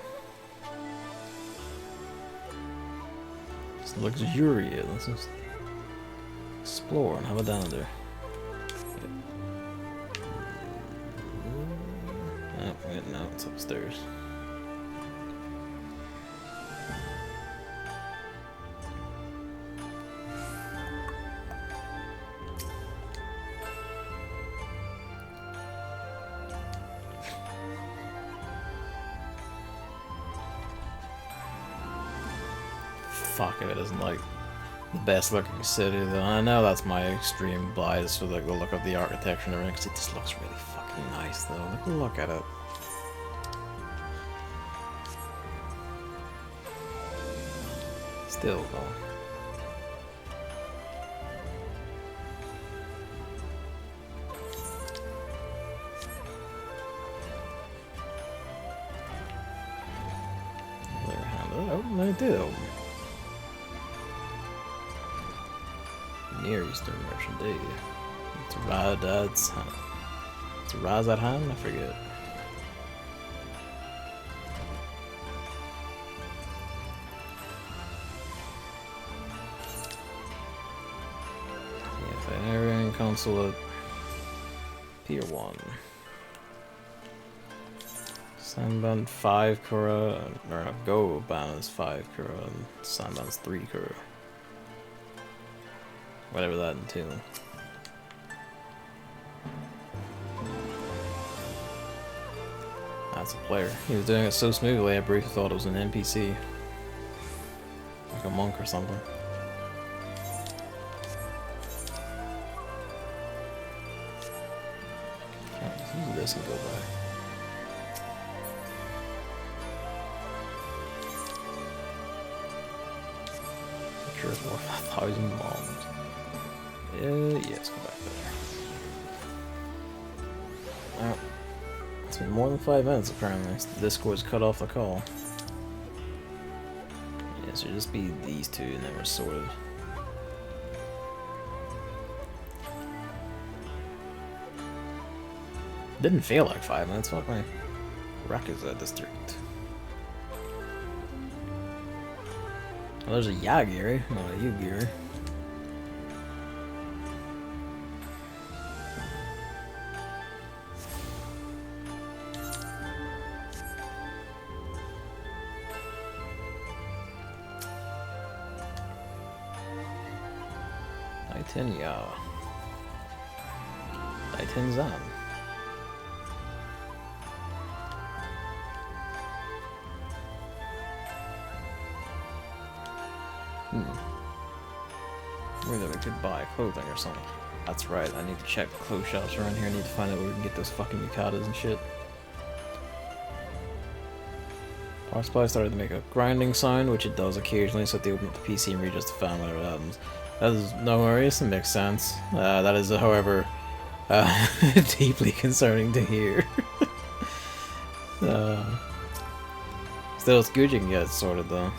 Just luxuriate. Let's just explore and have a down there. Oh, wait, no, it's upstairs. Fuck if it isn't like the best looking city though. I know that's my extreme bias for like the look of the architecture and everything, because it just looks really fucking nice though. Look at it. Still though. Oh, I did open. Near Eastern Merchant Day. It's a Raz at hand? I forget. Yes, Area Consulate. Pier 1. Sandbound 5 Kura, or no, Go ban is 5 Kura, and Sandbound's 3 Kura. Whatever that entails. That's a player. He was doing it so smoothly I briefly thought it was an NPC. Like a monk or something. Let's use this and go back. Sure it's worth 1,000 bombs. Yes, go back there. Oh, it's been more than 5 minutes apparently. The Discord's cut off the call. Yeah, so just be these two and then we're sorted. Didn't feel like 5 minutes. Fuck my Rakuza district. Oh, there's a Yagiri, not a Yugiri. Daitenya. Daitenzan. Whether we could buy clothing or something. That's right, I need to check clothes shops around here. I need to find out where we can get those fucking yukatas and shit. Power supply started to make a grinding sound, which it does occasionally, so if they open up the PC and read just the fan whenever it happens. That is no worries, it makes sense. That is, however, deeply concerning to hear. Still, it's good you can get it sorted though.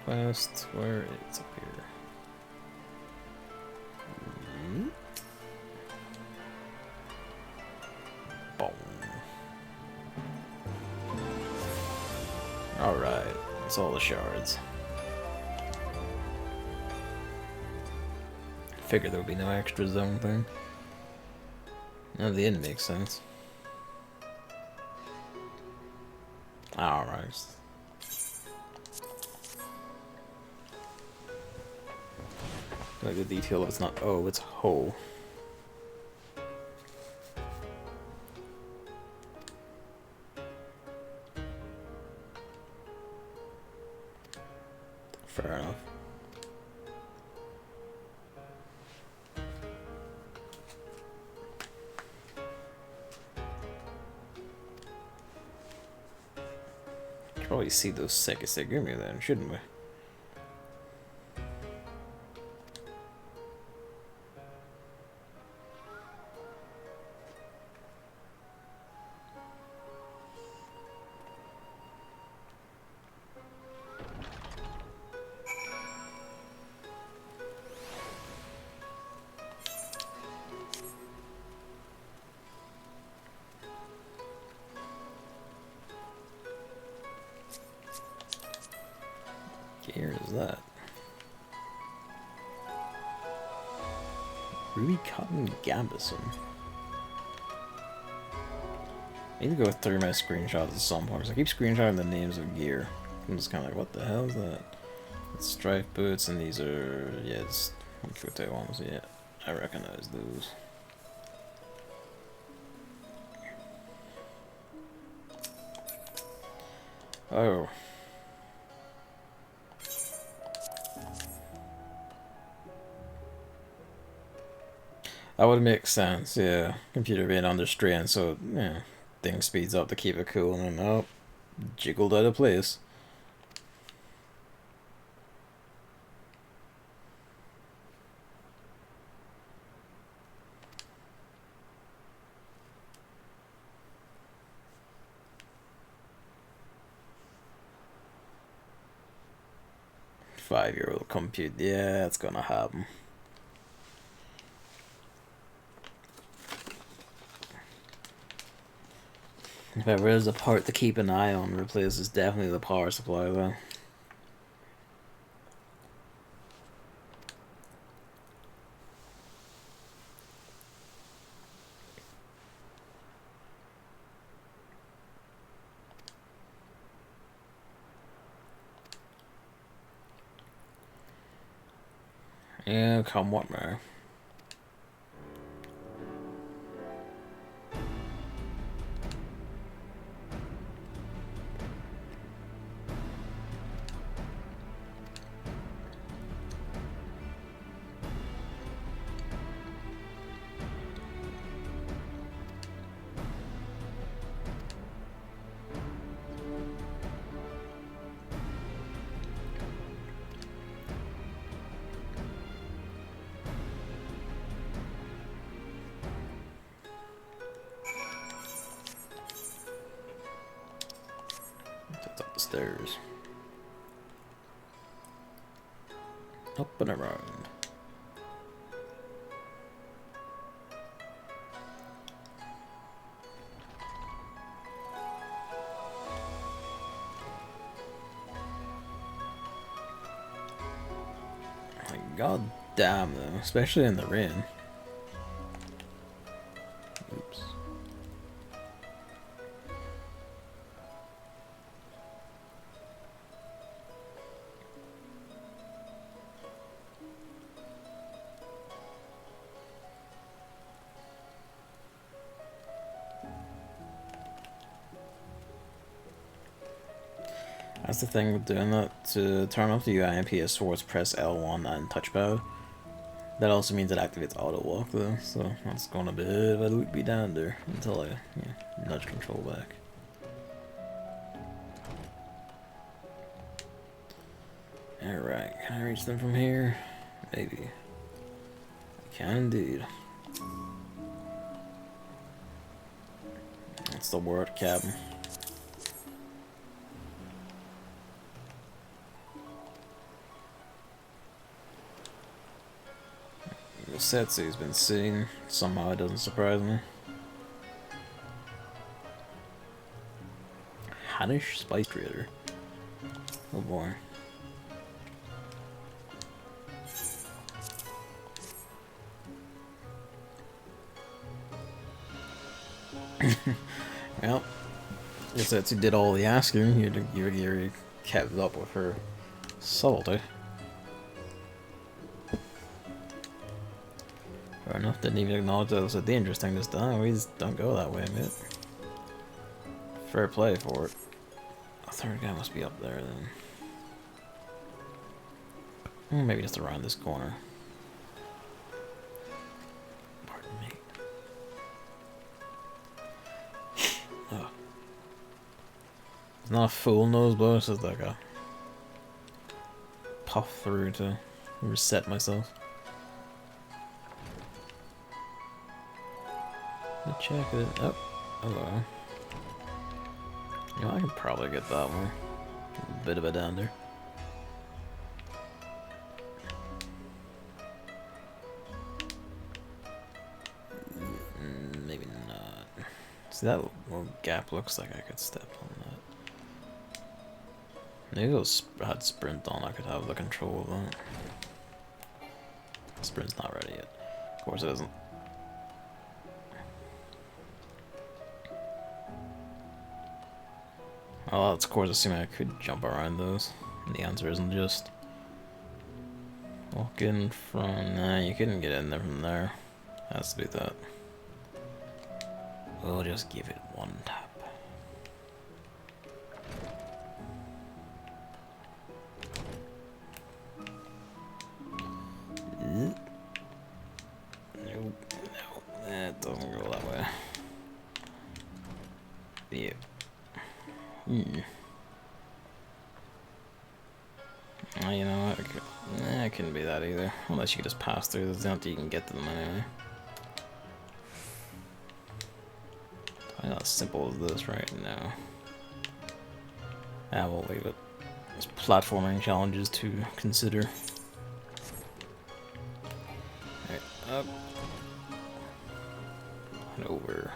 Quest, where it's up here. Boom. Alright, that's all the shards. Figured there would be no extra zone thing. No, the end makes sense. Alright. Like the detail of it's not O, it's ho. Fair enough. Should probably see those Sekisegumi then, shouldn't we? gear is that? Ruby Cotton Gambison. I need to go through my screenshots at some point. I keep screenshotting the names of gear. I'm just kind of like, what the hell is that? It's Strife boots, and these are, yeah, it's Kyoto ones, yeah. I recognize those. Oh. That would make sense, yeah. Computer being under strain, so, yeah, thing speeds up to keep it cool, and then, oh, jiggled out of place. Five-year-old compute, yeah, it's gonna happen. If ever is a part to keep an eye on, replace is definitely the power supply though. Yeah, come what now? Up the stairs. Up and around. Like, god damn though, especially in the rain. Oops. That's the thing with doing that. To turn off the UI and PS4, press L1 and touchpad. That also means it activates auto walk though, so that's going a bit of a loopy down there until I nudge control back. Alright, can I reach them from here? Maybe. I can indeed. That's the word cabin. Setsu's been seen. Somehow it doesn't surprise me. Hanish Spice Trader. Oh boy. Well, Setsu did all the asking. You kept up with her subtlety. Fair enough, didn't even acknowledge that it was a dangerous thing this time. We just don't go that way, mate. Fair play for it. A third guy must be up there then. Maybe just around this corner. Pardon me. Oh. It's not a full nose blow, it's just like a puff through to reset myself. Check it. Oh, hello. You know, I can probably get that one. A bit of a downer. Maybe not. See, that little gap looks like I could step on Maybe if it had sprint on, I could have the control of that. Sprint's not ready yet. Of course it isn't. Well, of course, assuming I could jump around those. And the answer isn't just walk in from. Nah, you couldn't get in there from there. Has to be that. We'll just give it one tap. Nope, no, that doesn't go that way. Yeah. Oh, you know what? It couldn't be that either. Unless you could just pass through. There's nothing you can get to them anyway. Probably not as simple as this right now. We'll leave it. There's platforming challenges to consider. Alright, up. And over.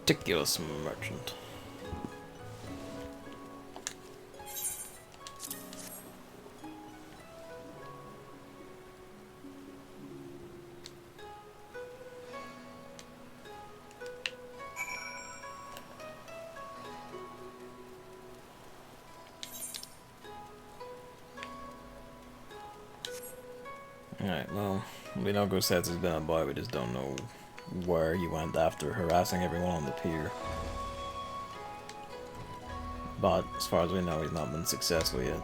Ridiculous merchant. Alright, well, we know Gosetsu's been a boy, we just don't know where he went after harassing everyone on the pier. But, as far as we know, he's not been successful yet.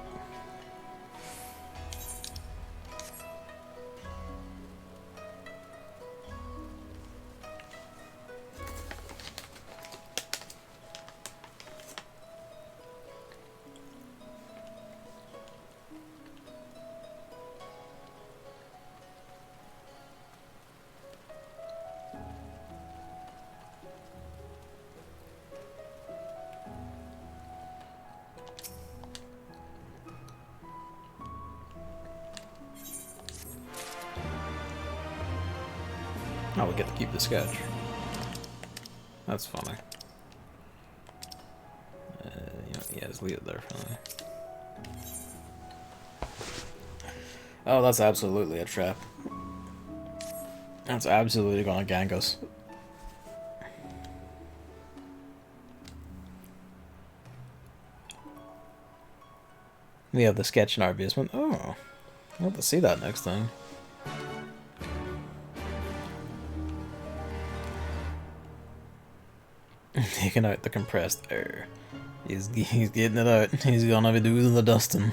Oh, we get to keep the sketch. That's funny. You know, yeah, just leave it there for now. Oh, that's absolutely a trap. That's absolutely gonna gank us. We have the sketch in our basement. Oh, I'll have to see that next time. Taking out the compressed air. He's getting it out. He's gonna be doing the dusting.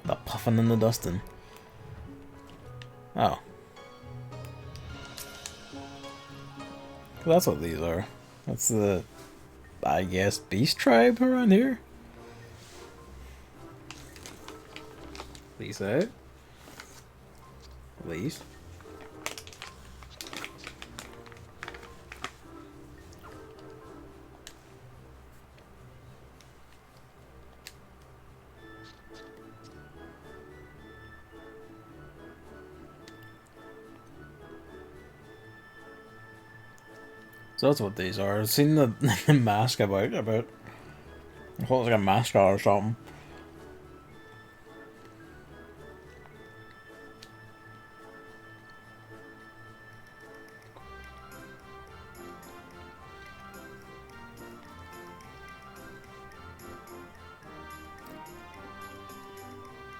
The puffing and the dusting. Oh. That's what these are. That's the, I guess, beast tribe around here? Lease out. Lease. So that's what these are. I've seen the mask about. I thought it was like a mascot or something.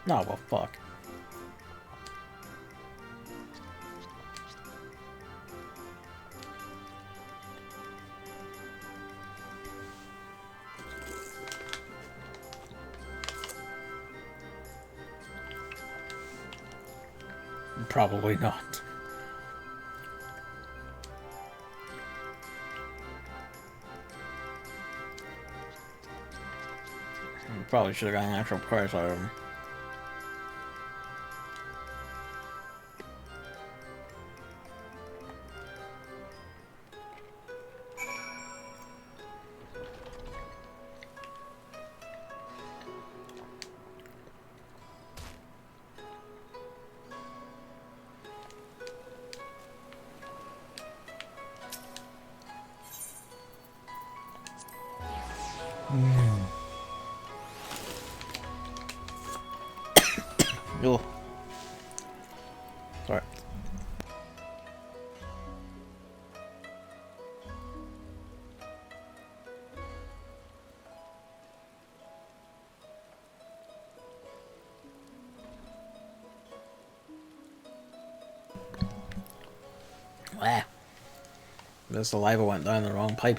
Oh, well, fuck. Probably not. Probably should have got an actual price out of them. Ah. The saliva went down the wrong pipe.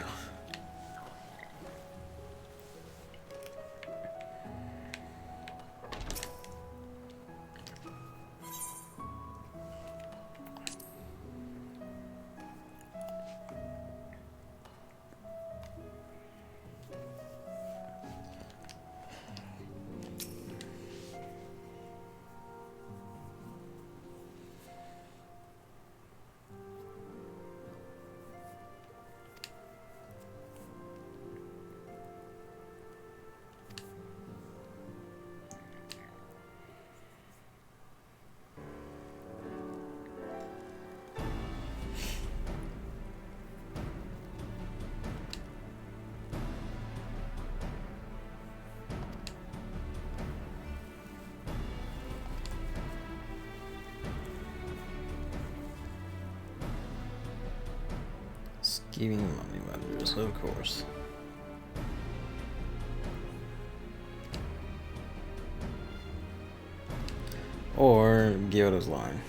Scheming money lenders, of course. Or Gyoto's line.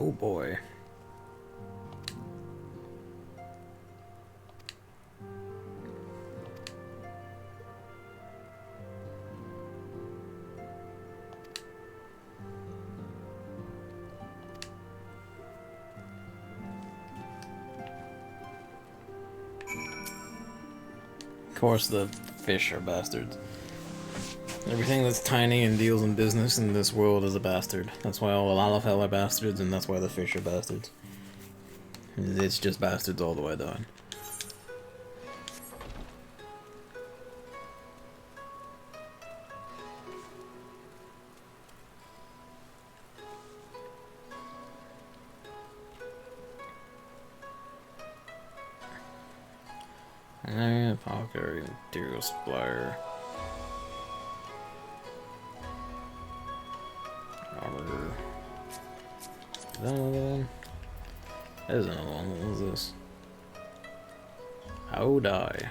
Oh boy. Of course, the fish are bastards. Everything that's tiny and deals in business in this world is a bastard. That's why all Lalafell are bastards, and that's why the fish are bastards. It's just bastards all the way down. And Apothecary, Material Supplier. Armor. Is that another one? That is another one. What is this? How die?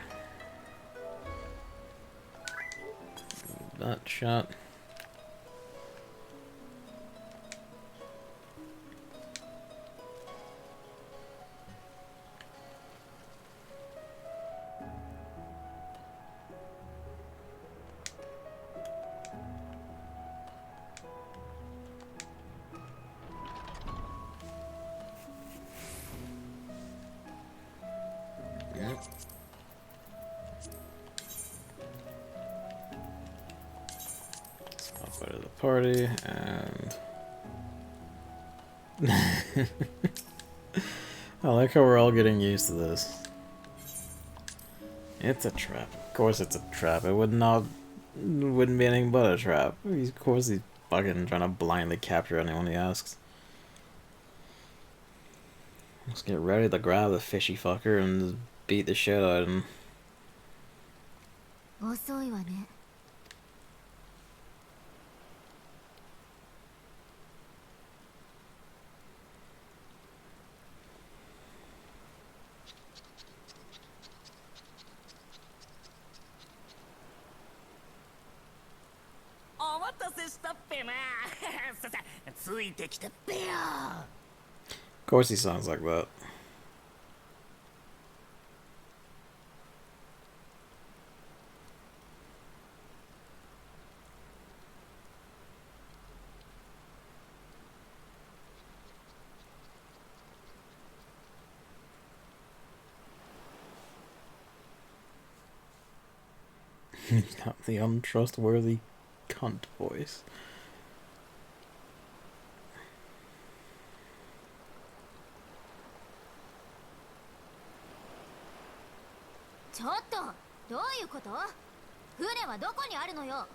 That shot. Out of the party and I like how we're all getting used to this. It's a trap. Of course it's a trap. It wouldn't be anything but a trap. Of course he's fucking trying to blindly capture anyone he asks. Let's get ready to grab the fishy fucker and just beat the shit out of him. 遅いわね。お待たせしたっぺな。ささ、ついてきてっぺよ。Of course he sounds like that. He's got the untrustworthy cunt voice. ちょっとどういうこと？船はどこにあるのよ。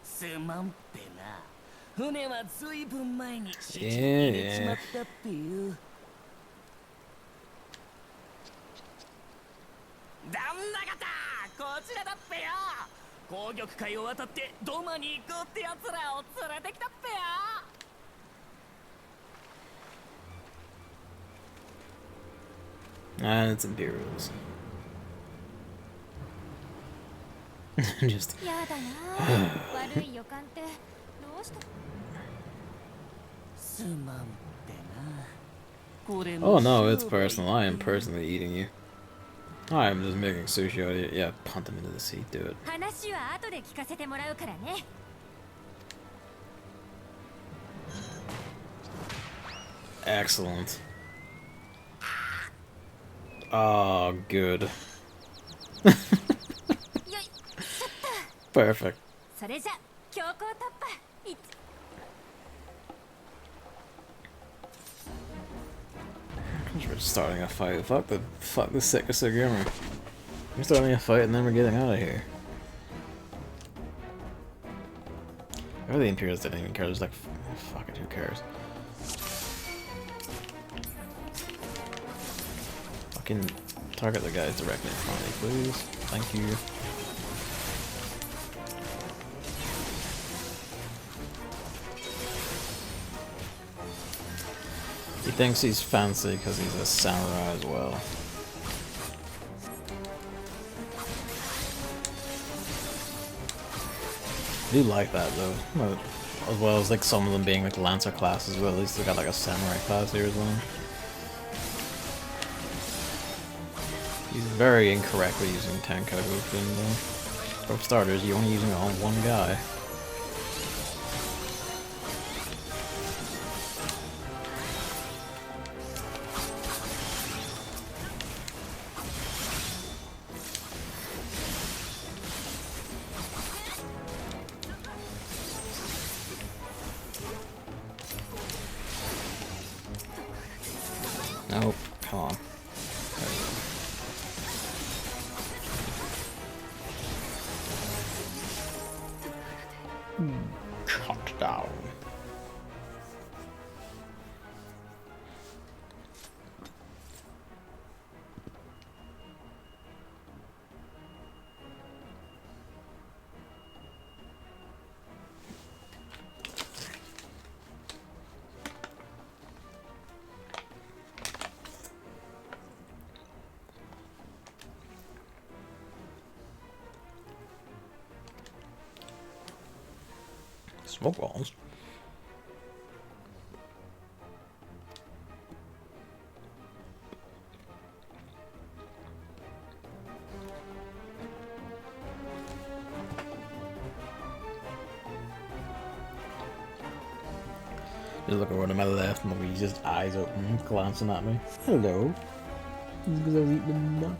すまんぺな。船はずいぶん前に市場に入れちまったっていう。旦那方、こちらだっぺよ。紅玉海を渡ってドマに行こうってやつらを連れてきたっぺよ。And it's Imperials. Just. やだな。悪い予感ってどうした？すまんぺな。これ Oh no, it's personal. I am personally eating you. I'm just making sushi out of it. Yeah, punt them into the sea. Do it. 話は後で聞かせてもらうからね。Excellent. Oh, good. Perfect. それじゃ強行突破。We're starting a fight. Fuck the Sekasugami. We're starting a fight and then we're getting out of here. Or the Imperials didn't even care. Just like, fuck it, who cares? Fucking target the guys directly in front of me, please. Thank you. He thinks he's fancy because he's a samurai as well. I do like that though, as well as like some of them being like Lancer class as well. At least they got like a samurai class here as well. He's very incorrectly using Tenkaku Fin though. For starters, you're only using it on one guy. Nope, come on. Cut down. Smoke balls. Just looking over to my left, and he's just eyes open, glancing at me. Hello. Because I was eating the nut.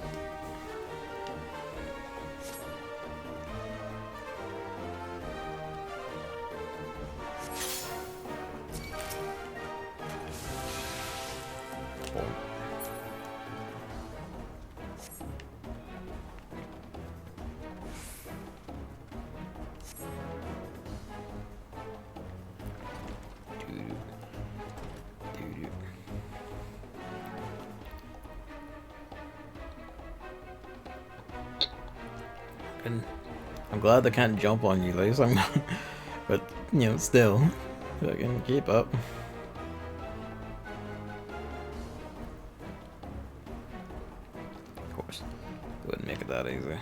I'm glad they can't jump on you, Lace. But, you know, still, I can keep up. Of course, wouldn't make it that easy.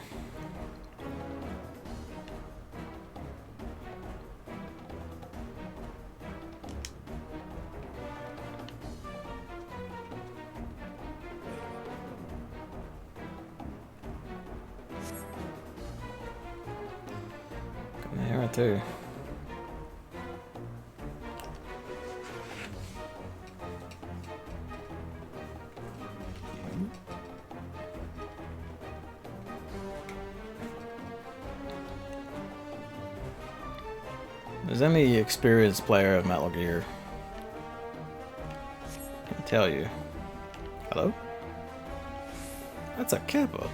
Yeah, right there. There's any experienced player of Metal Gear tell you. Hello? That's a Kappa.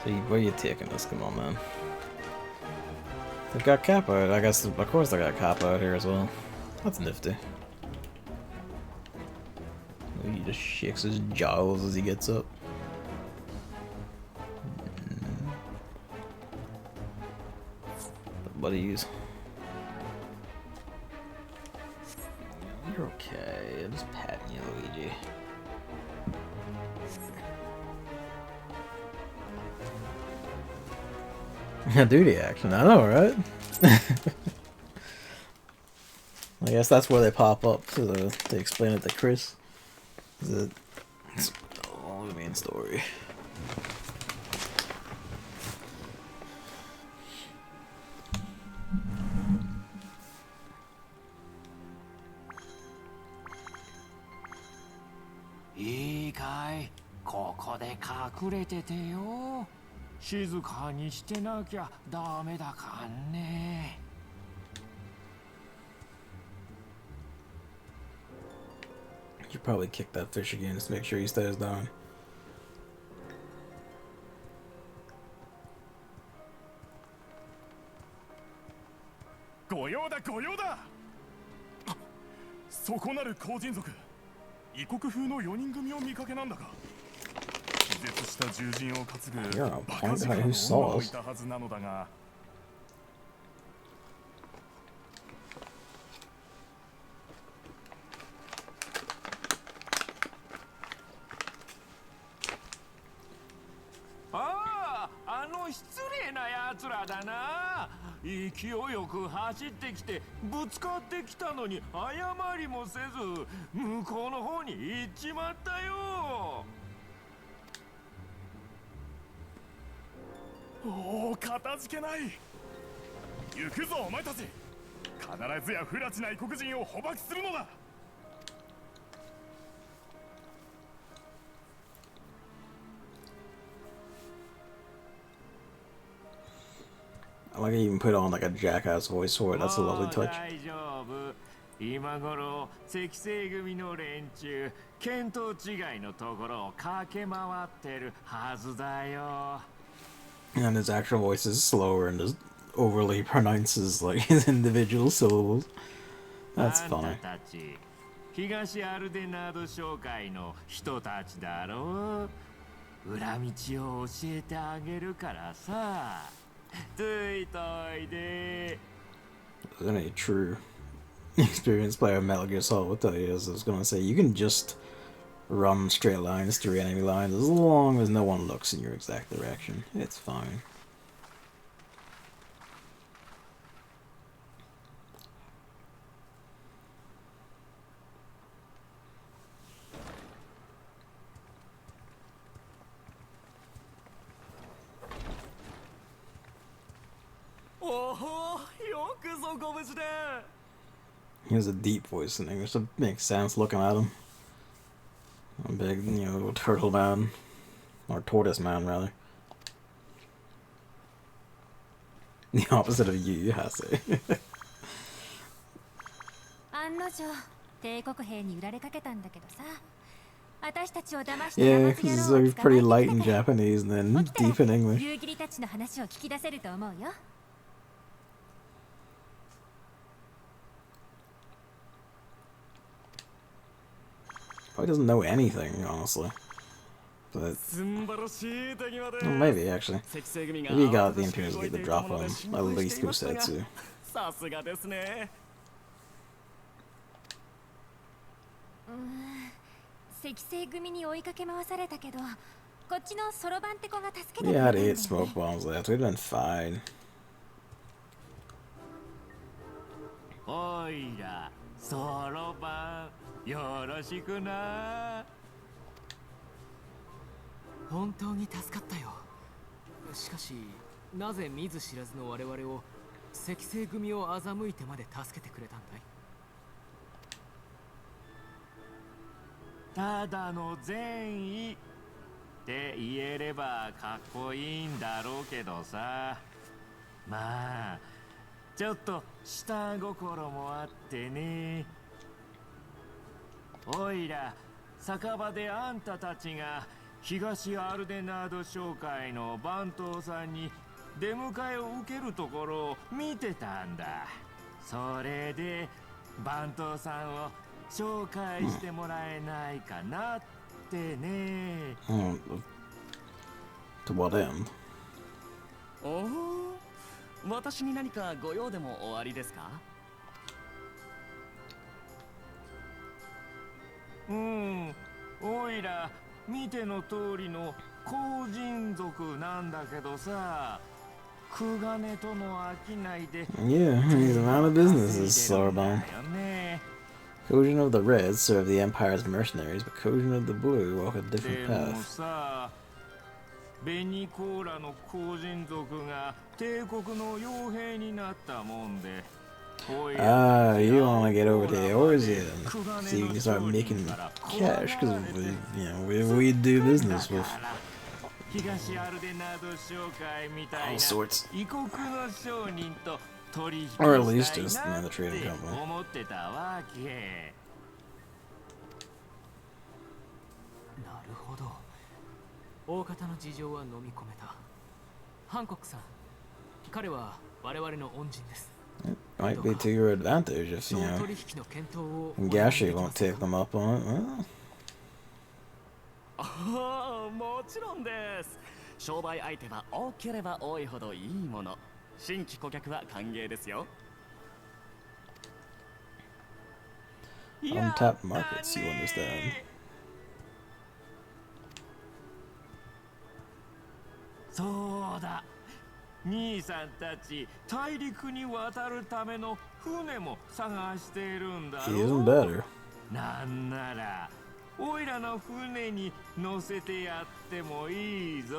So where are you taking this? Come on, man. They've got Kappa. I guess, of course they got Kappa out here as well. That's nifty. He just shakes his jowls as he gets up. The buddies. You're okay. I'm just patting you, Luigi. Duty action, I know, right? I guess that's where they pop up to explain it to Chris. It's a long main story.いいかい、ここで隠れててよ。静かにしてなきゃダメだかんね。You should probably kick that fish again just to make sure he stays down. 御用だ御用だ。そこなる後人族、異国風の4人組を見かけなんだが、気絶した獣人を担ぐバカ力の女がいたはずなのだが。ああ、あの失礼な奴らだな。勢いよく走ってきてぶつかってきたのに謝りもせず向こうの方に行っちまったよ。おお、かたじけない。行くぞお前たち。必ずや不埒な異国人を捕獲するのだ。I like he even put on like a jackass voice for it. That's a lovely touch. 今頃赤星組の連中見当違いのところを駆け回ってるはずだよ。 And his actual voice is slower and just overly pronounces like his individual syllables. That's funny. 東アルデナード商会の人たちだろう。裏道を教えてあげるからさ。ついといで。Any true experienced player of Metal Gear Solid will tell you, as I was gonna say, you can just run straight lines through enemy lines as long as no one looks in your exact direction. It's fine. He has a deep voice in English. It makes sense looking at him. A big, you know, turtle man. Or tortoise man, rather. The opposite of you, I say. Yeah, he's like pretty light in Japanese and then deep in English. Probably doesn't know anything, honestly. But well, maybe actually. Maybe he got the Imperials to get the drop on at least Kusetsu. 赤星組に追いかけ回されたけど、こっちのソロバンって子が助けてく We れたん had だよね。 8 smoke bombs left. We'd been fine. おいら、ソロバン、よろしくな。本当に助かったよ。しかし、なぜ見ず知らずの我々を赤星組を欺いてまで助けてくれたんだい？ただの善意って言えればかっこいいんだろうけどさ。まあちょっと下心もあってね。おいら、酒場であんたたちが東アルデナード商会の番頭さんに出迎えを受けるところを見てたんだ。それで番頭さんを紹介してもらえないかなってね。To what end? おお、私に何かご用でもおありですか？おいら見ての通りの後人族なんだけどさ、クガネとの商いで Yeah, he's out of business, this Sorbonne. Kojin of the Red served the Empire's mercenaries, but Kojin of the Blue walk a different でも path. さ、ベニコーラの後人族が帝国の傭兵になったもんで。Ah, you want to get over to Eorzea so you can start making cash, because we do business with all sorts. Or at least just the trading company. なるほど。大方の事情は飲み込めた。ハンコックさん、彼は我々の恩人です。It might be to your advantage if, Gashi won't take them up on it. Well. ああ、もちろんです。商売相手は多ければ多いほどいいもの。新規顧客は歓迎ですよ。Untapped markets, you understand. そうだ。兄さんたち大陸に渡るための船も探しているんだろう。 Even better. なんならおいらの船に乗せてやってもいいぞ。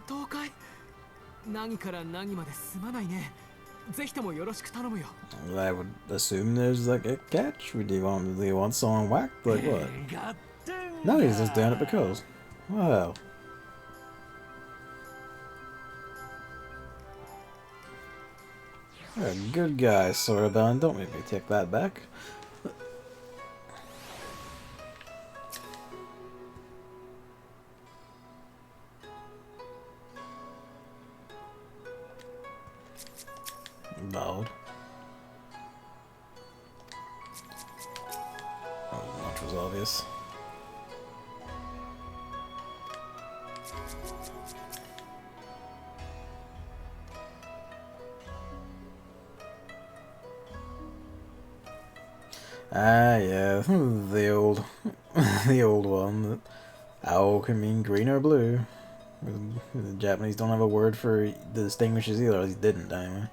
本当かい？何から何まですまないね。ぜひともよろしく頼むよ。 I would assume there's like a catch. Do you want someone whacked? Like what? No, he's just doing it because. Wow. You're a good guy, Sorbonne. Don't make me take that back. Bowed. Oh, much was obvious. Ah, yeah, the old one. That owl can mean green or blue. The Japanese don't have a word for the distinguishes either, at least didn't anyway.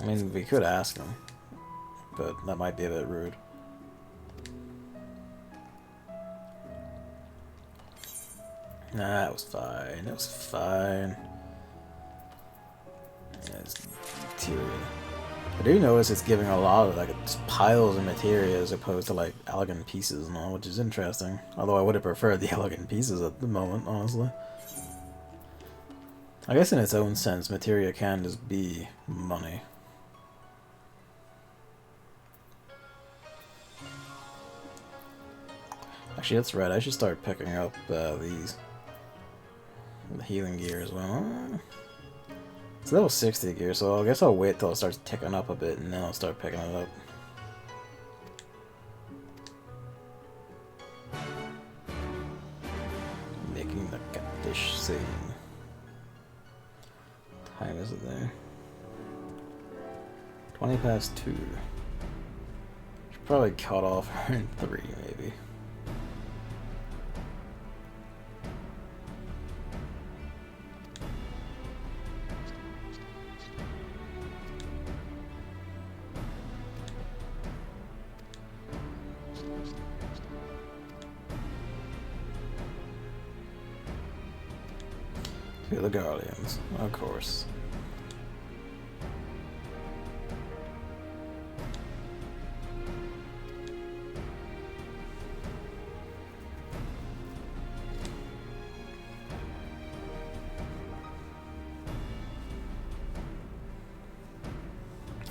I mean, we could ask him, but that might be a bit rude. Nah, it was fine. It was fine. Yeah, it's materia. I do notice it's giving a lot of, like, just piles of materia as opposed to, like, elegant pieces and all, which is interesting. Although I would have preferred the elegant pieces at the moment, honestly. I guess in its own sense, materia can just be money. Actually, that's right. I should start picking up these. The healing gear as well. It's level 60 gear, so I guess I'll wait till it starts ticking up a bit and then I'll start picking it up. Making the catfish scene. What time is it there? 20 past 2. Should probably cut off in 3 maybe. The Guardians, of course.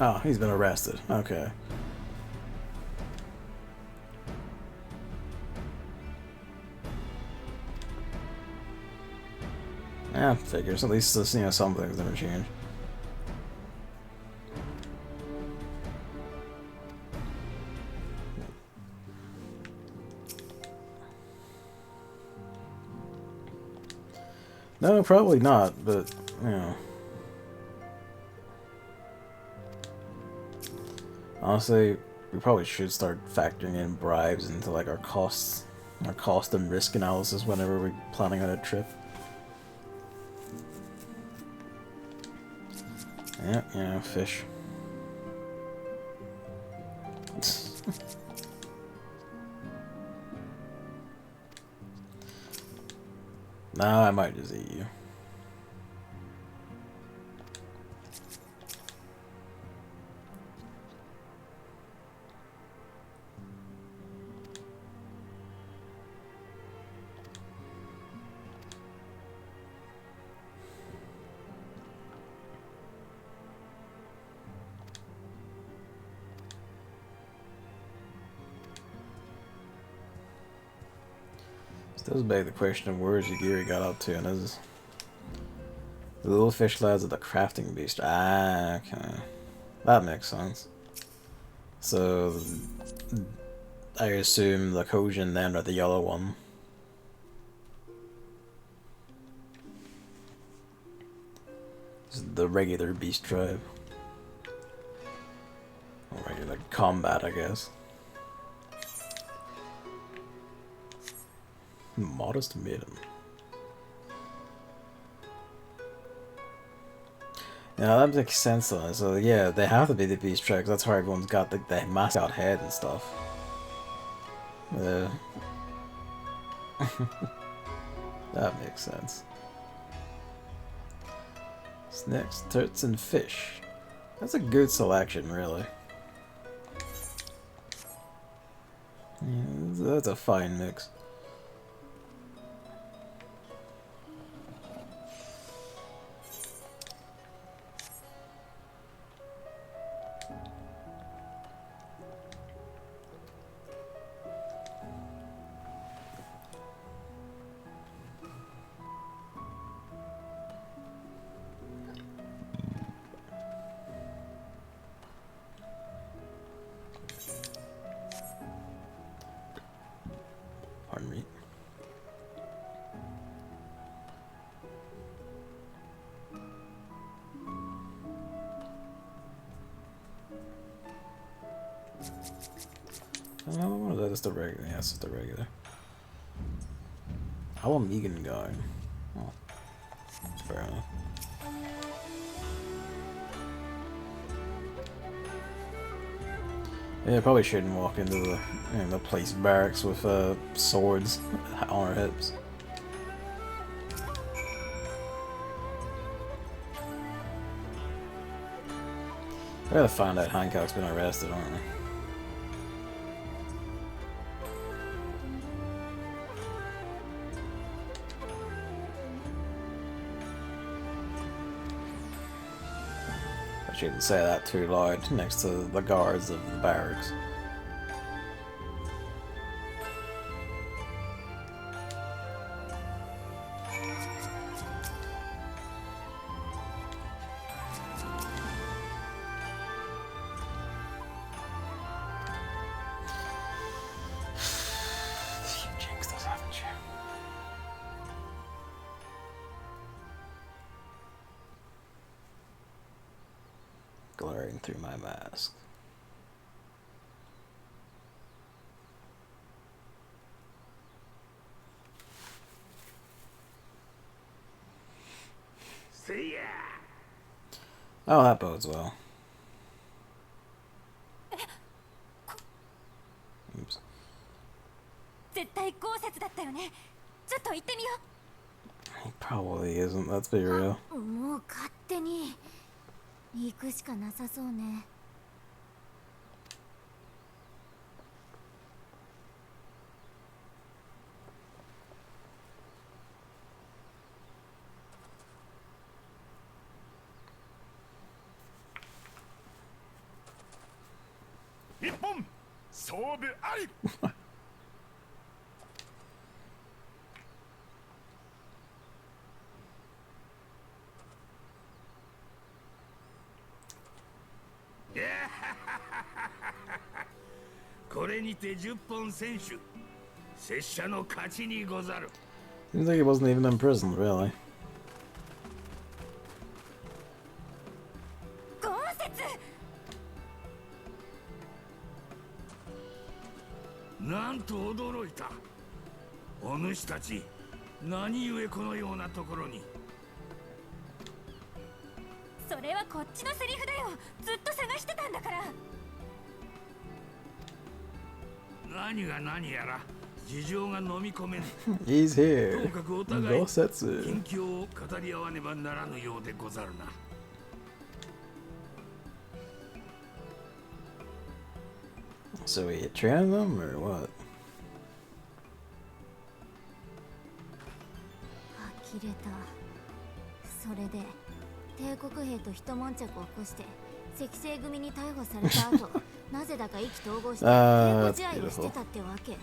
Oh, he's been arrested. Okay. Yeah, figures. At least, you know, some things never change. No, probably not, but, you know. Honestly, we probably should start factoring in bribes into, like, our cost and risk analysis whenever we're planning on a trip. Yeah, fish. Nah, I might just eat you. Still beg the question of where Jagiri got up to, and his the little fish lads of the crafting beast. Ah, okay, that makes sense. So, I assume the Kojin then are the yellow one. It's the regular beast tribe, or regular combat, I guess. Modest maiden. Yeah, that makes sense though. So yeah, they have to be the beast tribe, 'cause that's how everyone's got the mascot head and stuff. That makes sense. Snacks, turts, and fish. That's a good selection, really. Yeah, that's a fine mix. Pardon me. Oh, what is that? Just the regular. Yeah, it's just the regular. Ala Mhigo guy. Oh, fair enough. Yeah, probably shouldn't walk into the the police barracks with swords on our hips. I gotta find out Hancock's been arrested, aren't they? I shouldn't say that too loud next to the guards of the barracks. Glaring through my mask. See ya. Oh, that bodes well. Oops. 絶対豪雪だったよね。ちょっと行ってみよ He probably isn't, let's be real. う。もう勝手に行くしかなさそうね。一本勝負あり。これにて10本選手、拙者の勝ちにござる。 Seems like he wasn't even imprisoned, really. 豪雪。なんと驚いた。お主たち、何故このようなところに。それはこっちのセリフだよ。ずっと探してたんだから。何が何やら事情が飲み込めぬ。 He's here. ともかくお互い豪雪。近況を語り合わねばならぬようでござるな。 So we train them or what? 呆れた。それで帝国兵と一悶着を起こして赤星組に逮捕された後なぜだか意気投合して帝国試合をしてたってわけ。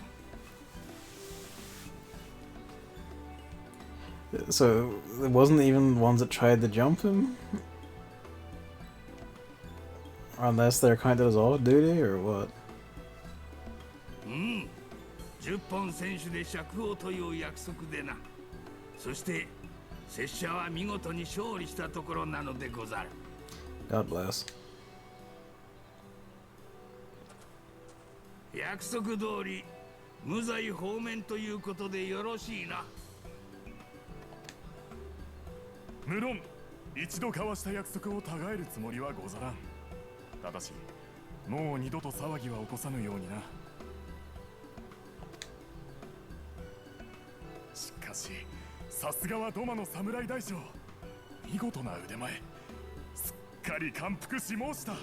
So it wasn't even the ones that tried to jump him? Unless they're kind of off duty or what? 10本選手で釈放という約束でな。そして拙者は見事に勝利したところなのでござる。 God bless. 約束通り無罪放免ということでよろしいな。無論一度交わした約束をたがえるつもりはござらん。ただしもう二度と騒ぎは起こさぬようにな。しかしさすがはドマの侍大将。見事な腕前。すっかり感服し申した。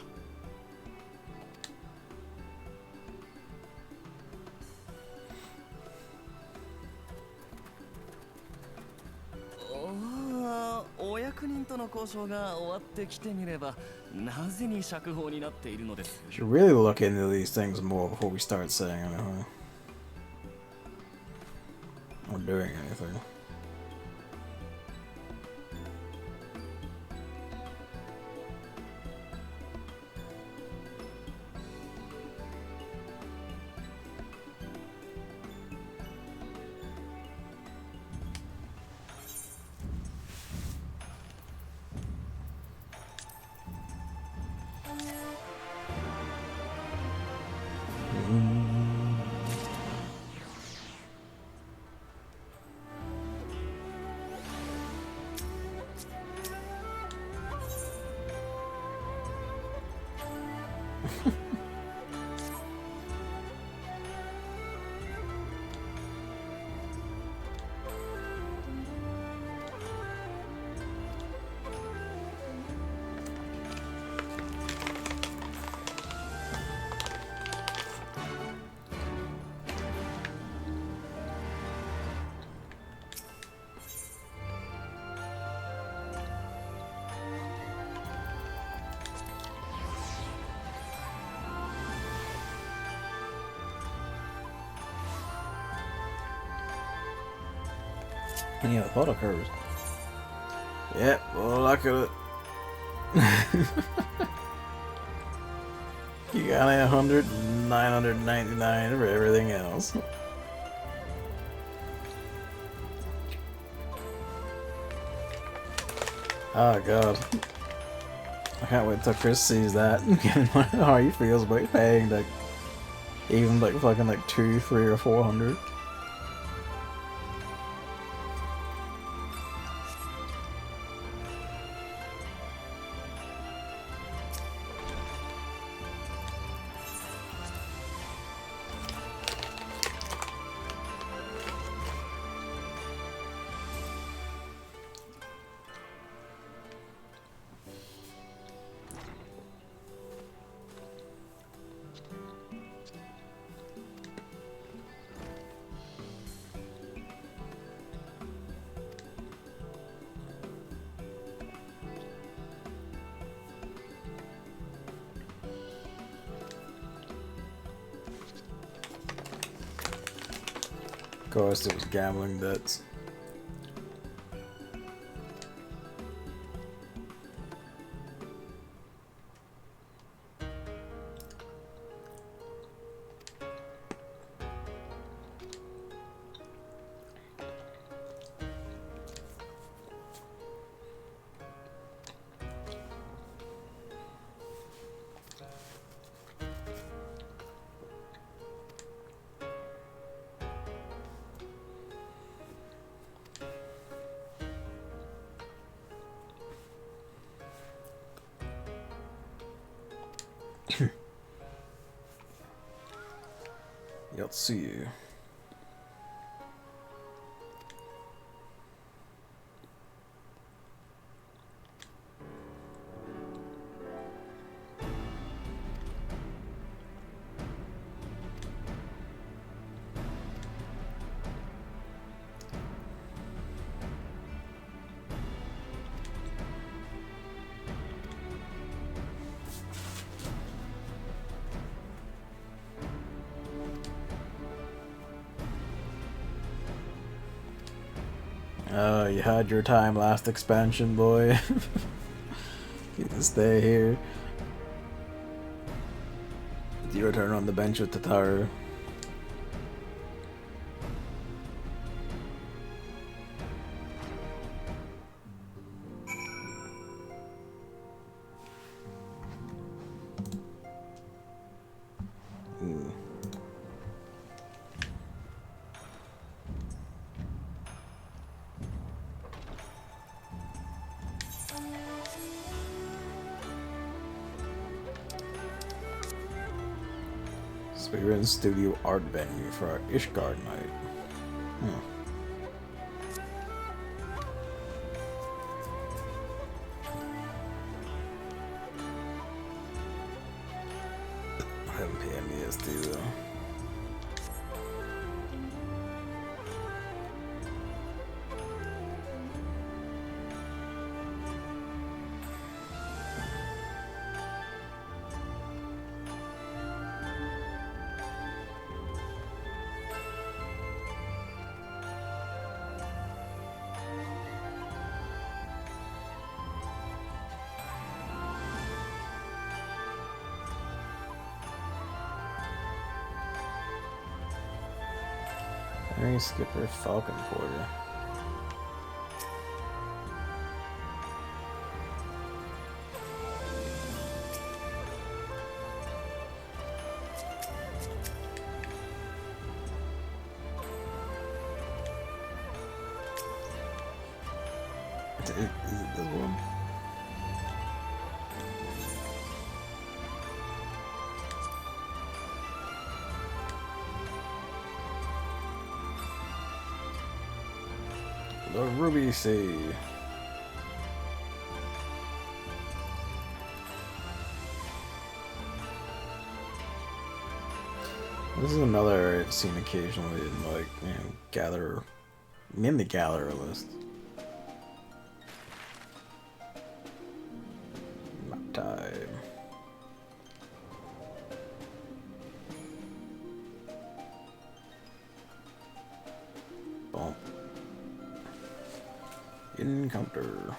お役人との交渉が終わってきてみれば、なぜに釈放になっているのです。 Should really look into these things more before we start saying anything. Or doing anything. Yeah, a lot occurs. Yep, well, look at it. You got 100, 999 for everything else. Oh god. I can't wait till Chris sees that. How he feels about paying like even like fucking like 200, 300, or 400. course, it was gambling debts. Let's see you. Oh, you had your time last expansion, boy. You can stay here. It's your turn on the bench with Tataru. So we're in studio art venue for our Ishgard night. I haven't PM EST though. Harry Skipper Falcon Porter. Is it this one? The Ruby Sea. This is another I've seen occasionally in, like, you know, gather in the gatherer list. Map time. Bump. Encounter.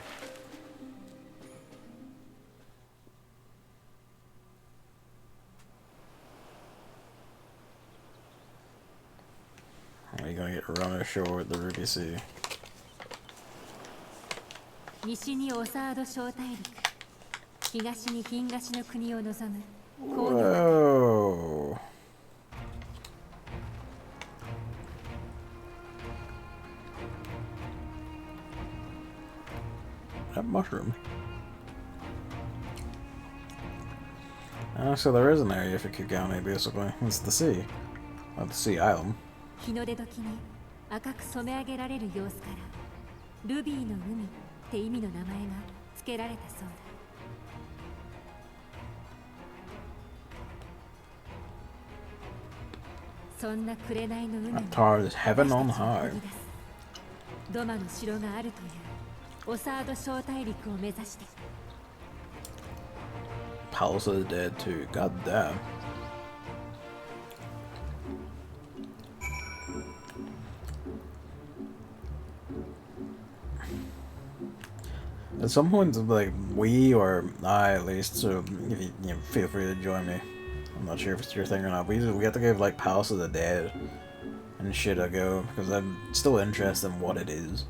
Are you gonna get run ashore at the Ruby Sea? 西にオサード小大陸、東に東の国を望む。 Whoa. That mushroom. So there is an area for Kugami, basically. It's the sea. Well, the sea island. 日の出時に赤く染め上げられる様子からルビーの海って意味の名前が付けられたそうだ。そんな紅の海に Avatar is heaven on high. ドマの城があるというオサード小大陸を目指して。 Palace of the Dead too. God damn. At some point, like, we, or I at least, so if you, feel free to join me. I'm not sure if it's your thing or not. We have to give, like, Palace of the Dead and shit a go, because I'm still interested in what it is.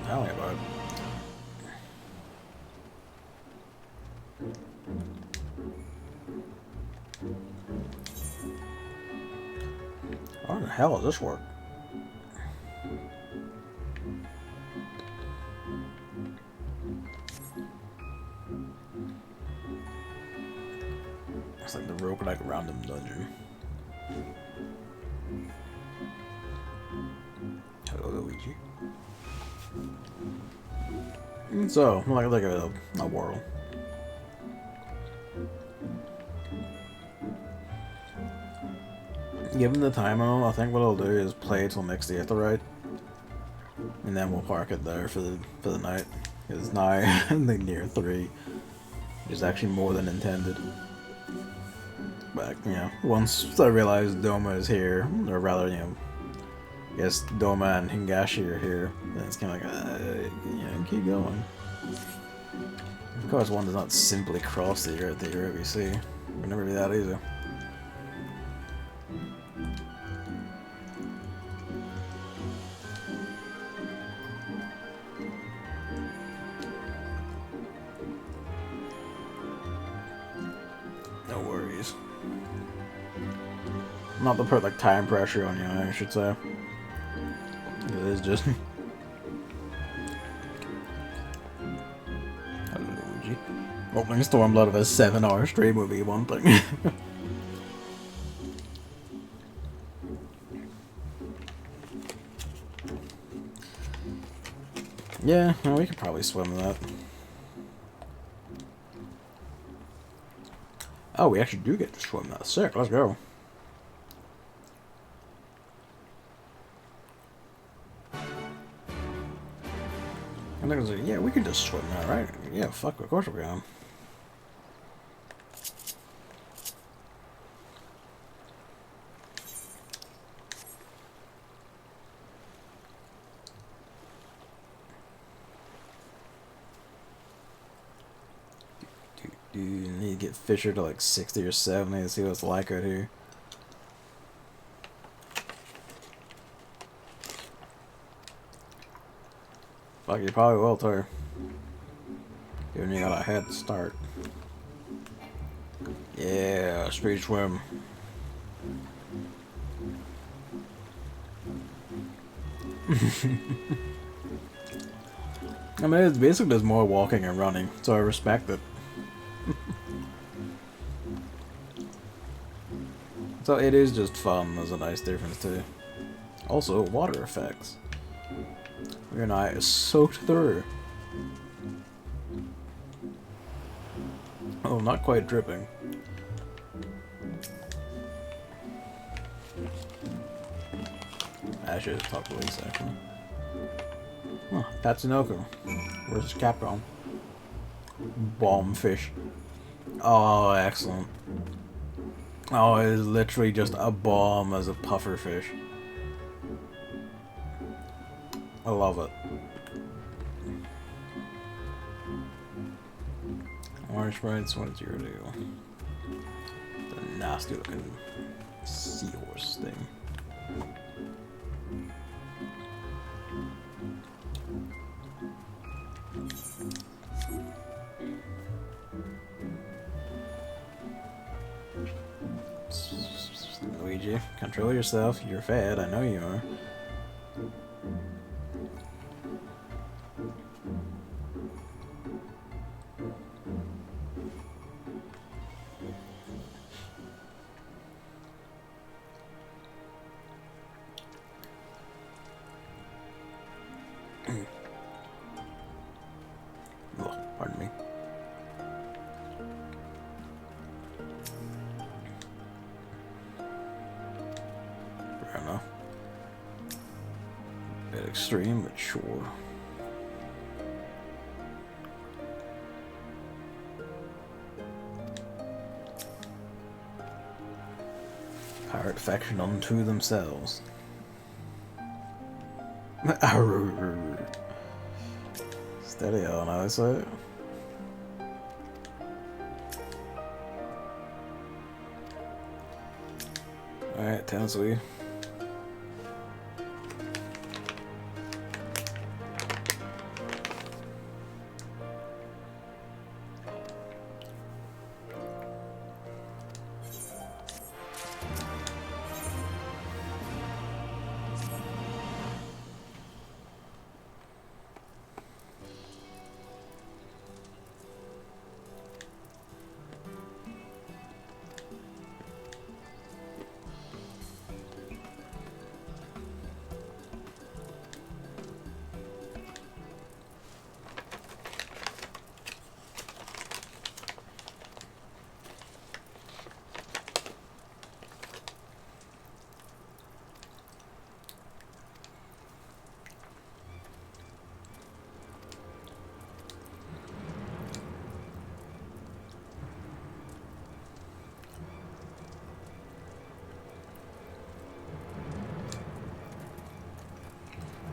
Tell me about it. How the hell does this work? It's like the roguelike random dungeon. Hello, Luigi. So, like a world. Given the time on, I think what I'll do is play till next Aetherite, and then we'll park it there for the night. It's now I think near 3, which is actually more than intended. But once I realize Doma is here, or rather, yes, Doma and Hingashi are here, then it's kind of like, keep going. Of course, one does not simply cross the ABC. It would never be that easy. No worries. Not to put like time pressure on you, I should say. It is just. Opening Stormblood of a 7-hour stream would be one thing. Yeah, well, we could probably swim that. Oh, we actually do get to swim that. Sick, let's go. And I was like, yeah, we can just swim that, right? Yeah, fuck, of course we're going. You need to get Fisher to like 60 or 70 to see what it's like out here. Fuck, you probably will too. Even you got a head start. Yeah, speed swim. I mean, it's basically just more walking and running, so I respect it. So it is just fun, there's a nice difference too. Also, water effects. Your eye is soaked through. Oh, not quite dripping. I should talk to Lisa actually. Huh, Tatsunoko versus Capcom. Bomb fish. Oh, excellent. Oh, it is literally just a bomb as a puffer fish. I love it. Orange sprites, what's your deal? The nasty looking seahorse thing. Luigi, control yourself. You're fed. I know you are. Oh, pardon me. Bit extreme, but sure. Pirate faction unto themselves. Steady on, I say. Alright, Tennessee.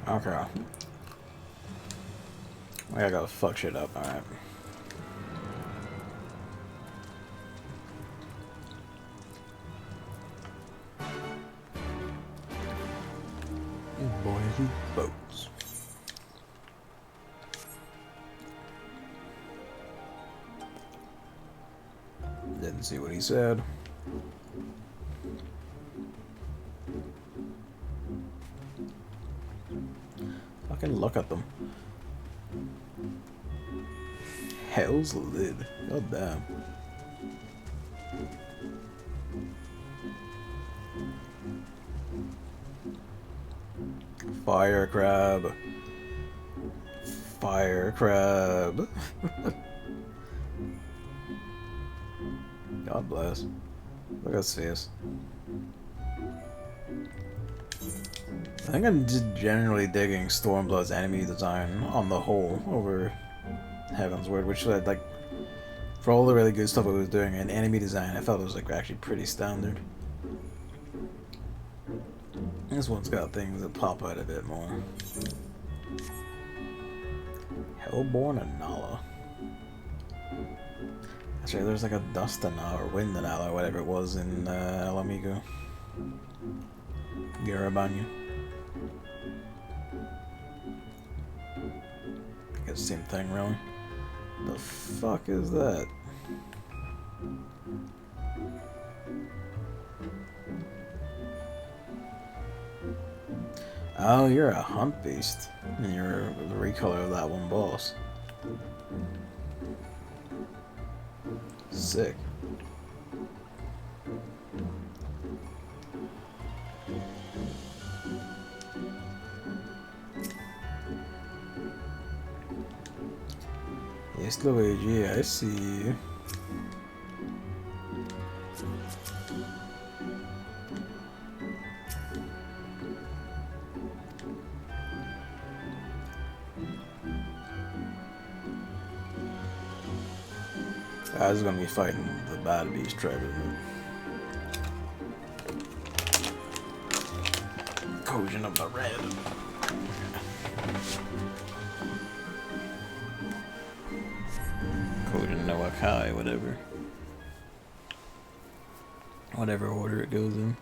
Okay. I gotta go fuck shit up, alright. Boys and boats. Didn't see what he said. Fucking look at them. Hell's lid. God damn. Fire crab. Fire crab. God bless. Look at his face. I think I'm just generally digging Stormblood's enemy design on the whole over Heaven's Word, which like for all the really good stuff it was doing in enemy design, I felt it was like actually pretty standard. This one's got things that pop out a bit more. Hellborn and Nala. That's right, there's like a dust and Nala or wind and Nala or whatever it was in Ala Mhigo. Garabanya. I guess same thing really. The fuck is that? Oh, you're a hunt beast. And you're the recolor of that one boss. Sick. Yes, Luigi, I see you. I was gonna be fighting the bad beast tribe, isn't it? Kojin of the Red. Kojin no Akai, whatever. Whatever order it goes in.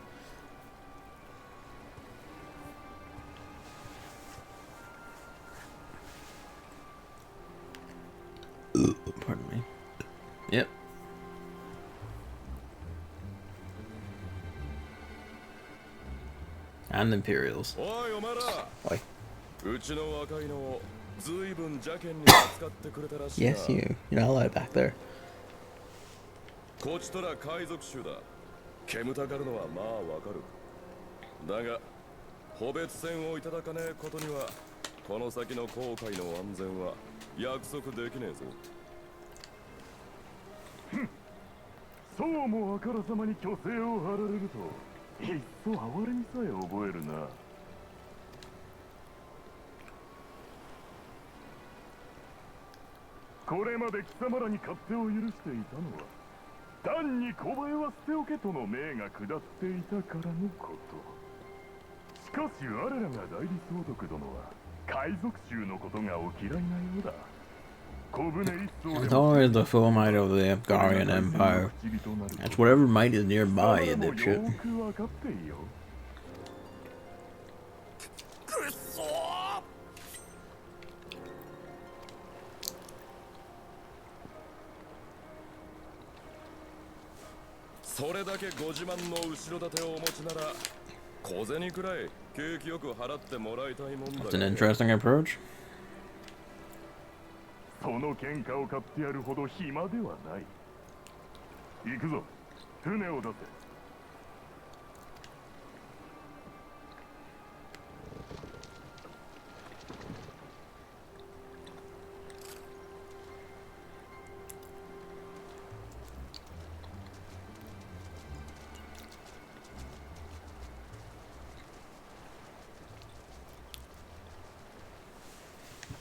Pardon me. Yep. And Imperials. Oi. Yes, you. You're not allowed back there. こちとら海賊衆だ。煙たがるのはまあわかる。だが、個別戦をいただかねえことには、この先の航海の安全は約束できねえぞ。そうもあからさまに虚勢を張られると、いっそ哀れみさえ覚えるな。これまで貴様らに勝手を許していたのは単に小林は捨ておけとの命が下っていたからのこと。しかし我らが代理総督殿は海賊衆のことがお嫌いなようだ。 It's always the full might of the Afghanian Empire. That's whatever might is nearby, you dipshit. それだけご自慢の後ろ盾をお持ちなら小銭くらい景気よく払ってもらいたいもんだ。 That's an interesting approach. その喧嘩を買ってやるほど暇ではない。行くぞ、船を出せ。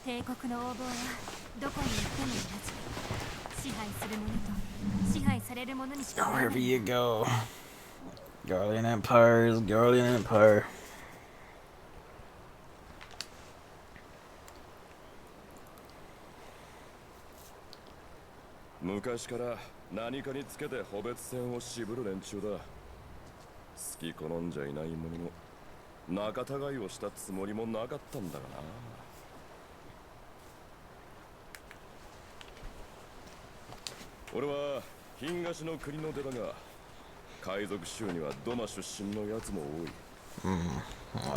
帝国の横暴はどこに行っても同じ。支配する者と支配される者にしか。 Wherever you go, Garlean Empire is Garlean Empire. 昔から何かにつけて個別戦を渋る連中だ。好き好んじゃいないものの仲違いをしたつもりもなかったんだがな。俺は東の国の出だが、海賊衆にはドマ出身のやつも多い。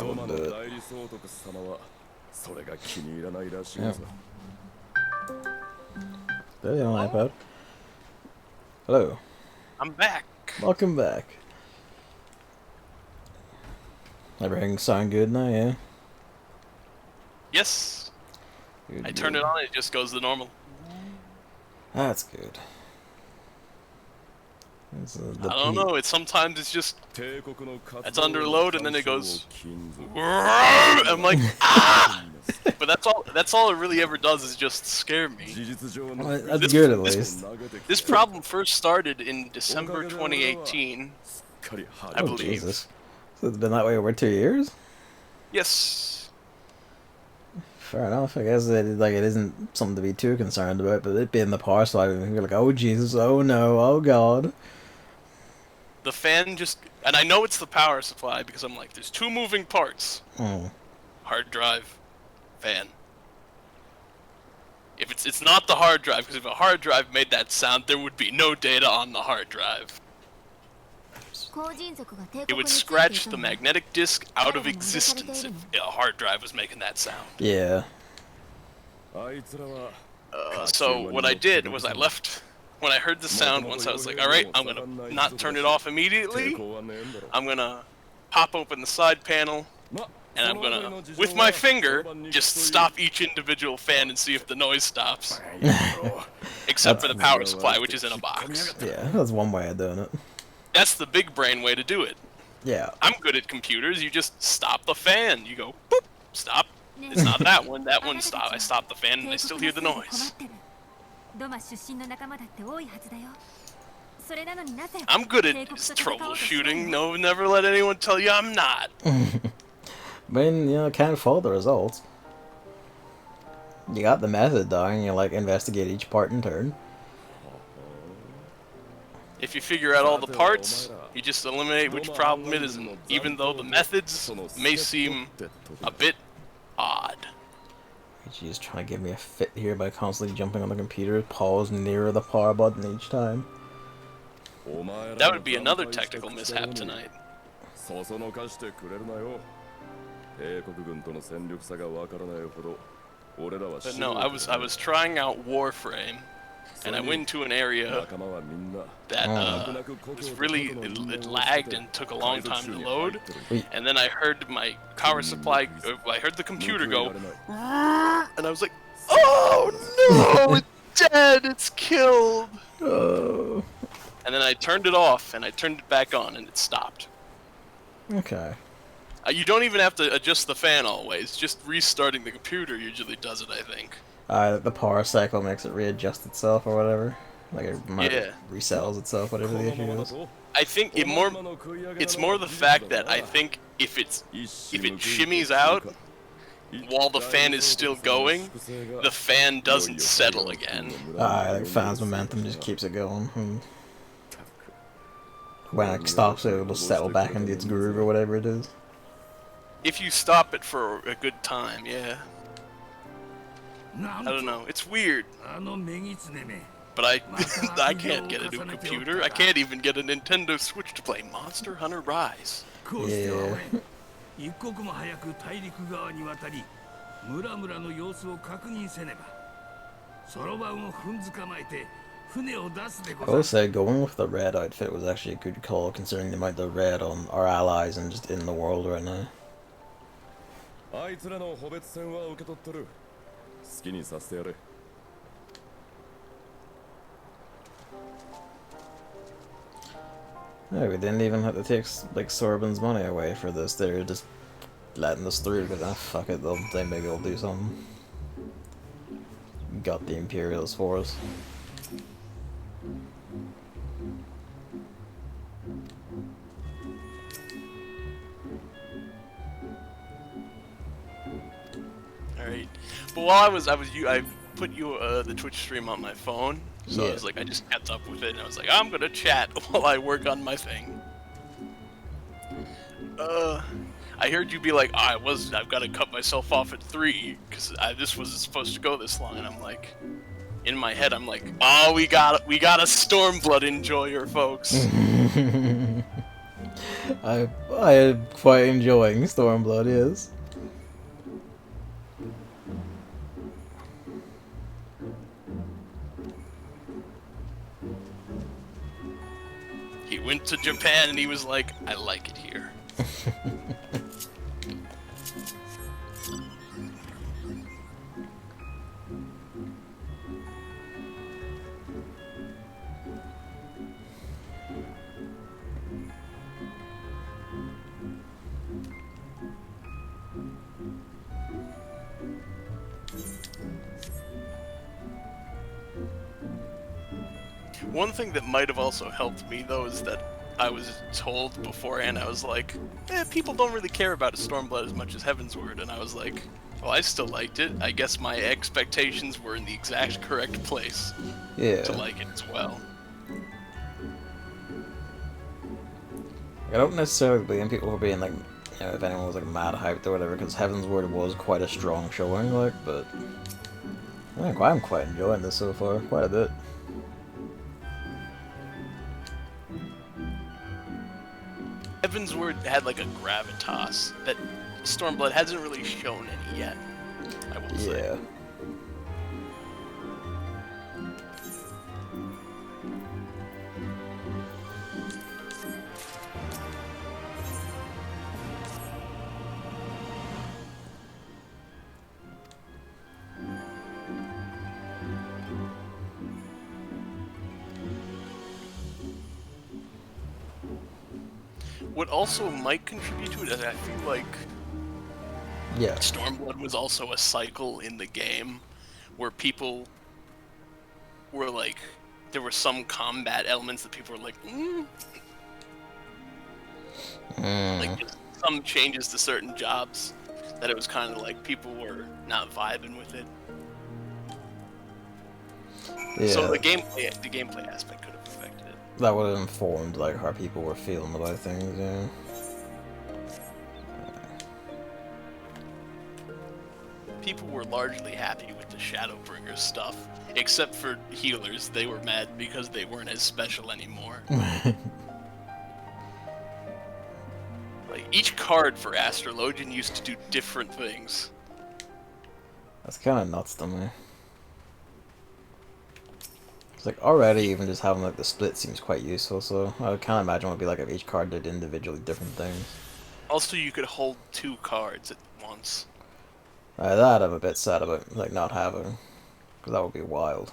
ドマの代理総督様はそれが気に入らないらしいさ。There you are, iPod. Hello. I'm back. Welcome back. Everything sound good now, yeah? Yes. Good, I turn it on, it just goes to normal. That's good. I don't know. Sometimes it's just it's under load and then it goes. I'm like, ah! But that's all it really ever does is just scare me. Well, that's good at least. This problem first started in December 2018, I believe. Jesus. So it's been that way over 2 years? Yes. Fair enough. I guess it isn't something to be too concerned about, but it being the power slide, you're like, oh Jesus, oh no, oh God. The fan just, and I know it's the power supply because I'm like, there's two moving parts. Hard drive, fan. If it's not the hard drive, because if a hard drive made that sound, there would be no data on the hard drive. It would scratch the magnetic disk out of existence if a hard drive was making that sound. Yeah. So what I did was I left. When I heard the sound once, I was like, alright, I'm gonna not turn it off immediately. I'm gonna pop open the side panel, and I'm gonna, with my finger, just stop each individual fan and see if the noise stops. Except for the power supply, which is in a box. Yeah, that's one way of doing it. That's the big brain way to do it. Yeah. I'm good at computers, you just stop the fan. You go, boop, stop. It's not that one, that one stop. I stop the fan and I still hear the noise. I'm good at troubleshooting. No, never let anyone tell you I'm not. But can't fault the results. You got the method down, you investigate each part in turn. If you figure out all the parts, you just eliminate which problem it is, and even though the methods may seem a bit odd. She's trying to give me a fit here by constantly jumping on the computer, pause nearer the power button each time. That would be another technical mishap tonight. But no, I was trying out Warframe, and I went to an area that was really it lagged and took a long time to load, and then I heard my power supply, I heard the computer go, and I was like, oh no, it's dead, it's killed. Oh. And then I turned it off, and I turned it back on, and it stopped. Okay. You don't even have to adjust the fan always. Just restarting the computer usually does it, I think. The power cycle makes it readjust itself or whatever. Like it resells itself, whatever the issue is. I think it's more the fact that I think if it shimmies out while the fan is still going, the fan doesn't settle again. Like fan's momentum just keeps it going. And when it stops, it'll settle back into its groove or whatever it is. If you stop it for a good time, yeah. I don't know. It's weird. But I can't get a new computer. I can't even get a Nintendo Switch to play Monster Hunter Rise. Yeah. 一刻も早く大陸側に渡り、村々の様子を確認せねば。そろばんを踏んづかまえて船を出すでござ I will say going with the red outfit was actually a good call considering the amount of red on our allies and just in the world right now. あいつらの補別戦は受け取ってる。好きにさせてやれ。Yeah, we didn't even have to take like Sorbon's money away for this. They're just letting us through because fuck it, they maybe they'll do something. Got the Imperials for us. All right, but while I put you the Twitch stream on my phone. So I was like, I just kept up with it, and I was like, I'm gonna chat while I work on my thing. I heard you be like, I've got to cut myself off at 3 because this wasn't supposed to go this long, and I'm like, in my head, I'm like, oh, we got a Stormblood enjoyer, folks. I am quite enjoying Stormblood, yes. He went to Japan and he was like, I like it here. One thing that might have also helped me, though, is that I was told beforehand, I was like, people don't really care about a Stormblood as much as Heavensward, and I was like, well, I still liked it. I guess my expectations were in the exact correct place to like it as well. I don't necessarily blame people for being like, you know, if anyone was like mad hyped or whatever, because Heavensward was quite a strong showing, like, but I think I'm quite enjoying this so far, quite a bit. Heavensward had like a gravitas that Stormblood hasn't really shown any yet, I will say. Yeah. What also might contribute to it is I feel like Stormblood was also a cycle in the game where people were like, there were some combat elements that people were like, like just some changes to certain jobs that it was kind of like people were not vibing with it. Yeah. So the gameplay aspect could have affected it. That would have informed like how people were feeling about things, yeah. People were largely happy with the Shadowbringer stuff, except for healers. They were mad because they weren't as special anymore. Like each card for Astrologian used to do different things. That's kind of nuts to me. It's like already even just having like the split seems quite useful, so I can't imagine what it'd be like if each card did individually different things. Also, you could hold 2 cards at once. That I'm a bit sad about, like, not having, because that would be wild.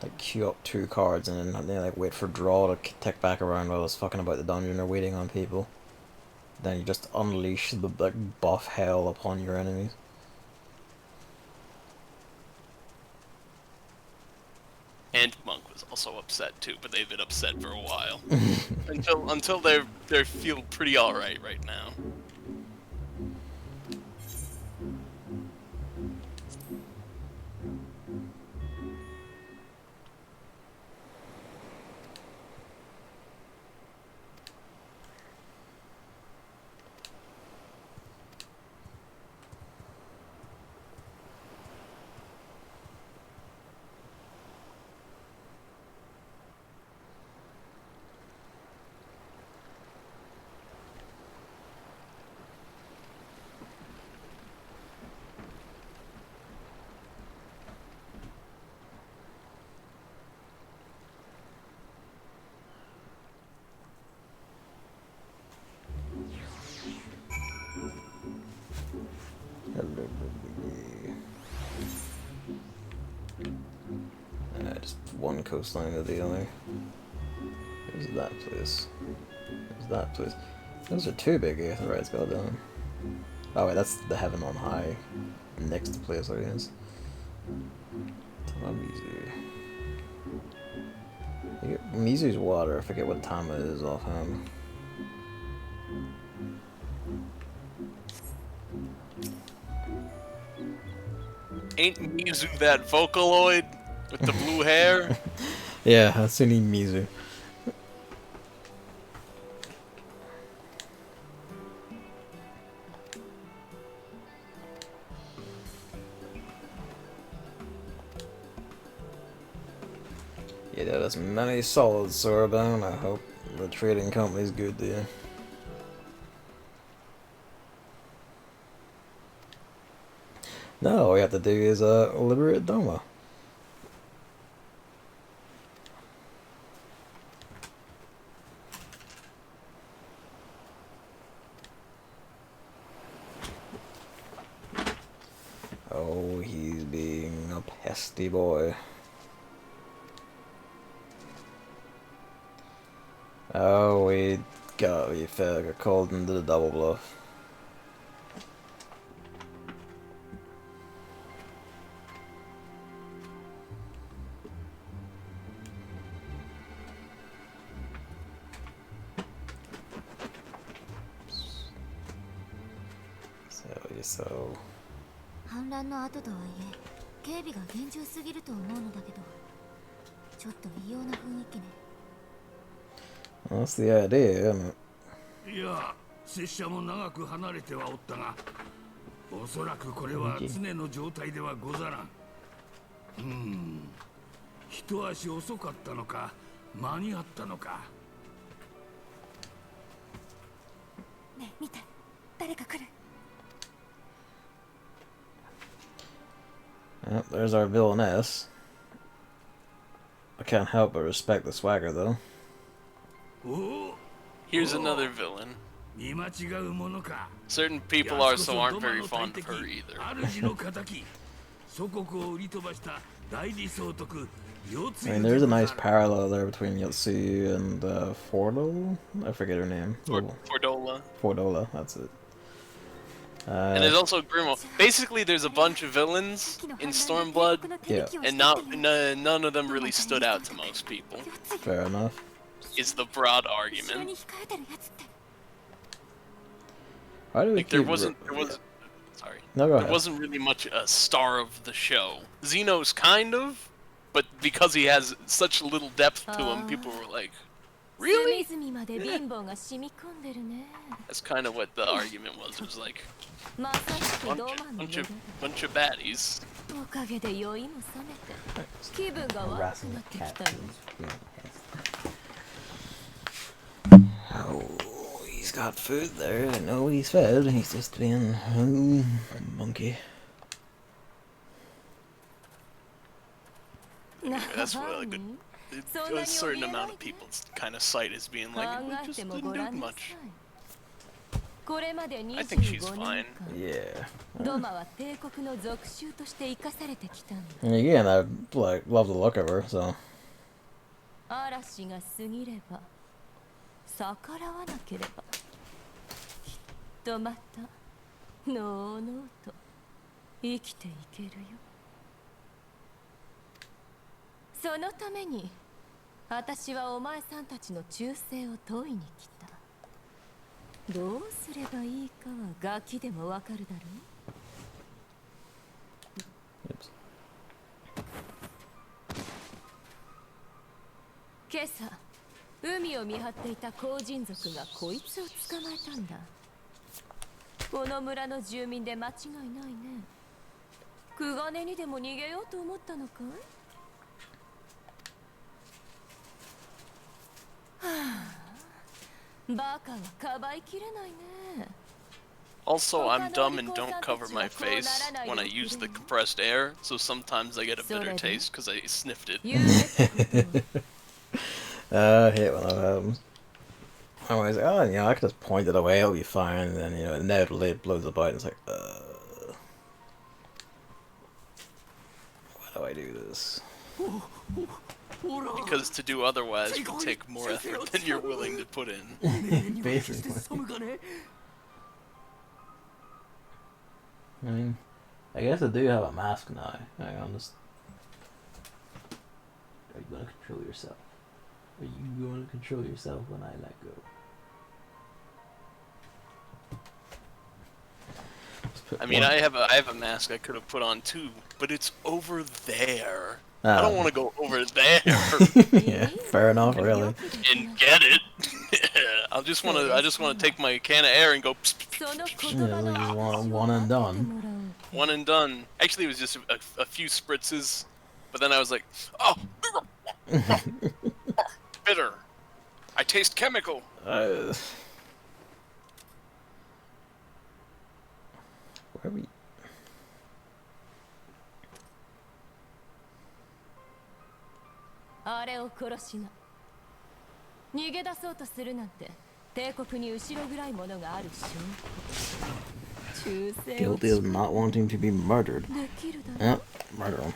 Like, queue up 2 cards and then like wait for draw to tick back around while I was fucking about the dungeon or waiting on people. Then you just unleash the like, buff hell upon your enemies. And Monk was also upset too, but they've been upset for a while. until they feel pretty alright right now. Just one coastline to the other. There's that place. There's that place. Those are two big aetherytes, goddamn. Oh wait, that's the heaven on high. Next place, I guess. Mizu's water, I forget what time it is offhand. Ain't Mizu that Vocaloid with the blue hair? Yeah, Hatsune Mizu. Yeah, there's many solid Sorbound. I hope the trading company's good there. No, all we have to do is liberate Doma. Oh, he's being a pesty boy. Oh, we got called into the double bluff. So 反乱の後とはいえ警備が厳重すぎると思うのだけどちょっと異様な雰囲気ね Well, that's the idea, isn't it? いや、拙者も長く離れてはおったが、おそらくこれは常の状態ではござらん。一足遅かったのか、間に合ったのか。ねえ、見て、誰か来る。Yep, there's our villainess. I can't help but respect the swagger, though. Here's another villain. Certain people aren't very fond of her either. I mean, there's a nice parallel there between Yotsu and Fordo? I forget her name. Fordola. Fordola, that's it. And there's also Grimo. Basically, there's a bunch of villains in Stormblood, yeah. And none of them really stood out to most people. Fair enough. Is the broad argument. Why do we like there wasn't sorry. No, go ahead. There wasn't really much a star of the show. Xeno's kind of, but because he has such little depth to him, people were like, really? That's kind of what the argument was. It was like bunch of baddies. Oh, he's got food there. I know he's fed. He's just being a monkey. That's what like a certain amount of people kind of cite as being like, we just didn't do much. I think she's fine. Yeah. And again, I like love the look of her, so. とまたのうのうと生きていけるよ。そのために私はお前さんたちの忠誠を問いに来た。どうすればいいかはガキでもわかるだろう。今朝海を見張っていた後人族がこいつを捕まえたんだ。この村の住民で間違いないね。クガネにでも逃げようと思ったのかい？はあ、バカはかばいきれないね。 Also, I'm dumb and don't cover my face when I use the compressed air, so sometimes I get a bitter taste because I sniffed it. I hate when that happens. I'm always like, oh, you know, I could just point it away, it'll be fine, and then, you know, inevitably it blows up out, and it's like, why do I do this? Because to do otherwise would take more effort than you're willing to put in. Basically. I mean, I guess I do have a mask now. Hang on, just... Are you gonna control yourself? Are you going to control yourself when I let go? I mean, I have a mask I could have put on too, but it's over there. I don't want to go over there. Yeah, fair enough, really. And get it. I just want to take my can of air and go. Yeah, one and done. One and done. Actually, it was just a few spritzes, but then I was like, oh, bitter. I taste chemical. Where are we? Guilty of not wanting to be murdered. Yep, murder him.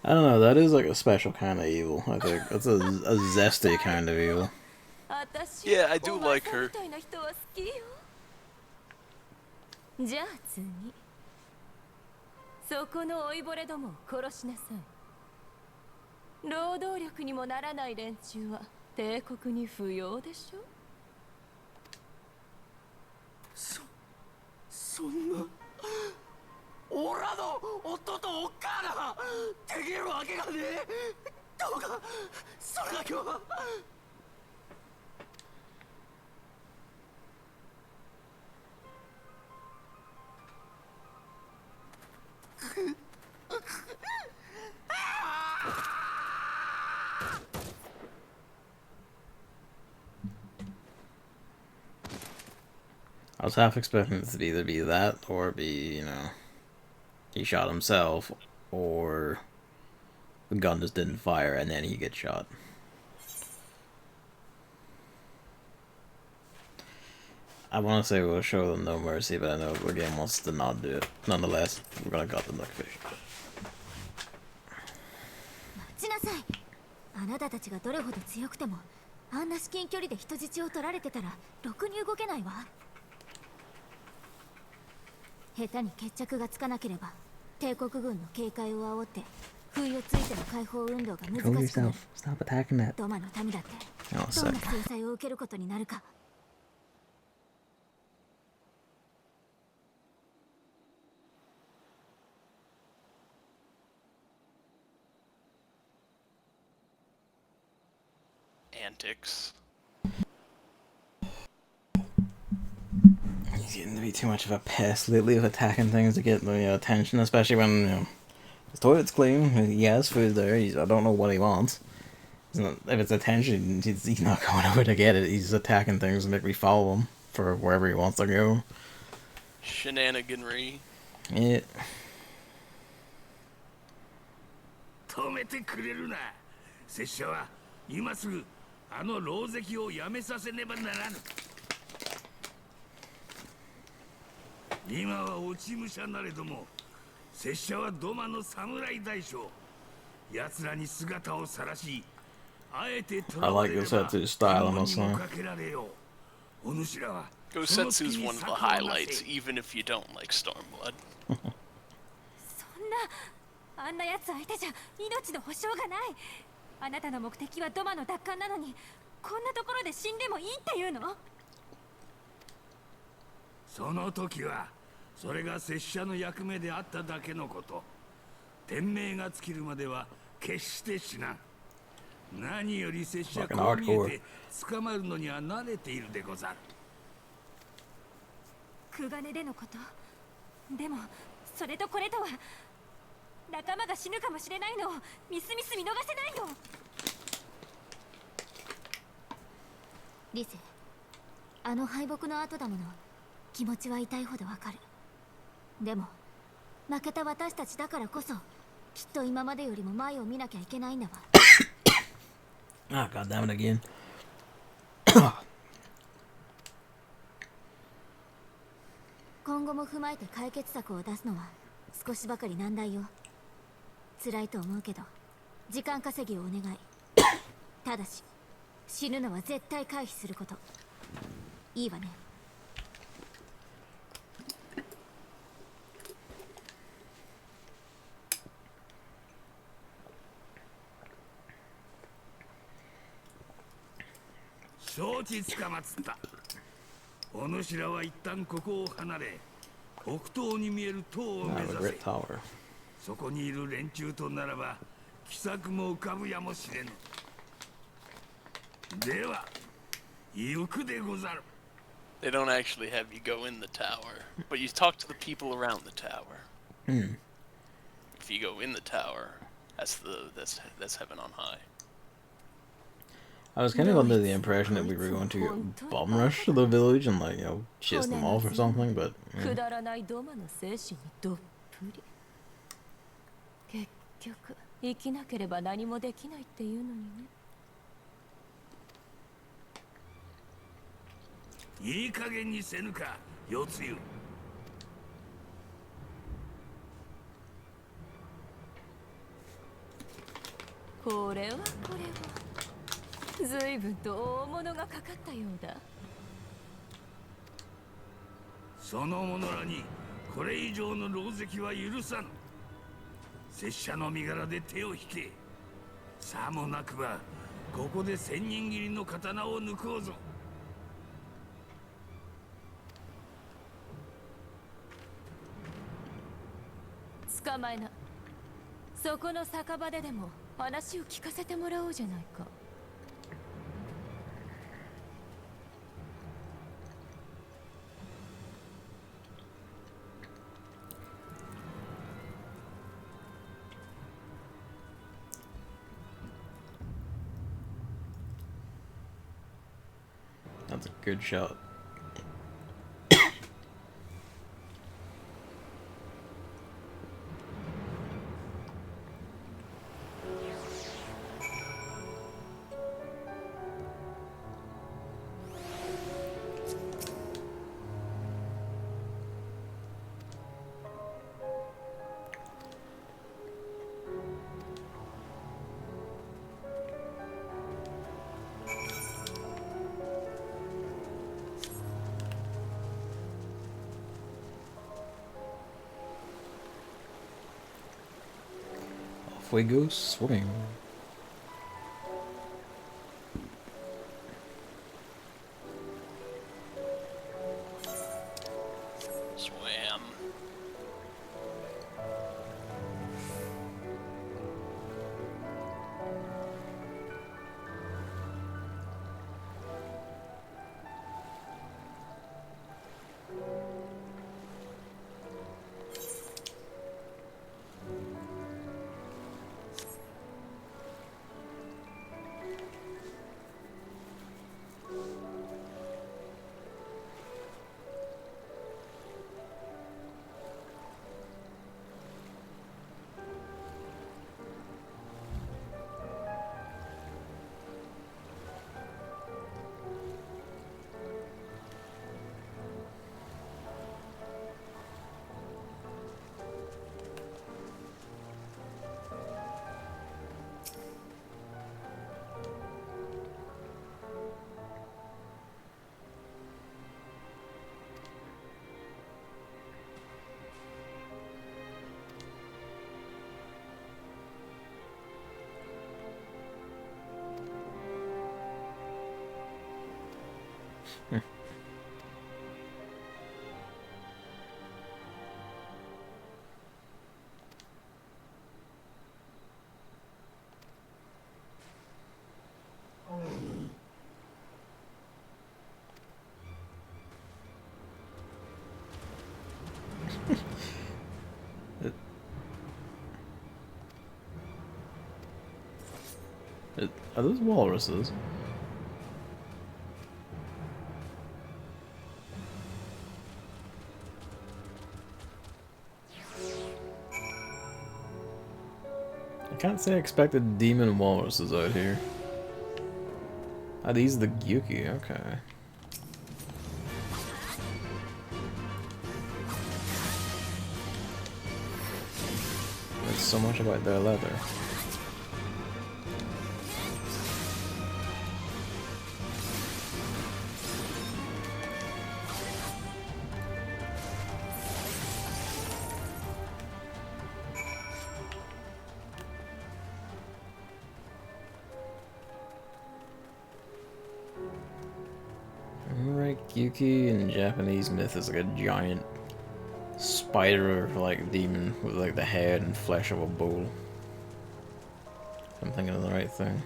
I don't know, that is like a special kind of evil, I think. It's a zesty kind of evil. Yeah, I do like her. じゃあ次、そこの老いぼれどもを殺しなさい。労働力にもならない連中は帝国に不要でしょ。そんなオラの夫とおっかなできるわけがねえ。どうかそれだけは。I was half expecting it to either be that, or be, you know, he shot himself, or the gun just didn't fire and then he gets shot. I want to say we'll show them no mercy, but I know the game wants to not do it. Nonetheless, we're gonna cut the duckfish. 待ちなさい。あなたたちがどれほど強くても、あんな至近距離で人質を取られてたら、ろくに動けないわ。下手に決着がつかなければ、帝国軍の警戒を煽って、不意をついての解放運動が難しくなる。ドマの民だって、どんな制裁を受けることになるか。Antics. He's getting to be too much of a pest lately of attacking things to get the attention, especially when, you know, his toilet's clean, he has food there, I don't know what he wants. If it's attention, he's not going over to get it, he's attacking things to make me follow him for wherever he wants to go. Shenaniganry. Yeah. てくれるな。拙者は今すぐあの狼藉をやめさせねばならぬ。今は落ち武者なれども、拙者は土間の侍大将。奴らに姿を晒し、あえて囚われれば お主らは Gosetsu's one of the highlights, even if you don't like Stormblood. そんな、あんな奴相手じゃ命の保証がない。あなたの目的は土間の奪還なのに、こんなところで死んでもいいっていうの？その時はそれが拙者の役目であっただけのこと。天命が尽きるまでは決して死なん。何より拙者こう見えて捕まるのには慣れているでござる。クガネでのこと。でもそれとこれとは、仲間が死ぬかもしれないのをみすみす見逃せないよ。リセ、あの敗北の後だもの。気持ちは痛いほどわかる。でも負けた私たちだからこそ、きっと今までよりも前を見なきゃいけないんだわ。Ah, god damn it again. 今後も踏まえて解決策を出すのは少しばかり難題よ。辛いと思うけど時間稼ぎをお願い。ただし死ぬのは絶対回避すること。いいわね。承知つかまつった。お主らは一旦ここを離れ、北東に見える塔を目指せ。そこにいる連中とならば奇策も浮かぶやもしれぬ。では行くでござる。 They don't actually have you go in the tower, but you talk to the people around the tower. If you go in the tower, that's heaven on high. I was kind of under the impression that we were going to bomb rush the village and, like, you know, chase them off or something, but... くだらないドマの精神にどっぷり。結局生きなければ何もできないっていうのにね。いい加減にせぬか、夜露。これは随分と大物がかかったようだ。その者らにこれ以上の狼藉は許さぬ。拙者の身柄で手を引け。さもなくばここで千人斬りの刀を抜こうぞ。捕まえな。そこの酒場ででも話を聞かせてもらおうじゃないか。That's a good shot. Off we go swimming. Swam. Are those walruses? I can't say I expected demon walruses out here. Are these the Gyuki? Okay. There's so much about their leather. Gyuki in Japanese myth is like a giant spider-like demon with like the head and flesh of a bull. I'm thinking of the right thing.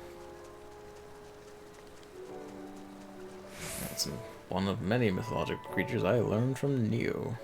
That's one of many mythological creatures I learned from Neo.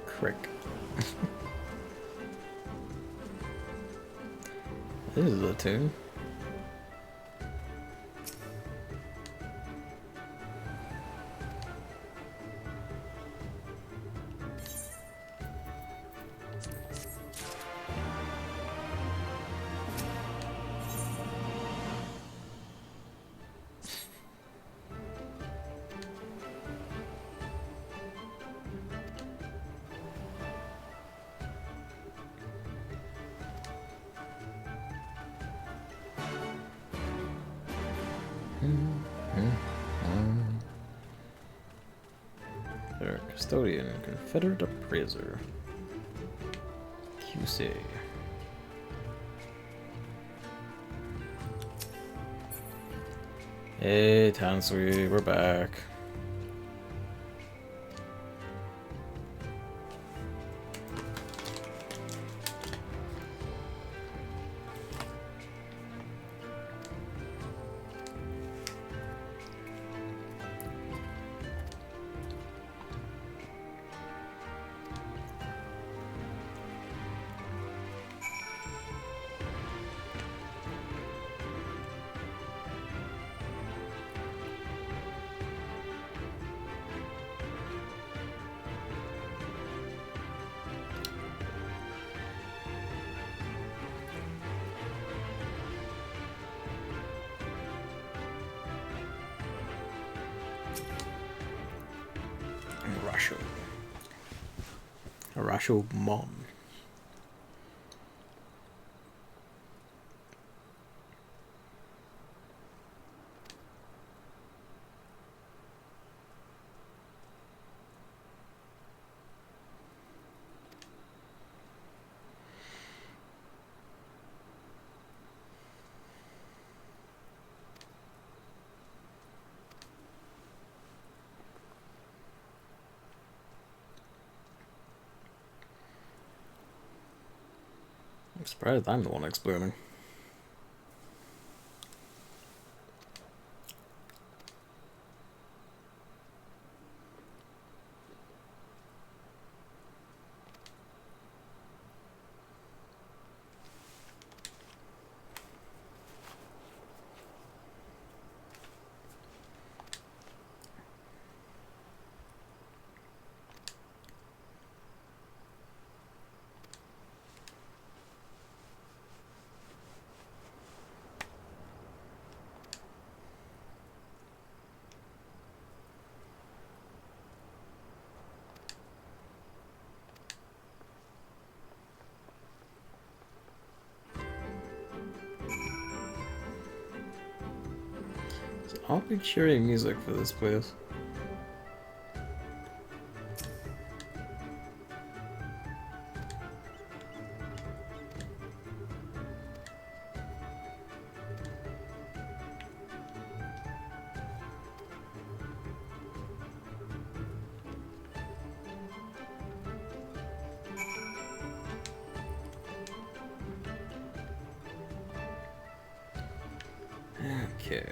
Crick. This is a tune. Their custodian, Confederate appraiser. QC. Hey, Tansui, we're back. Arasho Mon. I'm surprised I'm the one exploding. Awfully cheery music for this place. Okay.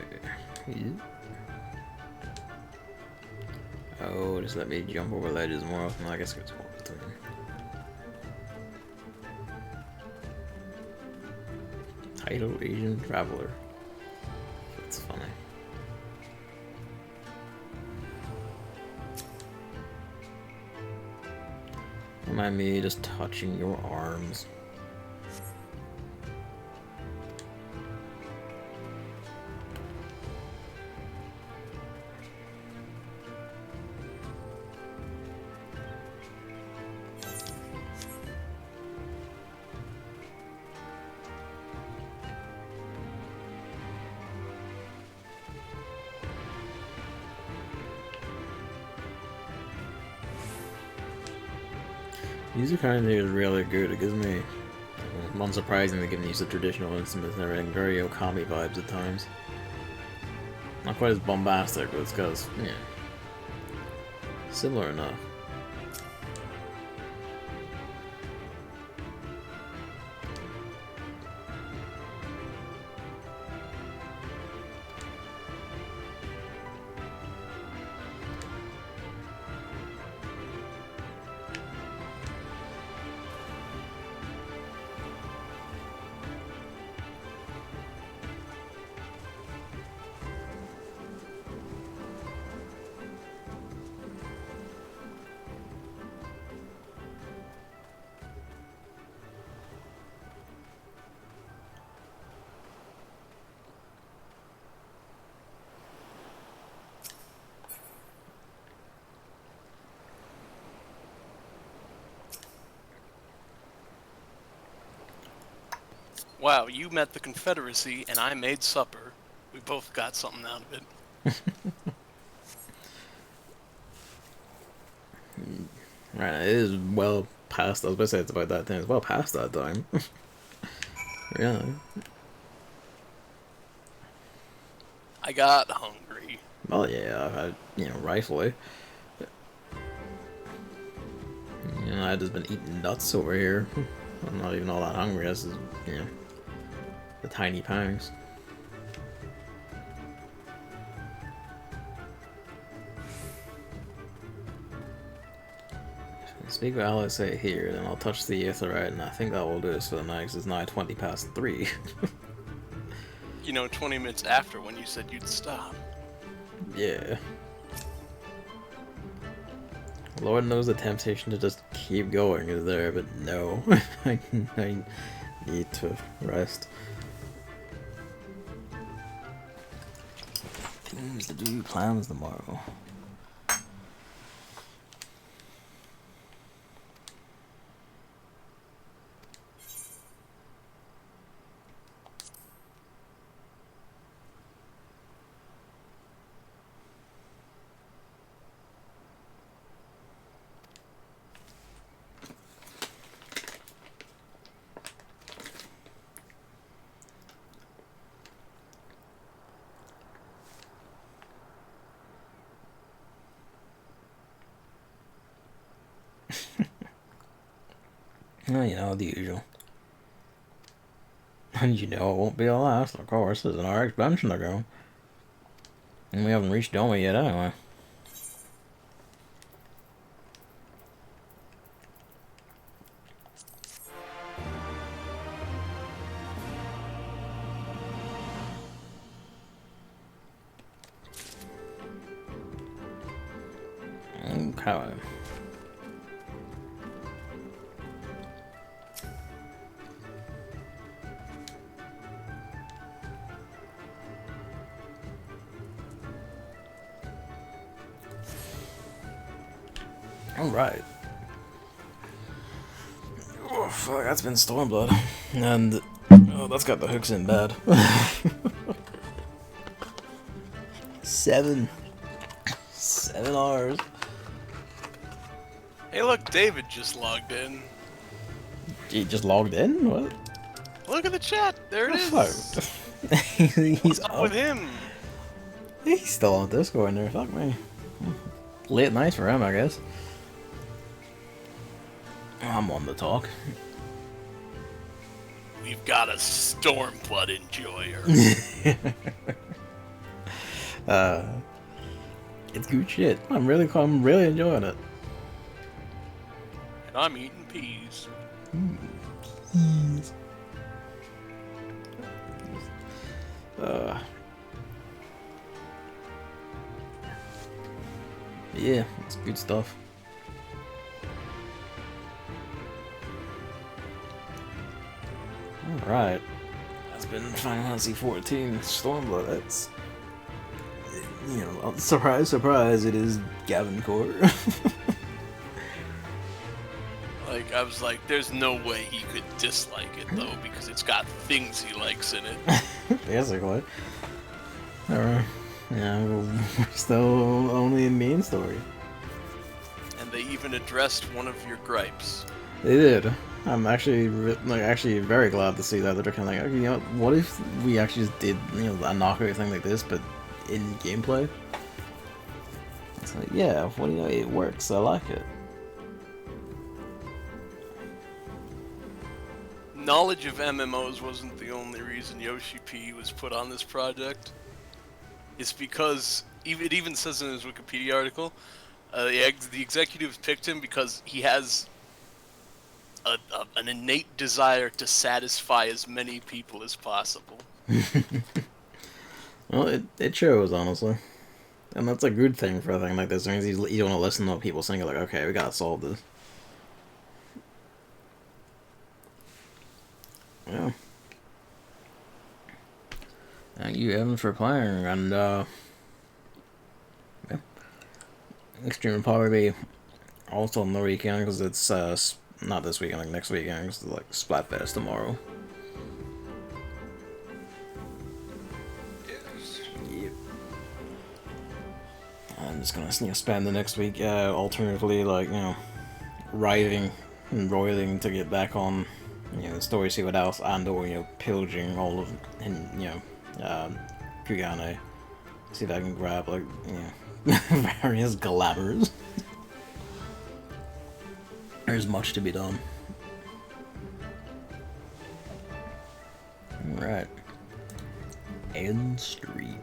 Oh, just let me jump over ledges more often. I guess it's one between. Title Asian Traveler. That's funny. Don't mind me just touching your arms. Music kind of is really good. It gives me, unsurprisingly, giving you some traditional instruments and everything, very Okami vibes at times. Not quite as bombastic, but it's because, yeah, similar enough. Wow, you met the Confederacy and I made supper. We both got something out of it. Right, it is well past, I was about to say it's about that time, it's well past that time. Really. I got hungry. Well, yeah, you know, rightfully. You know, I've just been eating nuts over here. I'm not even all that hungry, this is, you know, the tiny pangs. Speak with Ala say here, then I'll touch the aetheryte, and I think that will do us for the night, 'cause it's now 20 past 3. You know, 20 minutes after when you said you'd stop. Yeah. Lord knows the temptation to just keep going is there, but no. I need to rest. Things to do, plans tomorrow. Well, you know, the usual. And you know it won't be the last, of course. There's an RX bench to go. And we haven't reached Doma yet anyway. Okay. Alright. Oh, fuck, that's been Stormblood. And, oh, that's got the hooks in bad. 7 hours. Hey, look, David just logged in. He just logged in? What? Look at the chat. There it is. He's up with him. He's still on Discord in there. Fuck me. Late night for him, I guess. I'm on the talk. We've got a Stormblood enjoyer. It's good shit. I'm really enjoying it. And I'm eating peas. Peas. Yeah, it's good stuff. Alright. That's been Final Fantasy 14 Stormblood. That's, you know, surprise, surprise, it is Gavin Core. Like, I was like, there's no way he could dislike it, though, because it's got things he likes in it. Basically. Alright. Yeah, we're still only in main story. And they even addressed one of your gripes. They did. I'm actually very glad to see that. They're kind of like, okay, you know, what if we actually just did, you know, a knockout thing like this, but in gameplay? It's like, yeah, well, you know, it works. I like it. Knowledge of MMOs wasn't the only reason Yoshi P was put on this project. It's because, it even says in his Wikipedia article, the executives picked him because he has an innate desire to satisfy as many people as possible. Well, it shows, honestly. And that's a good thing for a thing like this. It means you don't want to listen to what people saying, like, okay, we gotta solve this. Yeah. Thank you, Evan, for playing, and, yeah. Next stream will probably be also on the weekend, because it's, not this weekend, like next weekend, it's like Splatfest tomorrow. Yep. I'm just gonna, you know, spend the next week, alternatively, like, you know, writing and roiling to get back on, you know, the story, see what else, and or, you know, pillaging all of, and, you know, Kugane. See if I can grab, like, you know, various glamours. There's much to be done. Alright. End stream.